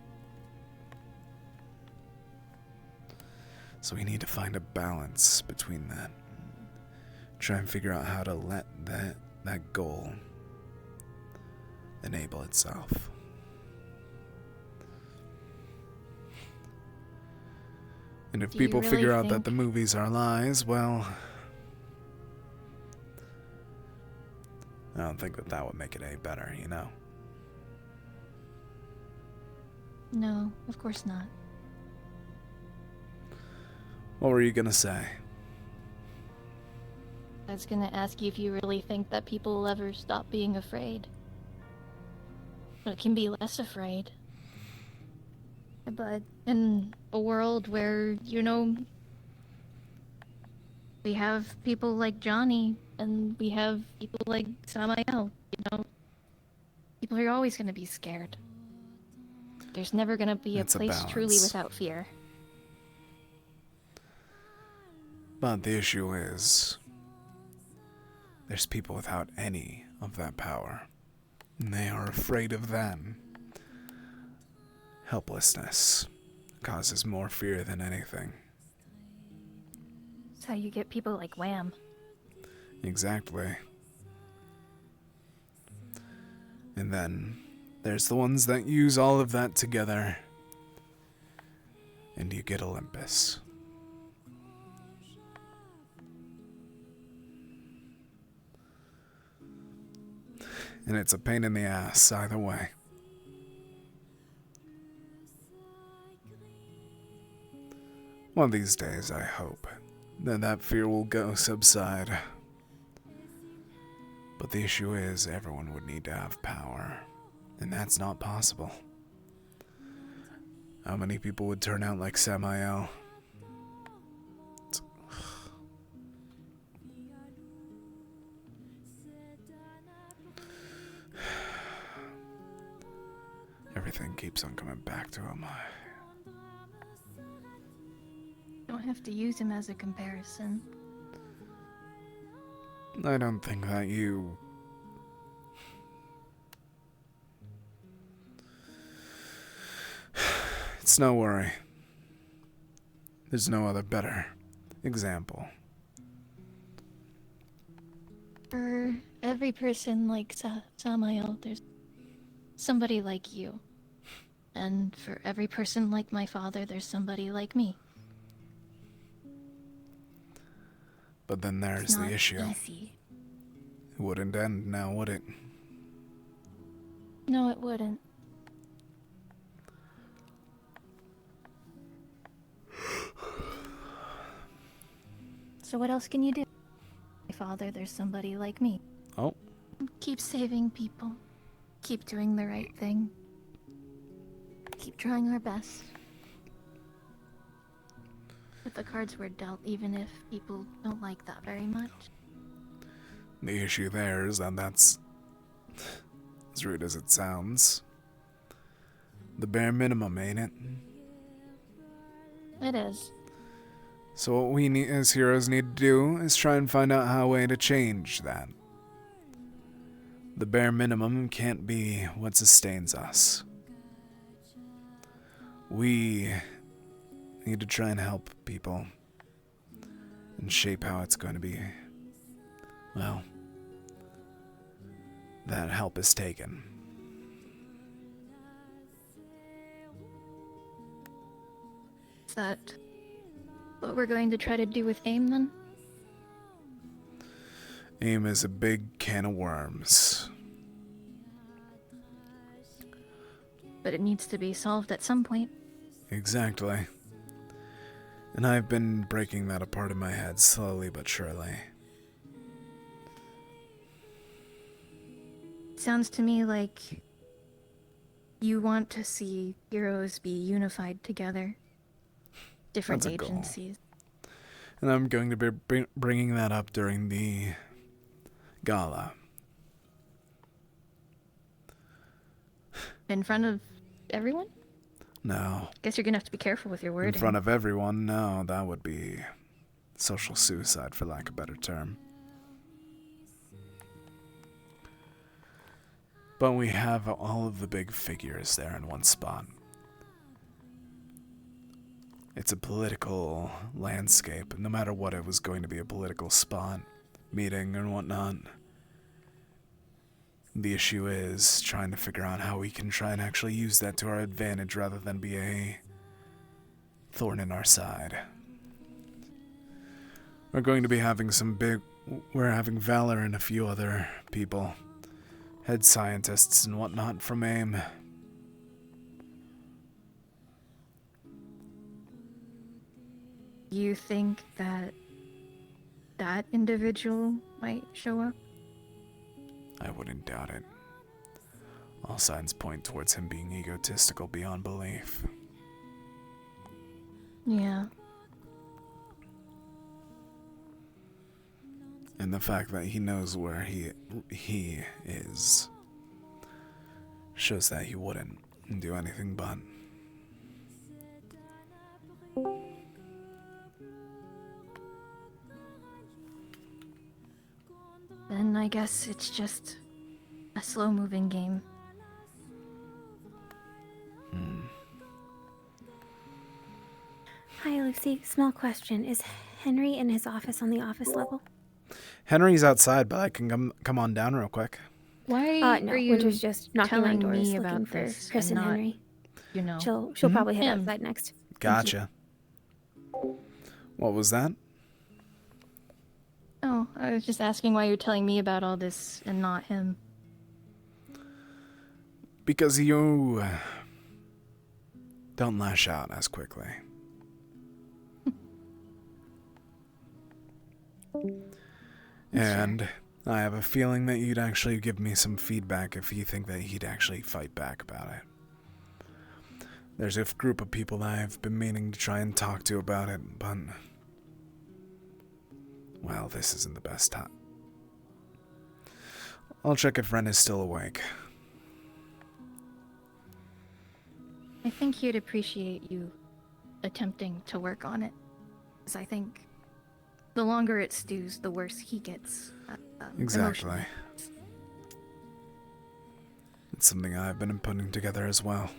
So we need to find a balance between that. Try and figure out how to let that goal enable itself. And if Do you people really figure out that think- the movies are lies, well, I don't think that would make it any better, you know? No, of course not. What were you gonna say? I was gonna ask you if you really think that people will ever stop being afraid. But can be less afraid. But in a world where, we have people like Johnny, and we have people like Samael, people are always gonna be scared. There's never gonna be It's a a place truly balance. without fear. But the issue is, there's people without any of that power. And they are afraid of them. Helplessness causes more fear than anything. That's how you get people like Wham. Exactly. And then there's the ones that use all of that together. And you get Olympus. And it's a pain in the ass either way. One of these days, I hope that fear will subside. But the issue is, everyone would need to have power, and that's not possible. How many people would turn out like Samael? Everything keeps on coming back to him. Don't have to use him as a comparison. I don't think that you... It's no worry. There's no other better example. For every person like Samael, there's somebody like you. And for every person like my father, there's somebody like me. But then there's It's the not issue. easy. It wouldn't end now, would it? No, it wouldn't. So what else can you do? My father, there's somebody like me. Oh. Keep saving people. Keep doing the right thing. Keep trying our best. With the cards we're dealt, even if people don't like that very much. The issue there is that that's, as rude as it sounds, the bare minimum, ain't it? It is. So what we need, as heroes need to do is try and find out how a way to change that. The bare minimum can't be what sustains us. We need to try and help people and shape how it's going to be. Well, that help is taken. Is that what we're going to try to do with AIM then? AIM is a big can of worms. But it needs to be solved at some point. Exactly. And I've been breaking that apart in my head slowly but surely. Sounds to me like you want to see heroes be unified together. Different That's a goal. agencies. And I'm going to be bringing that up during the gala. In front of everyone? No. Guess you're gonna have to be careful with your wording. In front of everyone? No, that would be social suicide, for lack of a better term. But we have all of the big figures there in one spot. It's a political landscape. No matter what, it was going to be a political spot, meeting and whatnot. The issue is trying to figure out how we can try and actually use that to our advantage rather than be a thorn in our side. We're going to be having we're having Valor and a few other people, head scientists and whatnot from AIM. You think that that individual might show up? I wouldn't doubt it. All signs point towards him being egotistical beyond belief. Yeah. And the fact that he knows where he is shows that he wouldn't do anything but. Then I guess it's just a slow-moving game. Hi, Lucy. Small question. Is Henry in his office on the office level? Henry's outside, but I can come on down real quick. Why No, are you Winter's just knocking on telling doors me looking about for this Chris and not, Henry. You know, She'll probably head him? outside next. Gotcha. What was that? Oh, I was just asking why you're telling me about all this and not him. Because you don't lash out as quickly. And I have a feeling that you'd actually give me some feedback if you think that he'd actually fight back about it. There's a group of people that I've been meaning to try and talk to about it, but... well, this isn't the best time. I'll check if Ren is still awake. I think he'd appreciate you attempting to work on it. Because I think the longer it stews, the worse he gets. Exactly. Emotionally. It's something I've been putting together as well.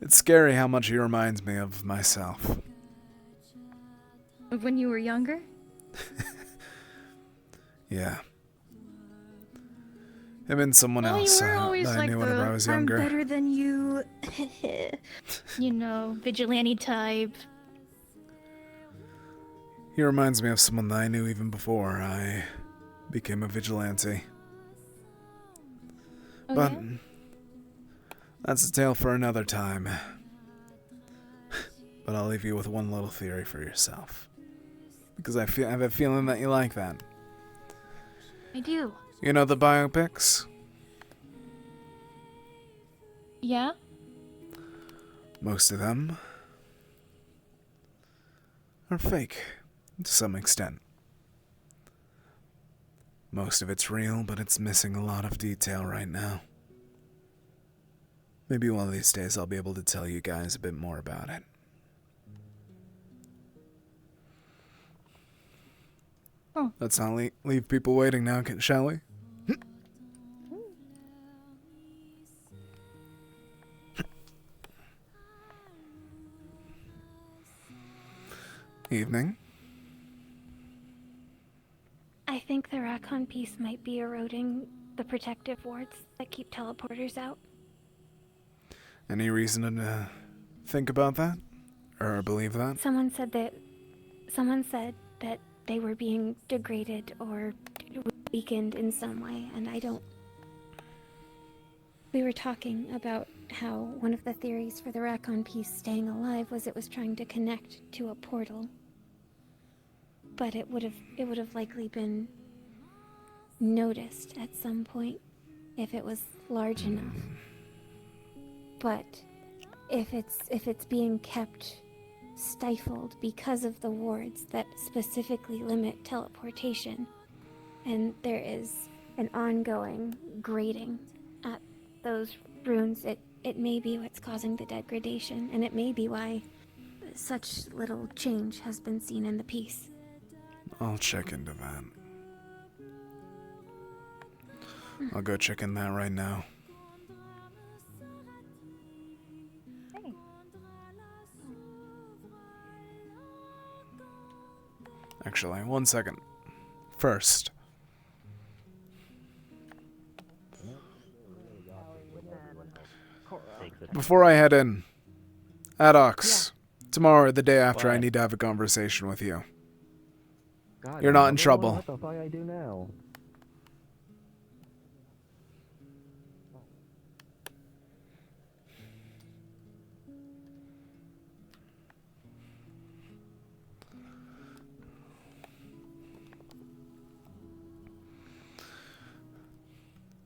It's scary how much he reminds me of myself. Of when you were younger? Yeah. Him and someone else you were always that I like knew whenever I was younger. I'm better than you. You know, vigilante type. He reminds me of someone that I knew even before I became a vigilante. Oh, But yeah? that's a tale for another time. But I'll leave you with one little theory for yourself. Because I have a feeling that you like that. I do. You know the biopics? Yeah? Most of them are fake, to some extent. Most of it's real, but it's missing a lot of detail right now. Maybe one of these days I'll be able to tell you guys a bit more about it. Oh. Let's not leave people waiting now, shall we? Evening. I think the Raccoon piece might be eroding the protective wards that keep teleporters out. Any reason to think about that? Or believe that? Someone said that they were being degraded or weakened in some way, and I don't... We were talking about how one of the theories for the Raccoon piece staying alive was it was trying to connect to a portal. But it would have likely been noticed at some point if it was large enough. But if it's being kept stifled because of the wards that specifically limit teleportation, and there is an ongoing grating at those runes, it may be what's causing the degradation, and it may be why such little change has been seen in the piece. I'll check into that. I'll go check in that right now. Actually, 1 second. First. Before I head in, Adox, tomorrow or the day after, I need to have a conversation with you. God, You're not in trouble. What the fuck I do now?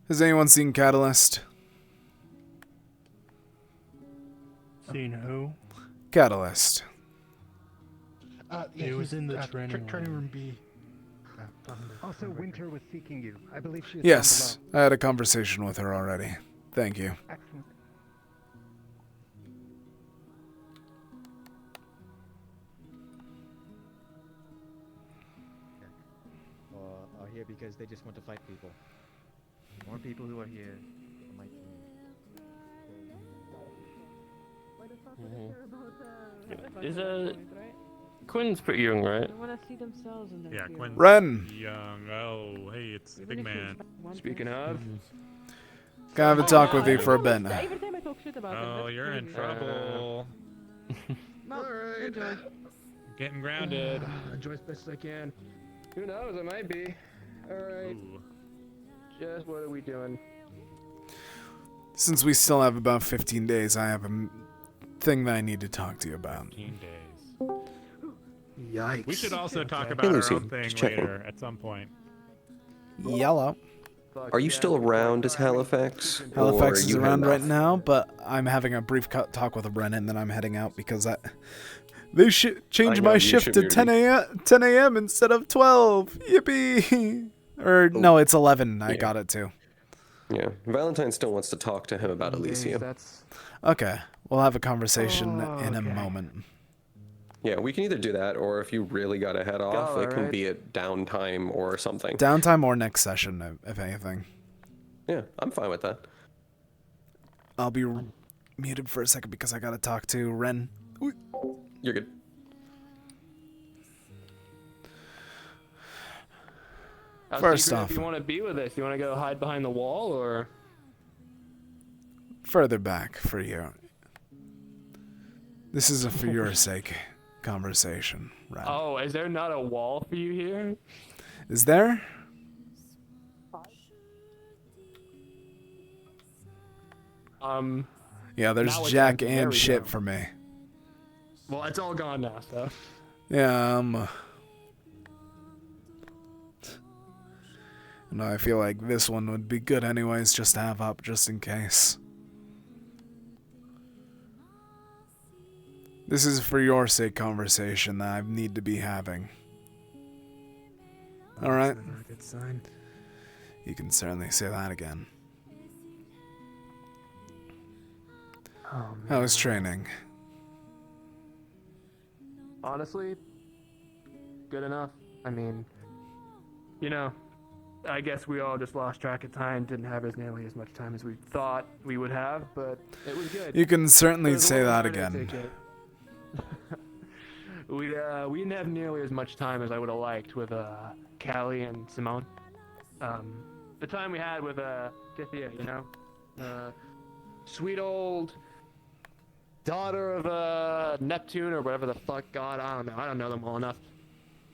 Has anyone seen Catalyst? Seen who? Catalyst. He was in the training room B. Also, Winter was seeking you. I believe she is Yes, down I had a conversation with her already. Thank you. below. Excellent. Are here because they just want to fight people. More people who are here might Is Quinn's pretty young, right? They want to see themselves in their Yeah, field. Quinn's Ren. young. Oh, hey, it's the big man. Speaking of, Can I have a talk with you for a bit? Every time I talk shit about them, Oh, that's you're in crazy. trouble. Well, enjoy. Getting grounded. enjoy as best as I can. Who knows? I might be. All right. Just what are we doing? Since we still have about 15 days, I have a thing that I need to talk to you about. 15 days. Yikes. We should also talk Hey, about our Lucy, own thing just checking. later at some point. Yellow. Are you still around as Halifax? Halifax or is you around heading right off? now, but I'm having a brief talk with Ren, and then I'm heading out because they changed I know, my you shift should to be 10 a.m. instead of 12. Yippee! Or no, it's 11. I got it too. Yeah, Valentine still wants to talk to him about Elysium. Okay, we'll have a conversation in a moment. Yeah, we can either do that, or if you really gotta head off, it can alright. be at downtime or something. Downtime or next session, if anything. Yeah, I'm fine with that. I'll be muted for a second because I gotta talk to Ren. Ooh. You're good. First Secret, off, if you want to be with us, you want to go hide behind the wall, or further back for you. This is a for your sake conversation, Ren. oh, is there not a wall for you here? Is there? Yeah, there's now it's jack empty. There and we shit go. for me. Well, it's all gone now, so. Yeah, And I feel like this one would be good anyways, just to have up, just in case. This is for your sake conversation that I need to be having. Alright? Good sign. You can certainly say that again. Oh, man. How was training? Honestly, good enough. I mean, you know, I guess we all just lost track of time, didn't have as nearly as much time as we thought we would have, but it was good. You can certainly It was a say little that harder to again. take it. We didn't have nearly as much time as I would have liked with Callie and Simone. The time we had with Tithia, you know, sweet old daughter of Neptune or whatever the fuck God, I don't know them well enough.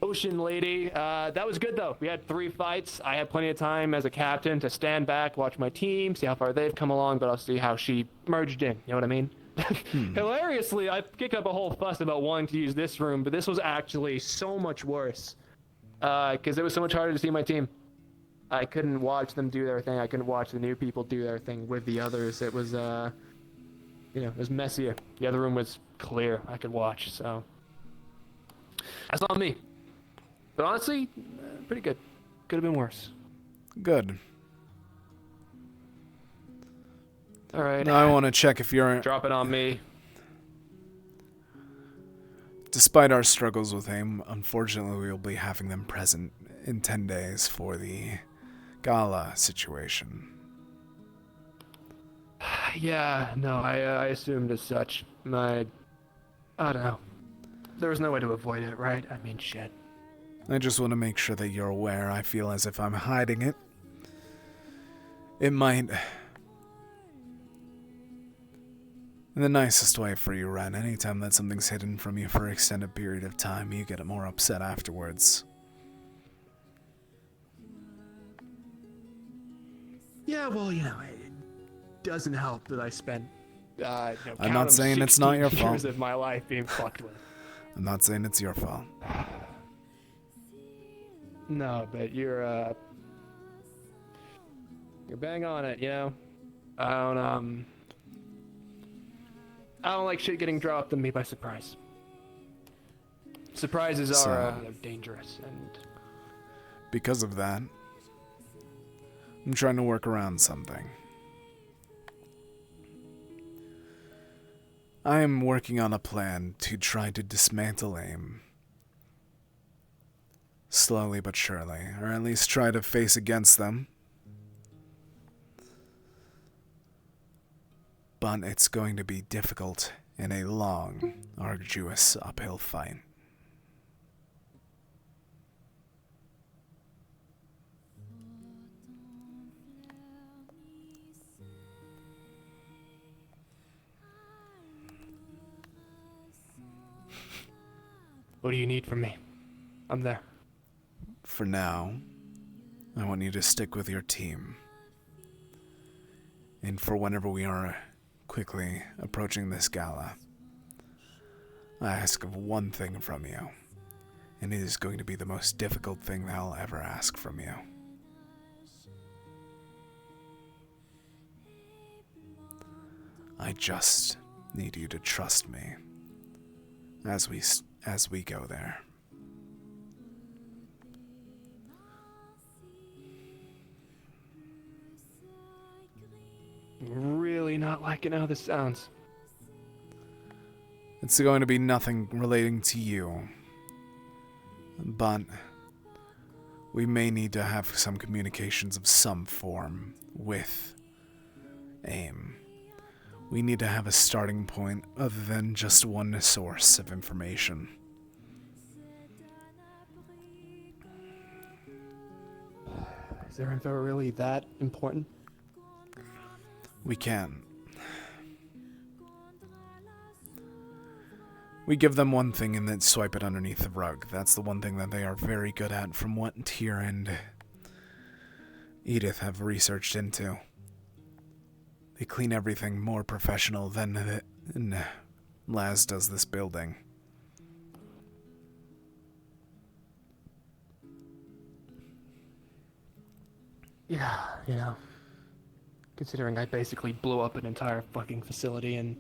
Ocean lady, that was good though. We had 3 fights. I had plenty of time as a captain to stand back, watch my team, see how far they've come along, but I'll see how she merged in. You know what I mean? Hilariously, I kicked up a whole fuss about wanting to use this room, but this was actually so much worse because it was so much harder to see my team. I couldn't watch them do their thing. I couldn't watch the new people do their thing with the others. It was, you know, it was messier. The other room was clear. I could watch, so that's on me. But honestly, pretty good. Could have been worse. Good. All right. Now I want to check if you're... Drop it on me. Despite our struggles with AIM, unfortunately we will be having them present in 10 days for the gala situation. Yeah, no, I assumed as such. I don't know. There was no way to avoid it, right? I mean, shit. I just want to make sure that you're aware. I feel as if I'm hiding it. It might... In the nicest way for you, Ren. Anytime that something's hidden from you for an extended period of time, you get more upset afterwards. Yeah, well, you know, it doesn't help that I spent, I'm not saying it's not your fault. years of my life being fucked with. I'm not saying it's your fault. No, but you're bang on it, you know? I don't like shit getting dropped on me by surprise. Surprises are they're dangerous, and because of that, I'm trying to work around something. I am working on a plan to try to dismantle AIM. Slowly but surely, or at least try to face against them. But it's going to be difficult and a long, arduous uphill fight. what do you need from me? I'm there. For now, I want you to stick with your team. And for whenever we are quickly approaching this gala, I ask of one thing from you, and it is going to be the most difficult thing that I'll ever ask from you. I just need you to trust me as we go there. Really not liking how this sounds. It's going to be nothing relating to you, but we may need to have some communications of some form with AIM. We need to have a starting point other than just one source of information. Is their info really that important? We can. We give them one thing and then swipe it underneath the rug. That's the one thing that they are very good at from what Tyr and Edith have researched into. They clean everything more professional than Laz does this building. Yeah, you know, considering I basically blew up an entire fucking facility and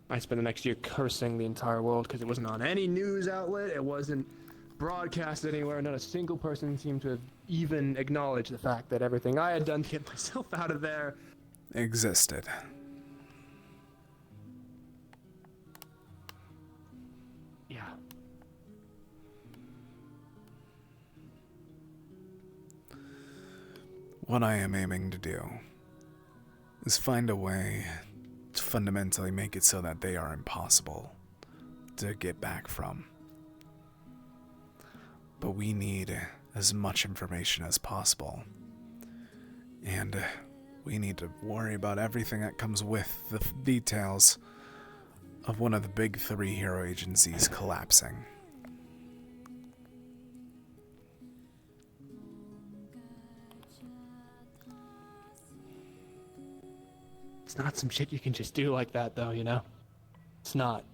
I spent the next year cursing the entire world because it wasn't on any news outlet, it wasn't broadcast anywhere, not a single person seemed to have even acknowledged the fact that everything I had done to get myself out of there existed. Yeah. What I am aiming to do is find a way to fundamentally make it so that they are impossible to get back from. But we need as much information as possible. And we need to worry about everything that comes with the details of one of the big 3 hero agencies collapsing. It's not some shit you can just do like that, though, you know? It's not.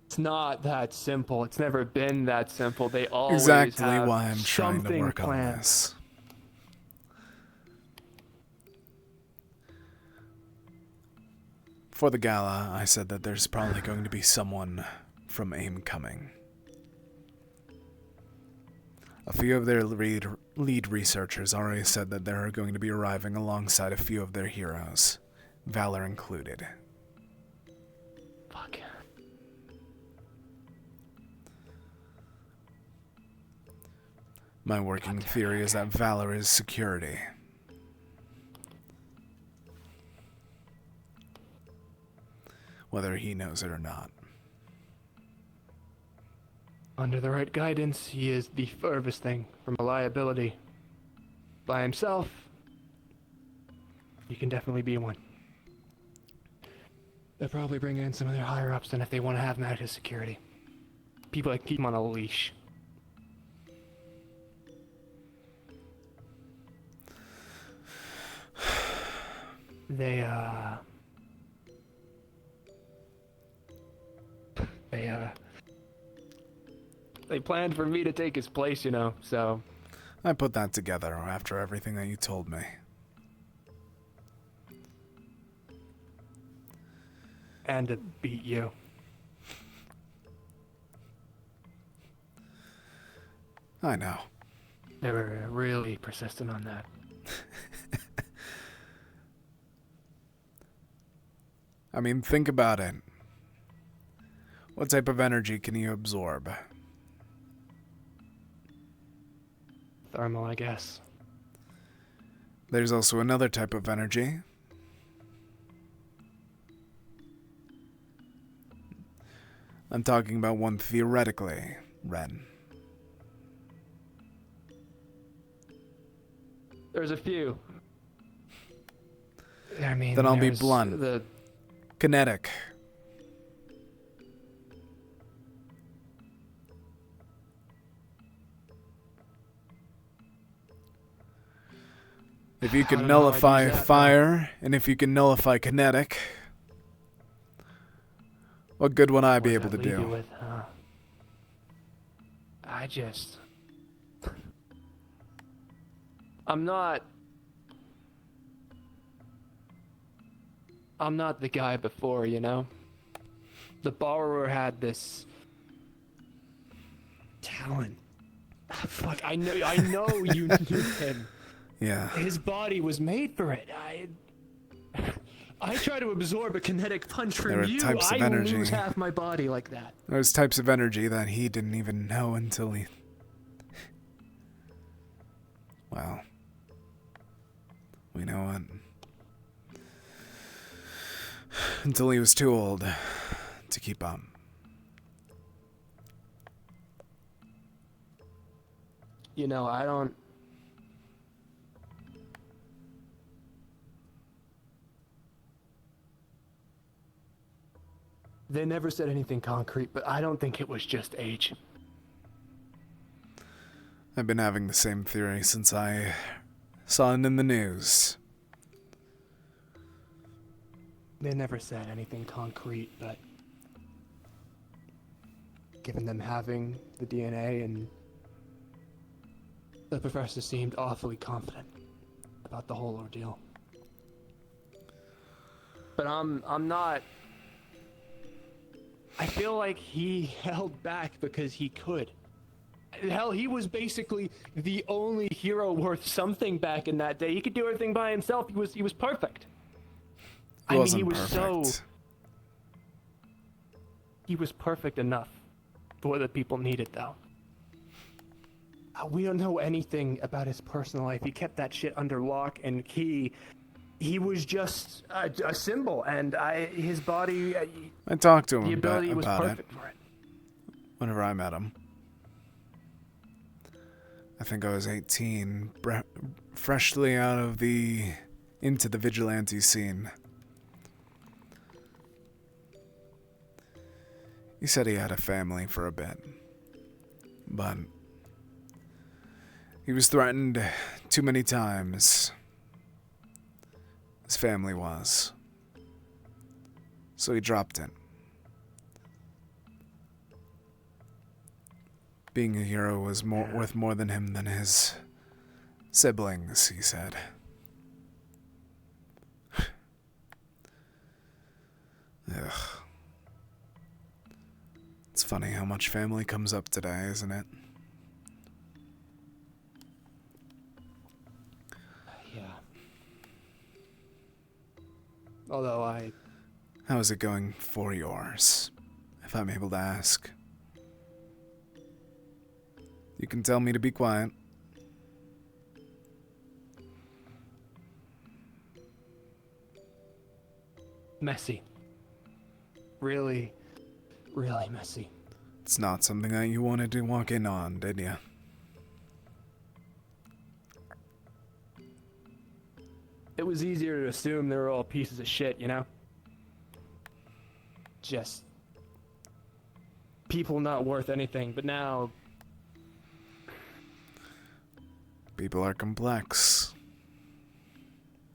It's not that simple. It's never been that simple. They always Exactly have why I'm trying to something work on planned. this. For the gala, I said that there's probably going to be someone from AIM coming. A few of their lead researchers already said that they're going to be arriving alongside a few of their heroes, Valor included. Fuck. My working theory is that Valor is security. Whether he knows it or not. Under the right guidance, he is the furthest thing from a liability. By himself, he can definitely be one. They'll probably bring in some of their higher-ups than if they want to have him out as security. People that keep him on a leash. They planned for me to take his place, you know, so... I put that together after everything that you told me. And to beat you. I know. They were really persistent on that. I mean, think about it. What type of energy can you absorb? Thermal, I guess. There's also another type of energy. I'm talking about one theoretically, Ren. There's a few. I mean, Then I'll be there's blunt. The Kinetic. If you I can don't know how I'd nullify use that, fire, and if you can nullify kinetic, what good would I be able to leave you do? with, I just... I'm not the guy before, you know? The borrower had this talent. Fuck, I know you knew him. Yeah. His body was made for it. I try to absorb a kinetic punch There from are you. types of I energy. lose half my body like that. There's types of energy that he didn't even know until he... Well... We know what? Until he was too old to keep up. You know, I don't... They never said anything concrete, but I don't think it was just age. I've been having the same theory since I saw it in the news. They never said anything concrete, but given them having the DNA, and the professor seemed awfully confident. about the whole ordeal. But I'm not. I feel like he held back because he could. Hell, he was basically the only hero worth something back in that day. He could do everything by himself. He was perfect. He wasn't he was perfect. He was perfect enough for what the people needed, though. We don't know anything about his personal life. He kept that shit under lock and key. He was just a symbol, and his body. I talked to him the ability was about perfect it for it. whenever I met him. I think I was 18, freshly out of into the vigilante scene. He said he had a family for a bit, but he was threatened too many times. His family was. So he dropped it. Being a hero was worth more than him than his siblings, he said. Ugh. It's funny how much family comes up today, isn't it? Yeah. Although How is it going for yours, if I'm able to ask? You can tell me to be quiet. Messy. Really, really messy. It's not something that you wanted to walk in on, did you? It was easier to assume they were all pieces of shit, you know? Just people not worth anything, but now People are complex.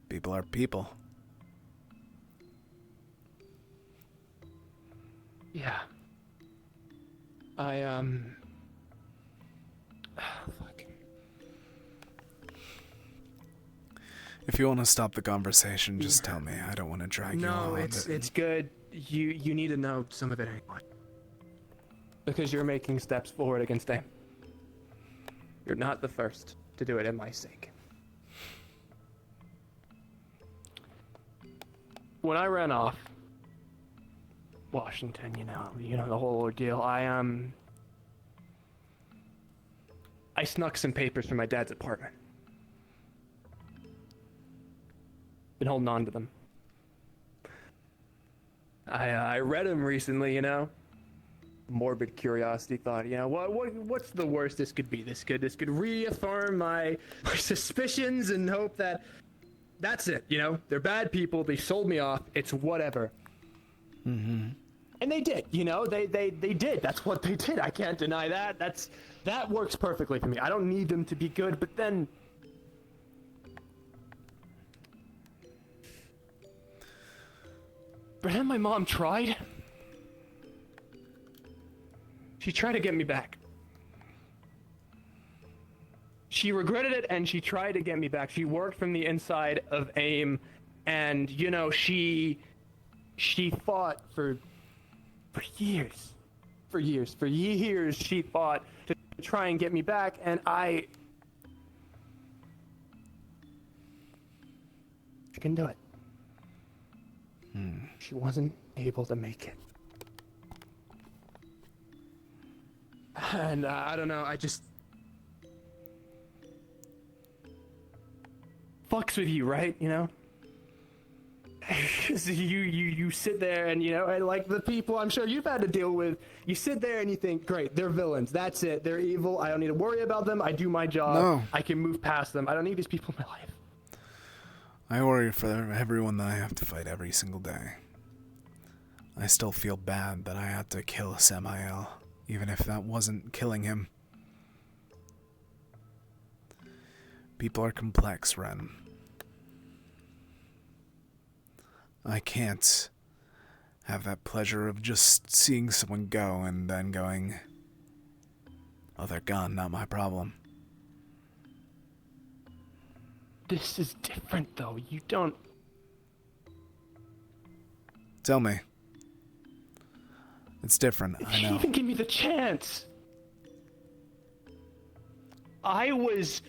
People are people. yeah. Fuck. If you want to stop the conversation, just tell me. I don't want to drag you on. No, it's good. You need to know some of it anyway. Because you're making steps forward against them. You're not the first to do it in my sake. When I ran off Washington, you know the whole ordeal, I snuck some papers from my dad's apartment. Been holding on to them. I read them recently, you know. Morbid curiosity thought, you know, what's the worst this could be? This could reaffirm my suspicions and hope that that's it, you know. They're bad people. They sold me off. It's whatever. Mm-hmm. And they did, you know. They did. That's what they did. I can't deny that. That works perfectly for me. I don't need them to be good, but then. But then my mom tried. She tried to get me back. She regretted it, and she tried to get me back. She worked from the inside of AIM, and, you know, she fought for years. For years, she fought to try and get me back, and she couldn't do it. She wasn't able to make it. And I don't know, I just fucks with you, right? You know? you sit there and, you know, and like the people I'm sure you've had to deal with, you sit there and you think, great, they're villains. That's it. They're evil. I don't need to worry about them. I do my job. No. I can move past them. I don't need these people in my life. I worry for everyone that I have to fight every single day. I still feel bad that I had to kill Samael, even if that wasn't killing him. People are complex, Ren. I can't have that pleasure of just seeing someone go and then going, oh, they're gone, not my problem. This is different, though. You don't... Tell me. It's different, I know. Even give me the chance. I was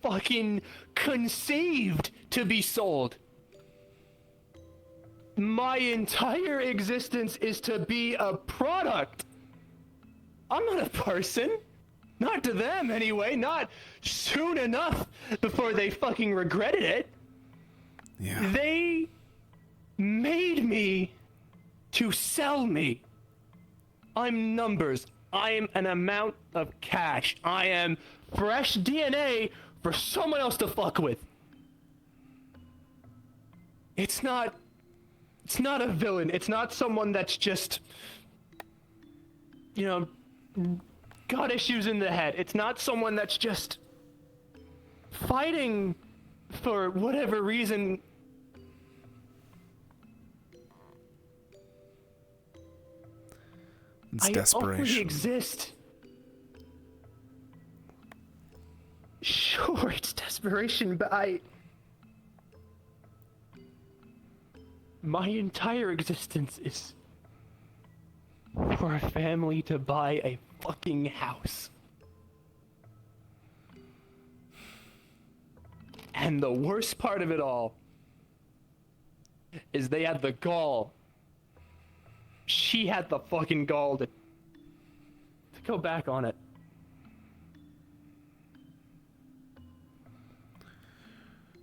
fucking conceived to be sold. My entire existence is to be a product. I'm not a person. Not to them, anyway. Not soon enough before they fucking regretted it. Yeah. They made me to sell me. I'm numbers. I'm an amount of cash. I am fresh DNA for someone else to fuck with. It's not a villain. It's not someone that's just, you know, got issues in the head. It's not someone that's just fighting for whatever reason. It's I desperation. only exist. Sure, it's desperation, but my entire existence is for a family to buy a fucking house. And the worst part of it all is they had the gall. She had the fucking gall to go back on it.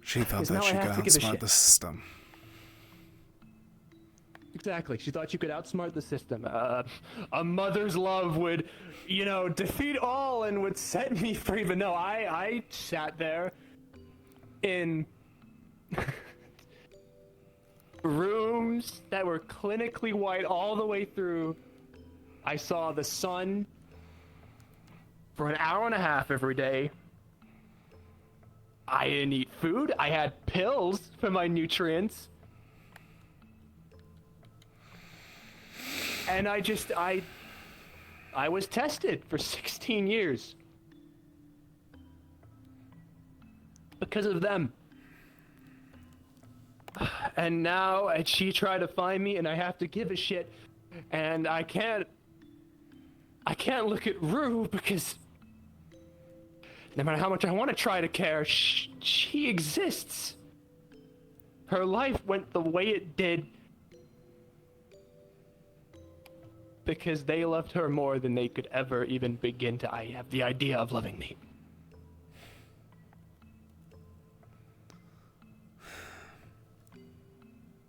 She thought Because that now she I could have to give a outsmart shit. the system. Exactly. She thought you could outsmart the system. A mother's love would, you know, defeat all and would set me free. But no, I sat there in rooms that were clinically white all the way through. I saw the sun for an hour and a half every day. I didn't eat food. I had pills for my nutrients. And I was tested for 16 years. Because of them. And now she tried to find me and I have to give a shit. And I can't look at Rue because no matter how much I want to try to care, she exists. Her life went the way it did because they loved her more than they could ever even begin to have the idea of loving me.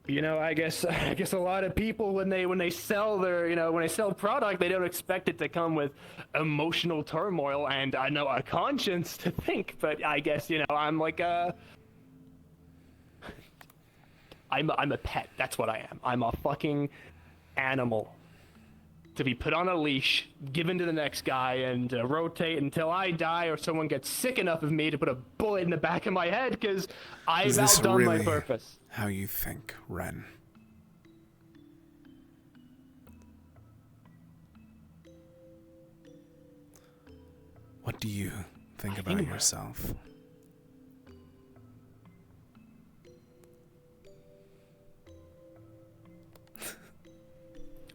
You know, I guess a lot of people when they sell their, you know, when they sell product, they don't expect it to come with emotional turmoil and I know a conscience to think, but I guess, you know, I'm like I'm a pet. That's what I am. I'm a fucking animal to be put on a leash, given to the next guy, and rotate until I die or someone gets sick enough of me to put a bullet in the back of my head because I've Is this outdone really my purpose. how you think, Ren? What do you think about yourself?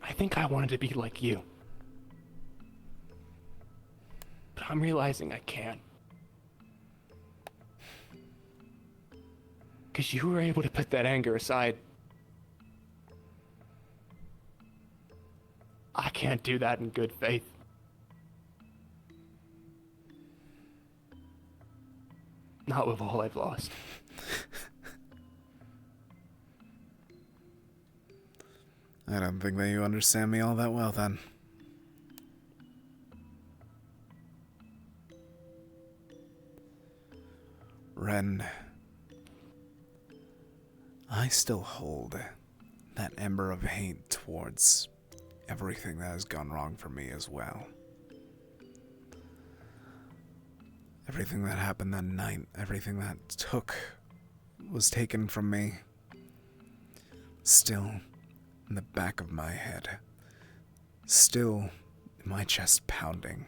I think I wanted to be like you. But I'm realizing I can't. Because you were able to put that anger aside. I can't do that in good faith. Not with all I've lost. I don't think that you understand me all that well, then. Ren, I still hold that ember of hate towards everything that has gone wrong for me as well. Everything that happened that night, everything that was taken from me, still in the back of my head, still in my chest pounding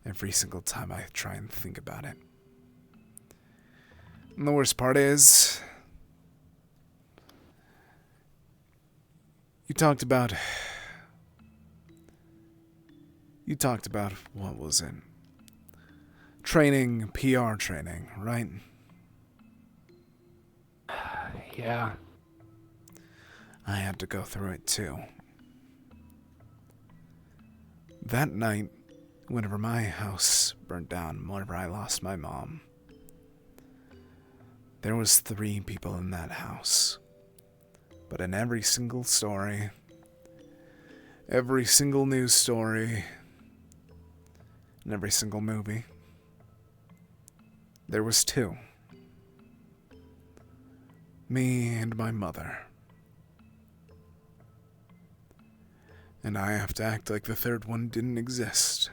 every single time I try and think about it. And the worst part is, you talked about what was it? Training, PR training, right? Yeah. I had to go through it too. That night, whenever my house burnt down, whenever I lost my mom, there was 3 people in that house. But in every single story, every single news story, and every single movie, there was 2. Me and my mother. And I have to act like the 3rd one didn't exist.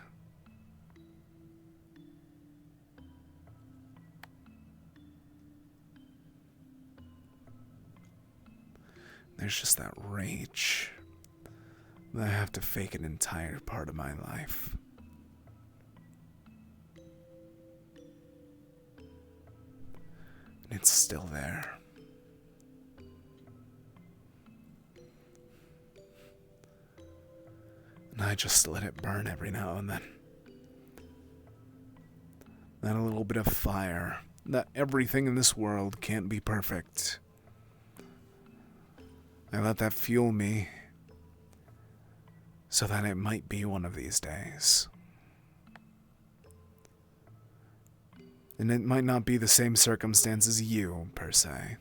There's just that rage that I have to fake an entire part of my life. And it's still there. And I just let it burn every now and then. That a little bit of fire. That everything in this world can't be perfect. I let that fuel me so that it might be one of these days. And it might not be the same circumstance as you, per se.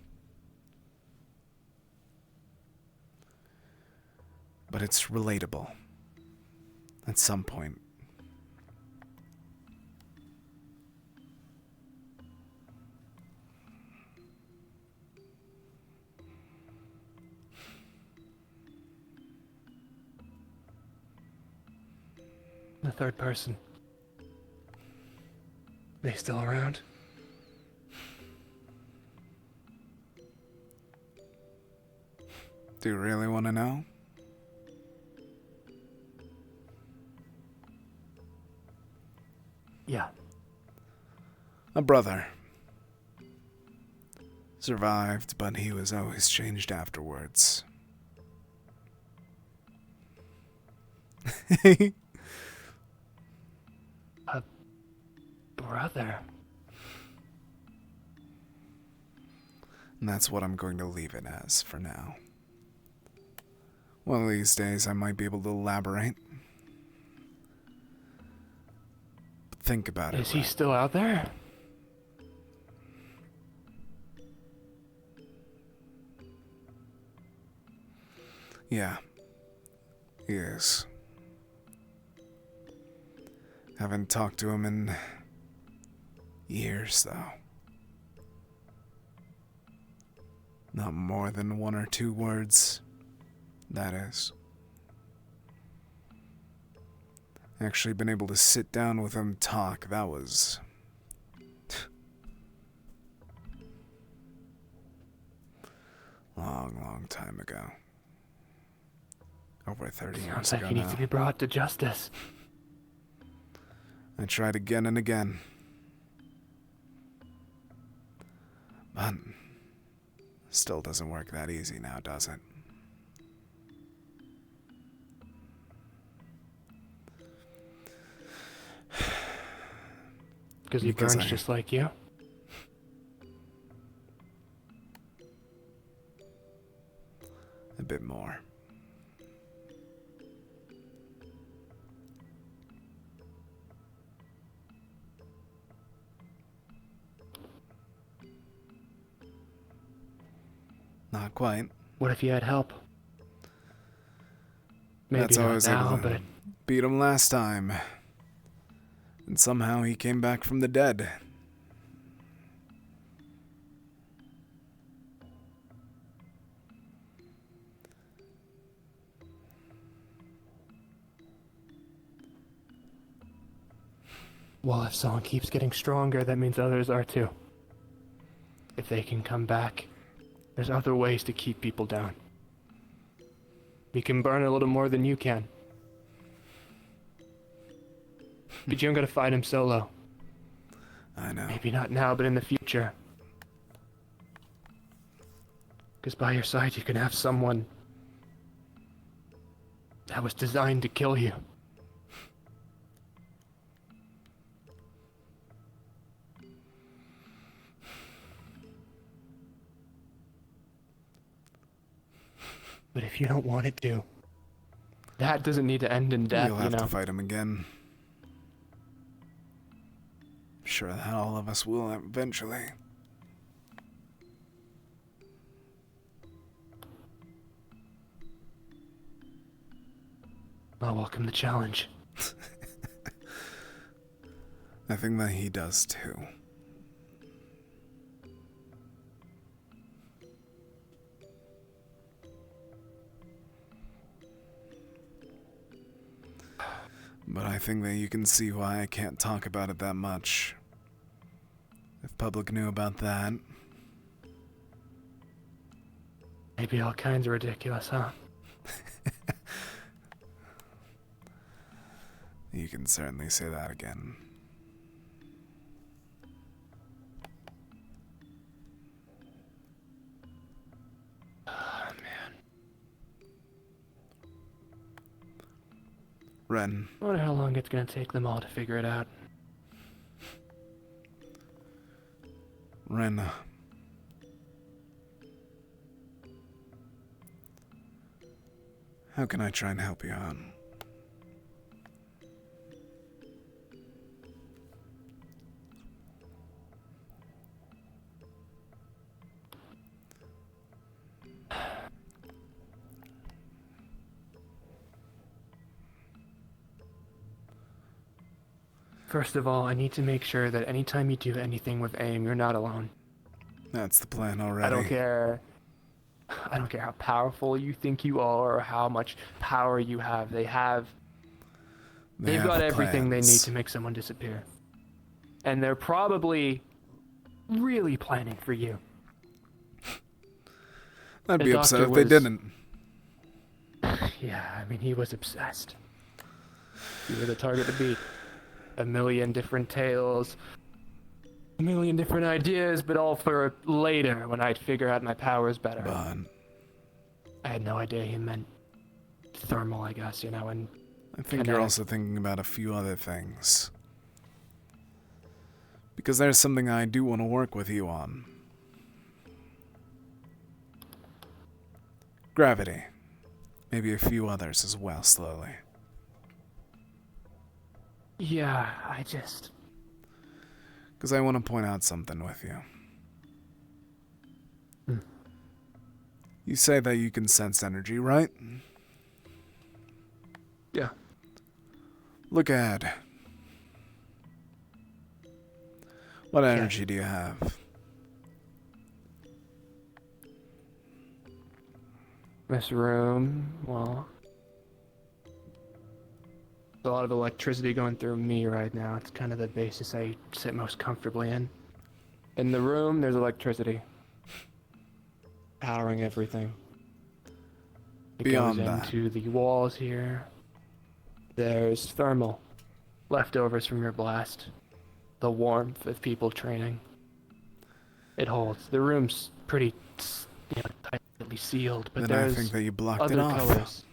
But it's relatable. At some point. The 3rd person. They still around? Do you really want to know? Yeah. A brother. Survived, but he was always changed afterwards. A brother? And that's what I'm going to leave it as for now. One of these days I might be able to elaborate. But think about it. Is he still out there? Yeah. He is. Haven't talked to him in years, though. Not more than 1 or 2 words, that is. Actually been able to sit down with him, talk, that was... long time ago. Over 30 years Sounds ago like he needs now. to be brought to justice. I tried again and again. But still doesn't work that easy now, does it? Because he burns just like you? A bit more. Not quite. What if you had help? Maybe That's not always now, able to but beat him last time. And somehow he came back from the dead. well, if someone keeps getting stronger, that means others are too. If they can come back, there's other ways to keep people down. We can burn a little more than you can. But you don't gotta fight him solo. I know. Maybe not now, but in the future. Because by your side, you can have someone that was designed to kill you. But if you don't want it to, that doesn't need to end in death, You'll you have know? to fight him again. Sure that all of us will eventually. I'll welcome the challenge. I think that he does too. But I think that you can see why I can't talk about it that much. If public knew about that. Maybe all kinds of ridiculous, huh? You can certainly say that again. Oh, man. Ren. I wonder how long it's gonna take them all to figure it out. Ren. How can I try and help you out? First of all, I need to make sure that anytime you do anything with AIM, you're not alone. That's the plan already. I don't care how powerful you think you are or how much power you have. They've got everything they need to make someone disappear. And they're probably really planning for you. I'd The be upset doctor if they was- didn't. Yeah, I mean, he was obsessed. You were the target to beat. A million different tales, a million different ideas, but all for later when I'd figure out my powers better. But I had no idea he meant thermal, I guess, and I think you're also thinking about a few other things. Because there's something I do want to work with you on. Gravity. Maybe a few others as well, slowly. Yeah, I just... Because I want to point out something with you. You say that you can sense energy, right? Yeah. Look ahead. What energy do you have? This room, well... There's a lot of electricity going through me right now. It's kind of the basis I sit most comfortably in. In the room, there's electricity. Powering everything. It Beyond goes that. into the walls here. There's thermal. Leftovers from your blast. The warmth of people training. It holds. The room's pretty, tightly sealed, but Then I there's think that you blocked other it off. colors.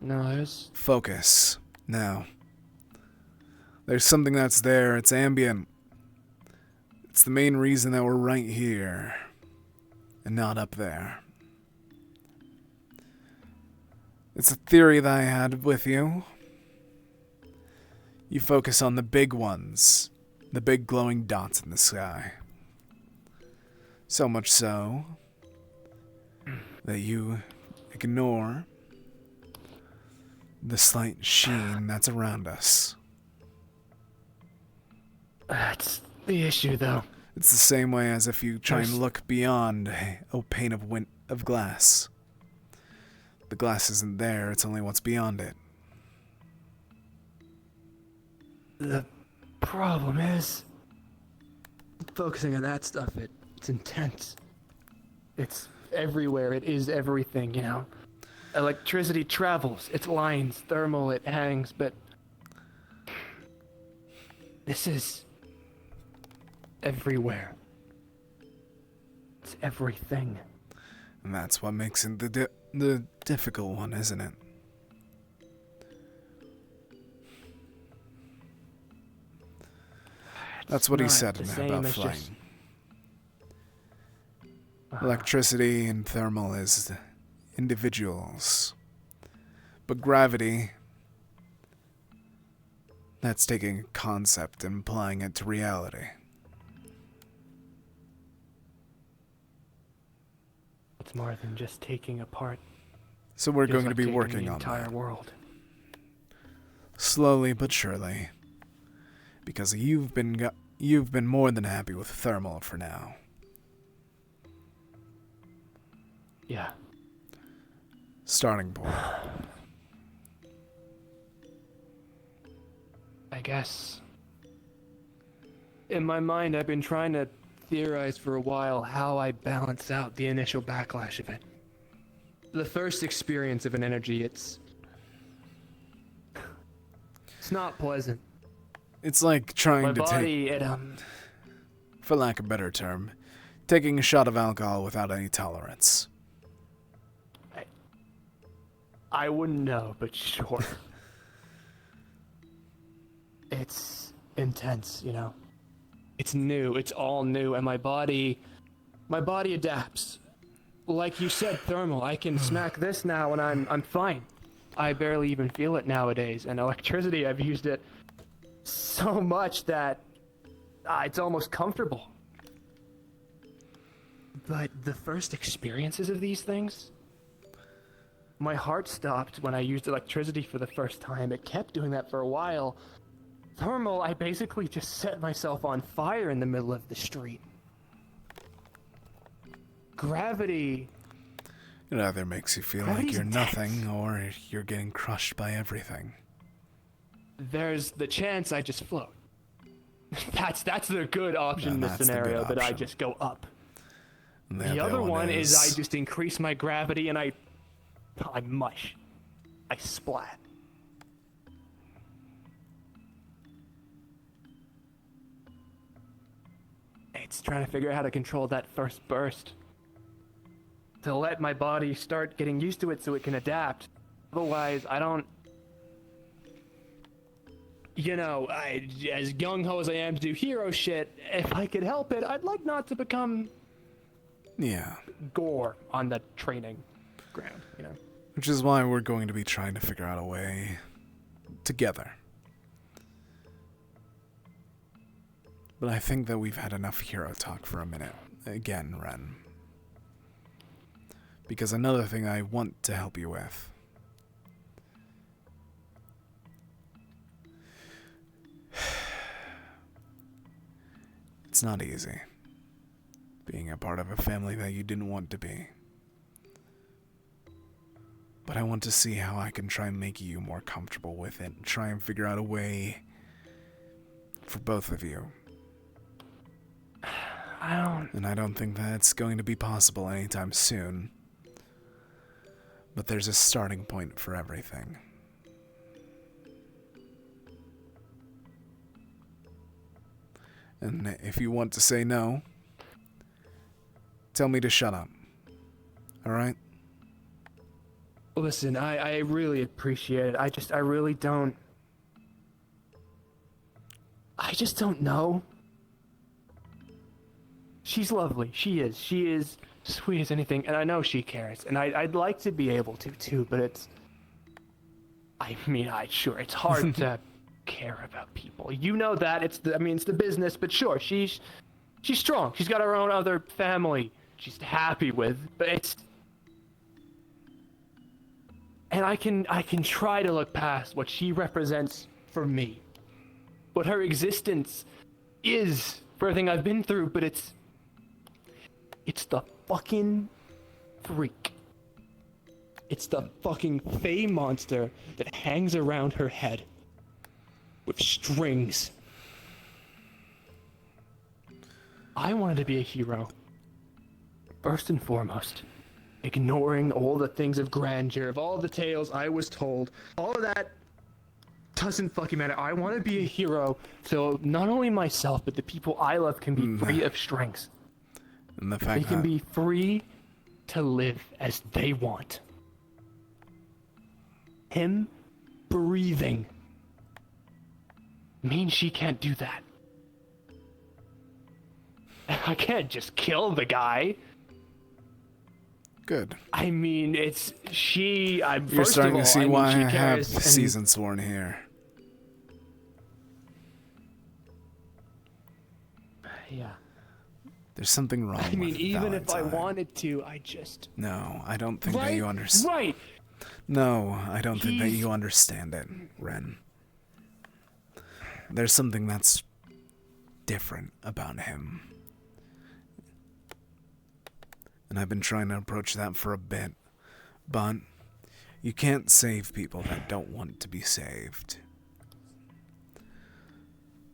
No, there's... Focus. Now. There's something that's there. It's ambient. It's the main reason that we're right here. And not up there. It's a theory that I had with you. You focus on the big ones. The big glowing dots in the sky. So much so that you ignore the slight sheen that's around us. That's the issue, though. It's the same way as if you try and look beyond a pane of glass. The glass isn't there, it's only what's beyond it. The problem is, focusing on that stuff, it's intense. It's everywhere, it is everything, you know? Electricity travels, it lines, thermal, it hangs, but this is everywhere. everything. And that's what makes it the difficult one, isn't it? That's what he said about flying. Electricity and thermal is individuals. But gravity, that's taking a concept and applying it to reality. It's more than just taking apart. So we're going to be working the on entire that. world. Slowly but surely. Because you've been more than happy with thermal for now. Yeah. Starting point. I guess. In my mind, I've been trying to theorize for a while how I balance out the initial backlash of it. The first experience of an energy, it's not pleasant. It's like trying My to body, take, for lack of a better term, taking a shot of alcohol without any tolerance. I wouldn't know, but sure. It's intense, you know. It's new, it's all new, and my body adapts. Like you said, thermal, I can smack this now and I'm fine. I barely even feel it nowadays, and electricity, I've used it so much that it's almost comfortable. But the first experiences of these things, my heart stopped when I used electricity for the first time. It kept doing that for a while. Thermal, I basically just set myself on fire in the middle of the street. Gravity. It either makes you feel like you're nothing, or you're getting crushed by everything. There's the chance I just float. That's the good option in this scenario, that I just go up. The other one is I just increase my gravity and I mush. I splat. It's trying to figure out how to control that first burst. To let my body start getting used to it so it can adapt. Otherwise, I don't... You know, as gung-ho as I am to do hero shit, if I could help it, I'd like not to become... Yeah. Gore on the training ground, you know? Which is why we're going to be trying to figure out a way together. But I think that we've had enough hero talk for a minute. Again, Ren. Because another thing I want to help you with. It's not easy. Being a part of a family that you didn't want to be. But I want to see how I can try and make you more comfortable with it. And try and figure out a way for both of you. And I don't think that's going to be possible anytime soon. But there's a starting point for everything. And if you want to say no, tell me to shut up. Alright? Listen, I really appreciate it. I really don't... I just don't know. She's lovely. She is. She is sweet as anything, and I know she cares. And I'd like to be able to, too, but it's... I mean, sure, it's hard to care about people. You know that. It's the business, but sure, she's strong. She's got her own other family she's happy with, but it's... And I can try to look past what she represents for me. What her existence is for everything I've been through, but it's the fucking freak. It's the fucking Fey monster that hangs around her head with strings. I wanted to be a hero. First and foremost. Ignoring all the things of grandeur, of all the tales I was told. All of that doesn't fucking matter. I want to be a hero so not only myself, but the people I love can be free of strings. And the They fact can that be free to live as they want. Him breathing means she can't do that. I can't just kill the guy. Good. I mean, it's she. You're First starting of all, to see I mean, why she I have cares, and- season sworn here. Yeah. There's something wrong I mean, with even if I Valentine. wanted to, I just. No, I don't think that Right? you understand. Right. No, I don't think that He's- you understand it, Ren. There's something that's different about him. And I've been trying to approach that for a bit. But you can't save people that don't want to be saved.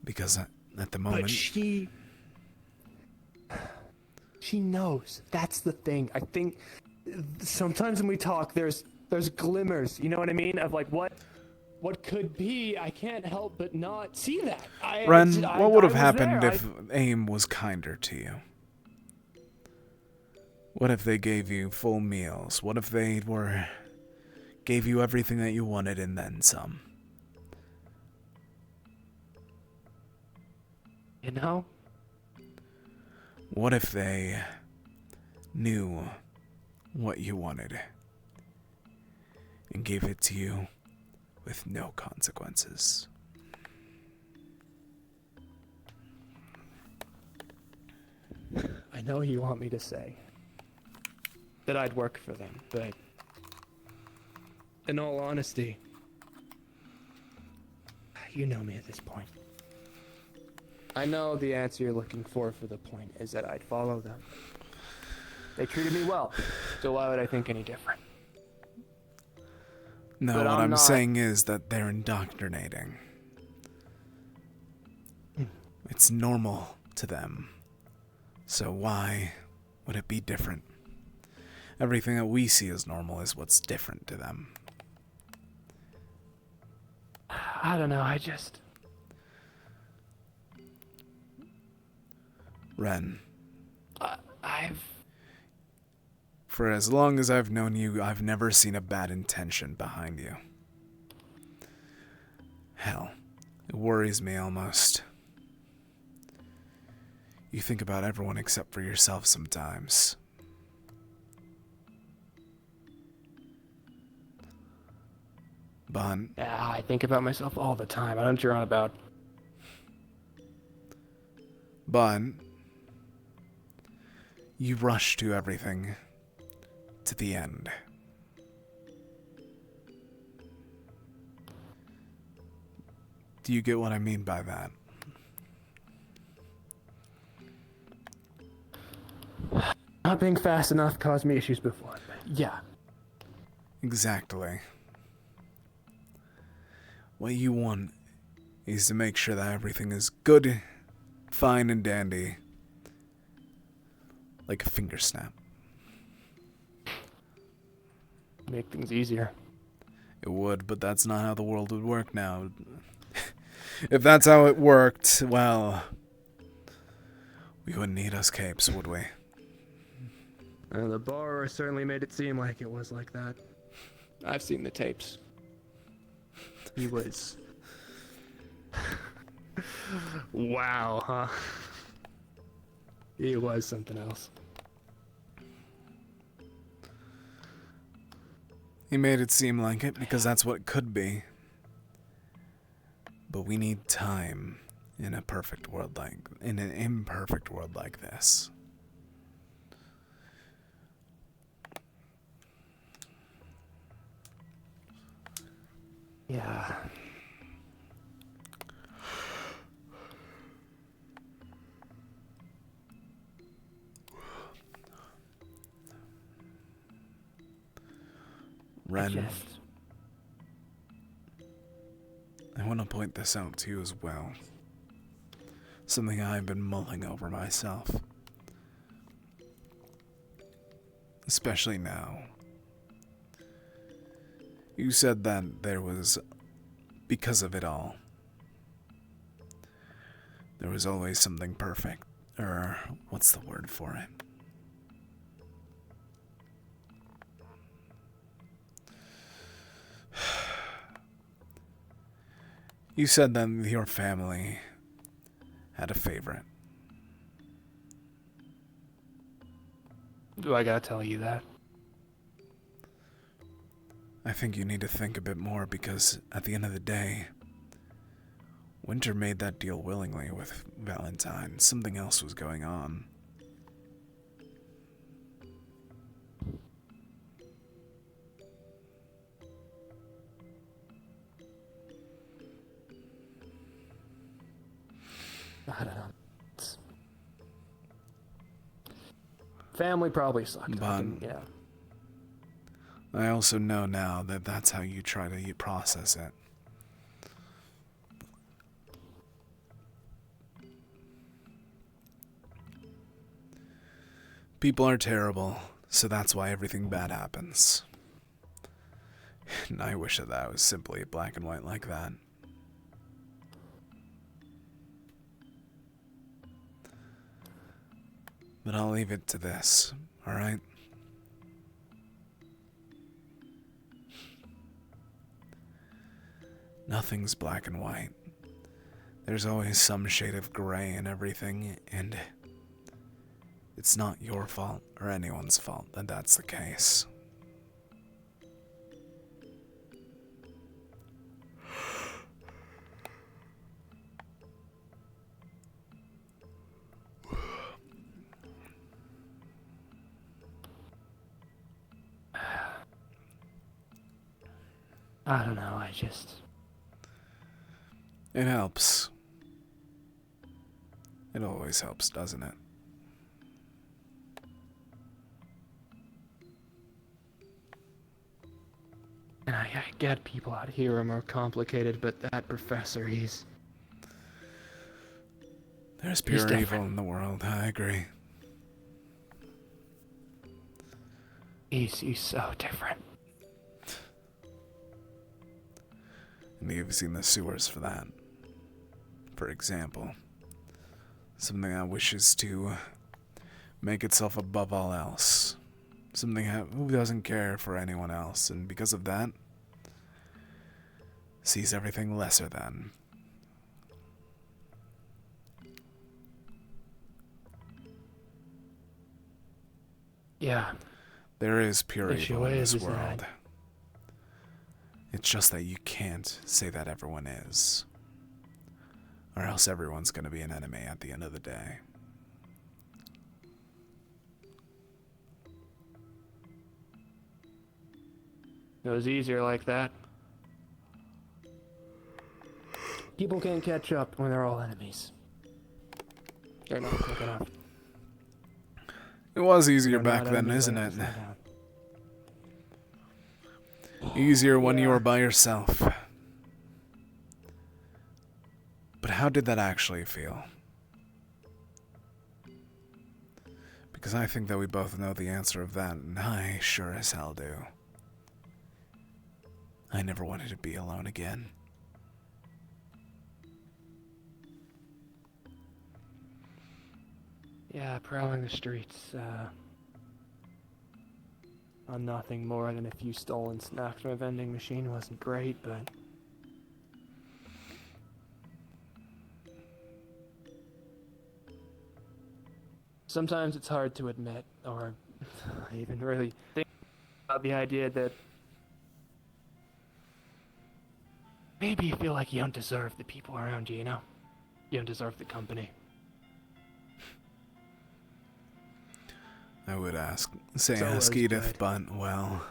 Because at the moment... But she knows. That's the thing. I think sometimes when we talk, there's glimmers. You know what I mean? Of like what could be. I can't help but not see that. Ren, what would have was happened there. if AIM was kinder to you? What if they gave you full meals? What if they gave you everything that you wanted and then some? You know? What if they knew what you wanted and gave it to you with no consequences? I know you want me to say that I'd work for them, but in all honesty, you know me at this point. I know the answer you're looking for the point is that I'd follow them. They treated me well, so why would I think any different? No, But what I'm I'm not- saying is that they're indoctrinating. It's normal to them. So why would it be different? Everything that we see as normal is what's different to them. I don't know, I just... Ren, I've... for as long as I've known you, I've never seen a bad intention behind you. Hell, it worries me almost. You think about everyone except for yourself sometimes. Bon, Yeah, I think about myself all the time. I don't know what you're on about. Bon, you rush to everything, to the end. Do you get what I mean by that? Not being fast enough caused me issues before. But yeah. Exactly. What you want is to make sure that everything is good, fine, and dandy. Like a finger snap. Make things easier. It would, but that's not how the world would work now. If that's how it worked, well, we wouldn't need us capes, would we? The borrower certainly made it seem like it was like that. I've seen the tapes. He was... wow, huh? He was something else. He made it seem like it because that's what it could be. But we need time in an imperfect world like this. Yeah. Ren, I want to point this out to you as well. Something I've been mulling over myself. Especially now. You said that there was, because of it all, there was always something perfect. Or, what's the word for it? You said that your family had a favorite. Do I gotta tell you that? I think you need to think a bit more because at the end of the day, Winter made that deal willingly with Valentine. Something else was going on. I don't know. Family probably sucked. But Yeah. I also know now that that's how you try to process it. People are terrible, so that's why everything bad happens. And I wish that was simply black and white like that. But I'll leave it to this, alright? Nothing's black and white. There's always some shade of gray in everything, and it's not your fault or anyone's fault that that's the case. I don't know, I just... It helps. It always helps, doesn't it? And I get people out here are more complicated, but that professor, he's... There's pure evil in the world, I agree. He's so different. And you've seen the sewers for that. For example, something that wishes to make itself above all else. Something who doesn't care for anyone else, and because of that, sees everything lesser than. Yeah. There is pure It evil sure in is, this isn't it? world. It's just that you can't say that everyone is. Or else everyone's gonna be an enemy at the end of the day. It was easier like that. People can't catch up when they're all enemies. They're not quick enough. It was easier They're back not then, enemies isn't like it? this, no doubt. Easier when you were by yourself. But how did that actually feel? Because I think that we both know the answer of that, and I sure as hell do. I never wanted to be alone again. Yeah, prowling the streets, on nothing more than a few stolen snacks from a vending machine wasn't great, but... Sometimes it's hard to admit, or even really think about the idea that maybe you feel like you don't deserve the people around you, you know? You don't deserve the company. I would ask always Edith, good. but, well...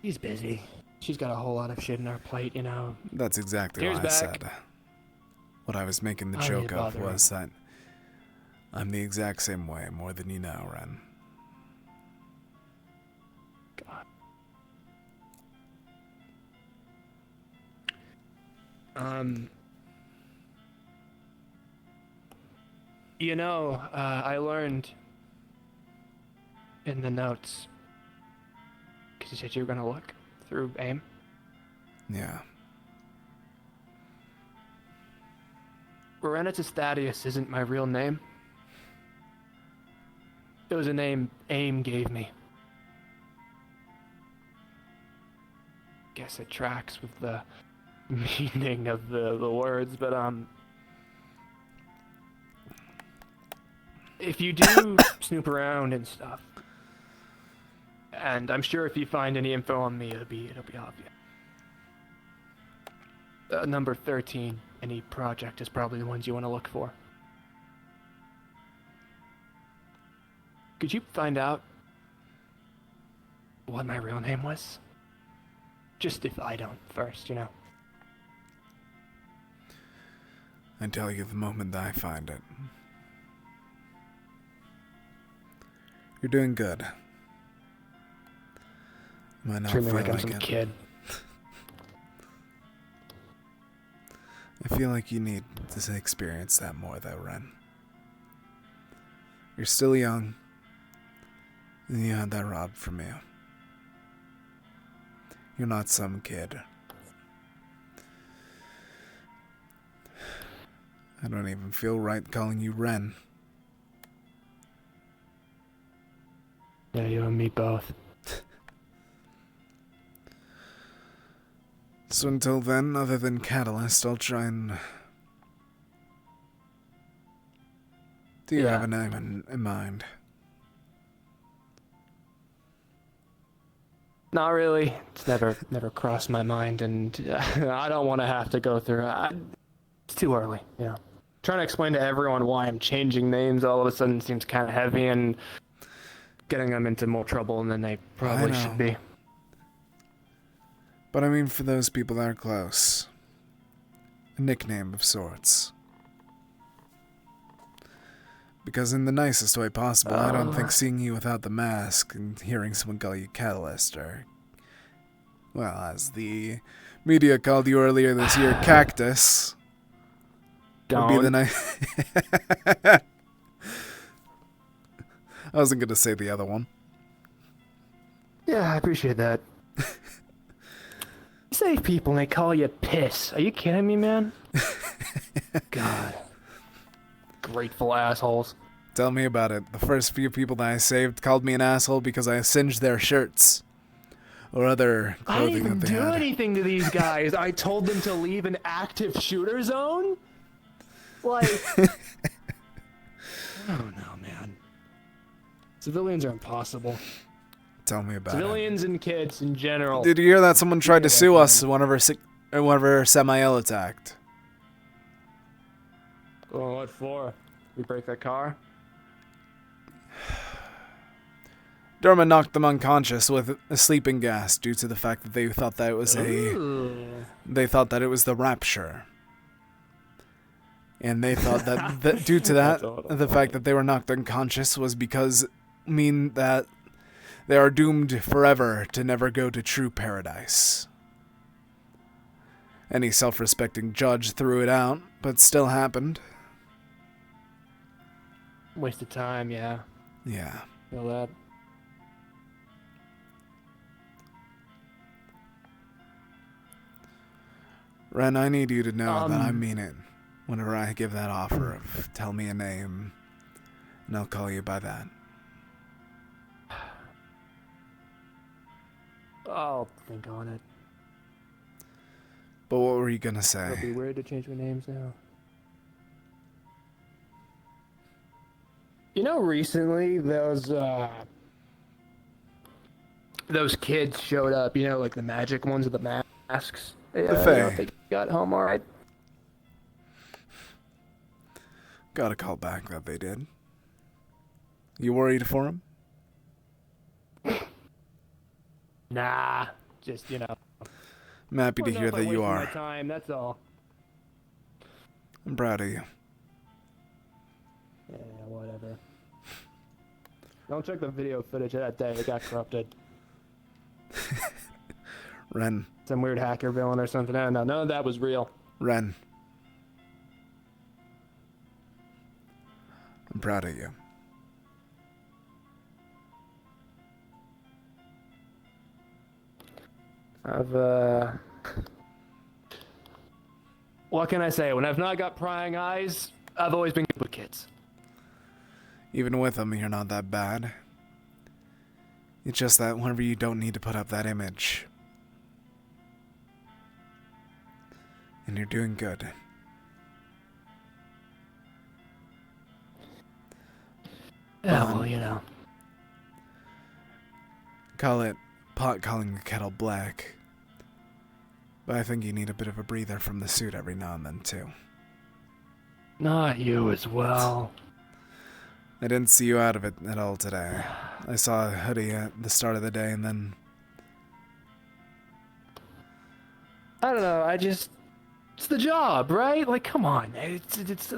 She's busy. She's got a whole lot of shit in her plate, you know? That's exactly Tears what I back. said. What I was making the I don't need joke to of bother her. was that I'm the exact same way, more than you know, Ren. You know, I learned in the notes, because you said you were going to look through AIM. Yeah. Berenitus Thaddeus isn't my real name. It was a name AIM gave me. Guess it tracks with the meaning of the words, but if you do snoop around and stuff, and I'm sure if you find any info on me, it'll be obvious. Number 13, any project is probably the ones you want to look for. Could you find out what my real name was? Just if I don't first, you know. I tell you the moment that I find it. You're doing good. Might not Treat me feel like I'm some it. kid. I feel like you need to experience that more, though, Ren. You're still young, and you had that robbed from you. You're not some kid. I don't even feel right calling you Ren. Yeah, you and me both. So until then, other than Catalyst, I'll try and... Do you have a name in mind? Not really. It's never crossed my mind, and I don't want to have to go through. It's too early, you know. Trying to explain to everyone why I'm changing names all of a sudden seems kind of heavy, and getting them into more trouble than they probably should be. But I mean, for those people that are close, a nickname of sorts. Because in the nicest way possible, I don't think seeing you without the mask and hearing someone call you Catalyst, or, well, as the media called you earlier this year, Cactus, would be the nice... I wasn't going to say the other one. Yeah, I appreciate that. You save people and they call you piss. Are you kidding me, man? God. Grateful assholes. Tell me about it. The first few people that I saved called me an asshole because I singed their shirts. Or other I didn't clothing even that they do had. anything to these guys. I told them to leave an active shooter zone? Like... I don't know, man. Civilians are impossible. Tell me about it. Civilians and kids in general. Did you hear that someone tried to sue us whenever Samael attacked? Oh, what for? We break that car? Derma knocked them unconscious with a sleeping gas due to the fact that they thought that it was they thought that it was the Rapture. And they thought that due to that, the fact that they were knocked unconscious was because that they are doomed forever to never go to true paradise. Any self-respecting judge threw it out, but still happened. Waste of time, yeah. Yeah. Feel that. Ren, I need you to know that I mean it. Whenever I give that offer of tell me a name, and I'll call you by that. I'll think on it. But what were you gonna It'll say? be weird to change my names now. You know, recently those kids showed up. You know, like the magic ones with the masks. The Fae. They got home all right. Got a call back that they did. You worried for him? Nah, just you know. I'm happy to hear that you My are. time, that's all. I'm proud of you. Yeah, whatever. Don't check the video footage of that day. It got corrupted. Ren. Some weird hacker villain or something. No, none of that was real. Ren. I'm proud of you. What can I say? When I've not got prying eyes, I've always been good with kids. Even with them, you're not that bad. It's just that whenever you don't need to put up that image. And you're doing good. Yeah, well, you know. Call it pot calling the kettle black. But I think you need a bit of a breather from the suit every now and then, too. Not you as well. I didn't see you out of it at all today. I saw a hoodie at the start of the day and then... I don't know, it's the job, right? Like, come on. It's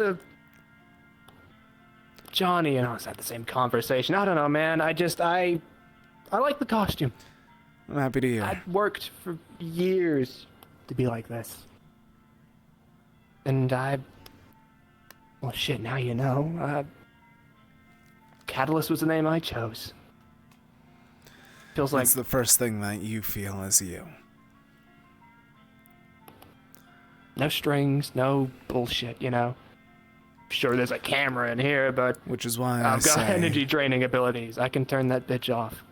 Johnny and us had the same conversation. I don't know, man. I like the costume. I'm happy to hear. I've worked for years to be like this. And well, shit, now you know. Catalyst was the name I chose. Feels like... It's the first thing that you feel as you. No strings, no bullshit, you know. Sure, there's a camera in here, but... Which is why I've got energy draining abilities. I can turn that bitch off.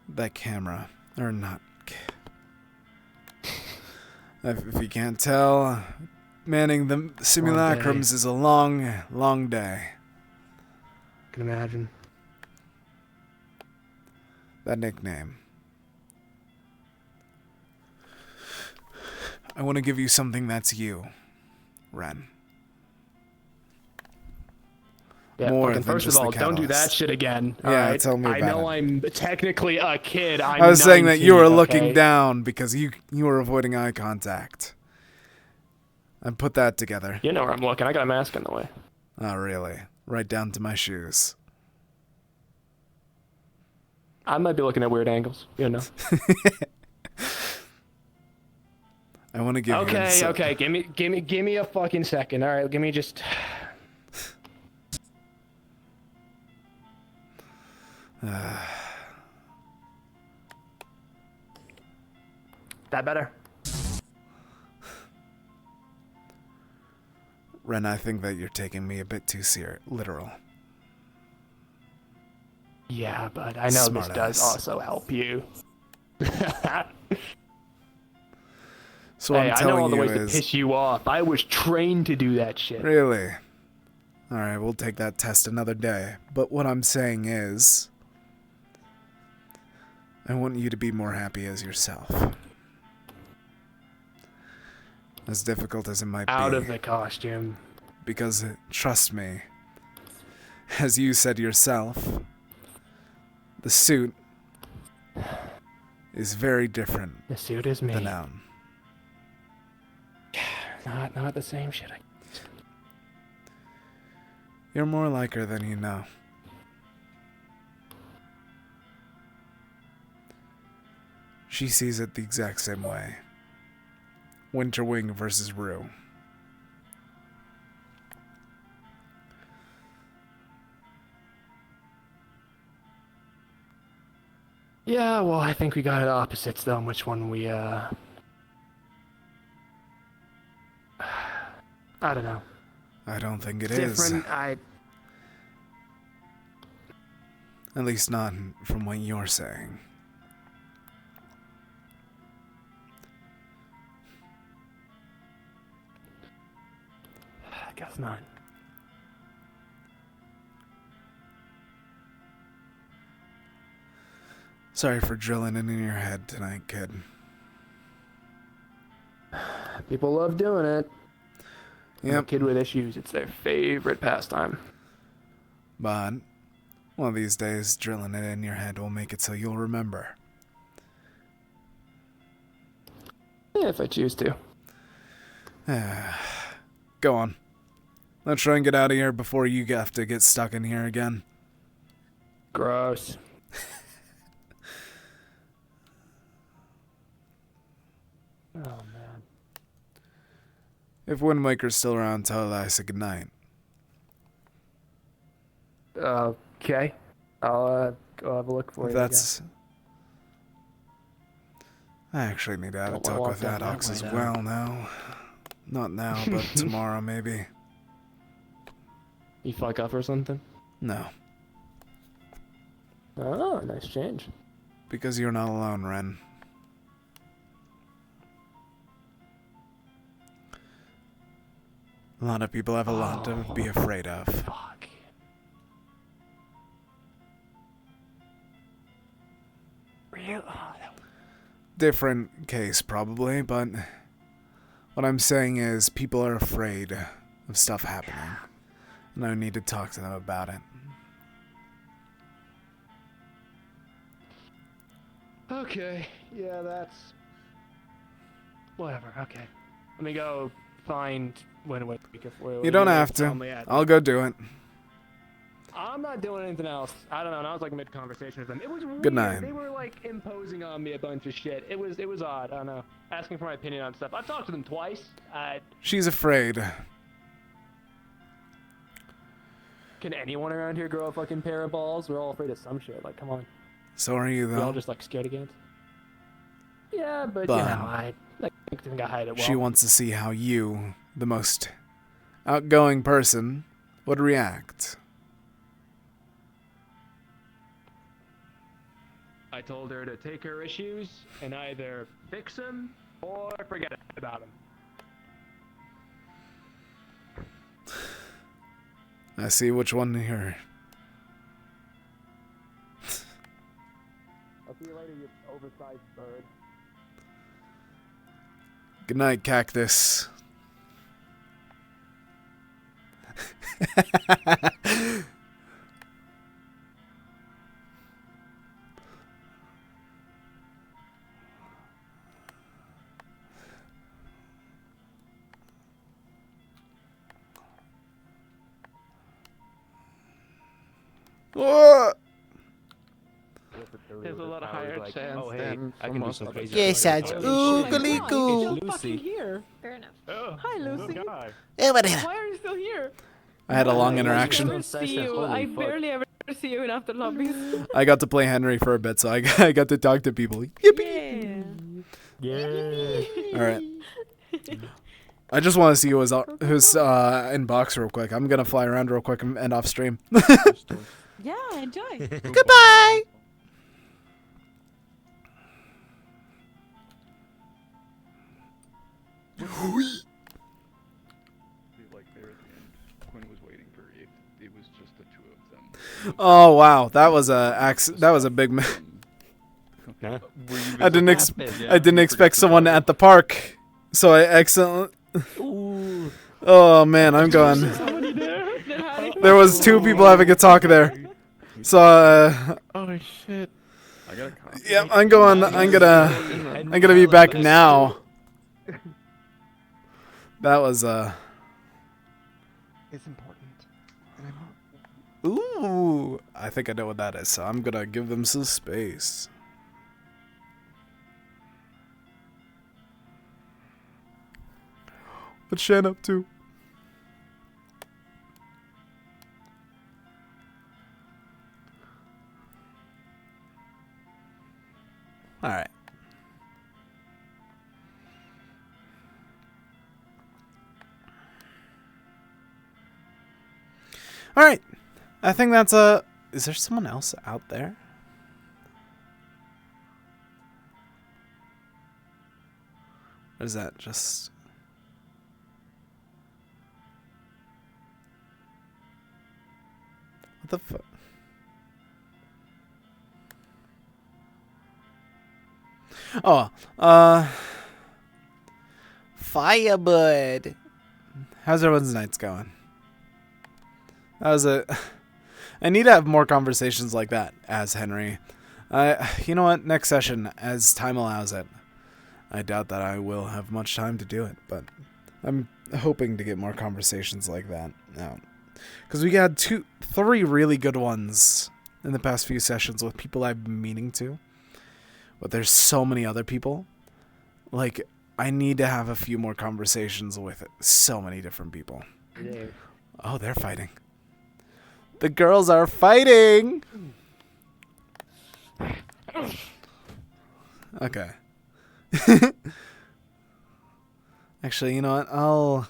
That camera. Or not. If you can't tell, manning the simulacrums is a long, long day. I can imagine. That nickname. I want to give you something that's you, Ren. Yeah, More fucking, than first just of all, the don't do that catalyst. shit again. Yeah, alright? tell me about I know it. I'm technically a kid. I was saying that you were 19, looking okay? down because you were avoiding eye contact. And put that together. You know where I'm looking. I got a mask in the way. Oh, really? Right down to my shoes. I might be looking at weird angles, you know. I want to give you Okay. Give me a fucking second. All right, give me just. That better? Ren, I think that you're taking me a bit too literal. Yeah, but I know this does also help you. So what hey, I'm I telling know all the you ways is... to piss you off. I was trained to do that shit. Really? Alright, we'll take that test another day. But what I'm saying is... I want you to be more happy as yourself. As difficult as it might be. Out of the costume. Because, trust me, as you said yourself, the suit is very different. The suit is me. The noun. Not the same shit. You're more like her than you know. She sees it the exact same way. Winterwing versus Rue. Yeah, well, I think we got it opposites, though, on which one we, I don't know. I don't think it is. Different, At least not from what you're saying. I guess not. Sorry for drilling it in your head tonight, kid. People love doing it. Yep. A kid with issues, it's their favorite pastime. But one of these days, drilling it in your head will make it so you'll remember. Yeah, if I choose to. Go on. Let's try and get out of here before you have to get stuck in here again. Gross. Oh, man. If Wind Waker's still around, tell Eliza goodnight. Okay. I'll go have a look for you. That's... I actually need to have a talk with Addox as well now. Not now, but tomorrow maybe. You fuck up or something? No. Oh, nice change. Because you're not alone, Ren. A lot of people have a lot to be afraid of. Fuck. Real? Different case, probably, but what I'm saying is people are afraid of stuff happening, and I need to talk to them about it. Okay. Yeah, that's... Whatever, okay. Let me go find... Wait. You don't have to. I'll go do it. I'm not doing anything else. I don't know. And I was like mid-conversation with them. It was weird. Good night. They were like imposing on me a bunch of shit. It was odd. I don't know. Asking for my opinion on stuff. I've talked to them twice. She's afraid. Can anyone around here grow a fucking pair of balls? We're all afraid of some shit. Like, come on. So are you, We're all though? just like scared again. Yeah, but you know, I think I hide it well. She wants to see how you, the most outgoing person, would react. I told her to take her issues and either fix them or forget about them. I see which one here. I'll see you later, you oversized bird. Good night, cactus. What? There's a lot of higher chance. Oh, hey, than I can do some crazy Yes, stuff. Sarge. Ooh, Galico. Still fucking here. Fair enough. Hi, Lucy. Hey, what Why are you still here? I had a long I interaction. never see you. I barely ever see you in after lobbies. I got to play Henry for a bit, so I got to talk to people. Yippee! Yeah. All right. I just want to see who's in box real quick. I'm gonna fly around real quick and end off stream. Yeah, enjoy. Goodbye. It was just the two of them. Oh wow, that was a big. I didn't expect someone at the park, so I accidentally. Oh man, I'm gone. There was two people having a talk there, so. Oh shit! Yeah, I'm going. I'm gonna be back now. That was It's important. Ooh, I think I know what that is, so I'm gonna give them some space. What's Shan up to? Alright. Alright. I think that's a... Is there someone else out there? Or is that just... What the fuck? Oh, Firebird. How's everyone's nights going? That was a... I need to have more conversations like that as Henry. You know what? Next session, as time allows it. I doubt that I will have much time to do it, but I'm hoping to get more conversations like that now. Because we had 3 really good ones in the past few sessions with people I've been meaning to. But there's so many other people. Like, I need to have a few more conversations with so many different people. Yeah. Oh, they're fighting. The girls are fighting! Okay. Actually, you know what? I'll...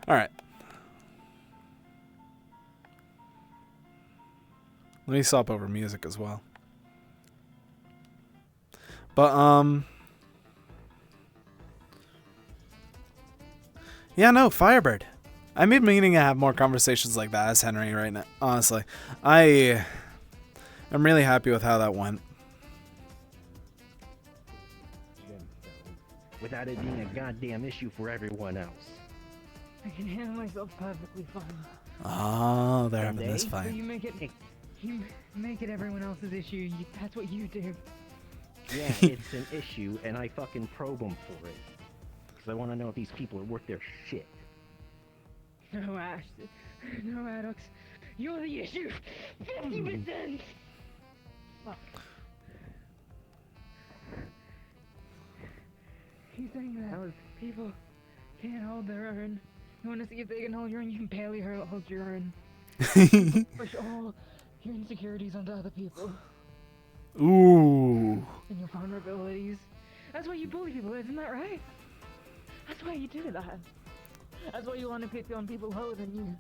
All right. Let me swap over music as well. But yeah, no, Firebird. I'm meaning to have more conversations like that as Henry right now. Honestly, I'm really happy with how that went. Without it being a goddamn issue for everyone else. I can handle myself perfectly fine. Oh, they're having this So fight. you make it everyone else's issue. That's what you do. Yeah, it's an issue, and I fucking probe them for it. Because I want to know if these people are worth their shit. No, Ash. No, Adox. You're the issue. 50%. Fuck. He's saying that people can't hold their own. You want to see if they can hold your own? You can barely hold your own. Push all your insecurities onto other people. Ooh. And your vulnerabilities. That's why you bully people, isn't that right? That's why you do that. That's why you want to pick on people lower than you.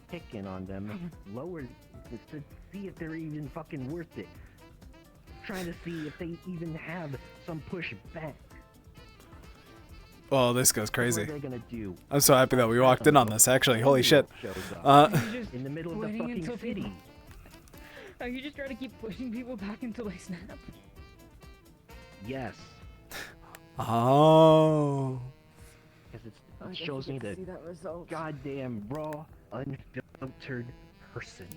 Picking on them lower to see if they're even fucking worth it. Trying to see if they even have some push back. Oh, this goes crazy. What are they gonna do? I'm so happy that we walked in on this, actually. Holy shit. In the middle of the fucking city. Are you just trying to keep pushing people back until they snap? Yes. Oh. Because it shows me the goddamn raw, unfiltered person.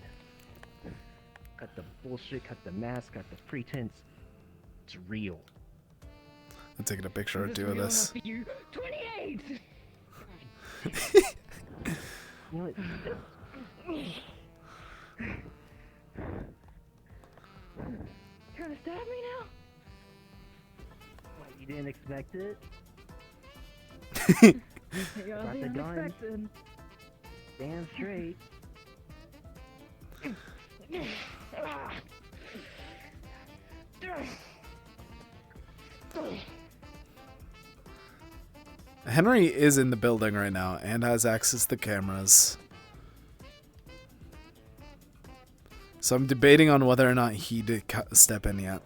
Cut the bullshit, cut the mask, cut the pretense. It's real. I'm taking a picture or two of this. You 28. You know, Trying to stab me now? what, you didn't expect it? You're Got the the gun. unexpected. Damn straight. Henry is in the building right now and has access to the cameras. So I'm debating on whether or not he did step in yet.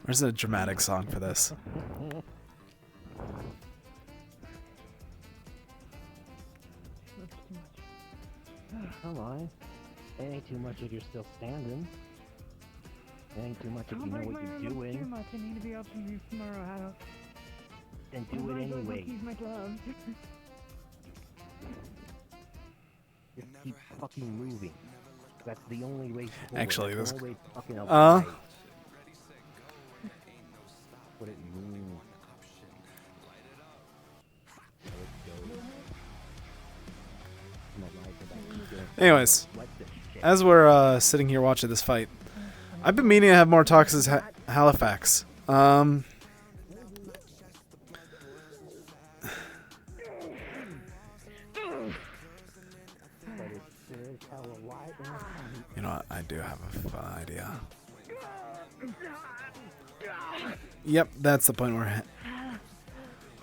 Where's a dramatic song for this? Come on. It ain't too much if you're still standing. It ain't too much if you know what you're doing. Too much. I need to be up to you tomorrow, Adam. Then do it anyway. Use my gloves. Just keep fucking moving. That's the only way forward. Actually, That's this. the only way to fucking avoid what it means. Anyways, as we're sitting here watching this fight, I've been meaning to have more talks as Halifax. You know what? I do have a fun idea. Yep, that's the point where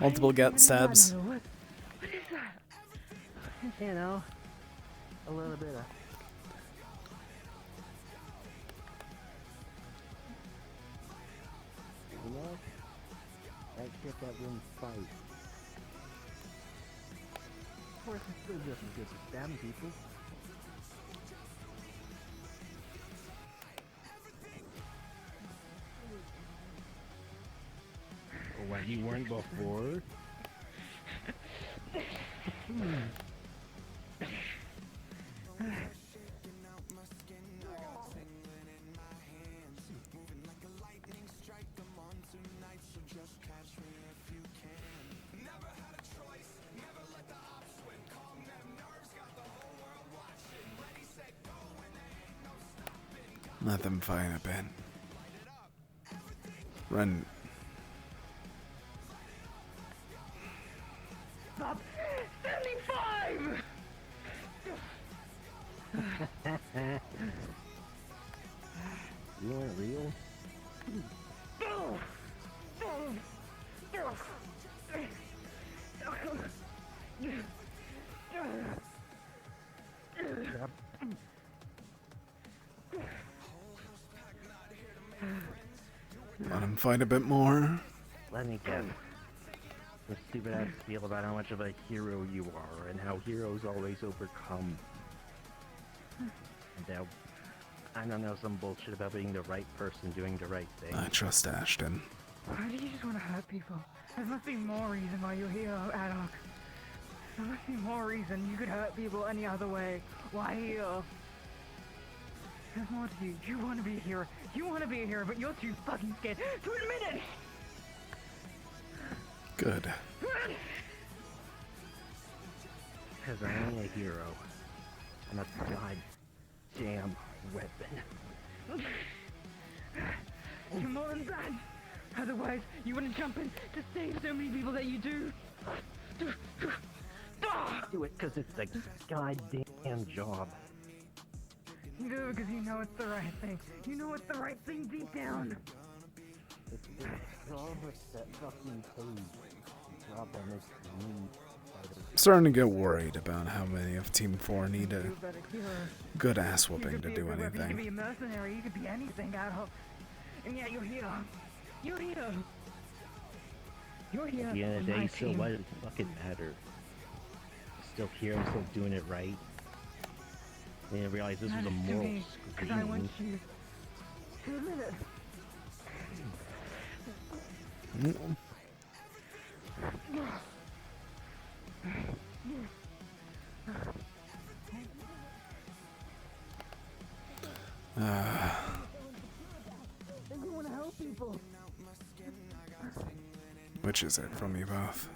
multiple get stabs. What is that? You know, a little bit of. You know, that shit that wins fight. Of course, it's still just as good as stabbing people. What you weren't before? Let them fight a bit. Run. Stop. 75! You weren't real? Let him fight a bit more. Let me guess. The stupid ass feel about how much of a hero you are and how heroes always overcome. And now, I don't know, some bullshit about being the right person doing the right thing. I trust Ashton. Why do you just want to hurt people? There must be more reason why you're here, Adok. There must be more reason you could hurt people any other way. Why here? There's more to you. You want to be a hero. You want to be a hero, but you're too fucking scared to admit it! Good. Because I ain't a hero. I'm a goddamn weapon. You're more than that. Otherwise, you wouldn't jump in to save so many people that you do. Do it because it's a goddamn job. You do it because you know it's the right thing. You know it's the right thing deep down. It's the job that fucking pays. Drop on this knee. I'm starting to get worried about how many of Team 4 need a good ass whooping to do You could anything. be a mercenary, you could be anything, Adolf. And yet you're here. You're here. You're here. At the end of the on day, my so team. what does it fucking matter? I'm still here, I'm still doing it right. I didn't realize this was a Matters to moral me, 'cause I want scream. you to admit it. Uh, You want to help people. which is it from you both?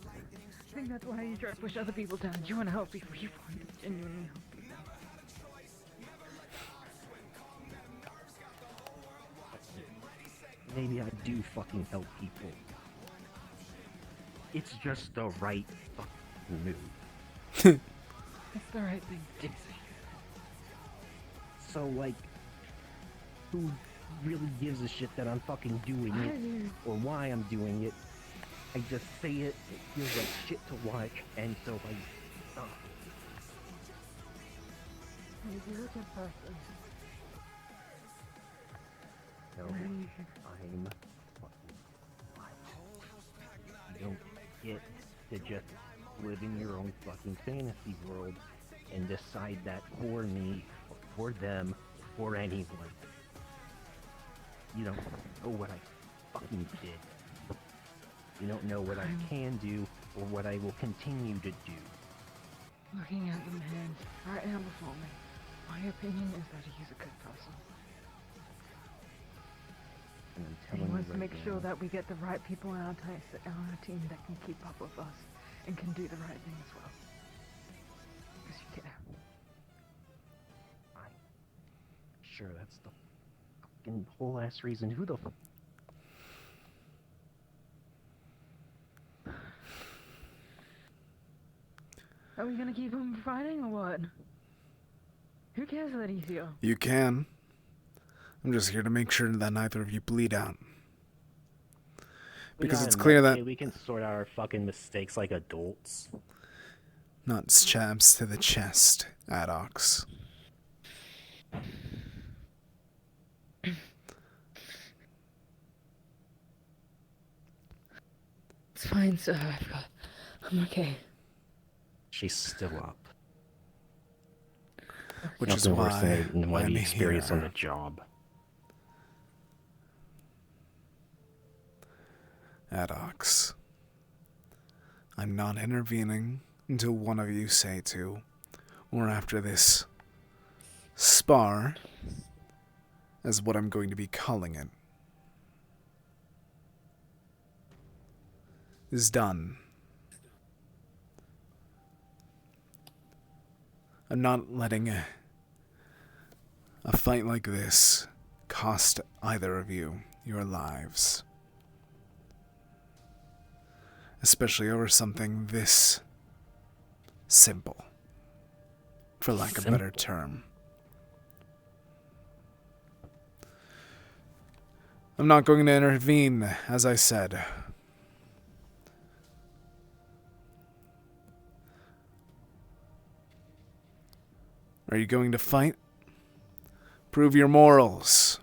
I think that's why you try to push other people down. You want to help people. You want to genuinely help people. Maybe I do fucking help people. It's just the right fucking move. It's the right thing to do. So, like, who really gives a shit that I'm fucking doing I it do. or why I'm doing it? I just say it feels like shit to watch, and so like, You're a good person. no, I'm fucking fine. You don't get to just live in your own fucking fantasy world and decide that for me, or for them, for anyone. You don't know what I fucking did. You don't know what I can do or what I will continue to do. Looking at the man right now before me, my opinion is that he's a good person. And I'm And telling he you wants to right make now, sure that we get the right people on our team that can keep up with us and can do the right thing as well. Because you care. sure that's the fucking whole ass reason. Who the f- Are we gonna keep him fighting or what? Who cares that he's here? You can. I'm just here to make sure that neither of you bleed out. We Because got it's enough, clear okay? that We can sort out our fucking mistakes like adults. not jabs to the chest, Addox. It's fine, sir. I'm okay. She's still up. Which is Nothing worse why than what I'm we experience on here. the job. Addox. I'm not intervening until one of you say to, or after this spar, as what I'm going to be calling it, is done. I'm not letting a fight like this cost either of you your lives. Especially over something this simple, for lack of a better term. I'm not going to intervene, as I said. Are you going to fight? Prove your morals.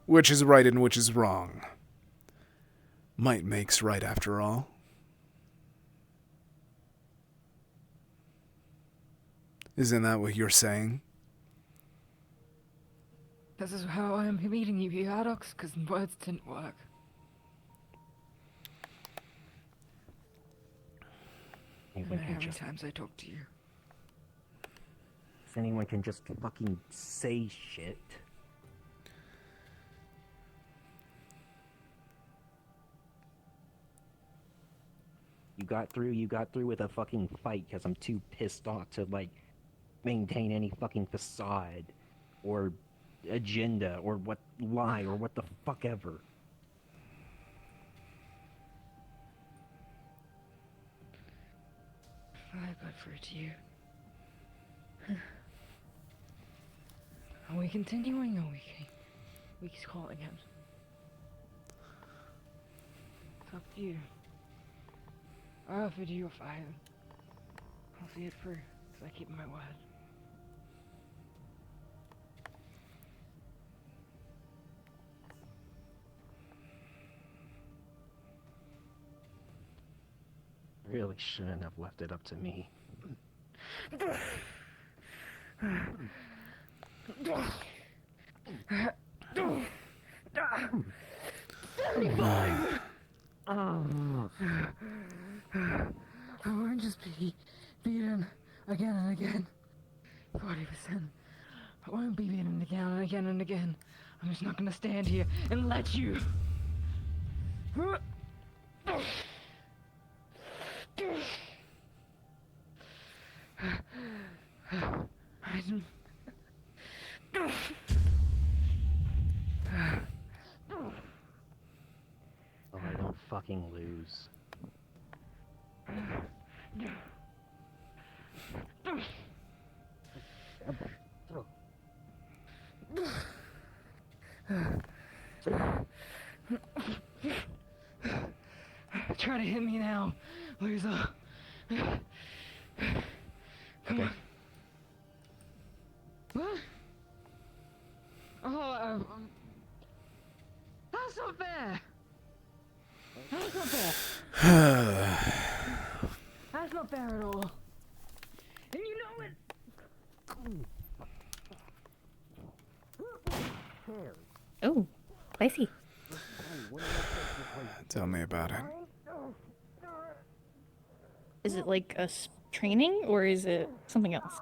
Which is right and which is wrong. Might makes right after all. Isn't that what you're saying? This is how I am meeting you here, Adox, because words didn't work. If How many times I talked to you? If anyone can just fucking say shit. You got through with a fucking fight because I'm too pissed off to, like, maintain any fucking facade or agenda or what lie or what the fuck ever. I prefer to you. Are we continuing or we keep calling him? It's up to you. I offered you a fire. I'll see it through, because I keep my word. Really shouldn't have left it up to me. I won't just be beaten again and again. 40%. I won't be beaten again and again and again. I'm just not gonna stand here and let you. Oh, I don't fucking lose. Try to hit me now, loser. Come on. What? Oh, that's not fair. That's not fair. That's not fair at all. And you know it. Oh, spicy. Tell me about it. Is it like a training or is it something else?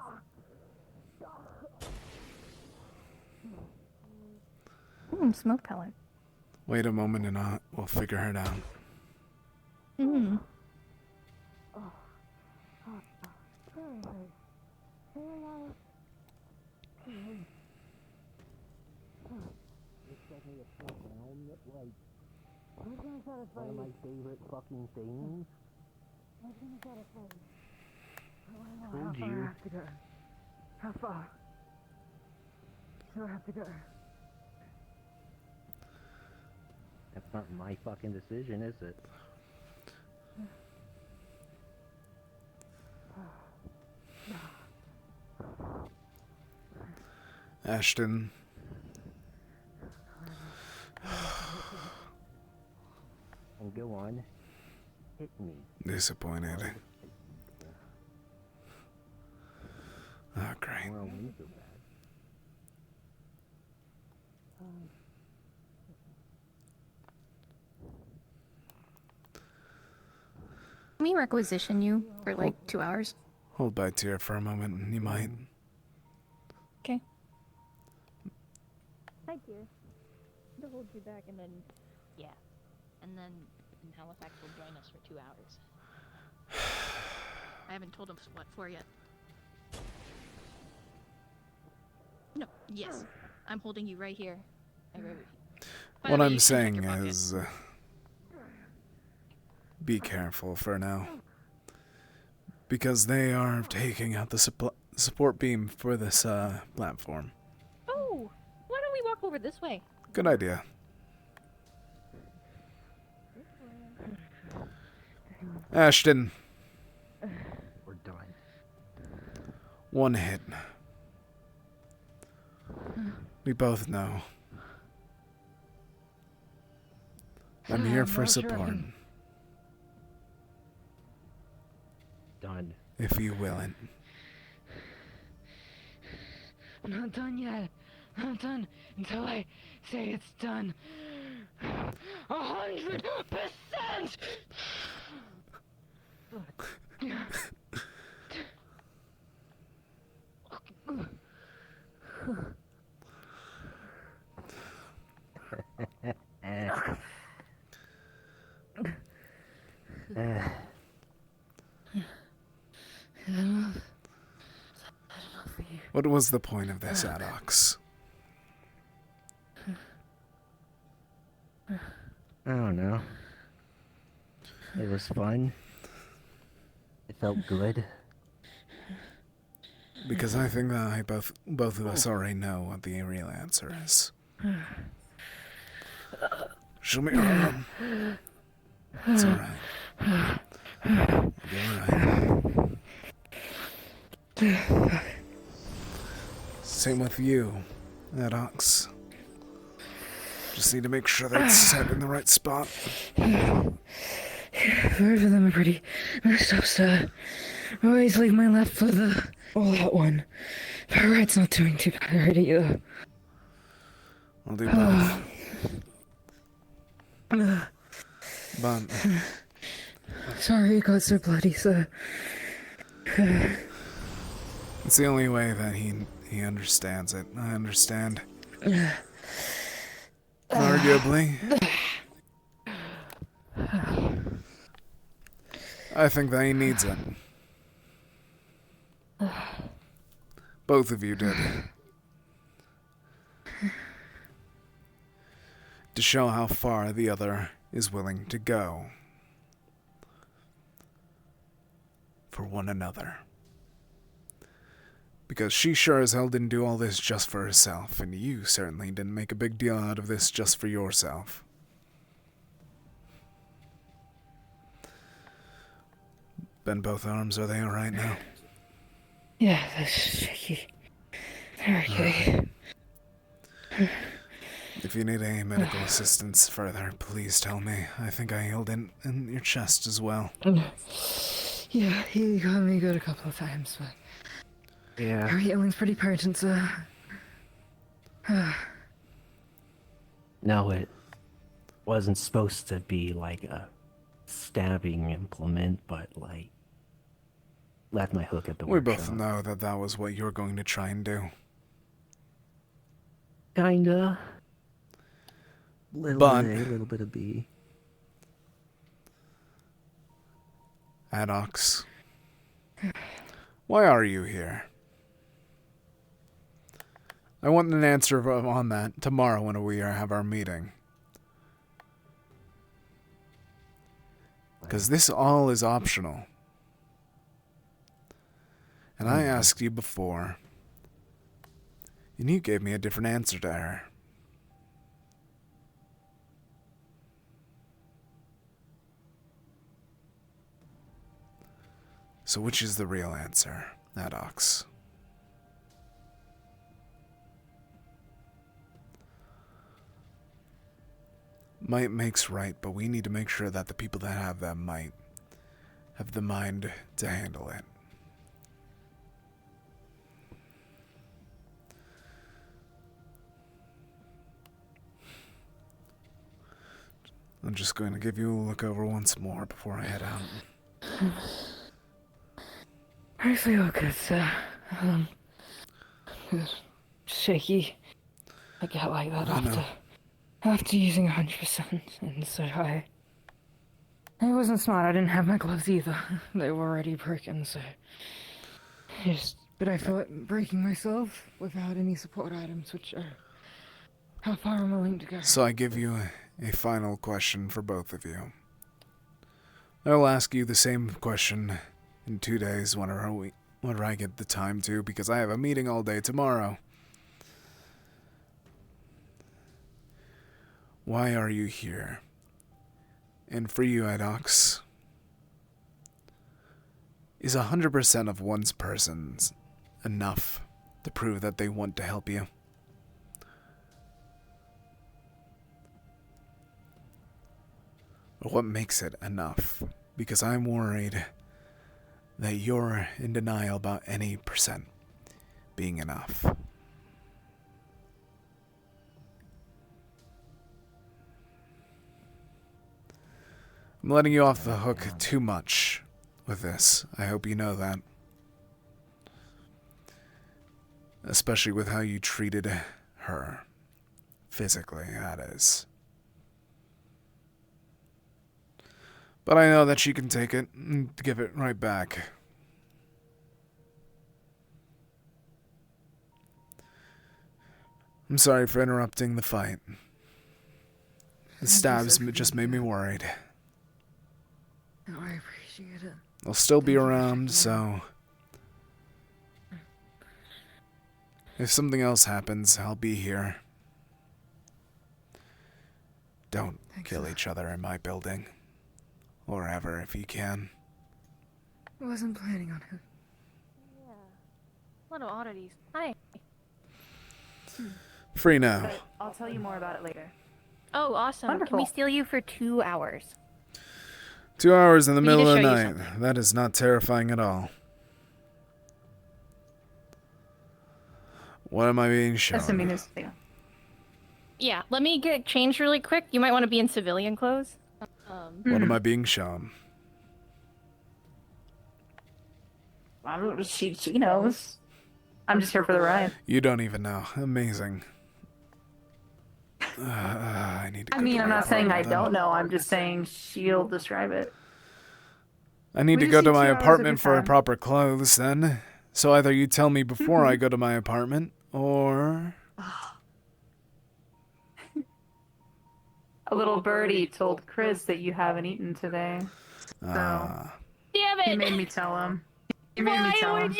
Smoke pellet. Wait a moment and we'll figure it out. Hmm. One of my favorite fucking things. Told How far you. I have to go? How far? Do I have to go? That's not my fucking decision, is it? Ashton. And go on. Hit me. Disappointed. Oh, great. Well, these are bad. Can we requisition you for like 2 hours? Hold by Tyr for a moment, and you might. Okay. Hi, dear. To hold you back and then, yeah. And then Halifax will join us for 2 hours. I haven't told him what for yet. No, yes. I'm holding you right here. What I'm saying is, be careful for now. Because they are taking out the support beam for this platform. Oh, why don't we walk over this way? Good idea. Ashton. We're done. One hit. We both know. I'm here for support. Done. If you willing. I'm not done yet. I'm not done until I say it's done. 100%! What was the point of this, Addox? I don't know. It was fun. It felt good. Because I think that both of us already know what the real answer is. Show me your arm. It's alright. It'll be alright. Same with you, Addox. Just need to make sure that it's set in the right spot. Both of them are pretty messed up, so I always leave my left for the all-out one. But right's not doing too bad already, either. I'll do both. But sorry it got so bloody, so... it's the only way that he understands it. I understand. Arguably. I think that he needs it. Both of you did. To show how far the other is willing to go. For one another. Because she sure as hell didn't do all this just for herself, and you certainly didn't make a big deal out of this just for yourself. Ben, both arms, are they alright now? Yeah, that's shaky. They're okay. If you need any medical assistance further, please tell me. I think I healed in your chest as well. Yeah, he got me good a couple of times, but... yeah. Our healing's pretty potent, so... No, it wasn't supposed to be like a stabbing implement, but like... left my hook at the We workshop. both know that that was what you were going to try and do. Kinda. Little But... bit A, little bit of B. Addox. Why are you here? I want an answer on that tomorrow when we have our meeting. Because this all is optional. And I asked you before, and you gave me a different answer to her. So which is the real answer, Addox? Might makes right, but we need to make sure that the people that have that might have the mind to handle it. I'm just going to give you a look over once more before I head out. I feel good, sir. Shaky. I get like that after using 100%, and so I wasn't smart. I didn't have my gloves either. They were already broken, so but I felt breaking myself without any support items, which are how far I'm willing to go. So I give you a final question for both of you. I'll ask you the same question in 2 days whenever I get the time to, because I have a meeting all day tomorrow. Why are you here? And for you, Addox, Is 100% of one's persons enough to prove that they want to help you? Or what makes it enough? Because I'm worried that you're in denial about any percent being enough. I'm letting you off the hook too much with this. I hope you know that. Especially with how you treated her. Physically, that is. But I know that she can take it and give it right back. I'm sorry for interrupting the fight. The stabs just made me worried. Oh, I appreciate it. I'll still be around, so if something else happens, I'll be here. Don't kill each other in my building. Or ever, if you can. I wasn't planning on it. Yeah. A lot of oddities. Hi. Free now. But I'll tell you more about it later. Oh, awesome. Wonderful. Can we steal you for 2 hours? 2 hours in the We need middle of to the show you night. That is not terrifying at all. What am I being shown? That's the meanest thing. Yeah, let me get changed really quick. You might want to be in civilian clothes. What am I being shown? I don't know. She knows. I'm just here for the ride. You don't even know. Amazing. I need to. I mean, I'm not saying I don't know. I'm just saying she'll describe it. I need We to just go need to 2 my hours of apartment your for time. proper clothes then. So either you tell me before I go to my apartment, or... A little birdie told Chris that you haven't eaten today. Damn it! He made me tell him. He made me tell him.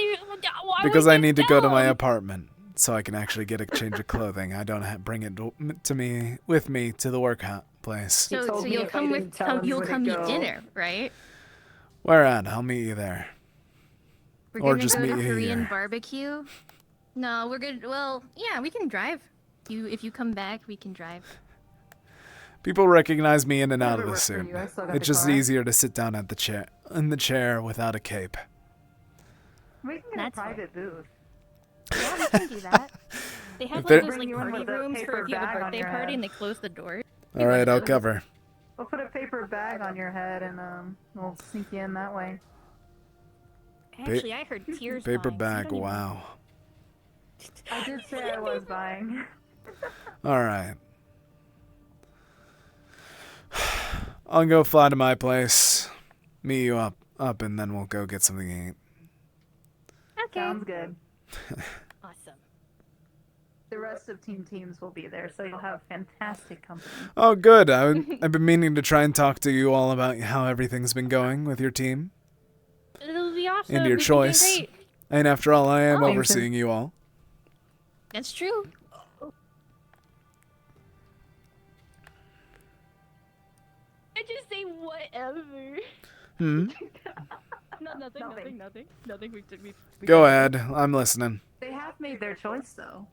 because I need to go to my apartment so I can actually get a change of clothing. I don't bring it to me with me to the workplace. So you'll come with you'll come eat dinner, right? Where at? I'll meet you there. We're Or gonna just go meet to you Korean here. barbecue. No, we're good. Well, yeah, we can drive. If you come back, we can drive. People recognize me in and out of the works for suit. you. I still got It's the just car. easier to sit down at the chair without a cape. We can get a private booth. Yeah, we can do that. They have There- like those like party rooms for if you have a birthday party and they close the doors. All right, I'll cover. We'll put a paper bag on your head and we'll sneak you in that way. Actually, I heard tears. Paper buying, so you bag. don't even- Wow. I did say I was buying. All right. I'll go fly to my place, meet you up, and then we'll go get something to eat. Okay. Sounds good. Awesome. The rest of Team Teams will be there, so you'll have fantastic company. Oh, good. I've been meaning to try and talk to you all about how everything's been going with your team It'll be awesome. and your We've been doing choice. great. And after all, I am Oh. overseeing you all. That's true. I just say whatever. Hmm. Nothing. We Go ahead. I'm listening. They have made their choice, though.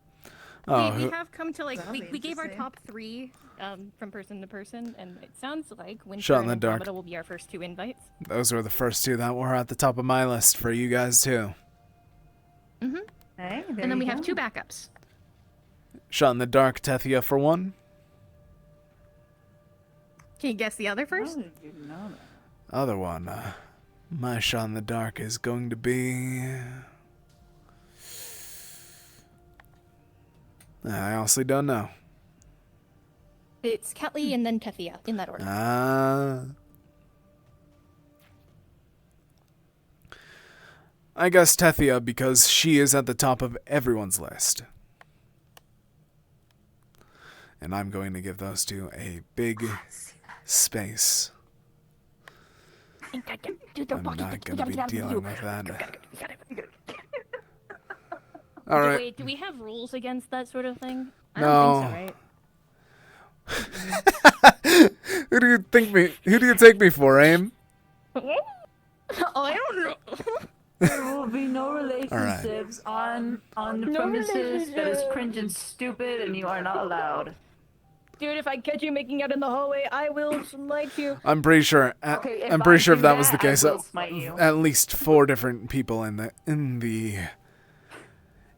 Oh, we who- have come to like That'll we be gave our interesting. top 3 from person to person, and it sounds like Winter Shot in and the dark. Andromeda will be our first 2 invites. those were the first 2 that were at the top of my list for you guys too. Mm-hmm. Hey, there And then we you have go. 2 backups. Shot in the dark, Tethia for 1. Can you guess the other first? Other one, my shot in the dark is going to be. I honestly don't know. It's Kelly and then Tethia in that order. I guess Tethia because she is at the top of everyone's list. And I'm going to give those 2 a big space. I'm not going to be dealing with that. All right. Wait, do we have rules against that sort of thing? I No. don't think Who do you take me for, Aim? so, right? Oh, I don't know. There will be no relationships on the No premises. That is relationships. cringe and stupid, and you are not allowed. Dude, if I catch you making out in the hallway, I will smite you. I'm pretty sure. Okay, if I'm pretty I sure do if that was the that, I case, will smite you. at least 4 different people in the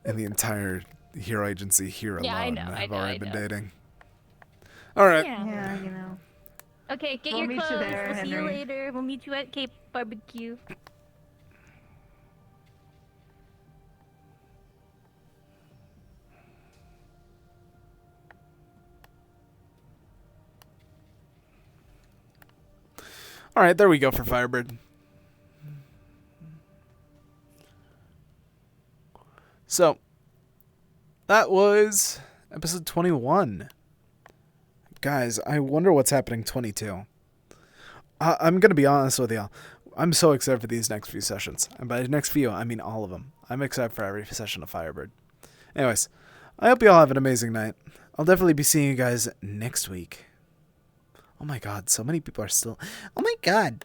entire hero agency here Yeah, I alone know, have I already been know. dating. All right. Yeah. you know. Okay, get We'll your meet you clothes. there, We'll see you Henry. later. We'll meet you at Cape Barbecue. All right, there we go for Firebird. So, that was episode 21. Guys, I wonder what's happening 22. I'm going to be honest with y'all. I'm so excited for these next few sessions. And by next few, I mean all of them. I'm excited for every session of Firebird. Anyways, I hope you all have an amazing night. I'll definitely be seeing you guys next week. Oh my god, so many people are still... Oh my god.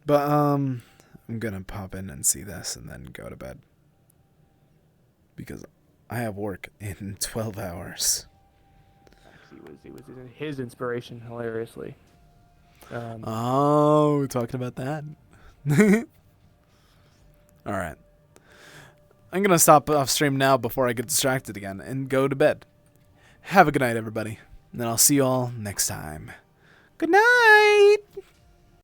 But, I'm gonna pop in and see this and then go to bed. Because I have work in 12 hours. It was his inspiration, hilariously. Oh, we're talking about that. Alright. I'm gonna stop off stream now before I get distracted again and go to bed. Have a good night, everybody. And then I'll see you all next time. Good night!